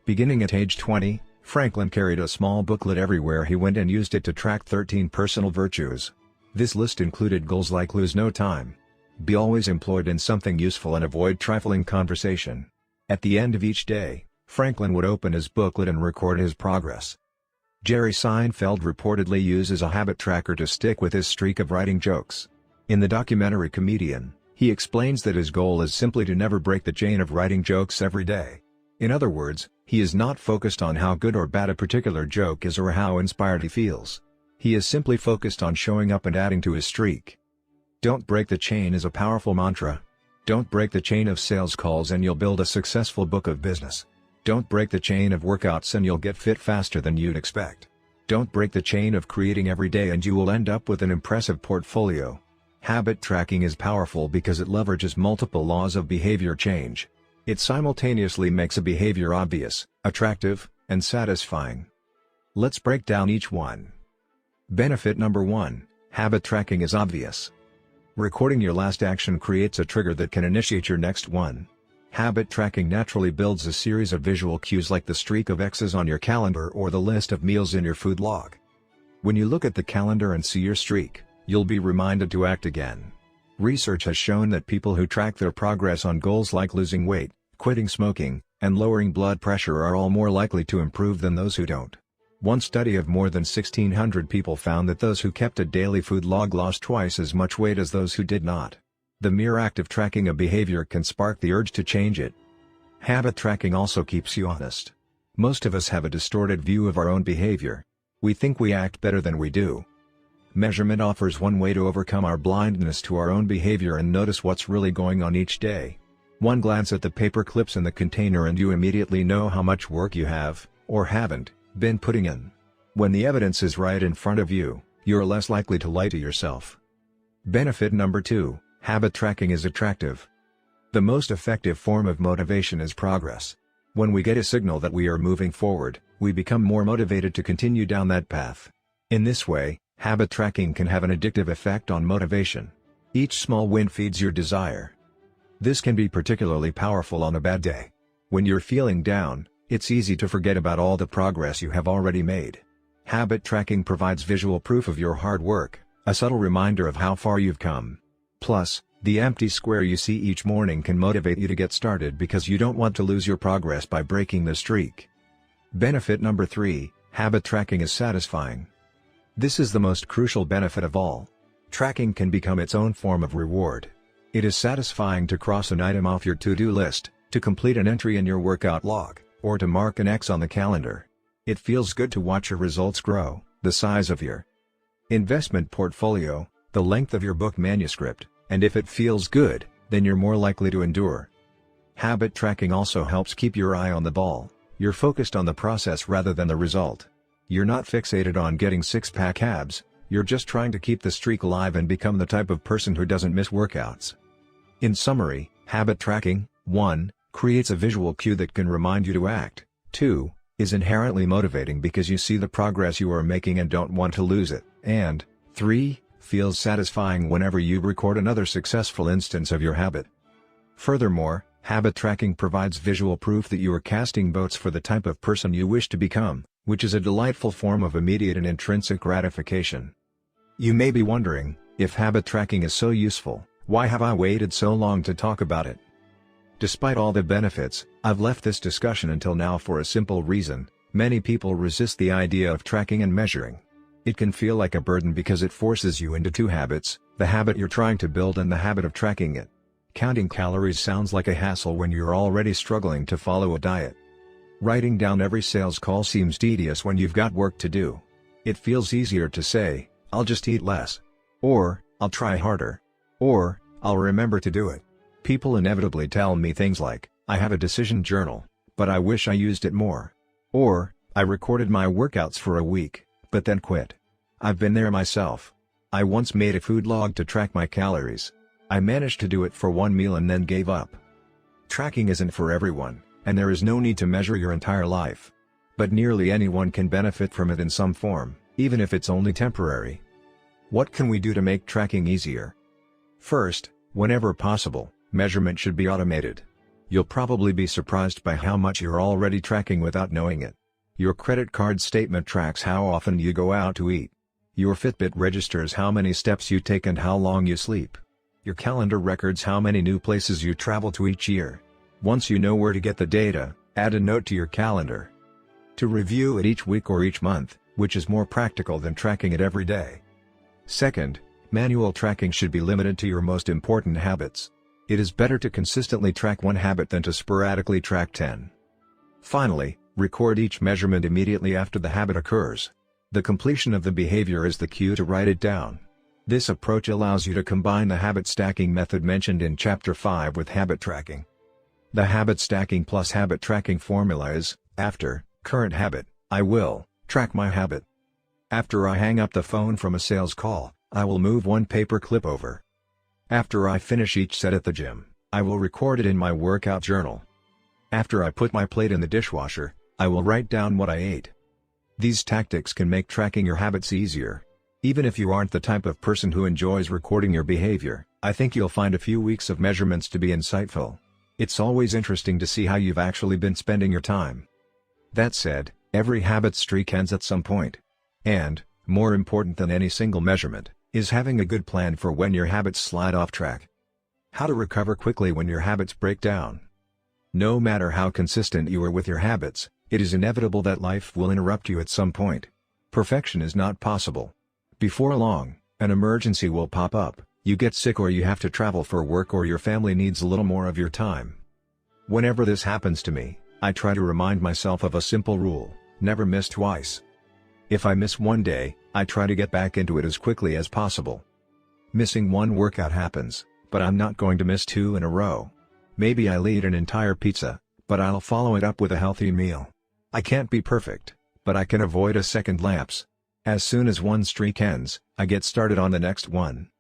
Beginning at age 20, Franklin carried a small booklet everywhere he went and used it to track 13 personal virtues. This list included goals like lose no time, be always employed in something useful and avoid trifling conversation. At the end of each day, Franklin would open his booklet and record his progress. Jerry Seinfeld reportedly uses a habit tracker to stick with his streak of writing jokes. In the documentary Comedian, he explains that his goal is simply to never break the chain of writing jokes every day. In other words, he is not focused on how good or bad a particular joke is or how inspired he feels. He is simply focused on showing up and adding to his streak. Don't break the chain is a powerful mantra. Don't break the chain of sales calls and you'll build a successful book of business. Don't break the chain of workouts and you'll get fit faster than you'd expect. Don't break the chain of creating every day and you will end up with an impressive portfolio. Habit tracking is powerful because it leverages multiple laws of behavior change. It simultaneously makes a behavior obvious, attractive, and satisfying. Let's break down each one. Benefit number 1, habit tracking is obvious. Recording your last action creates a trigger that can initiate your next one. Habit tracking naturally builds a series of visual cues like the streak of X's on your calendar or the list of meals in your food log. When you look at the calendar and see your streak, you'll be reminded to act again. Research has shown that people who track their progress on goals like losing weight, quitting smoking, and lowering blood pressure are all more likely to improve than those who don't. One study of more than 1,600 people found that those who kept a daily food log lost twice as much weight as those who did not. The mere act of tracking a behavior can spark the urge to change it. Habit tracking also keeps you honest. Most of us have a distorted view of our own behavior. We think we act better than we do. Measurement offers one way to overcome our blindness to our own behavior and notice what's really going on each day. One glance at the paper clips in the container and you immediately know how much work you have, or haven't, been putting in. When the evidence is right in front of you, you're less likely to lie to yourself. Benefit number 2, habit tracking is attractive. The most effective form of motivation is progress. When we get a signal that we are moving forward, we become more motivated to continue down that path. In this way, habit tracking can have an addictive effect on motivation. Each small win feeds your desire. This can be particularly powerful on a bad day. When you're feeling down, it's easy to forget about all the progress you have already made. Habit tracking provides visual proof of your hard work, a subtle reminder of how far you've come. Plus, the empty square you see each morning can motivate you to get started because you don't want to lose your progress by breaking the streak. Benefit number 3, habit tracking is satisfying. This is the most crucial benefit of all. Tracking can become its own form of reward. It is satisfying to cross an item off your to-do list, to complete an entry in your workout log, or to mark an X on the calendar. It feels good to watch your results grow, the size of your investment portfolio, the length of your book manuscript, and if it feels good, then you're more likely to endure. Habit tracking also helps keep your eye on the ball. You're focused on the process rather than the result. You're not fixated on getting six-pack abs, you're just trying to keep the streak alive and become the type of person who doesn't miss workouts. In summary, habit tracking, 1, creates a visual cue that can remind you to act, 2, is inherently motivating because you see the progress you are making and don't want to lose it, and 3, feels satisfying whenever you record another successful instance of your habit. Furthermore, habit tracking provides visual proof that you are casting votes for the type of person you wish to become, which is a delightful form of immediate and intrinsic gratification. You may be wondering, if habit tracking is so useful, why have I waited so long to talk about it? Despite all the benefits, I've left this discussion until now for a simple reason: many people resist the idea of tracking and measuring. It can feel like a burden because it forces you into two habits, the habit you're trying to build and the habit of tracking it. Counting calories sounds like a hassle when you're already struggling to follow a diet. Writing down every sales call seems tedious when you've got work to do. It feels easier to say, "I'll just eat less," or "I'll try harder," or "I'll remember to do it." People inevitably tell me things like, "I have a decision journal, but I wish I used it more," or "I recorded my workouts for a week, but then quit." I've been there myself. I once made a food log to track my calories. I managed to do it for one meal and then gave up. Tracking isn't for everyone, and there is no need to measure your entire life. But nearly anyone can benefit from it in some form, even if it's only temporary. What can we do to make tracking easier? First, whenever possible, measurement should be automated. You'll probably be surprised by how much you're already tracking without knowing it. Your credit card statement tracks how often you go out to eat. Your Fitbit registers how many steps you take and how long you sleep. Your calendar records how many new places you travel to each year. Once you know where to get the data, add a note to your calendar to review it each week or each month, which is more practical than tracking it every day. Second, manual tracking should be limited to your most important habits. It is better to consistently track one habit than to sporadically track 10. Finally, record each measurement immediately after the habit occurs. The completion of the behavior is the cue to write it down. This approach allows you to combine the habit stacking method mentioned in Chapter 5 with habit tracking. The habit stacking plus habit tracking formula is, after current habit, I will track my habit. After I hang up the phone from a sales call, I will move one paper clip over. After I finish each set at the gym, I will record it in my workout journal. After I put my plate in the dishwasher, I will write down what I ate. These tactics can make tracking your habits easier. Even if you aren't the type of person who enjoys recording your behavior, I think you'll find a few weeks of measurements to be insightful. It's always interesting to see how you've actually been spending your time. That said, every habit streak ends at some point. And, more important than any single measurement, is having a good plan for when your habits slide off track. How to recover quickly when your habits break down. No matter how consistent you are with your habits, it is inevitable that life will interrupt you at some point. Perfection is not possible. Before long, an emergency will pop up, you get sick or you have to travel for work or your family needs a little more of your time. Whenever this happens to me, I try to remind myself of a simple rule: never miss twice. If I miss one day, I try to get back into it as quickly as possible. Missing one workout happens, but I'm not going to miss 2 in a row. Maybe I'll eat an entire pizza, but I'll follow it up with a healthy meal. I can't be perfect, but I can avoid a second lapse. As soon as one streak ends, I get started on the next one.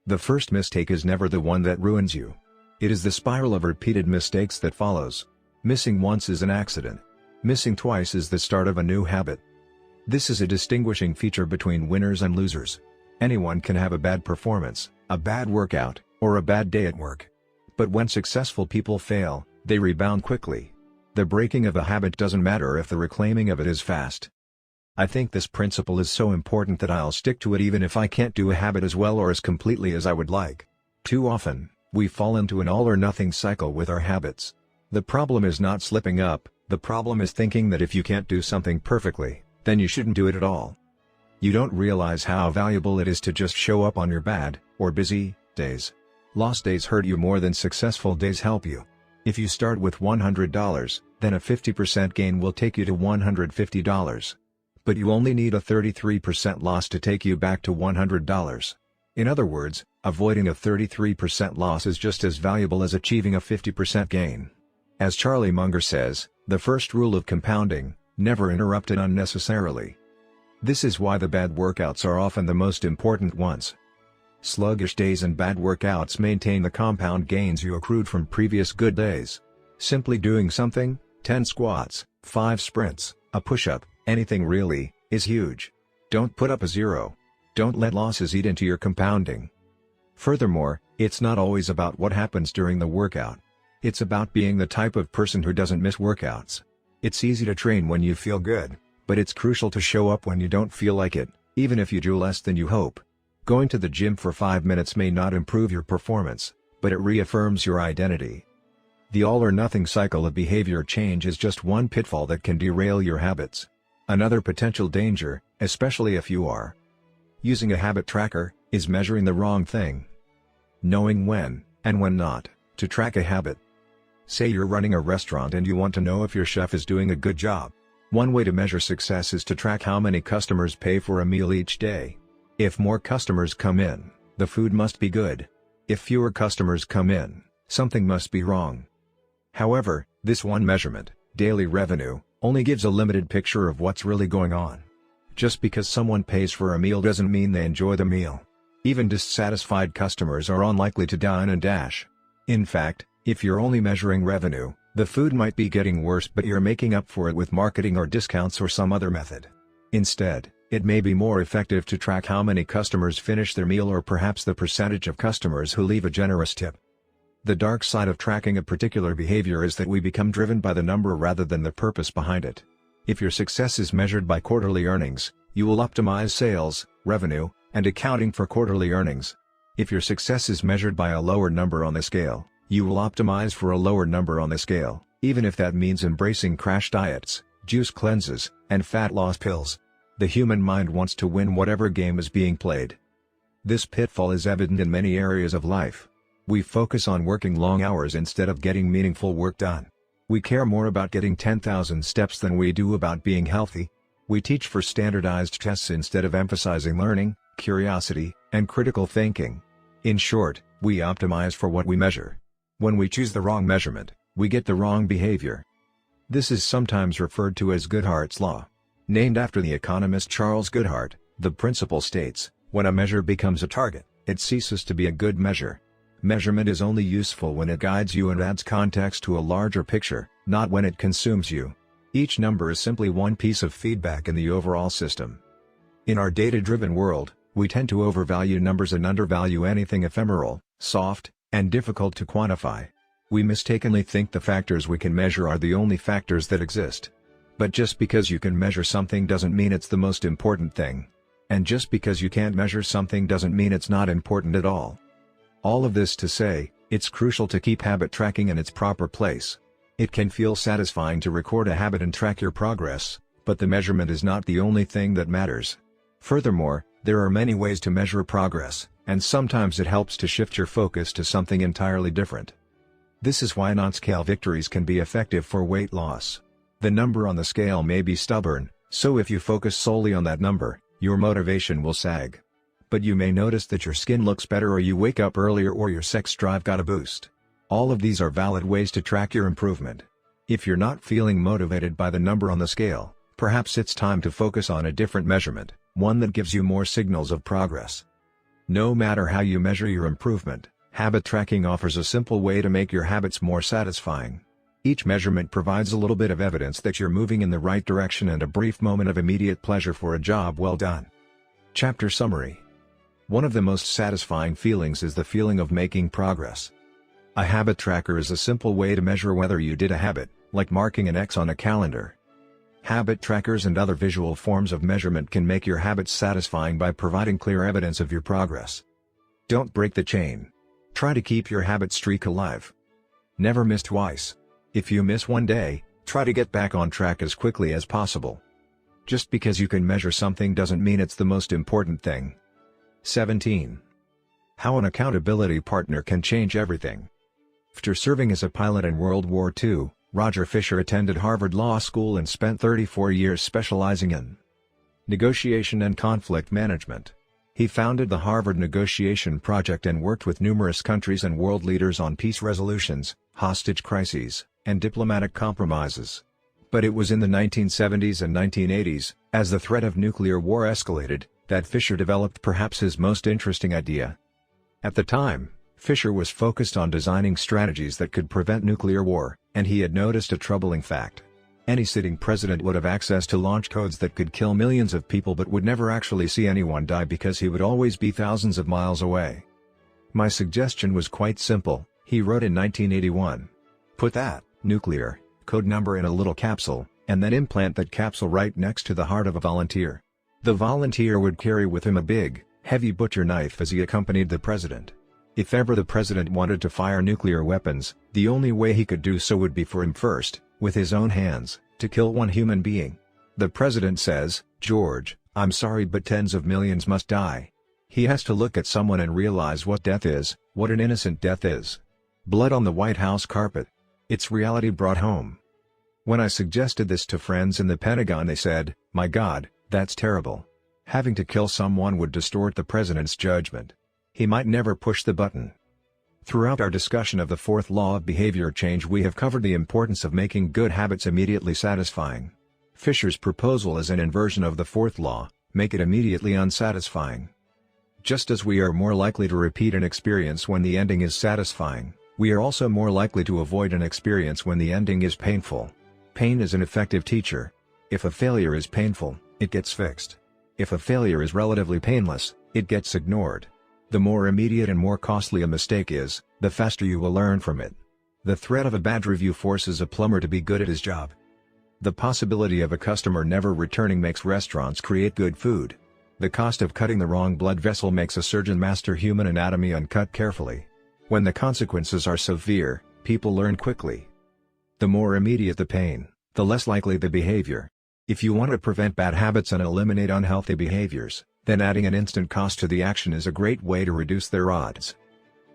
The first mistake is never the one that ruins you. It is the spiral of repeated mistakes that follows. Missing once is an accident. Missing twice is the start of a new habit. This is a distinguishing feature between winners and losers. Anyone can have a bad performance, a bad workout, or a bad day at work. But when successful people fail, they rebound quickly. The breaking of a habit doesn't matter if the reclaiming of it is fast. I think this principle is so important that I'll stick to it even if I can't do a habit as well or as completely as I would like. Too often, we fall into an all-or-nothing cycle with our habits. The problem is not slipping up, the problem is thinking that if you can't do something perfectly, then you shouldn't do it at all. You don't realize how valuable it is to just show up on your bad, or busy, days. Lost days hurt you more than successful days help you. If you start with $100, then a 50% gain will take you to $150. But you only need a 33% loss to take you back to $100. In other words, avoiding a 33% loss is just as valuable as achieving a 50% gain. As Charlie Munger says, the first rule of compounding: never interrupt it unnecessarily. This is why the bad workouts are often the most important ones. Sluggish days and bad workouts maintain the compound gains you accrued from previous good days. Simply doing something, 10 squats, 5 sprints, a push-up, anything really, is huge. Don't put up a 0. Don't let losses eat into your compounding. Furthermore, it's not always about what happens during the workout. It's about being the type of person who doesn't miss workouts. It's easy to train when you feel good, but it's crucial to show up when you don't feel like it, even if you do less than you hope. Going to the gym for 5 minutes may not improve your performance, but it reaffirms your identity. The all-or-nothing cycle of behavior change is just one pitfall that can derail your habits. Another potential danger, especially if you are using a habit tracker, is measuring the wrong thing. Knowing when, and when not, to track a habit. Say you're running a restaurant and you want to know if your chef is doing a good job. One way to measure success is to track how many customers pay for a meal each day. If more customers come in, the food must be good. If fewer customers come in, something must be wrong. However, this one measurement, daily revenue, only gives a limited picture of what's really going on. Just because someone pays for a meal doesn't mean they enjoy the meal. Even dissatisfied customers are unlikely to dine and dash. In fact, if you're only measuring revenue, the food might be getting worse but you're making up for it with marketing or discounts or some other method. Instead, it may be more effective to track how many customers finish their meal or perhaps the percentage of customers who leave a generous tip. The dark side of tracking a particular behavior is that we become driven by the number rather than the purpose behind it. If your success is measured by quarterly earnings, you will optimize sales, revenue, and accounting for quarterly earnings. If your success is measured by a lower number on the scale, you will optimize for a lower number on the scale, even if that means embracing crash diets, juice cleanses, and fat loss pills. The human mind wants to win whatever game is being played. This pitfall is evident in many areas of life. We focus on working long hours instead of getting meaningful work done. We care more about getting 10,000 steps than we do about being healthy. We teach for standardized tests instead of emphasizing learning, curiosity, and critical thinking. In short, we optimize for what we measure. When we choose the wrong measurement, we get the wrong behavior. This is sometimes referred to as Goodhart's Law. Named after the economist Charles Goodhart, the principle states, when a measure becomes a target, it ceases to be a good measure. Measurement is only useful when it guides you and adds context to a larger picture, not when it consumes you. Each number is simply one piece of feedback in the overall system. In our data-driven world, we tend to overvalue numbers and undervalue anything ephemeral, soft, and difficult to quantify. We mistakenly think the factors we can measure are the only factors that exist. But just because you can measure something doesn't mean it's the most important thing. And just because you can't measure something doesn't mean it's not important at all. All of this to say, it's crucial to keep habit tracking in its proper place. It can feel satisfying to record a habit and track your progress, but the measurement is not the only thing that matters. Furthermore, there are many ways to measure progress, and sometimes it helps to shift your focus to something entirely different. This is why non-scale victories can be effective for weight loss. The number on the scale may be stubborn, so if you focus solely on that number, your motivation will sag. But you may notice that your skin looks better, or you wake up earlier, or your sex drive got a boost. All of these are valid ways to track your improvement. If you're not feeling motivated by the number on the scale, perhaps it's time to focus on a different measurement, one that gives you more signals of progress. No matter how you measure your improvement, habit tracking offers a simple way to make your habits more satisfying. Each measurement provides a little bit of evidence that you're moving in the right direction and a brief moment of immediate pleasure for a job well done. Chapter Summary. One of the most satisfying feelings is the feeling of making progress. A habit tracker is a simple way to measure whether you did a habit, like marking an X on a calendar. Habit trackers and other visual forms of measurement can make your habits satisfying by providing clear evidence of your progress. Don't break the chain. Try to keep your habit streak alive. Never miss twice. If you miss one day, try to get back on track as quickly as possible. Just because you can measure something doesn't mean it's the most important thing. 17. How an accountability partner can change everything. After serving as a pilot in World War II, Roger Fisher attended Harvard Law School and spent 34 years specializing in negotiation and conflict management. He founded the Harvard Negotiation Project and worked with numerous countries and world leaders on peace resolutions, hostage crises, and diplomatic compromises. But it was in the 1970s and 1980s, as the threat of nuclear war escalated, that Fisher developed perhaps his most interesting idea. At the time, Fisher was focused on designing strategies that could prevent nuclear war, and he had noticed a troubling fact. Any sitting president would have access to launch codes that could kill millions of people but would never actually see anyone die because he would always be thousands of miles away. My suggestion was quite simple, he wrote in 1981. Put that nuclear code number in a little capsule, and then implant that capsule right next to the heart of a volunteer. The volunteer would carry with him a big, heavy butcher knife as he accompanied the president. If ever the president wanted to fire nuclear weapons, the only way he could do so would be for him first, with his own hands, to kill one human being. The president says, "George, I'm sorry but tens of millions must die." He has to look at someone and realize what death is, what an innocent death is. Blood on the White House carpet. It's reality brought home. When I suggested this to friends in the Pentagon, they said, "My God, that's terrible. Having to kill someone would distort the president's judgment. He might never push the button." Throughout our discussion of the fourth law of behavior change, we have covered the importance of making good habits immediately satisfying. Fisher's proposal is an inversion of the fourth law: make it immediately unsatisfying. Just as we are more likely to repeat an experience when the ending is satisfying, we are also more likely to avoid an experience when the ending is painful. Pain is an effective teacher. If a failure is painful, it gets fixed. If a failure is relatively painless, it gets ignored. The more immediate and more costly a mistake is, the faster you will learn from it. The threat of a bad review forces a plumber to be good at his job. The possibility of a customer never returning makes restaurants create good food. The cost of cutting the wrong blood vessel makes a surgeon master human anatomy and cut carefully. When the consequences are severe, people learn quickly. The more immediate the pain, the less likely the behavior. If you want to prevent bad habits and eliminate unhealthy behaviors, then adding an instant cost to the action is a great way to reduce their odds.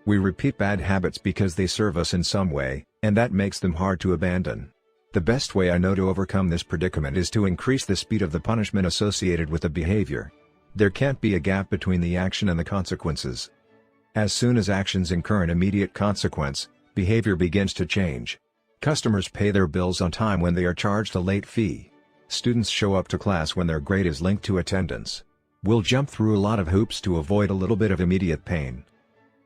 We repeat bad habits because they serve us in some way, and that makes them hard to abandon. The best way I know to overcome this predicament is to increase the speed of the punishment associated with the behavior. There can't be a gap between the action and the consequences. As soon as actions incur an immediate consequence, behavior begins to change. Customers pay their bills on time when they are charged a late fee. Students show up to class when their grade is linked to attendance. We'll jump through a lot of hoops to avoid a little bit of immediate pain.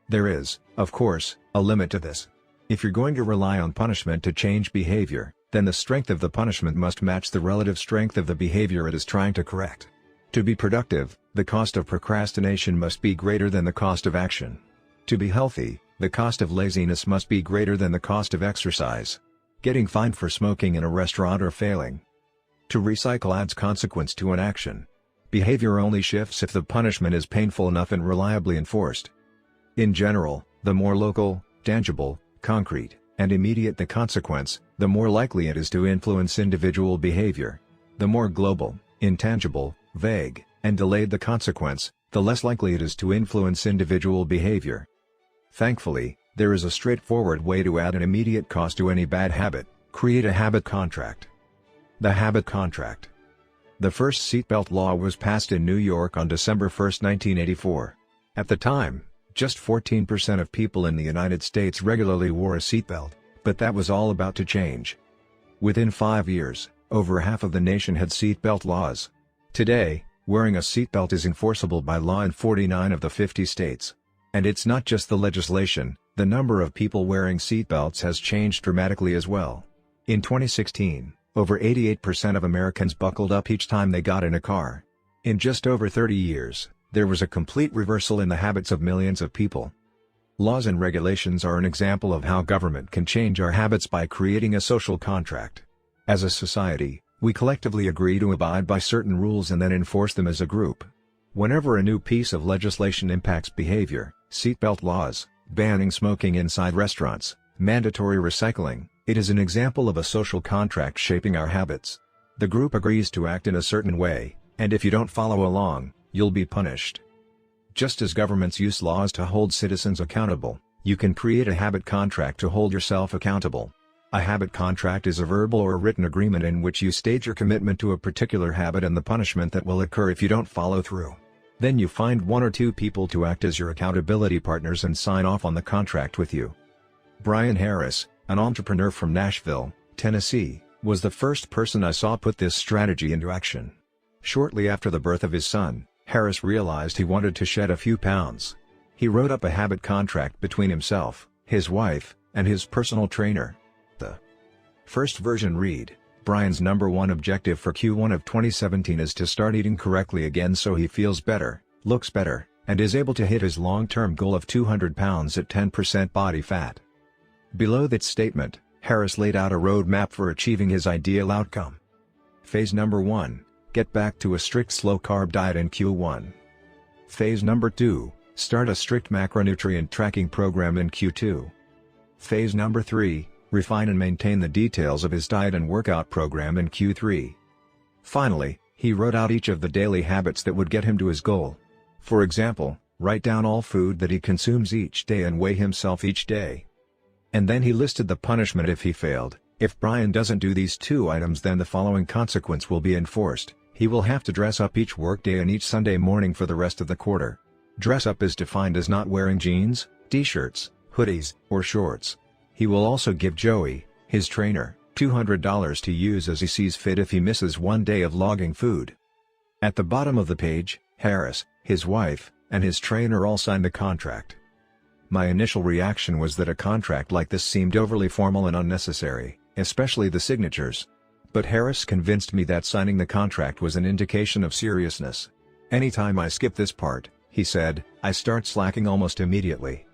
There is, of course, a limit to this. If you're going to rely on punishment to change behavior, then the strength of the punishment must match the relative strength of the behavior it is trying to correct. To be productive, the cost of procrastination must be greater than the cost of action. To be healthy, the cost of laziness must be greater than the cost of exercise. Getting fined for smoking in a restaurant or failing to recycle adds consequence to an action. Behavior only shifts if the punishment is painful enough and reliably enforced. In general, the more local, tangible, concrete, and immediate the consequence, the more likely it is to influence individual behavior. The more global, intangible, vague, and delayed the consequence, the less likely it is to influence individual behavior. Thankfully, there is a straightforward way to add an immediate cost to any bad habit: create a habit contract. The habit contract. The first seatbelt law was passed in New York on December 1, 1984. At the time, just 14% of people in the United States regularly wore a seatbelt, but that was all about to change. Within 5 years, over half of the nation had seatbelt laws. Today, wearing a seatbelt is enforceable by law in 49 of the 50 states. And it's not just the legislation, the number of people wearing seatbelts has changed dramatically as well. In 2016, over 88% of Americans buckled up each time they got in a car. In just over 30 years, there was a complete reversal in the habits of millions of people. Laws and regulations are an example of how government can change our habits by creating a social contract. As a society, we collectively agree to abide by certain rules and then enforce them as a group. Whenever a new piece of legislation impacts behavior, seatbelt laws, banning smoking inside restaurants, mandatory recycling, it is an example of a social contract shaping our habits. The group agrees to act in a certain way, and if you don't follow along, you'll be punished. Just as governments use laws to hold citizens accountable, you can create a habit contract to hold yourself accountable. A habit contract is a verbal or written agreement in which you state your commitment to a particular habit and the punishment that will occur if you don't follow through. Then you find 1 or 2 people to act as your accountability partners and sign off on the contract with you. Brian Harris, an entrepreneur from Nashville, Tennessee, was the first person I saw put this strategy into action. Shortly after the birth of his son, Harris realized he wanted to shed a few pounds. He wrote up a habit contract between himself, his wife, and his personal trainer. The first version read, "Brian's #1 objective for Q1 of 2017 is to start eating correctly again so he feels better, looks better, and is able to hit his long-term goal of 200 pounds at 10% body fat." Below that statement, Harris laid out a roadmap for achieving his ideal outcome. Phase number 1, get back to a strict slow-carb diet in Q1. Phase number 2, start a strict macronutrient tracking program in Q2. Phase number 3, refine and maintain the details of his diet and workout program in Q3. Finally, he wrote out each of the daily habits that would get him to his goal. For example, write down all food that he consumes each day and weigh himself each day. And then he listed the punishment if he failed. If Brian doesn't do these 2 items, then the following consequence will be enforced: he will have to dress up each workday and each Sunday morning for the rest of the quarter. Dress up is defined as not wearing jeans, t-shirts, hoodies, or shorts. He will also give Joey, his trainer, $200 to use as he sees fit if he misses 1 day of logging food. At the bottom of the page, Harris, his wife, and his trainer all signed the contract. My initial reaction was that a contract like this seemed overly formal and unnecessary, especially the signatures. But Harris convinced me that signing the contract was an indication of seriousness. "Anytime I skip this part," he said, "I start slacking almost immediately."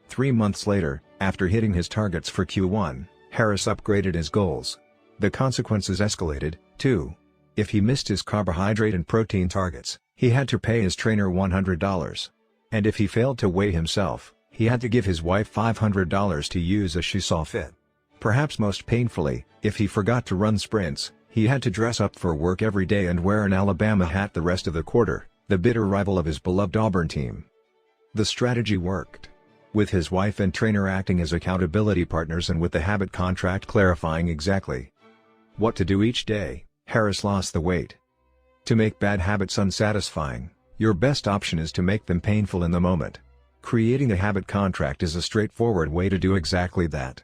3 months later, after hitting his targets for Q1, Harris upgraded his goals. The consequences escalated, too. If he missed his carbohydrate and protein targets, he had to pay his trainer $100. And if he failed to weigh himself, he had to give his wife $500 to use as she saw fit. Perhaps most painfully, if he forgot to run sprints, he had to dress up for work every day and wear an Alabama hat the rest of the quarter, the bitter rival of his beloved Auburn team. The strategy worked. With his wife and trainer acting as accountability partners and with the habit contract clarifying exactly what to do each day, Harris lost the weight. To make bad habits unsatisfying, your best option is to make them painful in the moment. Creating a habit contract is a straightforward way to do exactly that.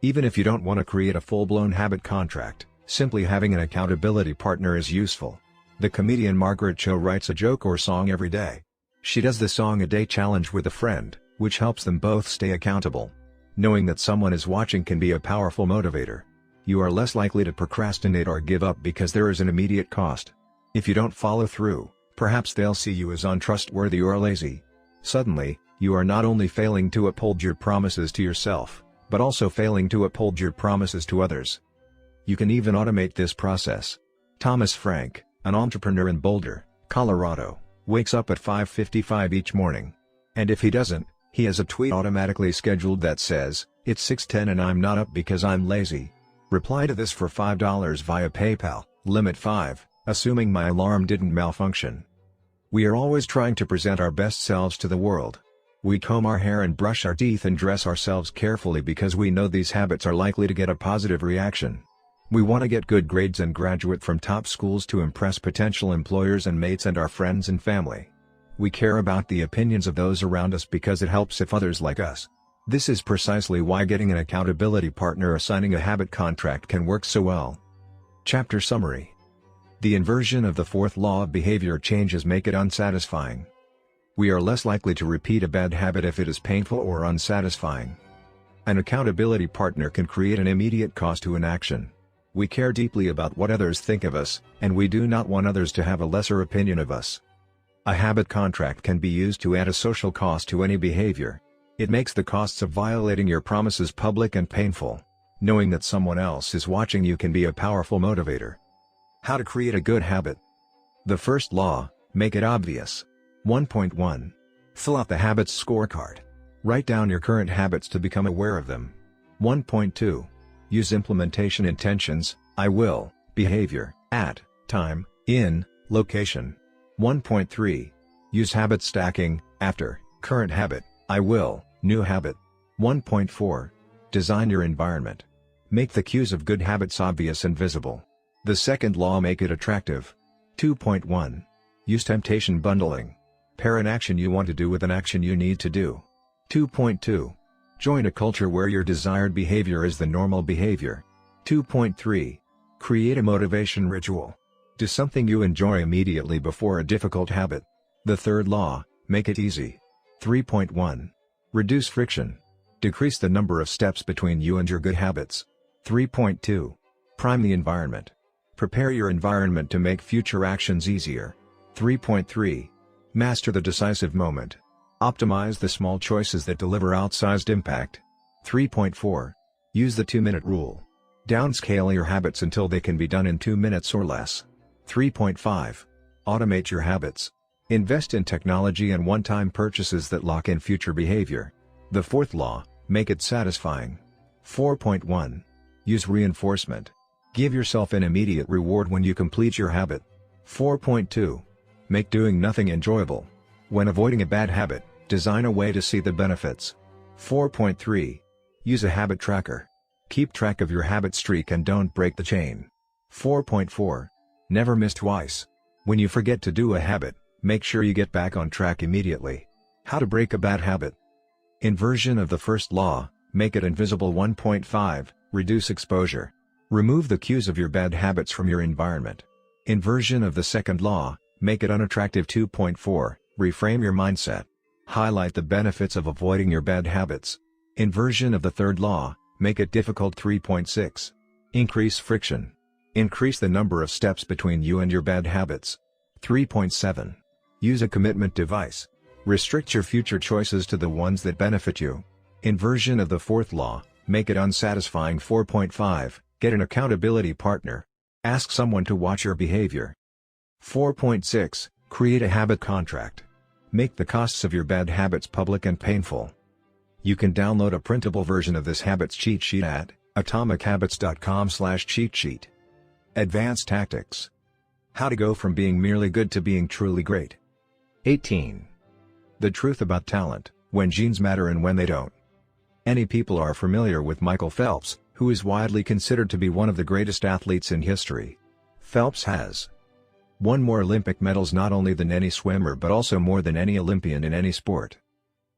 Even if you don't want to create a full-blown habit contract, Simply having an accountability partner is useful. The comedian Margaret Cho writes a joke or song every day. She does the song a day challenge with a friend, which helps them both stay accountable. Knowing that someone is watching can be a powerful motivator. You are less likely to procrastinate or give up because there is an immediate cost. If you don't follow through, perhaps they'll see you as untrustworthy or lazy. Suddenly, you are not only failing to uphold your promises to yourself, but also failing to uphold your promises to others. You can even automate this process. Thomas Frank, an entrepreneur in Boulder, Colorado, wakes up at 5:55 each morning. And if he doesn't, he has a tweet automatically scheduled that says, "It's 6:10 and I'm not up because I'm lazy. Reply to this for $5 via PayPal, limit 5, assuming my alarm didn't malfunction." We are always trying to present our best selves to the world. We comb our hair and brush our teeth and dress ourselves carefully because we know these habits are likely to get a positive reaction. We want to get good grades and graduate from top schools to impress potential employers and mates and our friends and family. We care about the opinions of those around us because it helps if others like us. This is precisely why getting an accountability partner or signing a habit contract can work so well. Chapter Summary. The inversion of the fourth law of behavior changes make it unsatisfying. We are less likely to repeat a bad habit if it is painful or unsatisfying. An accountability partner can create an immediate cost to an action. We care deeply about what others think of us, and we do not want others to have a lesser opinion of us. A habit contract can be used to add a social cost to any behavior. It makes the costs of violating your promises public and painful. Knowing that someone else is watching you can be a powerful motivator. How to create a good habit. The first law, make it obvious. 1.1. Fill out the habits scorecard. Write down your current habits to become aware of them. 1.2. Use implementation intentions, I will, behavior, at, time, in, location. 1.3. Use habit stacking, after, current habit, I will, new habit. 1.4. Design your environment. Make the cues of good habits obvious and visible. The second law, make it attractive. 2.1. Use temptation bundling. Pair an action you want to do with an action you need to do. 2.2. Join a culture where your desired behavior is the normal behavior. 2.3. Create a motivation ritual. Do something you enjoy immediately before a difficult habit. The third law, make it easy. 3.1. Reduce friction. Decrease the number of steps between you and your good habits. 3.2. Prime the environment. Prepare your environment to make future actions easier. 3.3. Master the decisive moment. Optimize the small choices that deliver outsized impact. 3.4. Use the 2-minute rule. Downscale your habits until they can be done in 2 minutes or less. 3.5. Automate your habits. Invest in technology and one-time purchases that lock in future behavior. The fourth law, make it satisfying. 4.1. Use reinforcement. Give yourself an immediate reward when you complete your habit. 4.2. Make doing nothing enjoyable. When avoiding a bad habit, design a way to see the benefits. 4.3. Use a habit tracker. Keep track of your habit streak and don't break the chain. 4.4. Never miss twice. When you forget to do a habit, make sure you get back on track immediately. How to break a bad habit. Inversion of the first law, make it invisible. 1.5. Reduce exposure. Remove the cues of your bad habits from your environment. Inversion of the second law, make it unattractive. 2.4. Reframe your mindset. Highlight the benefits of avoiding your bad habits. Inversion of the third law, make it difficult. 3.6. Increase friction. Increase the number of steps between you and your bad habits. 3.7. Use a commitment device. Restrict your future choices to the ones that benefit you. Inversion of the fourth law, make it unsatisfying. 4.5. Get an accountability partner. Ask someone to watch your behavior. 4.6. Create a habit contract. Make the costs of your bad habits public and painful. You can download a printable version of this habits cheat sheet at atomichabits.com/cheat sheet. Advanced tactics. How to go from being merely good to being truly great. 18. The truth about talent, when genes matter and when they don't. Any people are familiar with Michael Phelps, who is widely considered to be one of the greatest athletes in history. Phelps has won more Olympic medals not only than any swimmer but also more than any Olympian in any sport.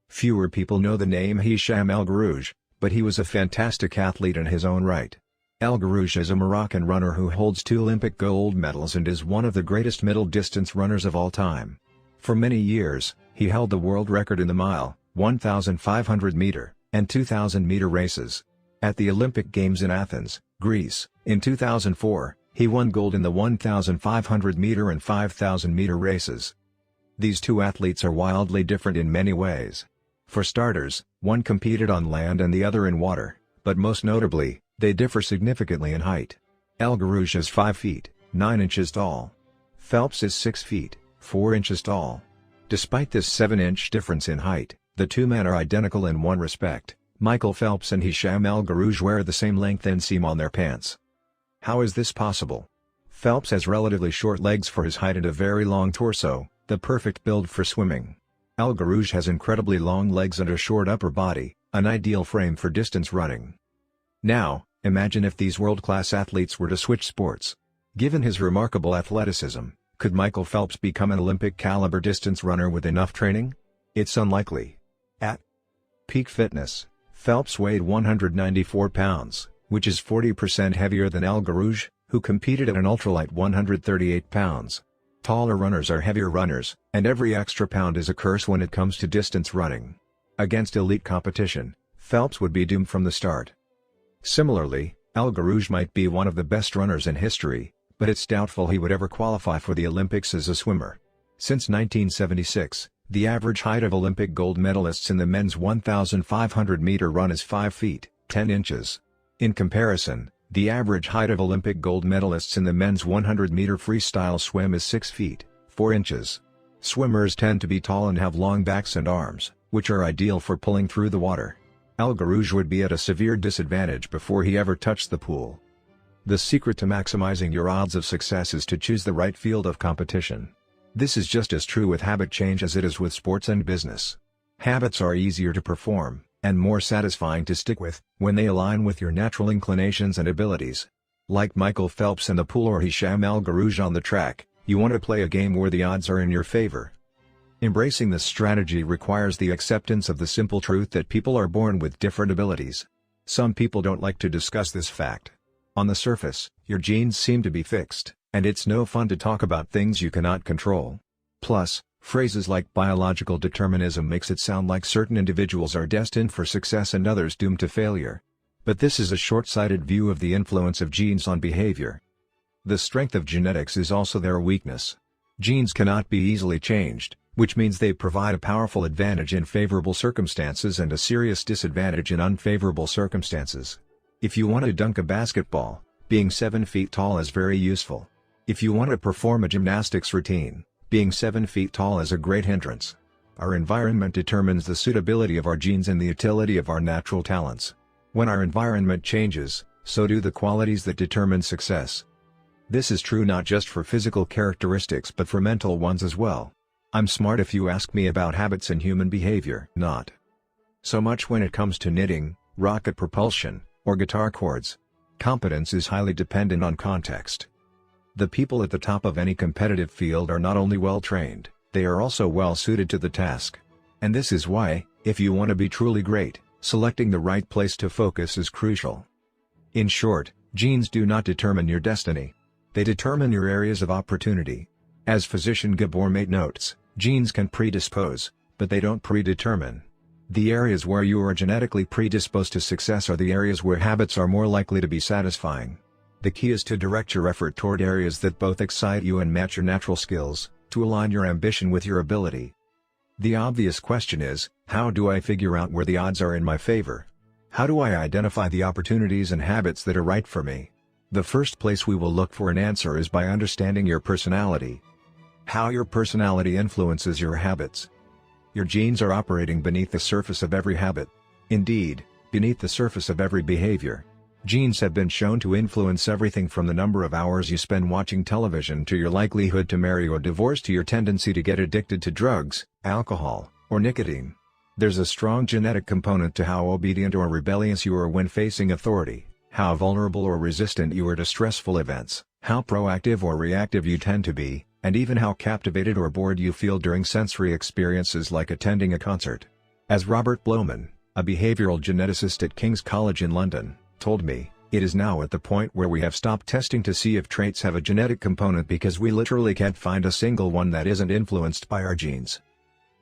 Fewer people know the name Hicham El Guerrouj, but he was a fantastic athlete in his own right. El Garouche is a Moroccan runner who holds 2 Olympic gold medals and is one of the greatest middle-distance runners of all time. For many years, he held the world record in the mile, 1,500-meter, and 2,000-meter races. At the Olympic Games in Athens, Greece, in 2004, he won gold in the 1,500-meter and 5,000-meter races. These two athletes are wildly different in many ways. For starters, one competed on land and the other in water, but most notably, they differ significantly in height. El Garouche is 5 feet, 9 inches tall. Phelps is 6 feet, 4 inches tall. Despite this 7-inch difference in height, the two men are identical in one respect: Michael Phelps and Hicham El Garouche wear the same length inseam on their pants. How is this possible? Phelps has relatively short legs for his height and a very long torso, the perfect build for swimming. El Garouche has incredibly long legs and a short upper body, an ideal frame for distance running. Now, imagine if these world-class athletes were to switch sports. Given his remarkable athleticism, could Michael Phelps become an Olympic-caliber distance runner with enough training? It's unlikely. At peak fitness, Phelps weighed 194 pounds, which is 40% heavier than El Garouche, who competed at an ultralight 138 pounds. Taller runners are heavier runners, and every extra pound is a curse when it comes to distance running. Against elite competition, Phelps would be doomed from the start. Similarly, El Garouche might be one of the best runners in history, but it's doubtful he would ever qualify for the Olympics as a swimmer. Since 1976, the average height of Olympic gold medalists in the men's 1,500-meter run is 5 feet, 10 inches. In comparison, the average height of Olympic gold medalists in the men's 100-meter freestyle swim is 6 feet, 4 inches. Swimmers tend to be tall and have long backs and arms, which are ideal for pulling through the water. El Garouche would be at a severe disadvantage before he ever touched the pool. The secret to maximizing your odds of success is to choose the right field of competition. This is just as true with habit change as it is with sports and business. Habits are easier to perform, and more satisfying to stick with, when they align with your natural inclinations and abilities. Like Michael Phelps in the pool or Hicham El Garouche on the track, you want to play a game where the odds are in your favor. Embracing this strategy requires the acceptance of the simple truth that people are born with different abilities. Some people don't like to discuss this fact. On the surface, your genes seem to be fixed, and it's no fun to talk about things you cannot control. Plus, phrases like biological determinism makes it sound like certain individuals are destined for success and others doomed to failure. But this is a short-sighted view of the influence of genes on behavior. The strength of genetics is also their weakness. Genes cannot be easily changed, which means they provide a powerful advantage in favorable circumstances and a serious disadvantage in unfavorable circumstances. If you want to dunk a basketball, being 7 feet tall is very useful. If you want to perform a gymnastics routine, being 7 feet tall is a great hindrance. Our environment determines the suitability of our genes and the utility of our natural talents. When our environment changes, so do the qualities that determine success. This is true not just for physical characteristics but for mental ones as well. I'm smart if you ask me about habits and human behavior. Not so much when it comes to knitting, rocket propulsion, or guitar chords. Competence is highly dependent on context. The people at the top of any competitive field are not only well trained, they are also well suited to the task. And this is why, if you want to be truly great, selecting the right place to focus is crucial. In short, genes do not determine your destiny. They determine your areas of opportunity. As physician Gabor Mate notes, genes can predispose, but they don't predetermine. The areas where you are genetically predisposed to success are the areas where habits are more likely to be satisfying. The key is to direct your effort toward areas that both excite you and match your natural skills, to align your ambition with your ability. The obvious question is, how do I figure out where the odds are in my favor? How do I identify the opportunities and habits that are right for me? The first place we will look for an answer is by understanding your personality. How your personality influences your habits. Your genes are operating beneath the surface of every habit. Indeed, beneath the surface of every behavior. Genes have been shown to influence everything from the number of hours you spend watching television to your likelihood to marry or divorce to your tendency to get addicted to drugs, alcohol, or nicotine. There's a strong genetic component to how obedient or rebellious you are when facing authority, how vulnerable or resistant you are to stressful events, how proactive or reactive you tend to be, and even how captivated or bored you feel during sensory experiences like attending a concert. As Robert Blowman, a behavioral geneticist at King's College in London, told me, It is now at the point where we have stopped testing to see if traits have a genetic component because we literally can't find a single one that isn't influenced by our genes.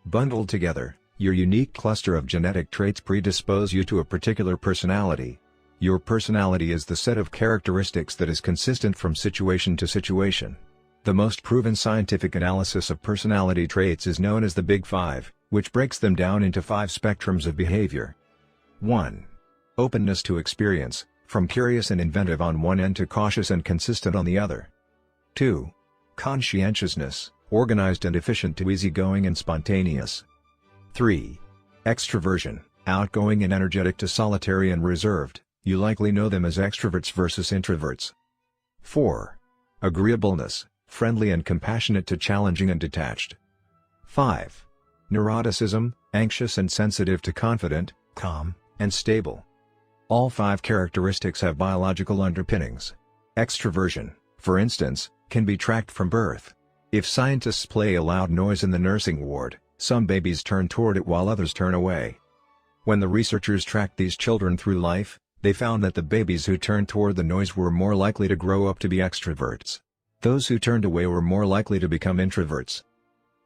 Bundled together, your unique cluster of genetic traits predispose you to a particular personality. Your personality is the set of characteristics that is consistent from situation to situation. The most proven scientific analysis of personality traits is known as the Big Five, which breaks them down into 5 spectrums of behavior. 1. Openness to experience, from curious and inventive on one end to cautious and consistent on the other. 2. Conscientiousness, organized and efficient to easygoing and spontaneous. 3. Extroversion, outgoing and energetic to solitary and reserved, you likely know them as extroverts versus introverts. 4. Agreeableness, friendly and compassionate to challenging and detached. 5. Neuroticism, anxious and sensitive to confident, calm, and stable. All 5 characteristics have biological underpinnings. Extroversion, for instance, can be tracked from birth. If scientists play a loud noise in the nursing ward, some babies turn toward it while others turn away. When the researchers tracked these children through life, they found that the babies who turned toward the noise were more likely to grow up to be extroverts. Those who turned away were more likely to become introverts.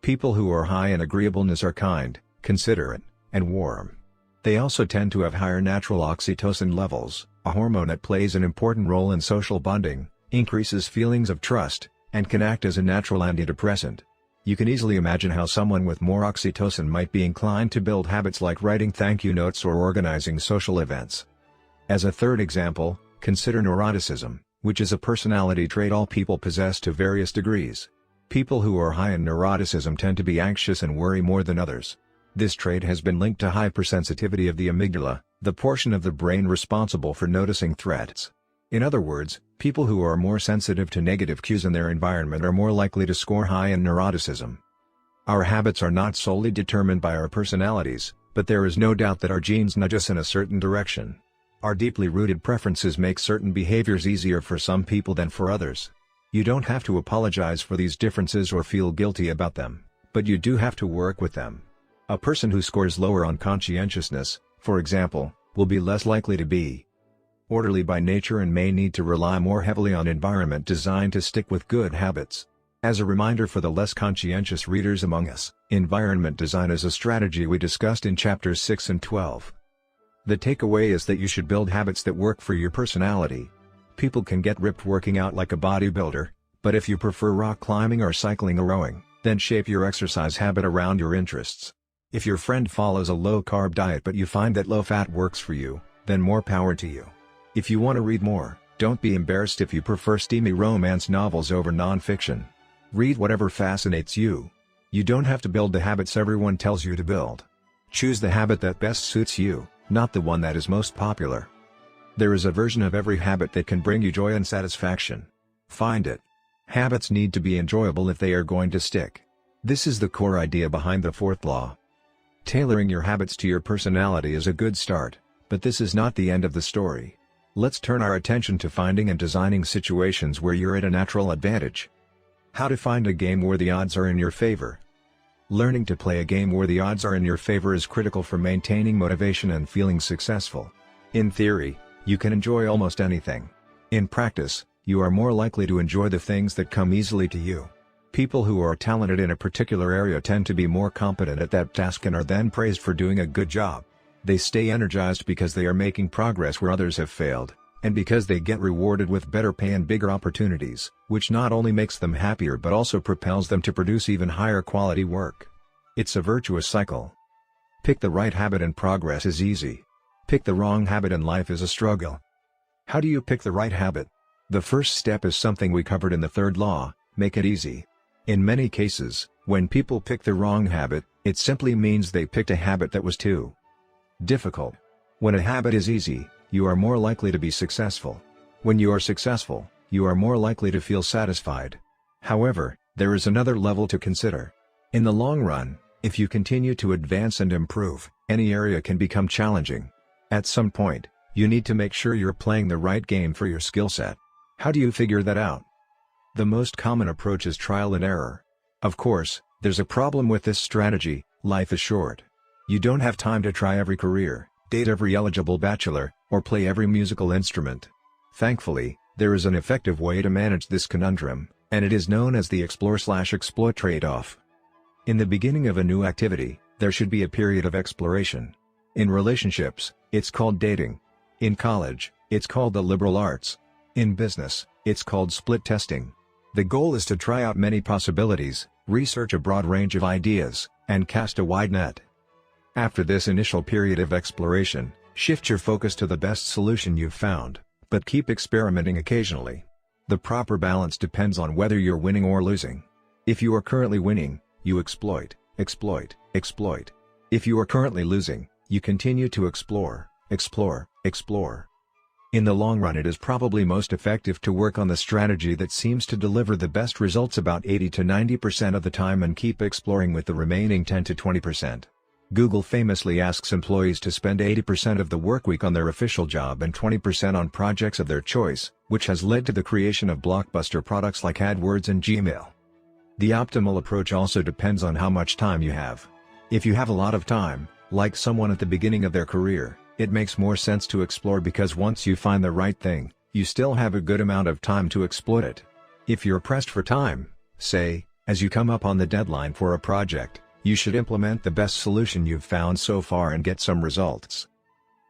People who are high in agreeableness are kind, considerate, and warm. They also tend to have higher natural oxytocin levels, a hormone that plays an important role in social bonding, increases feelings of trust, and can act as a natural antidepressant. You can easily imagine how someone with more oxytocin might be inclined to build habits like writing thank you notes or organizing social events. As a third example, consider neuroticism, which is a personality trait all people possess to various degrees. People who are high in neuroticism tend to be anxious and worry more than others. This trait has been linked to hypersensitivity of the amygdala, the portion of the brain responsible for noticing threats. In other words, people who are more sensitive to negative cues in their environment are more likely to score high in neuroticism. Our habits are not solely determined by our personalities, but there is no doubt that our genes nudge us in a certain direction. Our deeply rooted preferences make certain behaviors easier for some people than for others. You don't have to apologize for these differences or feel guilty about them, but you do have to work with them. A person who scores lower on conscientiousness, for example, will be less likely to be orderly by nature and may need to rely more heavily on environment design to stick with good habits. As a reminder for the less conscientious readers among us, environment design is a strategy we discussed in chapters 6 and 12. The takeaway is that you should build habits that work for your personality. People can get ripped working out like a bodybuilder, but if you prefer rock climbing or cycling or rowing, then shape your exercise habit around your interests. If your friend follows a low-carb diet but you find that low-fat works for you, then more power to you. If you want to read more, don't be embarrassed if you prefer steamy romance novels over non-fiction. Read whatever fascinates you. You don't have to build the habits everyone tells you to build. Choose the habit that best suits you, not the one that is most popular. There is a version of every habit that can bring you joy and satisfaction. Find it. Habits need to be enjoyable if they are going to stick. This is the core idea behind the 4th law. Tailoring your habits to your personality is a good start, but this is not the end of the story. Let's turn our attention to finding and designing situations where you're at a natural advantage. How to find a game where the odds are in your favor. Learning to play a game where the odds are in your favor is critical for maintaining motivation and feeling successful. In theory, you can enjoy almost anything. In practice, you are more likely to enjoy the things that come easily to you. People who are talented in a particular area tend to be more competent at that task and are then praised for doing a good job. They stay energized because they are making progress where others have failed, and because they get rewarded with better pay and bigger opportunities, which not only makes them happier but also propels them to produce even higher quality work. It's a virtuous cycle. Pick the right habit and progress is easy. Pick the wrong habit and life is a struggle. How do you pick the right habit? The first step is something we covered in the 3rd law: make it easy. In many cases, when people pick the wrong habit, it simply means they picked a habit that was too difficult. When a habit is easy, you are more likely to be successful. When you are successful, you are more likely to feel satisfied. However, there is another level to consider. In the long run, if you continue to advance and improve, any area can become challenging. At some point, you need to make sure you're playing the right game for your skill set. How do you figure that out? The most common approach is trial and error. Of course, there's a problem with this strategy: life is short. You don't have time to try every career, date every eligible bachelor, or play every musical instrument. Thankfully, there is an effective way to manage this conundrum, and it is known as the explore/exploit trade-off. In the beginning of a new activity, there should be a period of exploration. In relationships, it's called dating. In college, it's called the liberal arts. In business, it's called split testing. The goal is to try out many possibilities, research a broad range of ideas, and cast a wide net. After this initial period of exploration, shift your focus to the best solution you've found, but keep experimenting occasionally. The proper balance depends on whether you're winning or losing. If you are currently winning, you exploit, exploit, exploit. If you are currently losing, you continue to explore, explore, explore. In the long run, it is probably most effective to work on the strategy that seems to deliver the best results about 80 to 90% of the time and keep exploring with the remaining 10 to 20%. Google famously asks employees to spend 80% of the workweek on their official job and 20% on projects of their choice, which has led to the creation of blockbuster products like AdWords and Gmail. The optimal approach also depends on how much time you have. If you have a lot of time, like someone at the beginning of their career, it makes more sense to explore because once you find the right thing, you still have a good amount of time to exploit it. If you're pressed for time, say, as you come up on the deadline for a project, you should implement the best solution you've found so far and get some results.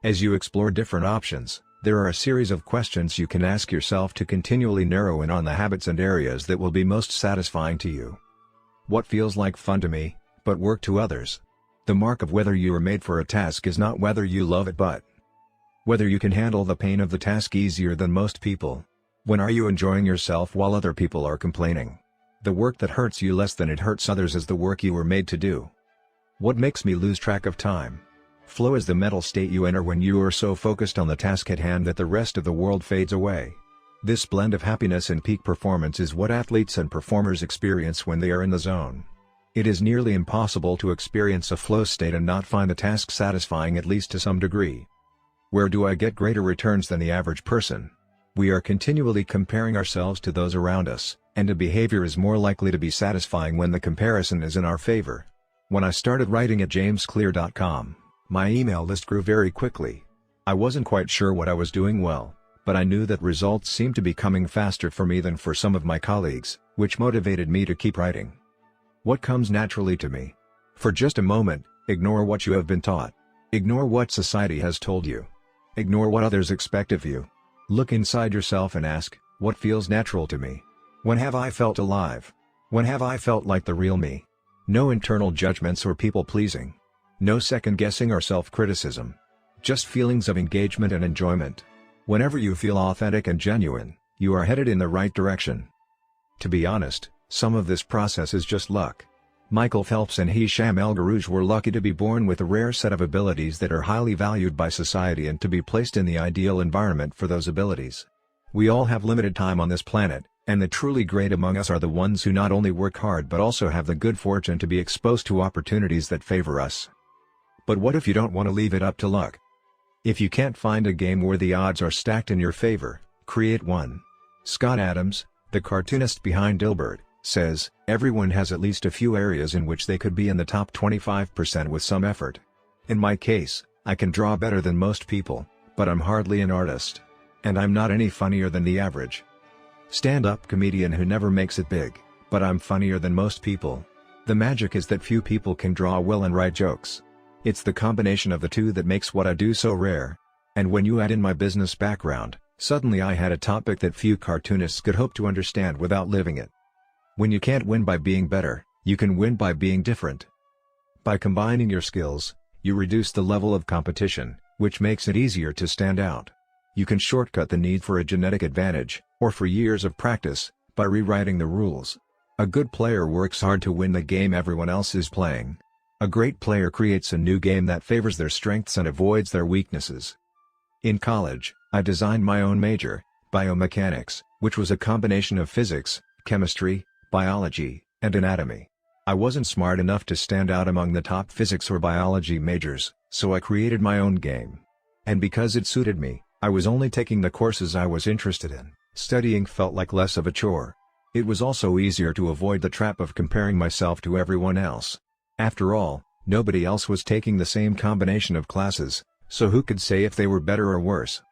As you explore different options, there are a series of questions you can ask yourself to continually narrow in on the habits and areas that will be most satisfying to you. What feels like fun to me, but work to others? The mark of whether you are made for a task is not whether you love it but whether you can handle the pain of the task easier than most people. When are you enjoying yourself while other people are complaining? The work that hurts you less than it hurts others is the work you were made to do. What makes me lose track of time? Flow is the mental state you enter when you are so focused on the task at hand that the rest of the world fades away. This blend of happiness and peak performance is what athletes and performers experience when they are in the zone. It is nearly impossible to experience a flow state and not find the task satisfying at least to some degree. Where do I get greater returns than the average person? We are continually comparing ourselves to those around us, and a behavior is more likely to be satisfying when the comparison is in our favor. When I started writing at jamesclear.com, my email list grew very quickly. I wasn't quite sure what I was doing well, but I knew that results seemed to be coming faster for me than for some of my colleagues, which motivated me to keep writing. What comes naturally to me? For just a moment, ignore what you have been taught. Ignore what society has told you. Ignore what others expect of you. Look inside yourself and ask, what feels natural to me? When have I felt alive? When have I felt like the real me? No internal judgments or people-pleasing. No second-guessing or self-criticism. Just feelings of engagement and enjoyment. Whenever you feel authentic and genuine, you are headed in the right direction. To be honest, some of this process is just luck. Michael Phelps and Hisham El Garouj were lucky to be born with a rare set of abilities that are highly valued by society and to be placed in the ideal environment for those abilities. We all have limited time on this planet, and the truly great among us are the ones who not only work hard but also have the good fortune to be exposed to opportunities that favor us. But what if you don't want to leave it up to luck? If you can't find a game where the odds are stacked in your favor, create one. Scott Adams, the cartoonist behind Dilbert, says, everyone has at least a few areas in which they could be in the top 25% with some effort. In my case, I can draw better than most people, but I'm hardly an artist. And I'm not any funnier than the average stand-up comedian who never makes it big, but I'm funnier than most people. The magic is that few people can draw well and write jokes. It's the combination of the two that makes what I do so rare. And when you add in my business background, suddenly I had a topic that few cartoonists could hope to understand without living it. When you can't win by being better, you can win by being different. By combining your skills, you reduce the level of competition, which makes it easier to stand out. You can shortcut the need for a genetic advantage, or for years of practice, by rewriting the rules. A good player works hard to win the game everyone else is playing. A great player creates a new game that favors their strengths and avoids their weaknesses. In college, I designed my own major, biomechanics, which was a combination of physics, chemistry, biology, and anatomy. I wasn't smart enough to stand out among the top physics or biology majors, so I created my own game. And because it suited me, I was only taking the courses I was interested in. Studying felt like less of a chore. It was also easier to avoid the trap of comparing myself to everyone else. After all, nobody else was taking the same combination of classes, so who could say if they were better or worse?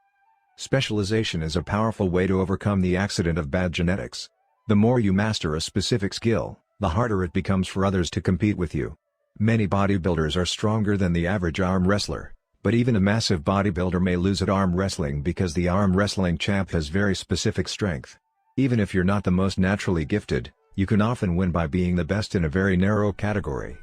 Specialization is a powerful way to overcome the accident of bad genetics. The more you master a specific skill, the harder it becomes for others to compete with you. Many bodybuilders are stronger than the average arm wrestler, but even a massive bodybuilder may lose at arm wrestling because the arm wrestling champ has very specific strength. Even if you're not the most naturally gifted, you can often win by being the best in a very narrow category.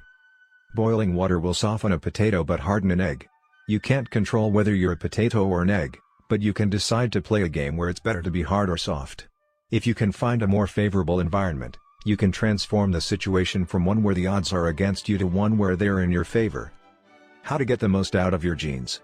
Boiling water will soften a potato but harden an egg. You can't control whether you're a potato or an egg, but you can decide to play a game where it's better to be hard or soft. If you can find a more favorable environment, you can transform the situation from one where the odds are against you to one where they're in your favor. How to get the most out of your genes.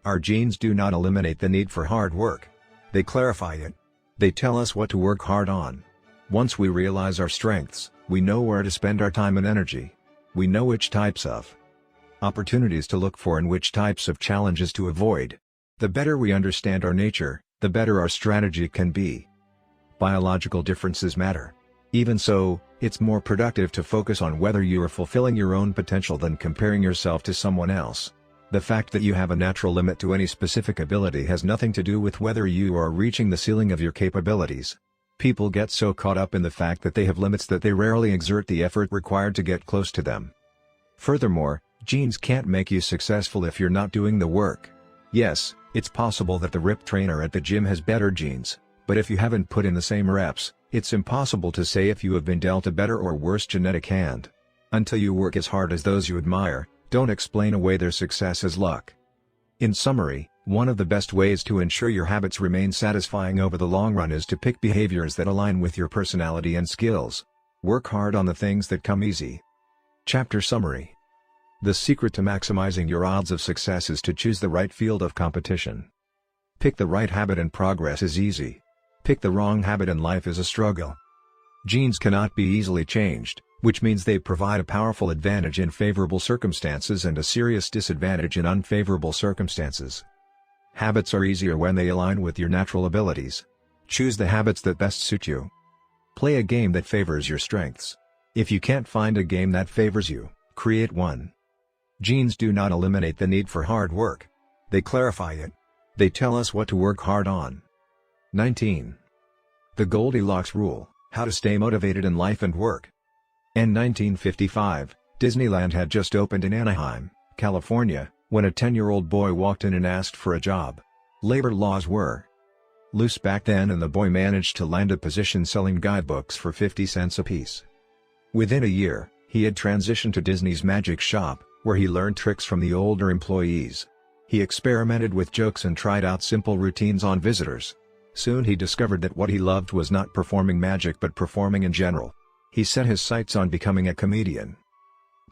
Our genes do not eliminate the need for hard work. They clarify it. They tell us what to work hard on. Once we realize our strengths, we know where to spend our time and energy. We know which types of opportunities to look for and which types of challenges to avoid. The better we understand our nature, the better our strategy can be. Biological differences matter. Even so, it's more productive to focus on whether you are fulfilling your own potential than comparing yourself to someone else. The fact that you have a natural limit to any specific ability has nothing to do with whether you are reaching the ceiling of your capabilities. People get so caught up in the fact that they have limits that they rarely exert the effort required to get close to them. Furthermore, genes can't make you successful if you're not doing the work. Yes, it's possible that the ripped trainer at the gym has better genes, but if you haven't put in the same reps, it's impossible to say if you have been dealt a better or worse genetic hand. Until you work as hard as those you admire, don't explain away their success as luck. In summary, one of the best ways to ensure your habits remain satisfying over the long run is to pick behaviors that align with your personality and skills. Work hard on the things that come easy. Chapter Summary. The secret to maximizing your odds of success is to choose the right field of competition. Pick the right habit and progress is easy. Pick the wrong habit and life is a struggle. Genes cannot be easily changed, which means they provide a powerful advantage in favorable circumstances and a serious disadvantage in unfavorable circumstances. Habits are easier when they align with your natural abilities. Choose the habits that best suit you. Play a game that favors your strengths. If you can't find a game that favors you, create one. Genes do not eliminate the need for hard work. They clarify it. They tell us what to work hard on. 19. The Goldilocks Rule: How to Stay Motivated in Life and Work. In 1955, Disneyland had just opened in Anaheim, California, when a 10-year-old boy walked in and asked for a job. Labor laws were loose back then and the boy managed to land a position selling guidebooks for 50 cents apiece. Within a year, he had transitioned to Disney's Magic Shop, where he learned tricks from the older employees. He experimented with jokes and tried out simple routines on visitors. Soon he discovered that what he loved was not performing magic but performing in general. He set his sights on becoming a comedian.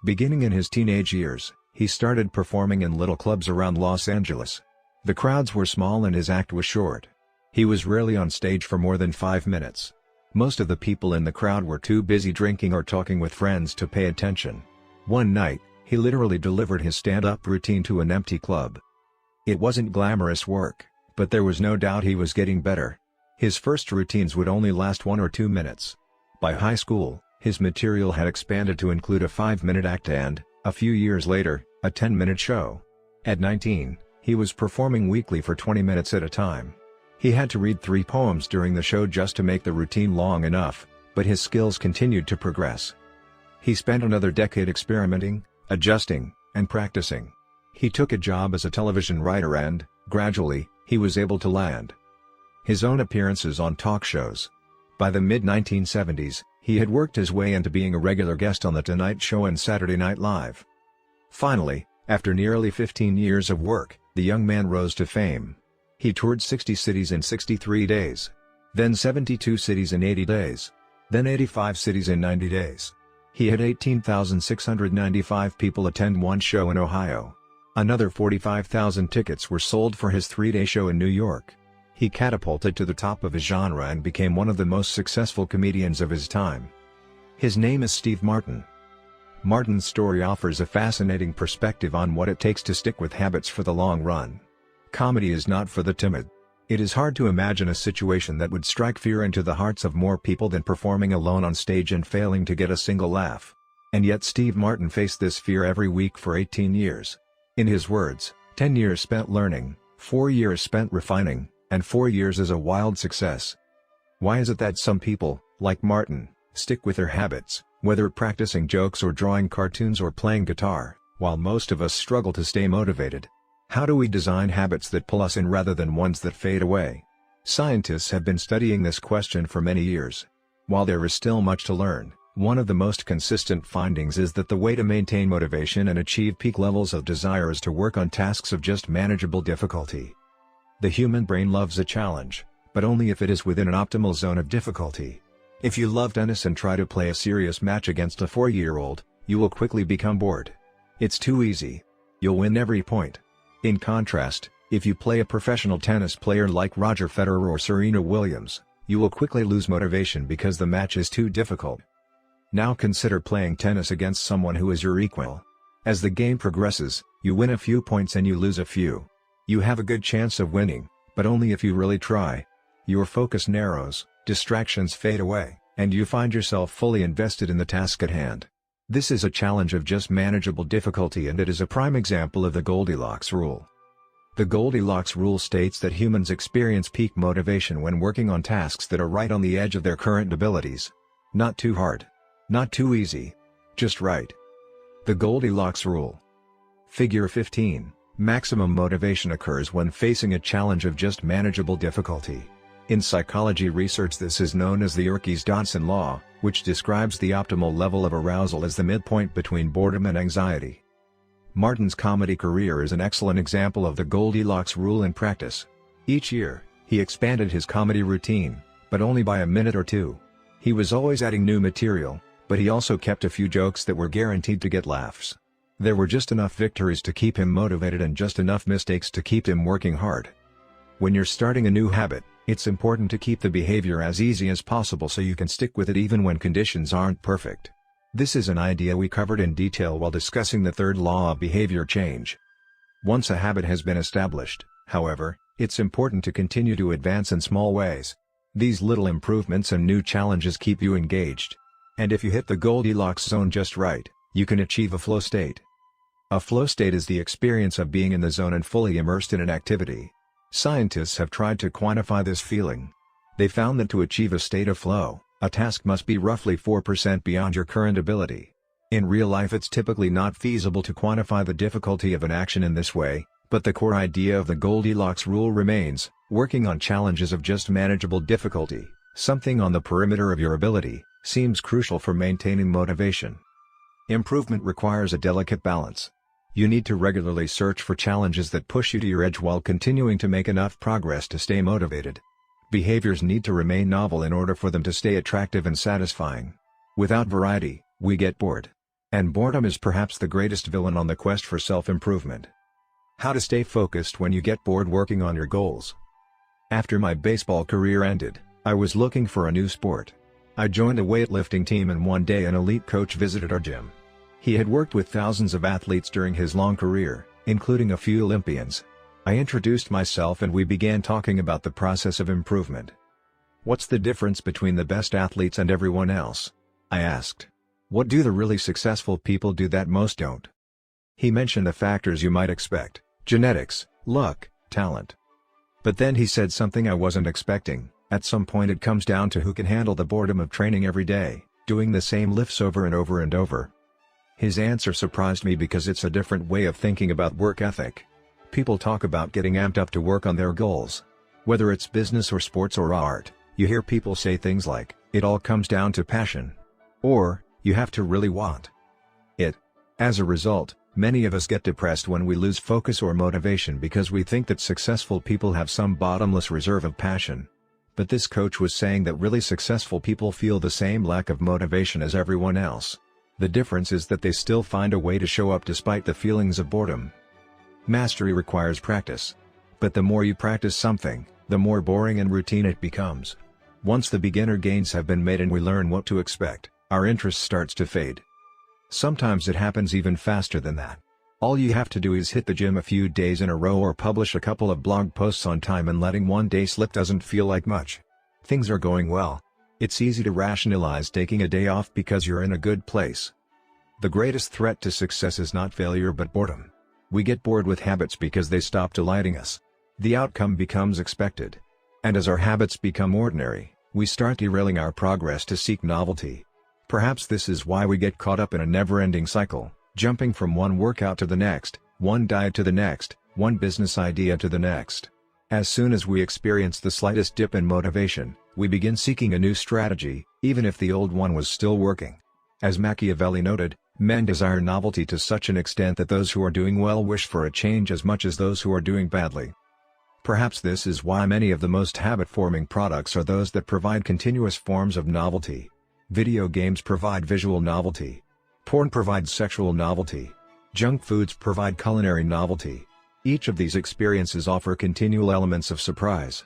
Beginning in his teenage years, he started performing in little clubs around Los Angeles. The crowds were small and his act was short. He was rarely on stage for more than 5 minutes. Most of the people in the crowd were too busy drinking or talking with friends to pay attention. One night, he literally delivered his stand-up routine to an empty club. It wasn't glamorous work, but there was no doubt he was getting better. His first routines would only last 1 or 2 minutes. By high school, his material had expanded to include a 5-minute act and, a few years later, a 10-minute show. At 19, he was performing weekly for 20 minutes at a time. He had to read 3 poems during the show just to make the routine long enough, but his skills continued to progress. He spent another decade experimenting, adjusting, and practicing. He took a job as a television writer and, gradually, he was able to land his own appearances on talk shows. By the mid-1970s, he had worked his way into being a regular guest on The Tonight Show and Saturday Night Live. Finally, after nearly 15 years of work, the young man rose to fame. He toured 60 cities in 63 days. Then 72 cities in 80 days. Then 85 cities in 90 days. He had 18,695 people attend one show in Ohio. Another 45,000 tickets were sold for his 3-day show in New York. He catapulted to the top of his genre and became one of the most successful comedians of his time. His name is Steve Martin. Martin's story offers a fascinating perspective on what it takes to stick with habits for the long run. Comedy is not for the timid. It is hard to imagine a situation that would strike fear into the hearts of more people than performing alone on stage and failing to get a single laugh. And yet Steve Martin faced this fear every week for 18 years. In his words, 10 years spent learning, 4 years spent refining, and 4 years is a wild success. Why is it that some people, like Martin, stick with their habits, whether practicing jokes or drawing cartoons or playing guitar, while most of us struggle to stay motivated? How do we design habits that pull us in rather than ones that fade away? Scientists have been studying this question for many years. While there is still much to learn, one of the most consistent findings is that the way to maintain motivation and achieve peak levels of desire is to work on tasks of just manageable difficulty. The human brain loves a challenge, but only if it is within an optimal zone of difficulty. If you love tennis and try to play a serious match against a 4-year-old, you will quickly become bored. It's too easy. You'll win every point. In contrast, if you play a professional tennis player like Roger Federer or Serena Williams, you will quickly lose motivation because the match is too difficult. Now consider playing tennis against someone who is your equal. As the game progresses, you win a few points and you lose a few. You have a good chance of winning, but only if you really try. Your focus narrows, distractions fade away, and you find yourself fully invested in the task at hand. This is a challenge of just manageable difficulty, and it is a prime example of the Goldilocks rule. The Goldilocks rule states that humans experience peak motivation when working on tasks that are right on the edge of their current abilities. Not too hard. Not too easy. Just right. The Goldilocks rule. Figure 15. Maximum motivation occurs when facing a challenge of just manageable difficulty. In psychology research, this is known as the Yerkes-Dodson law, which describes the optimal level of arousal as the midpoint between boredom and anxiety. Martin's comedy career is an excellent example of the Goldilocks rule in practice. Each year, he expanded his comedy routine, but only by a minute or two. He was always adding new material, but he also kept a few jokes that were guaranteed to get laughs. There were just enough victories to keep him motivated and just enough mistakes to keep him working hard. When you're starting a new habit, it's important to keep the behavior as easy as possible so you can stick with it even when conditions aren't perfect. This is an idea we covered in detail while discussing the third law of behavior change. Once a habit has been established, however, it's important to continue to advance in small ways. These little improvements and new challenges keep you engaged. And if you hit the Goldilocks zone just right, you can achieve a flow state. A flow state is the experience of being in the zone and fully immersed in an activity. Scientists have tried to quantify this feeling. They found that to achieve a state of flow, a task must be roughly 4% beyond your current ability. In real life, it's typically not feasible to quantify the difficulty of an action in this way, but the core idea of the Goldilocks rule remains: working on challenges of just manageable difficulty, something on the perimeter of your ability, seems crucial for maintaining motivation. Improvement requires a delicate balance. You need to regularly search for challenges that push you to your edge while continuing to make enough progress to stay motivated. Behaviors need to remain novel in order for them to stay attractive and satisfying. Without variety, we get bored. And boredom is perhaps the greatest villain on the quest for self-improvement. How to stay focused when you get bored working on your goals. After my baseball career ended, I was looking for a new sport. I joined a weightlifting team, and one day an elite coach visited our gym. He had worked with thousands of athletes during his long career, including a few Olympians. I introduced myself and we began talking about the process of improvement. "What's the difference between the best athletes and everyone else?" I asked. "What do the really successful people do that most don't?" He mentioned the factors you might expect: genetics, luck, talent. But then he said something I wasn't expecting: at some point it comes down to who can handle the boredom of training every day, doing the same lifts over and over and over. His answer surprised me because it's a different way of thinking about work ethic. People talk about getting amped up to work on their goals. Whether it's business or sports or art, you hear people say things like, "It all comes down to passion," or, "You have to really want it." As a result, many of us get depressed when we lose focus or motivation because we think that successful people have some bottomless reserve of passion. But this coach was saying that really successful people feel the same lack of motivation as everyone else. The difference is that they still find a way to show up despite the feelings of boredom. Mastery requires practice. But the more you practice something, the more boring and routine it becomes. Once the beginner gains have been made and we learn what to expect, our interest starts to fade. Sometimes it happens even faster than that. All you have to do is hit the gym a few days in a row or publish a couple of blog posts on time, and letting one day slip doesn't feel like much. Things are going well. It's easy to rationalize taking a day off because you're in a good place. The greatest threat to success is not failure but boredom. We get bored with habits because they stop delighting us. the outcome becomes expected. And as our habits become ordinary, we start derailing our progress to seek novelty. Perhaps this is why we get caught up in a never-ending cycle, jumping from one workout to the next, one diet to the next, one business idea to the next. As soon as we experience the slightest dip in motivation, we begin seeking a new strategy, even if the old one was still working. As Machiavelli noted, men desire novelty to such an extent that those who are doing well wish for a change as much as those who are doing badly. Perhaps this is why many of the most habit-forming products are those that provide continuous forms of novelty. Video games provide visual novelty. Porn provides sexual novelty. Junk foods provide culinary novelty. Each of these experiences offer continual elements of surprise.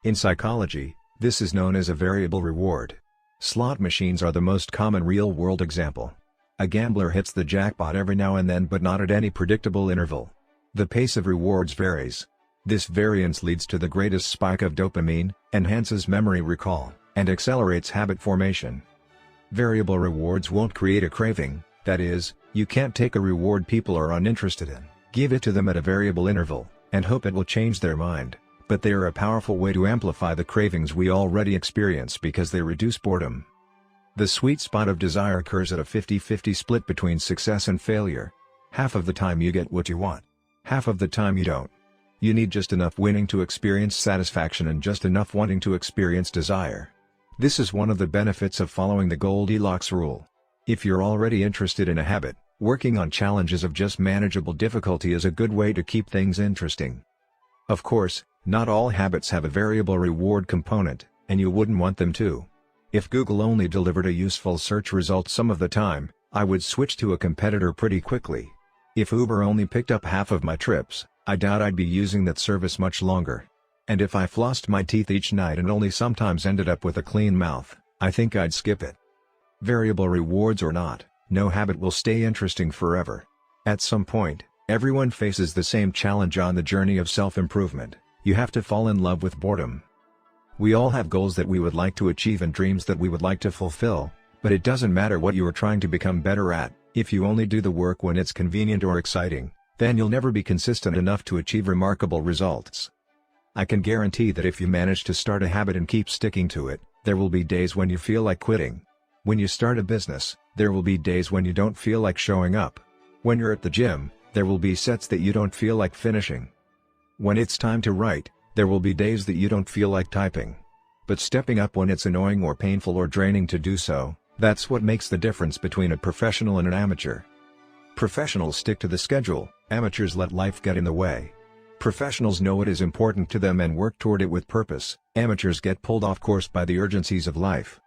In psychology, this is known as a variable reward. Slot machines are the most common real-world example. A gambler hits the jackpot every now and then, but not at any predictable interval. The pace of rewards varies. This variance leads to the greatest spike of dopamine, enhances memory recall, and accelerates habit formation. Variable rewards won't create a craving, that is, you can't take a reward people are uninterested in, give it to them at a variable interval, and hope it will change their mind, but they are a powerful way to amplify the cravings we already experience because they reduce boredom. The sweet spot of desire occurs at a 50-50 split between success and failure. Half of the time you get what you want. Half of the time you don't. You need just enough winning to experience satisfaction and just enough wanting to experience desire. This is one of the benefits of following the Goldilocks rule. If you're already interested in a habit, working on challenges of just manageable difficulty is a good way to keep things interesting. Of course, not all habits have a variable reward component, and you wouldn't want them to. If Google only delivered a useful search result some of the time, I would switch to a competitor pretty quickly. If Uber only picked up half of my trips, I doubt I'd be using that service much longer. And if I flossed my teeth each night and only sometimes ended up with a clean mouth, I think I'd skip it. Variable rewards or not, no habit will stay interesting forever. At some point, everyone faces the same challenge on the journey of self-improvement: you have to fall in love with boredom. We all have goals that we would like to achieve and dreams that we would like to fulfill, but it doesn't matter what you are trying to become better at, if you only do the work when it's convenient or exciting, then you'll never be consistent enough to achieve remarkable results. I can guarantee that if you manage to start a habit and keep sticking to it, there will be days when you feel like quitting. When you start a business, there will be days when you don't feel like showing up. When you're at the gym, there will be sets that you don't feel like finishing. When it's time to write, there will be days that you don't feel like typing. But stepping up when it's annoying or painful or draining to do so, that's what makes the difference between a professional and an amateur. Professionals stick to the schedule, amateurs let life get in the way. Professionals know what is important to them and work toward it with purpose, amateurs get pulled off course by the urgencies of life.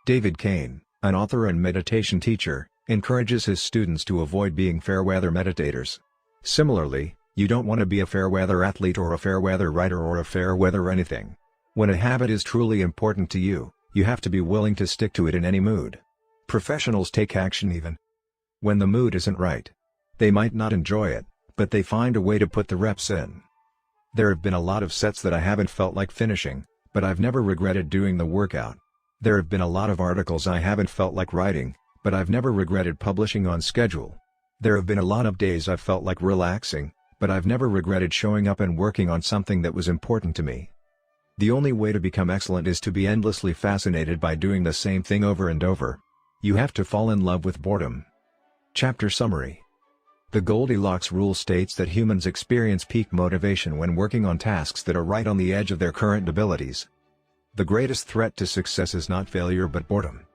David Kane, an author and meditation teacher, encourages his students to avoid being fair-weather meditators. Similarly, you don't want to be a fair-weather athlete or a fair-weather writer or a fair-weather anything. When a habit is truly important to you, you have to be willing to stick to it in any mood. Professionals take action even when the mood isn't right. They might not enjoy it, but they find a way to put the reps in. There have been a lot of sets that I haven't felt like finishing, but I've never regretted doing the workout. There have been a lot of articles I haven't felt like writing, but I've never regretted publishing on schedule. There have been a lot of days I've felt like relaxing, but I've never regretted showing up and working on something that was important to me. The only way to become excellent is to be endlessly fascinated by doing the same thing over and over. You have to fall in love with boredom. Chapter Summary. The Goldilocks rule states that humans experience peak motivation when working on tasks that are right on the edge of their current abilities. The greatest threat to success is not failure but boredom.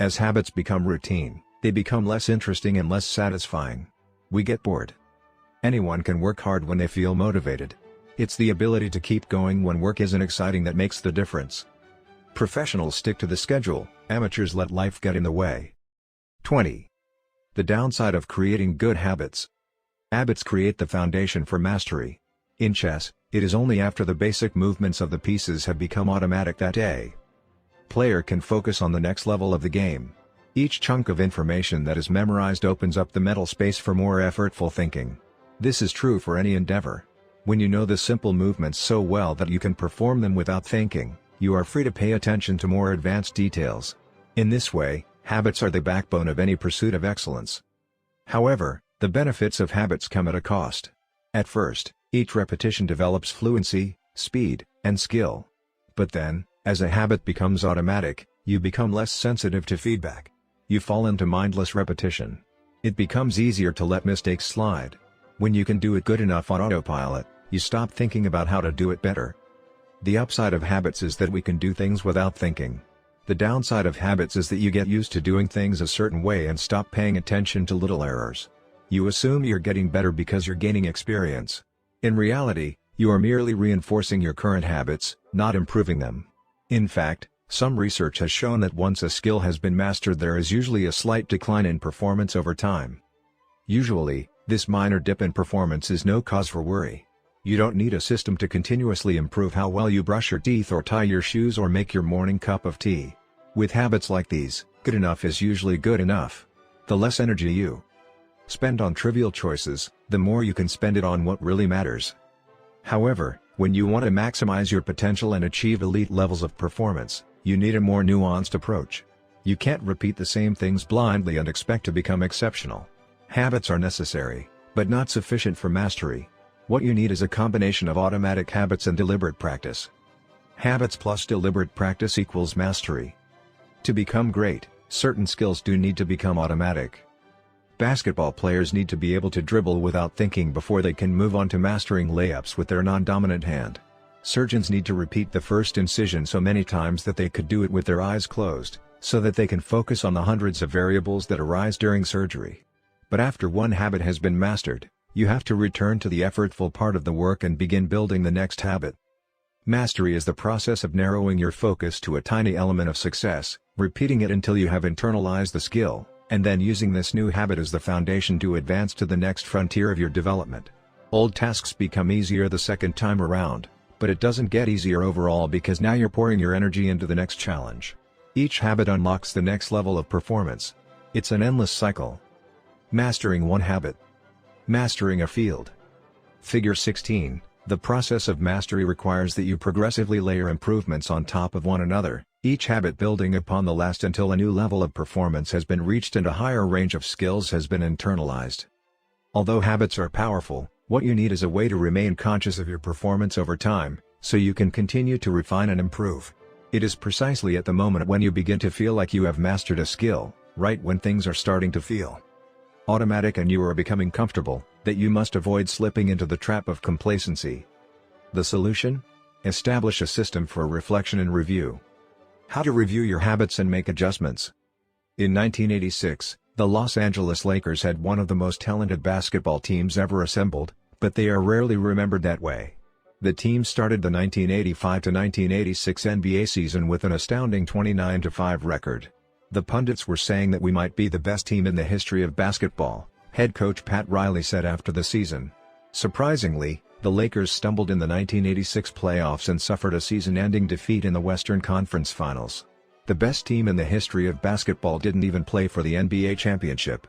As habits become routine, they become less interesting and less satisfying. We get bored. Anyone can work hard when they feel motivated. It's the ability to keep going when work isn't exciting that makes the difference. Professionals stick to the schedule, amateurs let life get in the way. 20. The downside of creating good habits. Habits create the foundation for mastery. In chess, it is only after the basic movements of the pieces have become automatic that a player can focus on the next level of the game. Each chunk of information that is memorized opens up the mental space for more effortful thinking. This is true for any endeavor. When you know the simple movements so well that you can perform them without thinking, you are free to pay attention to more advanced details. In this way, habits are the backbone of any pursuit of excellence. However, the benefits of habits come at a cost. At first, Each repetition develops fluency, speed, and skill. But then, as a habit becomes automatic, you become less sensitive to feedback. You fall into mindless repetition. It becomes easier to let mistakes slide. When you can do it good enough on autopilot, you stop thinking about how to do it better. The upside of habits is that we can do things without thinking. The downside of habits is that you get used to doing things a certain way and stop paying attention to little errors. You assume you're getting better because you're gaining experience. In reality, you are merely reinforcing your current habits, not improving them. In fact, some research has shown that once a skill has been mastered, there is usually a slight decline in performance over time. Usually, this minor dip in performance is no cause for worry. You don't need a system to continuously improve how well you brush your teeth or tie your shoes or make your morning cup of tea. With habits like these, good enough is usually good enough. The less energy you spend on trivial choices, the more you can spend it on what really matters. However, when you want to maximize your potential and achieve elite levels of performance, you need a more nuanced approach. You can't repeat the same things blindly and expect to become exceptional. Habits are necessary, but not sufficient for mastery. What you need is a combination of automatic habits and deliberate practice. Habits plus deliberate practice equals mastery. To become great, certain skills do need to become automatic. Basketball players need to be able to dribble without thinking before they can move on to mastering layups with their non-dominant hand. Surgeons need to repeat the first incision so many times that they could do it with their eyes closed, so that they can focus on the hundreds of variables that arise during surgery. But after one habit has been mastered, you have to return to the effortful part of the work and begin building the next habit. Mastery is the process of narrowing your focus to a tiny element of success, repeating it until you have internalized the skill, and then using this new habit as the foundation to advance to the next frontier of your development. Old tasks become easier the second time around, but it doesn't get easier overall because now you're pouring your energy into the next challenge. Each habit unlocks the next level of performance. It's an endless cycle. Mastering one habit. Mastering a field. Figure 16. The process of mastery requires that you progressively layer improvements on top of one another, each habit building upon the last until a new level of performance has been reached and a higher range of skills has been internalized. Although habits are powerful, what you need is a way to remain conscious of your performance over time, so you can continue to refine and improve. It is precisely at the moment when you begin to feel like you have mastered a skill, right when things are starting to feel automatic and you are becoming comfortable, that you must avoid slipping into the trap of complacency. The solution? Establish a system for reflection and review. How to review your habits and make adjustments. In 1986, the Los Angeles Lakers had one of the most talented basketball teams ever assembled, but they are rarely remembered that way. The team started the 1985-1986 NBA season with an astounding 29-5 record. The pundits were saying that we might be the best team in the history of basketball, head coach Pat Riley said after the season. Surprisingly, the Lakers stumbled in the 1986 playoffs and suffered a season-ending defeat in the Western Conference Finals. The best team in the history of basketball didn't even play for the NBA championship.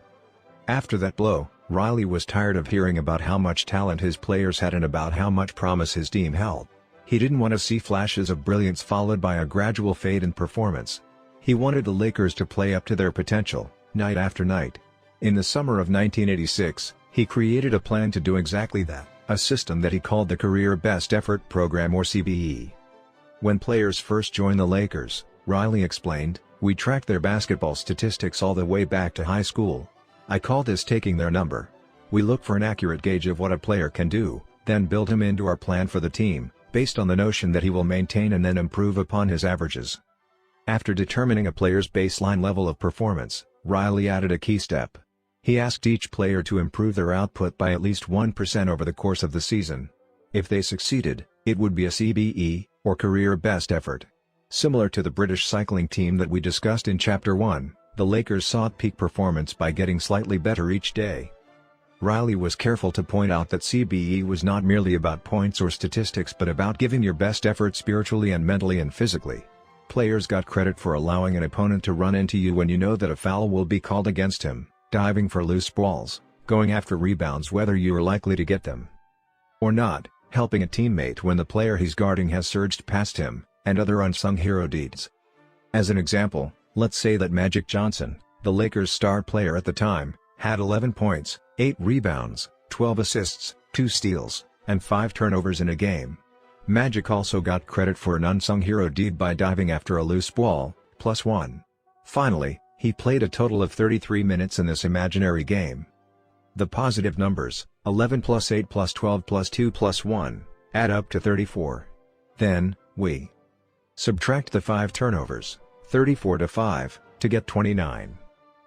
After that blow, Riley was tired of hearing about how much talent his players had and about how much promise his team held. He didn't want to see flashes of brilliance followed by a gradual fade in performance. He wanted the Lakers to play up to their potential, night after night. In the summer of 1986, he created a plan to do exactly that, a system that he called the Career Best Effort Program or CBE. When players first joined the Lakers, Riley explained, we tracked their basketball statistics all the way back to high school. I call this taking their number. We look for an accurate gauge of what a player can do, then build him into our plan for the team, based on the notion that he will maintain and then improve upon his averages. After determining a player's baseline level of performance, Riley added a key step. He asked each player to improve their output by at least 1% over the course of the season. If they succeeded, it would be a CBE, or Career Best Effort. Similar to the British cycling team that we discussed in Chapter 1, the Lakers sought peak performance by getting slightly better each day. Riley was careful to point out that CBE was not merely about points or statistics but about giving your best effort spiritually and mentally and physically. Players got credit for allowing an opponent to run into you when you know that a foul will be called against him, diving for loose balls, going after rebounds whether you are likely to get them or not, helping a teammate when the player he's guarding has surged past him, and other unsung hero deeds. As an example, let's say that Magic Johnson, the Lakers' star player at the time, had 11 points, 8 rebounds, 12 assists, 2 steals, and 5 turnovers in a game. Magic also got credit for an unsung hero deed by diving after a loose ball, +1. Finally, he played a total of 33 minutes in this imaginary game. The positive numbers, 11 plus 8 plus 12 plus 2 plus 1, add up to 34. Then, we subtract the 5 turnovers, 34 to 5, to get 29.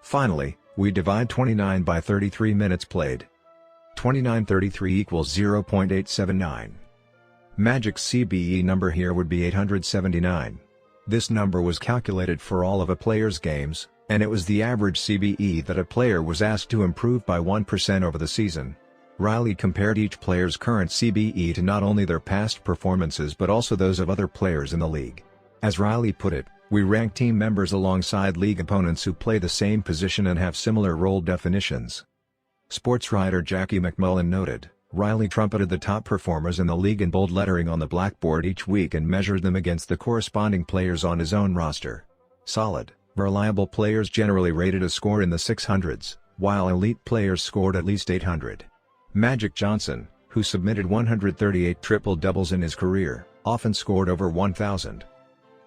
Finally, we divide 29 by 33 minutes played. 2933 equals 0.879. Magic's CBE number here would be 879. This number was calculated for all of a player's games, and it was the average CBE that a player was asked to improve by 1% over the season. Riley compared each player's current CBE to not only their past performances but also those of other players in the league. As Riley put it, we rank team members alongside league opponents who play the same position and have similar role definitions. Sports writer Jackie McMullen noted, Riley trumpeted the top performers in the league in bold lettering on the blackboard each week and measured them against the corresponding players on his own roster. Solid, reliable players generally rated a score in the 600s, while elite players scored at least 800. Magic Johnson, who submitted 138 triple-doubles in his career, often scored over 1,000.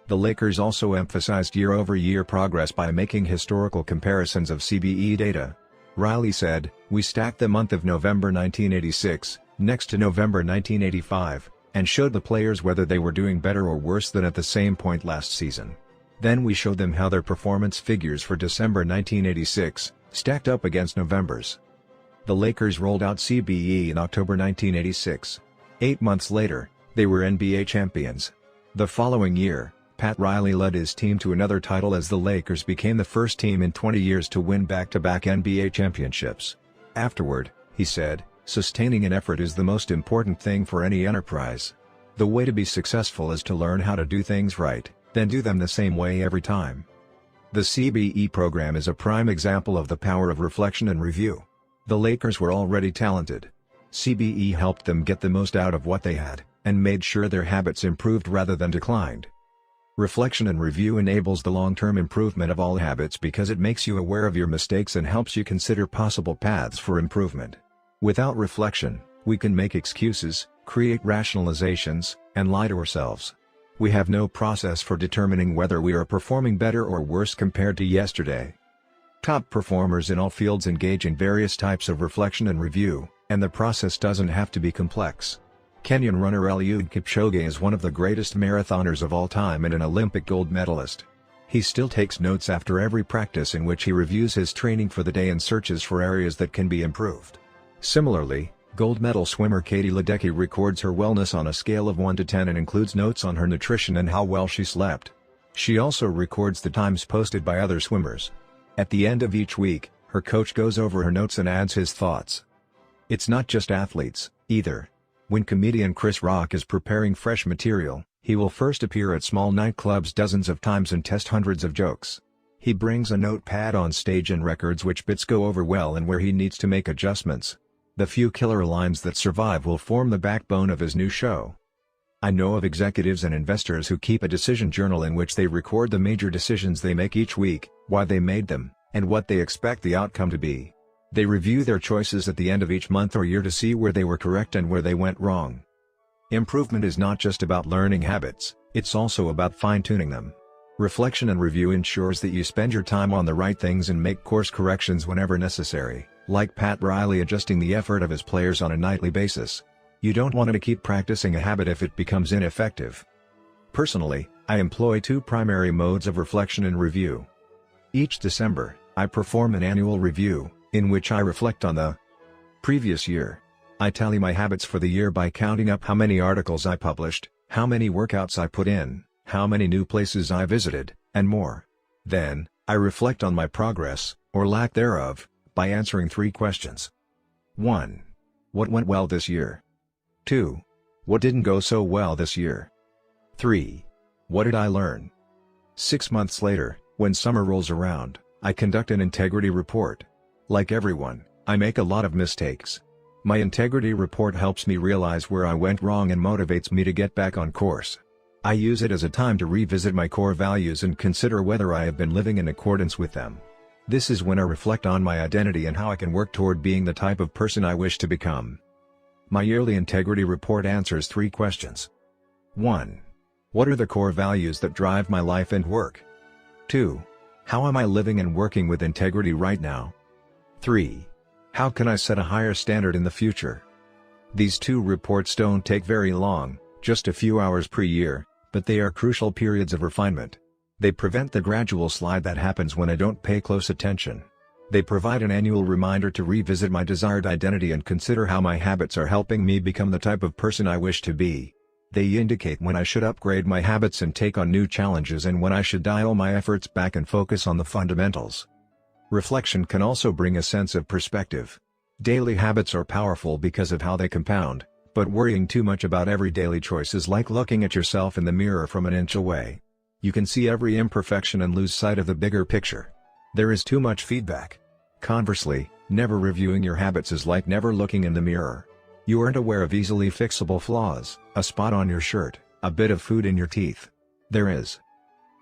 The Lakers also emphasized year-over-year progress by making historical comparisons of CBE data. Riley said, "We stacked the month of November 1986, next to November 1985, and showed the players whether they were doing better or worse than at the same point last season. Then we showed them how their performance figures for December 1986, stacked up against November's." The Lakers rolled out CBE in October 1986. 8 months later, they were NBA champions. The following year, Pat Riley led his team to another title as the Lakers became the first team in 20 years to win back-to-back NBA championships. Afterward, he said, "Sustaining an effort is the most important thing for any enterprise. The way to be successful is to learn how to do things right, then do them the same way every time." The CBE program is a prime example of the power of reflection and review. The Lakers were already talented. CBE helped them get the most out of what they had, and made sure their habits improved rather than declined. Reflection and review enables the long-term improvement of all habits because it makes you aware of your mistakes and helps you consider possible paths for improvement. Without reflection, we can make excuses, create rationalizations, and lie to ourselves. We have no process for determining whether we are performing better or worse compared to yesterday. Top performers in all fields engage in various types of reflection and review, and the process doesn't have to be complex. Kenyan runner Eliud Kipchoge is one of the greatest marathoners of all time and an Olympic gold medalist. He still takes notes after every practice in which he reviews his training for the day and searches for areas that can be improved. Similarly, gold medal swimmer Katie Ledecky records her wellness on a scale of 1 to 10 and includes notes on her nutrition and how well she slept. She also records the times posted by other swimmers. At the end of each week, her coach goes over her notes and adds his thoughts. It's not just athletes, either. When comedian Chris Rock is preparing fresh material, he will first appear at small nightclubs dozens of times and test hundreds of jokes. He brings a notepad on stage and records which bits go over well and where he needs to make adjustments. The few killer lines that survive will form the backbone of his new show. I know of executives and investors who keep a decision journal in which they record the major decisions they make each week, why they made them, and what they expect the outcome to be. They review their choices at the end of each month or year to see where they were correct and where they went wrong. Improvement is not just about learning habits, it's also about fine-tuning them. Reflection and review ensures that you spend your time on the right things and make course corrections whenever necessary, like Pat Riley adjusting the effort of his players on a nightly basis. You don't want to keep practicing a habit if it becomes ineffective. Personally, I employ 2 primary modes of reflection and review. Each December, I perform an annual review, in which I reflect on the previous year. I tally my habits for the year by counting up how many articles I published, how many workouts I put in, how many new places I visited, and more. Then, I reflect on my progress, or lack thereof, by answering 3 questions. 1. What went well this year? 2. What didn't go so well this year? 3. What did I learn? 6 months later, when summer rolls around, I conduct an integrity report. Like everyone, I make a lot of mistakes. My integrity report helps me realize where I went wrong and motivates me to get back on course. I use it as a time to revisit my core values and consider whether I have been living in accordance with them. This is when I reflect on my identity and how I can work toward being the type of person I wish to become. My yearly integrity report answers 3 questions. 1. What are the core values that drive my life and work? 2. How am I living and working with integrity right now? 3. How can I set a higher standard in the future? These 2 reports don't take very long, just a few hours per year, but they are crucial periods of refinement. They prevent the gradual slide that happens when I don't pay close attention. They provide an annual reminder to revisit my desired identity and consider how my habits are helping me become the type of person I wish to be. They indicate when I should upgrade my habits and take on new challenges and when I should dial my efforts back and focus on the fundamentals. Reflection can also bring a sense of perspective. Daily habits are powerful because of how they compound, but worrying too much about every daily choice is like looking at yourself in the mirror from an inch away. You can see every imperfection and lose sight of the bigger picture. There is too much feedback. Conversely, never reviewing your habits is like never looking in the mirror. You aren't aware of easily fixable flaws, a spot on your shirt, a bit of food in your teeth. There is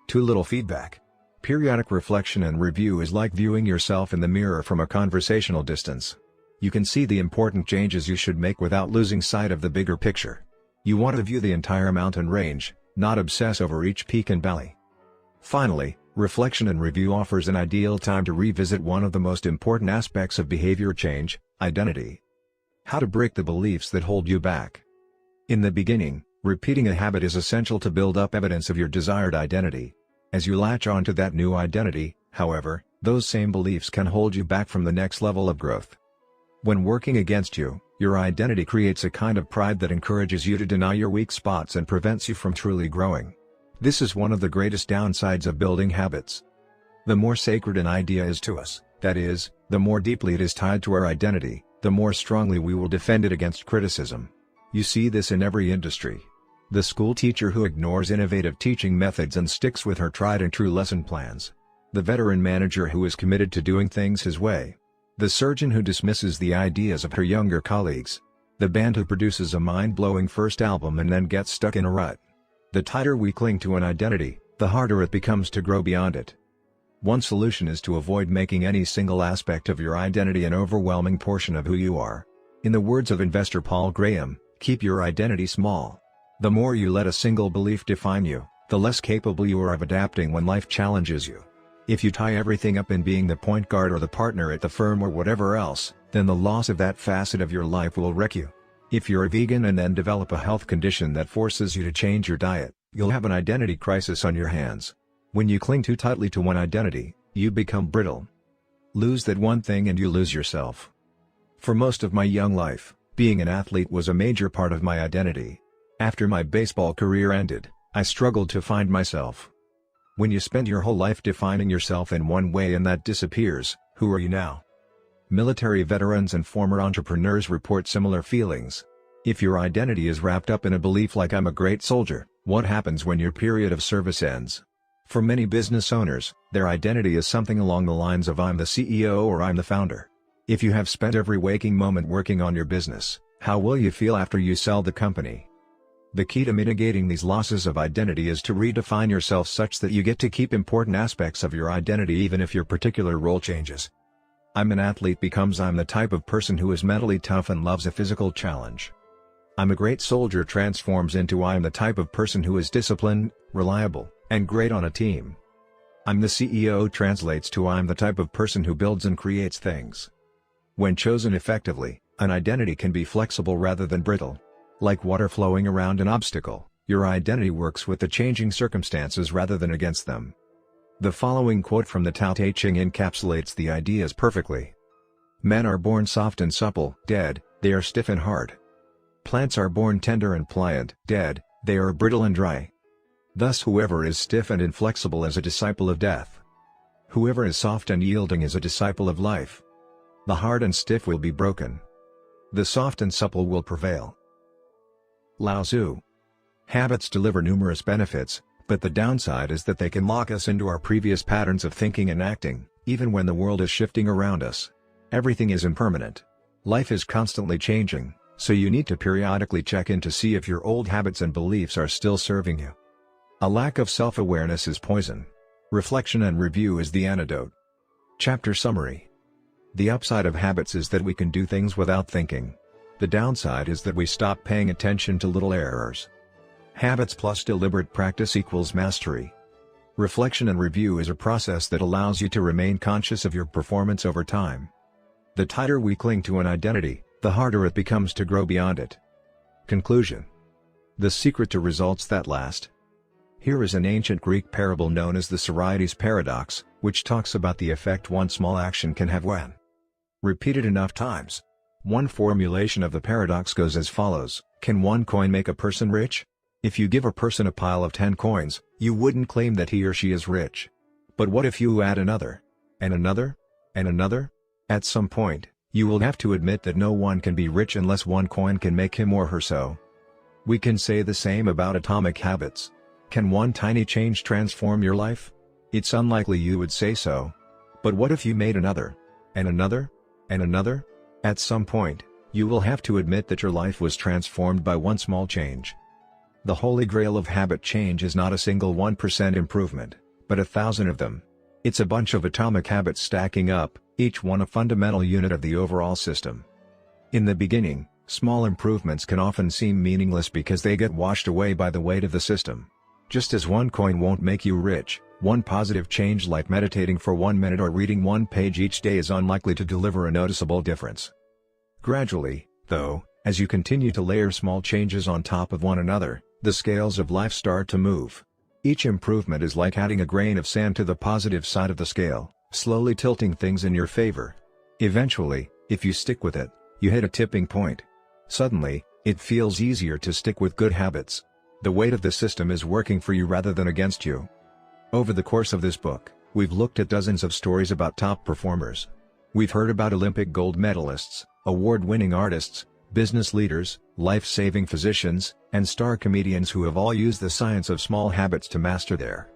too little feedback. Periodic reflection and review is like viewing yourself in the mirror from a conversational distance. You can see the important changes you should make without losing sight of the bigger picture. You want to view the entire mountain range, not obsess over each peak and valley. Finally, reflection and review offers an ideal time to revisit one of the most important aspects of behavior change, identity. How to break the beliefs that hold you back. In the beginning, repeating a habit is essential to build up evidence of your desired identity. As you latch on to that new identity, however, those same beliefs can hold you back from the next level of growth. When working against you, your identity creates a kind of pride that encourages you to deny your weak spots and prevents you from truly growing. This is one of the greatest downsides of building habits. The more sacred an idea is to us, that is, the more deeply it is tied to our identity, the more strongly we will defend it against criticism. You see this in every industry. The school teacher who ignores innovative teaching methods and sticks with her tried and true lesson plans. The veteran manager who is committed to doing things his way. The surgeon who dismisses the ideas of her younger colleagues. The band who produces a mind-blowing first album and then gets stuck in a rut. The tighter we cling to an identity, the harder it becomes to grow beyond it. One solution is to avoid making any single aspect of your identity an overwhelming portion of who you are. In the words of investor Paul Graham, keep your identity small. The more you let a single belief define you, the less capable you are of adapting when life challenges you. If you tie everything up in being the point guard or the partner at the firm or whatever else, then the loss of that facet of your life will wreck you. If you're a vegan and then develop a health condition that forces you to change your diet, you'll have an identity crisis on your hands. When you cling too tightly to one identity, you become brittle. Lose that one thing and you lose yourself. For most of my young life, being an athlete was a major part of my identity. After my baseball career ended, I struggled to find myself. When you spend your whole life defining yourself in one way and that disappears, who are you now? Military veterans and former entrepreneurs report similar feelings. If your identity is wrapped up in a belief like I'm a great soldier, what happens when your period of service ends? For many business owners, their identity is something along the lines of I'm the CEO or I'm the founder. If you have spent every waking moment working on your business, how will you feel after you sell the company? The key to mitigating these losses of identity is to redefine yourself such that you get to keep important aspects of your identity even if your particular role changes. I'm an athlete becomes I'm the type of person who is mentally tough and loves a physical challenge. I'm a great soldier transforms into I'm the type of person who is disciplined, reliable, and great on a team. I'm the CEO translates to I'm the type of person who builds and creates things. When chosen effectively, an identity can be flexible rather than brittle. Like water flowing around an obstacle, your identity works with the changing circumstances rather than against them. The following quote from the Tao Te Ching encapsulates the ideas perfectly. Men are born soft and supple, dead, they are stiff and hard. Plants are born tender and pliant, dead, they are brittle and dry. Thus whoever is stiff and inflexible is a disciple of death. Whoever is soft and yielding is a disciple of life. The hard and stiff will be broken. The soft and supple will prevail. Lao Tzu. Habits deliver numerous benefits, but the downside is that they can lock us into our previous patterns of thinking and acting, even when the world is shifting around us. Everything is impermanent. Life is constantly changing, so you need to periodically check in to see if your old habits and beliefs are still serving you. A lack of self-awareness is poison. Reflection and review is the antidote. Chapter summary. The upside of habits is that we can do things without thinking. The downside is that we stop paying attention to little errors. Habits plus deliberate practice equals mastery. Reflection and review is a process that allows you to remain conscious of your performance over time. The tighter we cling to an identity, the harder it becomes to grow beyond it. Conclusion. The secret to results that last. Here is an ancient Greek parable known as the Sorites paradox, which talks about the effect one small action can have when repeated enough times. One formulation of the paradox goes as follows: can one coin make a person rich? If you give a person a pile of 10 coins, you wouldn't claim that he or she is rich. But what if you add another, and another, and another? At some point, you will have to admit that no one can be rich unless one coin can make him or her so. We can say the same about atomic habits. Can one tiny change transform your life? It's unlikely you would say so. But what if you made another, and another, and another? At some point, you will have to admit that your life was transformed by one small change. The holy grail of habit change is not a single 1% improvement, but 1,000 of them. It's a bunch of atomic habits stacking up, each one a fundamental unit of the overall system. In the beginning, small improvements can often seem meaningless because they get washed away by the weight of the system. Just as one coin won't make you rich, one positive change like meditating for 1 minute or reading one page each day is unlikely to deliver a noticeable difference. Gradually, though, as you continue to layer small changes on top of one another, the scales of life start to move. Each improvement is like adding a grain of sand to the positive side of the scale, slowly tilting things in your favor. Eventually, if you stick with it, you hit a tipping point. Suddenly, it feels easier to stick with good habits. The weight of the system is working for you rather than against you. Over the course of this book, we've looked at dozens of stories about top performers. We've heard about Olympic gold medalists, award-winning artists, business leaders, life-saving physicians, and star comedians who have all used the science of small habits to master their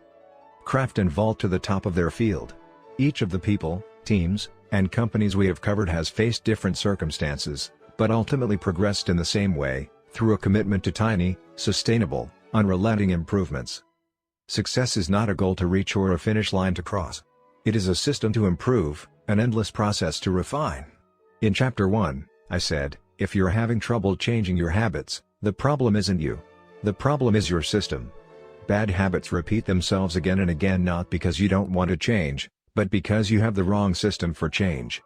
craft and vault to the top of their field. Each of the people, teams, and companies we have covered has faced different circumstances, but ultimately progressed in the same way, through a commitment to tiny, sustainable, unrelenting improvements. Success is not a goal to reach or a finish line to cross. It is a system to improve, an endless process to refine. In Chapter 1, I said, if you're having trouble changing your habits, the problem isn't you. The problem is your system. Bad habits repeat themselves again and again not because you don't want to change, but because you have the wrong system for change.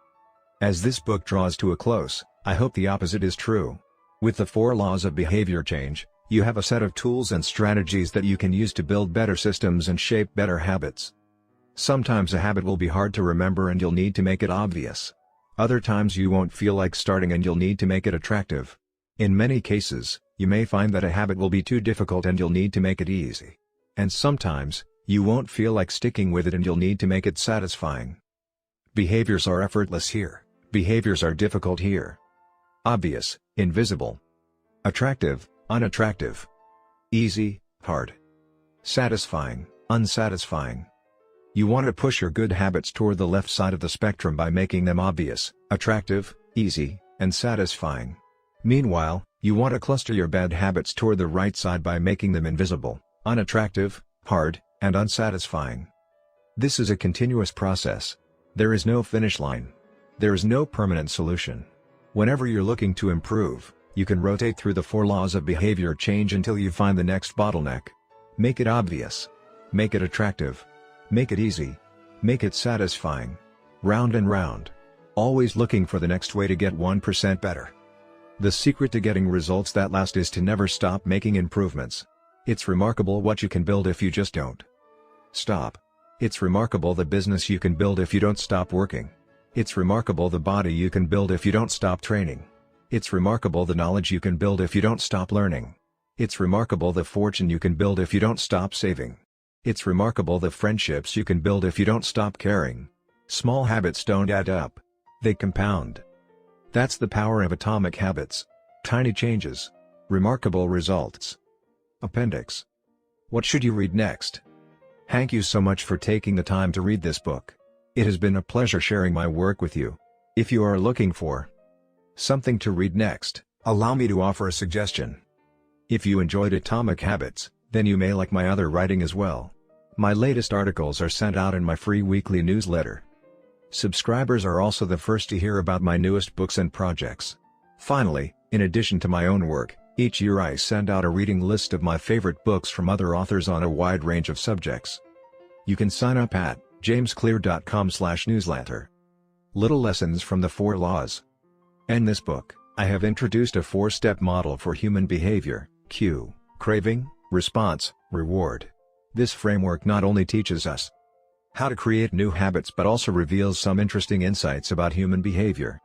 As this book draws to a close, I hope the opposite is true. With the 4 laws of behavior change, you have a set of tools and strategies that you can use to build better systems and shape better habits. Sometimes a habit will be hard to remember and you'll need to make it obvious. Other times you won't feel like starting and you'll need to make it attractive. In many cases, you may find that a habit will be too difficult and you'll need to make it easy. And sometimes, you won't feel like sticking with it and you'll need to make it satisfying. Behaviors are effortless here. Behaviors are difficult here. Obvious, invisible. Attractive, unattractive. Easy, hard. Satisfying, unsatisfying. You want to push your good habits toward the left side of the spectrum by making them obvious, attractive, easy, and satisfying. Meanwhile, you want to cluster your bad habits toward the right side by making them invisible, unattractive, hard, and unsatisfying. This is a continuous process. There is no finish line. There is no permanent solution. Whenever you're looking to improve, you can rotate through the 4 laws of behavior change until you find the next bottleneck. Make it obvious. Make it attractive. Make it easy. Make it satisfying. Round and round. Always looking for the next way to get 1% better. The secret to getting results that last is to never stop making improvements. It's remarkable what you can build if you just don't stop. It's remarkable the business you can build if you don't stop working. It's remarkable the body you can build if you don't stop training. It's remarkable the knowledge you can build if you don't stop learning. It's remarkable the fortune you can build if you don't stop saving. It's remarkable the friendships you can build if you don't stop caring. Small habits don't add up. They compound. That's the power of atomic habits. Tiny changes. Remarkable results. Appendix. What should you read next? Thank you so much for taking the time to read this book. It has been a pleasure sharing my work with you. If you are looking for something to read next, allow me to offer a suggestion. If you enjoyed Atomic Habits, then you may like my other writing as well. My latest articles are sent out in my free weekly newsletter. Subscribers are also the first to hear about my newest books and projects. Finally, In addition to my own work, each year I send out a reading list of my favorite books from other authors on a wide range of subjects. You can sign up at jamesclear.com/newsletter. Little Lessons from the Four Laws. In this book, I have introduced a 4-step model for human behavior: cue, craving, response, reward. This framework not only teaches us how to create new habits but also reveals some interesting insights about human behavior.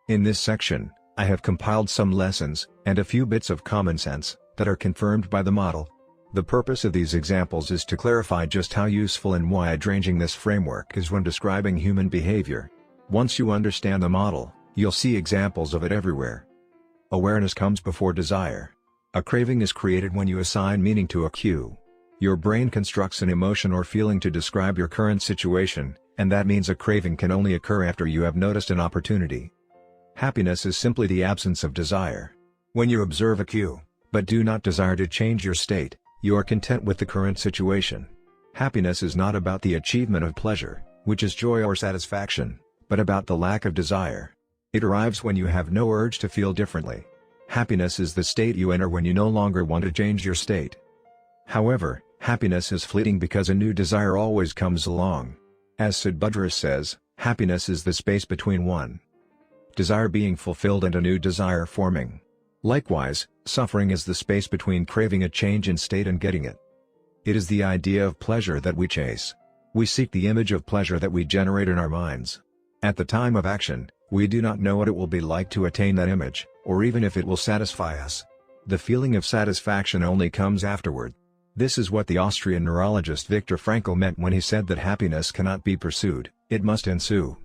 In this section, I have compiled some lessons, and a few bits of common sense, that are confirmed by the model. The purpose of these examples is to clarify just how useful and wide-ranging this framework is when describing human behavior. Once you understand the model, you'll see examples of it everywhere. Awareness comes before desire. A craving is created when you assign meaning to a cue. Your brain constructs an emotion or feeling to describe your current situation, and that means a craving can only occur after you have noticed an opportunity. Happiness is simply the absence of desire. When you observe a cue, but do not desire to change your state, you are content with the current situation. Happiness is not about the achievement of pleasure, which is joy or satisfaction, but about the lack of desire. It arrives when you have no urge to feel differently. Happiness is the state you enter when you no longer want to change your state. However, happiness is fleeting because a new desire always comes along. As Sid Budrous says, happiness is the space between one desire being fulfilled and a new desire forming. Likewise, suffering is the space between craving a change in state and getting it. It is the idea of pleasure that we chase. We seek the image of pleasure that we generate in our minds. At the time of action, we do not know what it will be like to attain that image, or even if it will satisfy us. The feeling of satisfaction only comes afterward. This is what the Austrian neurologist Viktor Frankl meant when he said that happiness cannot be pursued, it must ensue.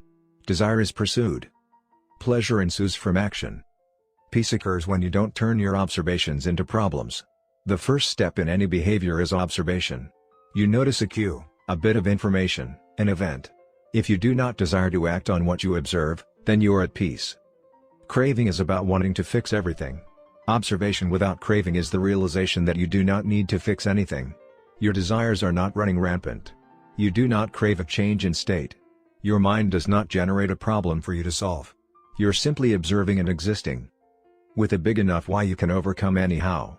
Desire is pursued. Pleasure ensues from action. Peace occurs when you don't turn your observations into problems. The first step in any behavior is observation. You notice a cue, a bit of information, an event. If you do not desire to act on what you observe, then you are at peace. Craving is about wanting to fix everything. Observation without craving is the realization that you do not need to fix anything. Your desires are not running rampant. You do not crave a change in state. Your mind does not generate a problem for you to solve. You're simply observing and existing. With a big enough why you can overcome any how.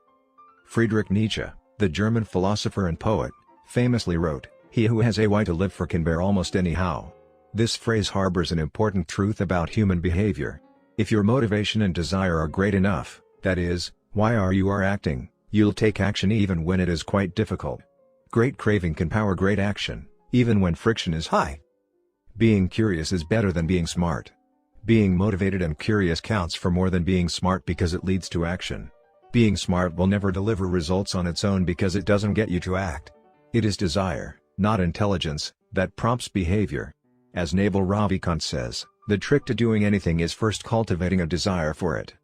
Friedrich Nietzsche, the German philosopher and poet, famously wrote, "He who has a why to live for can bear almost any how." This phrase harbors an important truth about human behavior. If your motivation and desire are great enough, that is, why you are acting, you'll take action even when it is quite difficult. Great craving can power great action, even when friction is high. Being curious is better than being smart. Being motivated and curious counts for more than being smart because it leads to action. Being smart will never deliver results on its own because it doesn't get you to act. It is desire, not intelligence, that prompts behavior. As Naval Ravikant says, the trick to doing anything is first cultivating a desire for it.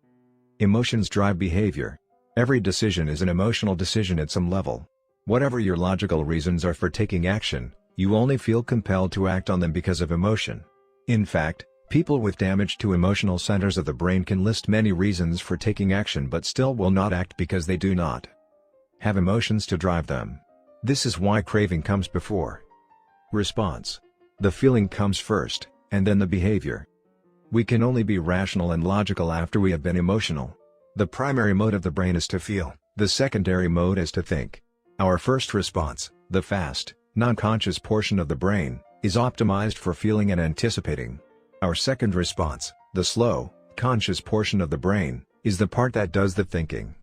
Emotions drive behavior. Every decision is an emotional decision at some level. Whatever your logical reasons are for taking action, you only feel compelled to act on them because of emotion. In fact, people with damage to emotional centers of the brain can list many reasons for taking action but still will not act because they do not have emotions to drive them. This is why craving comes before response. The feeling comes first, and then the behavior. We can only be rational and logical after we have been emotional. The primary mode of the brain is to feel, the secondary mode is to think. Our first response, the fast, non-conscious portion of the brain, is optimized for feeling and anticipating. Our second response, the slow, conscious portion of the brain, is the part that does the thinking.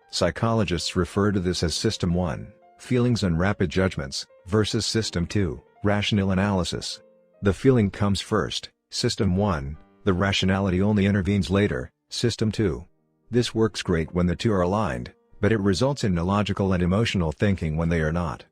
Psychologists refer to this as System 1, feelings and rapid judgments, versus System 2, rational analysis. The feeling comes first, System 1, the rationality only intervenes later, System 2. This works great when the two are aligned, but it results in illogical and emotional thinking when they are not.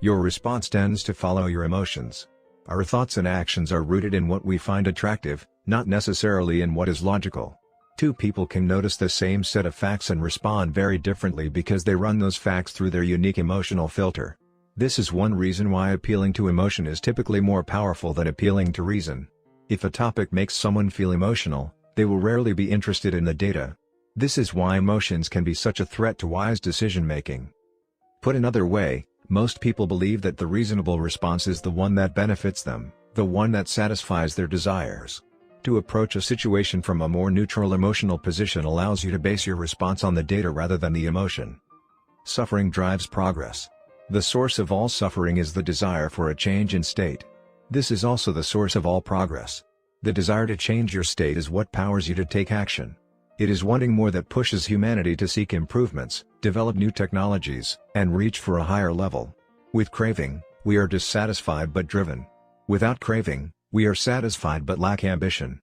Your response tends to follow your emotions. Our thoughts and actions are rooted in what we find attractive, not necessarily in what is logical. Two people can notice the same set of facts and respond very differently because they run those facts through their unique emotional filter. This is one reason why appealing to emotion is typically more powerful than appealing to reason. If a topic makes someone feel emotional, they will rarely be interested in the data. This is why emotions can be such a threat to wise decision-making. Put another way, most people believe that the reasonable response is the one that benefits them, the one that satisfies their desires. To approach a situation from a more neutral emotional position allows you to base your response on the data rather than the emotion. Suffering drives progress. The source of all suffering is the desire for a change in state. This is also the source of all progress. The desire to change your state is what powers you to take action. It is wanting more that pushes humanity to seek improvements, develop new technologies, and reach for a higher level. With craving, we are dissatisfied but driven. Without craving, we are satisfied but lack ambition.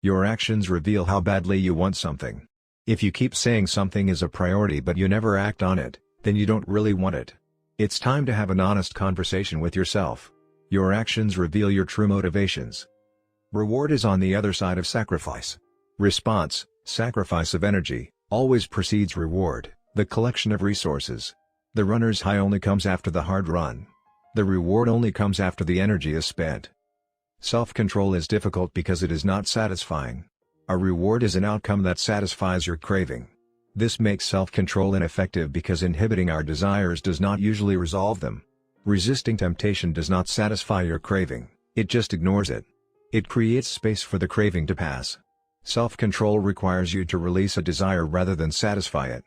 Your actions reveal how badly you want something. If you keep saying something is a priority but you never act on it, then you don't really want it. It's time to have an honest conversation with yourself. Your actions reveal your true motivations. Reward is on the other side of sacrifice. Response, sacrifice of energy, always precedes reward, the collection of resources. The runner's high only comes after the hard run. The reward only comes after the energy is spent. Self-control is difficult because it is not satisfying. A reward is an outcome that satisfies your craving. This makes self-control ineffective because inhibiting our desires does not usually resolve them. Resisting temptation does not satisfy your craving, it just ignores it. It creates space for the craving to pass. Self-control requires you to release a desire rather than satisfy it.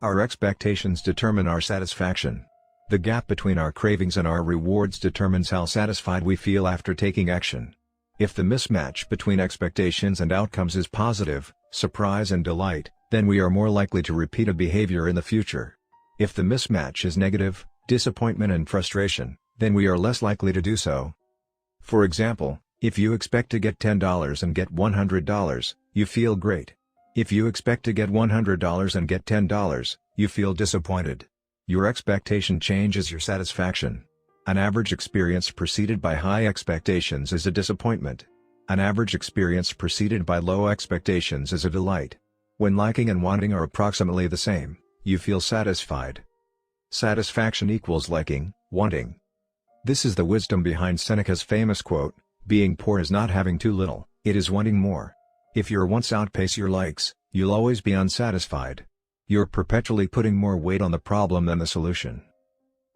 Our expectations determine our satisfaction. The gap between our cravings and our rewards determines how satisfied we feel after taking action. If the mismatch between expectations and outcomes is positive, surprise and delight, then we are more likely to repeat a behavior in the future. If the mismatch is negative, disappointment and frustration, then we are less likely to do so. For example, if you expect to get $10 and get $100, you feel great. If you expect to get $100 and get $10, you feel disappointed. Your expectation changes your satisfaction. An average experience preceded by high expectations is a disappointment. An average experience preceded by low expectations is a delight. When liking and wanting are approximately the same, you feel satisfied. Satisfaction equals liking, wanting. This is the wisdom behind Seneca's famous quote, "Being poor is not having too little, it is wanting more." If your wants outpace your likes, you'll always be unsatisfied. You're perpetually putting more weight on the problem than the solution.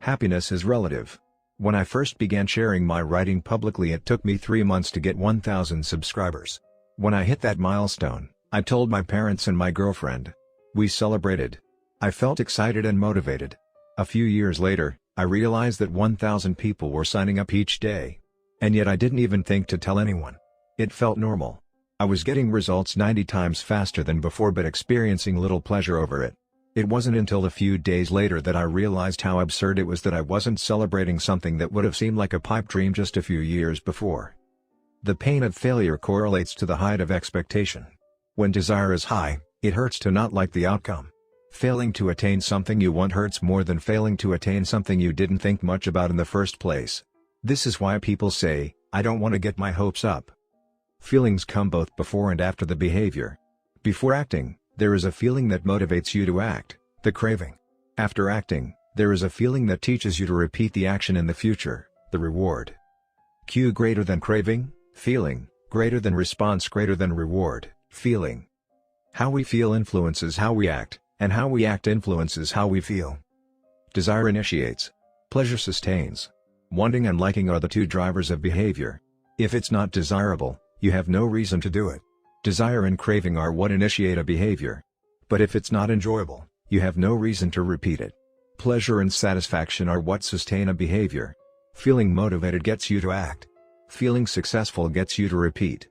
Happiness is relative. When I first began sharing my writing publicly, it took me 3 months to get 1,000 subscribers. When I hit that milestone, I told my parents and my girlfriend. We celebrated. I felt excited and motivated. A few years later, I realized that 1,000 people were signing up each day. And yet I didn't even think to tell anyone. It felt normal. I was getting results 90 times faster than before but experiencing little pleasure over it. It wasn't until a few days later that I realized how absurd it was that I wasn't celebrating something that would have seemed like a pipe dream just a few years before. The pain of failure correlates to the height of expectation. When desire is high, it hurts to not like the outcome. Failing to attain something you want hurts more than failing to attain something you didn't think much about in the first place. This is why people say, "I don't want to get my hopes up." Feelings come both before and after the behavior. Before acting, there is a feeling that motivates you to act, the craving. After acting, there is a feeling that teaches you to repeat the action in the future, the reward. Q greater than craving, feeling, greater than response greater than reward, feeling. How we feel influences how we act, and how we act influences how we feel. Desire initiates. Pleasure sustains. Wanting and liking are the two drivers of behavior. If it's not desirable, you have no reason to do it. Desire and craving are what initiate a behavior. But if it's not enjoyable, you have no reason to repeat it. Pleasure and satisfaction are what sustain a behavior. Feeling motivated gets you to act. Feeling successful gets you to repeat.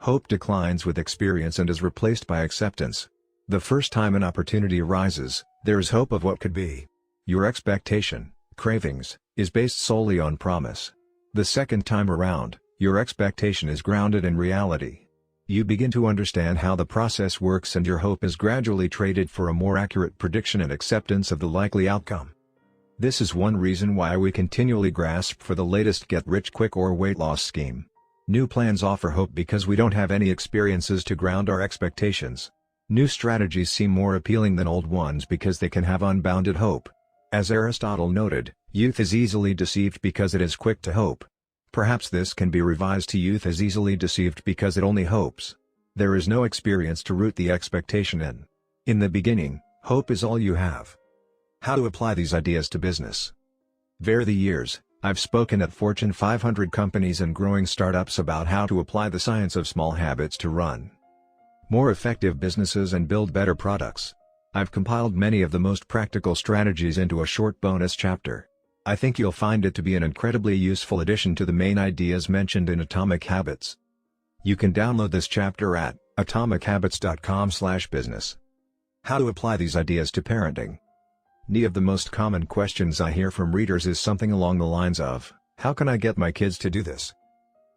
Hope declines with experience and is replaced by acceptance. The first time an opportunity arises, there is hope of what could be. Your expectation, cravings, is based solely on promise. The second time around, your expectation is grounded in reality. You begin to understand how the process works and your hope is gradually traded for a more accurate prediction and acceptance of the likely outcome. This is one reason why we continually grasp for the latest get-rich-quick or weight loss scheme. New plans offer hope because we don't have any experiences to ground our expectations. New strategies seem more appealing than old ones because they can have unbounded hope. As Aristotle noted, youth is easily deceived because it is quick to hope. Perhaps this can be revised to youth is easily deceived because it only hopes. There is no experience to root the expectation in. In the beginning, hope is all you have. How to apply these ideas to business. Vary the years, I've spoken at Fortune 500 companies and growing startups about how to apply the science of small habits to run more effective businesses and build better products. I've compiled many of the most practical strategies into a short bonus chapter. I think you'll find it to be an incredibly useful addition to the main ideas mentioned in Atomic Habits. You can download this chapter at atomichabits.com/business. How to apply these ideas to parenting. One of the most common questions I hear from readers is something along the lines of, how can I get my kids to do this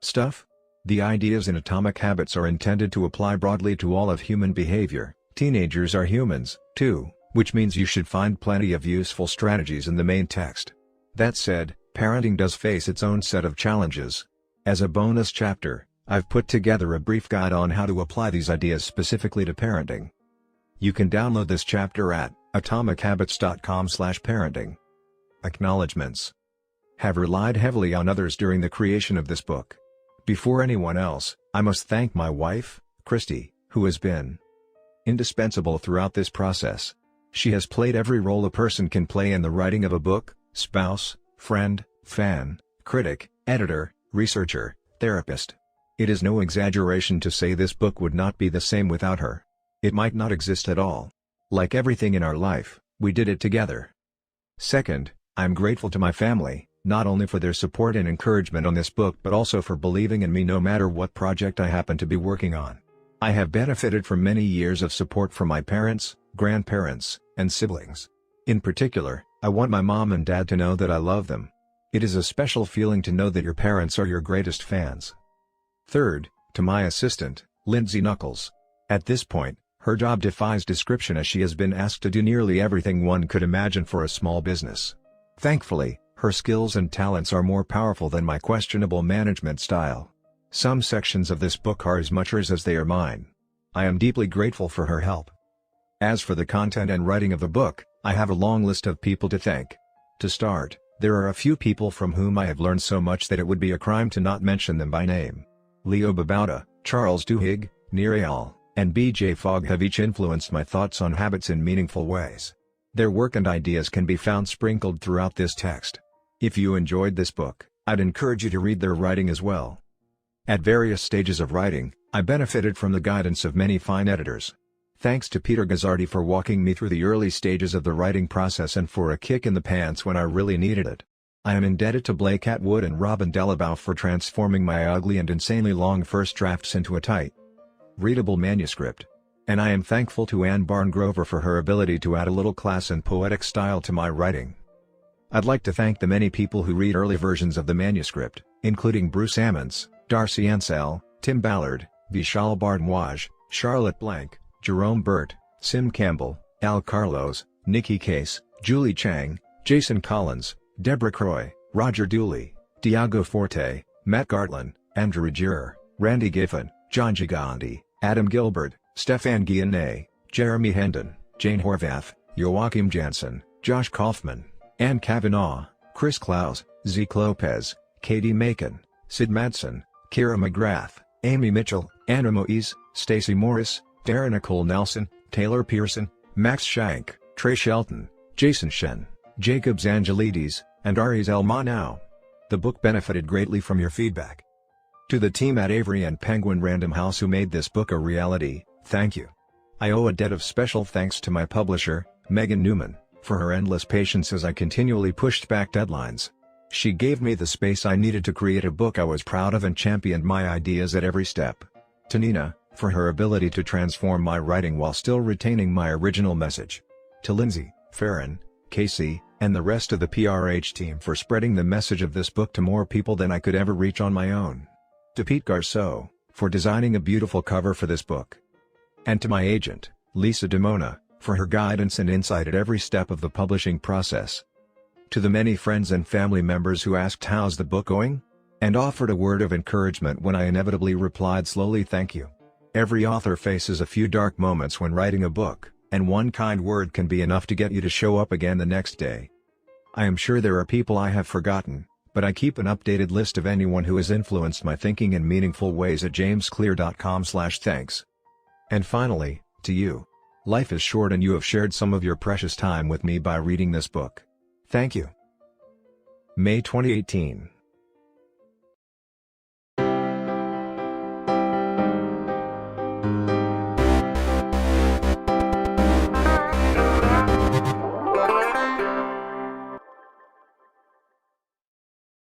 stuff? The ideas in Atomic Habits are intended to apply broadly to all of human behavior. Teenagers are humans, too, which means you should find plenty of useful strategies in the main text. That said, parenting does face its own set of challenges. As a bonus chapter, I've put together a brief guide on how to apply these ideas specifically to parenting. You can download this chapter at atomichabits.com/parenting. Acknowledgements. Have relied heavily on others during the creation of this book. Before anyone else, I must thank my wife, Christy, who has been indispensable throughout this process. She has played every role a person can play in the writing of a book: spouse, friend, fan, critic, editor, researcher, therapist. It is no exaggeration to say this book would not be the same without her. It might not exist at all. Like everything in our life, we did it together. Second, I'm grateful to my family, not only for their support and encouragement on this book but also for believing in me no matter what project I happen to be working on. I have benefited from many years of support from my parents, grandparents, and siblings. In particular, I want my mom and dad to know that I love them. It is a special feeling to know that your parents are your greatest fans. Third, to my assistant, Lindsay Knuckles. At this point, her job defies description as she has been asked to do nearly everything one could imagine for a small business. Thankfully, her skills and talents are more powerful than my questionable management style. Some sections of this book are as much hers as they are mine. I am deeply grateful for her help. As for the content and writing of the book, I have a long list of people to thank. To start, there are a few people from whom I have learned so much that it would be a crime to not mention them by name. Leo Babauta, Charles Duhigg, Nir Eyal, and B.J. Fogg have each influenced my thoughts on habits in meaningful ways. Their work and ideas can be found sprinkled throughout this text. If you enjoyed this book, I'd encourage you to read their writing as well. At various stages of writing, I benefited from the guidance of many fine editors. Thanks to Peter Gazzardi for walking me through the early stages of the writing process and for a kick in the pants when I really needed it. I am indebted to Blake Atwood and Robin Delabow for transforming my ugly and insanely long first drafts into a tight, readable manuscript. And I am thankful to Anne Barngrover for her ability to add a little class and poetic style to my writing. I'd like to thank the many people who read early versions of the manuscript, including Bruce Ammons, Darcy Ansell, Tim Ballard, Vishal Bardwaj, Charlotte Blank, Jerome Burt, Sim Campbell, Al Carlos, Nikki Case, Julie Chang, Jason Collins, Deborah Croy, Roger Dooley, Diago Forte, Matt Gartlin, Andrew Girer, Randy Giffen, John Gigandi, Adam Gilbert, Stefan Guillenay, Jeremy Hendon, Jane Horvath, Joachim Jansen, Josh Kaufman, Ann Kavanaugh, Chris Klaus, Zeke Lopez, Katie Macon, Sid Madsen, Kira McGrath, Amy Mitchell, Anna Moise, Stacey Morris, Darren Nicole Nelson, Taylor Pearson, Max Shank, Trey Shelton, Jason Shen, Jacob Zangelides, and Aries Elmanau. The book benefited greatly from your feedback. To the team at Avery and Penguin Random House who made this book a reality, thank you. I owe a debt of special thanks to my publisher, Megan Newman, for her endless patience as I continually pushed back deadlines. She gave me the space I needed to create a book I was proud of and championed my ideas at every step. To Nina, for her ability to transform my writing while still retaining my original message. To Lindsay, Farron, Casey, and the rest of the PRH team for spreading the message of this book to more people than I could ever reach on my own. To Pete Garceau, for designing a beautiful cover for this book. And to my agent, Lisa DeMona, for her guidance and insight at every step of the publishing process. To the many friends and family members who asked how's the book going? And offered a word of encouragement when I inevitably replied slowly thank you. Every author faces a few dark moments when writing a book, and one kind word can be enough to get you to show up again the next day. I am sure there are people I have forgotten, but I keep an updated list of anyone who has influenced my thinking in meaningful ways at jamesclear.com/thanks. And finally, to you. Life is short and you have shared some of your precious time with me by reading this book. Thank you. May 2018.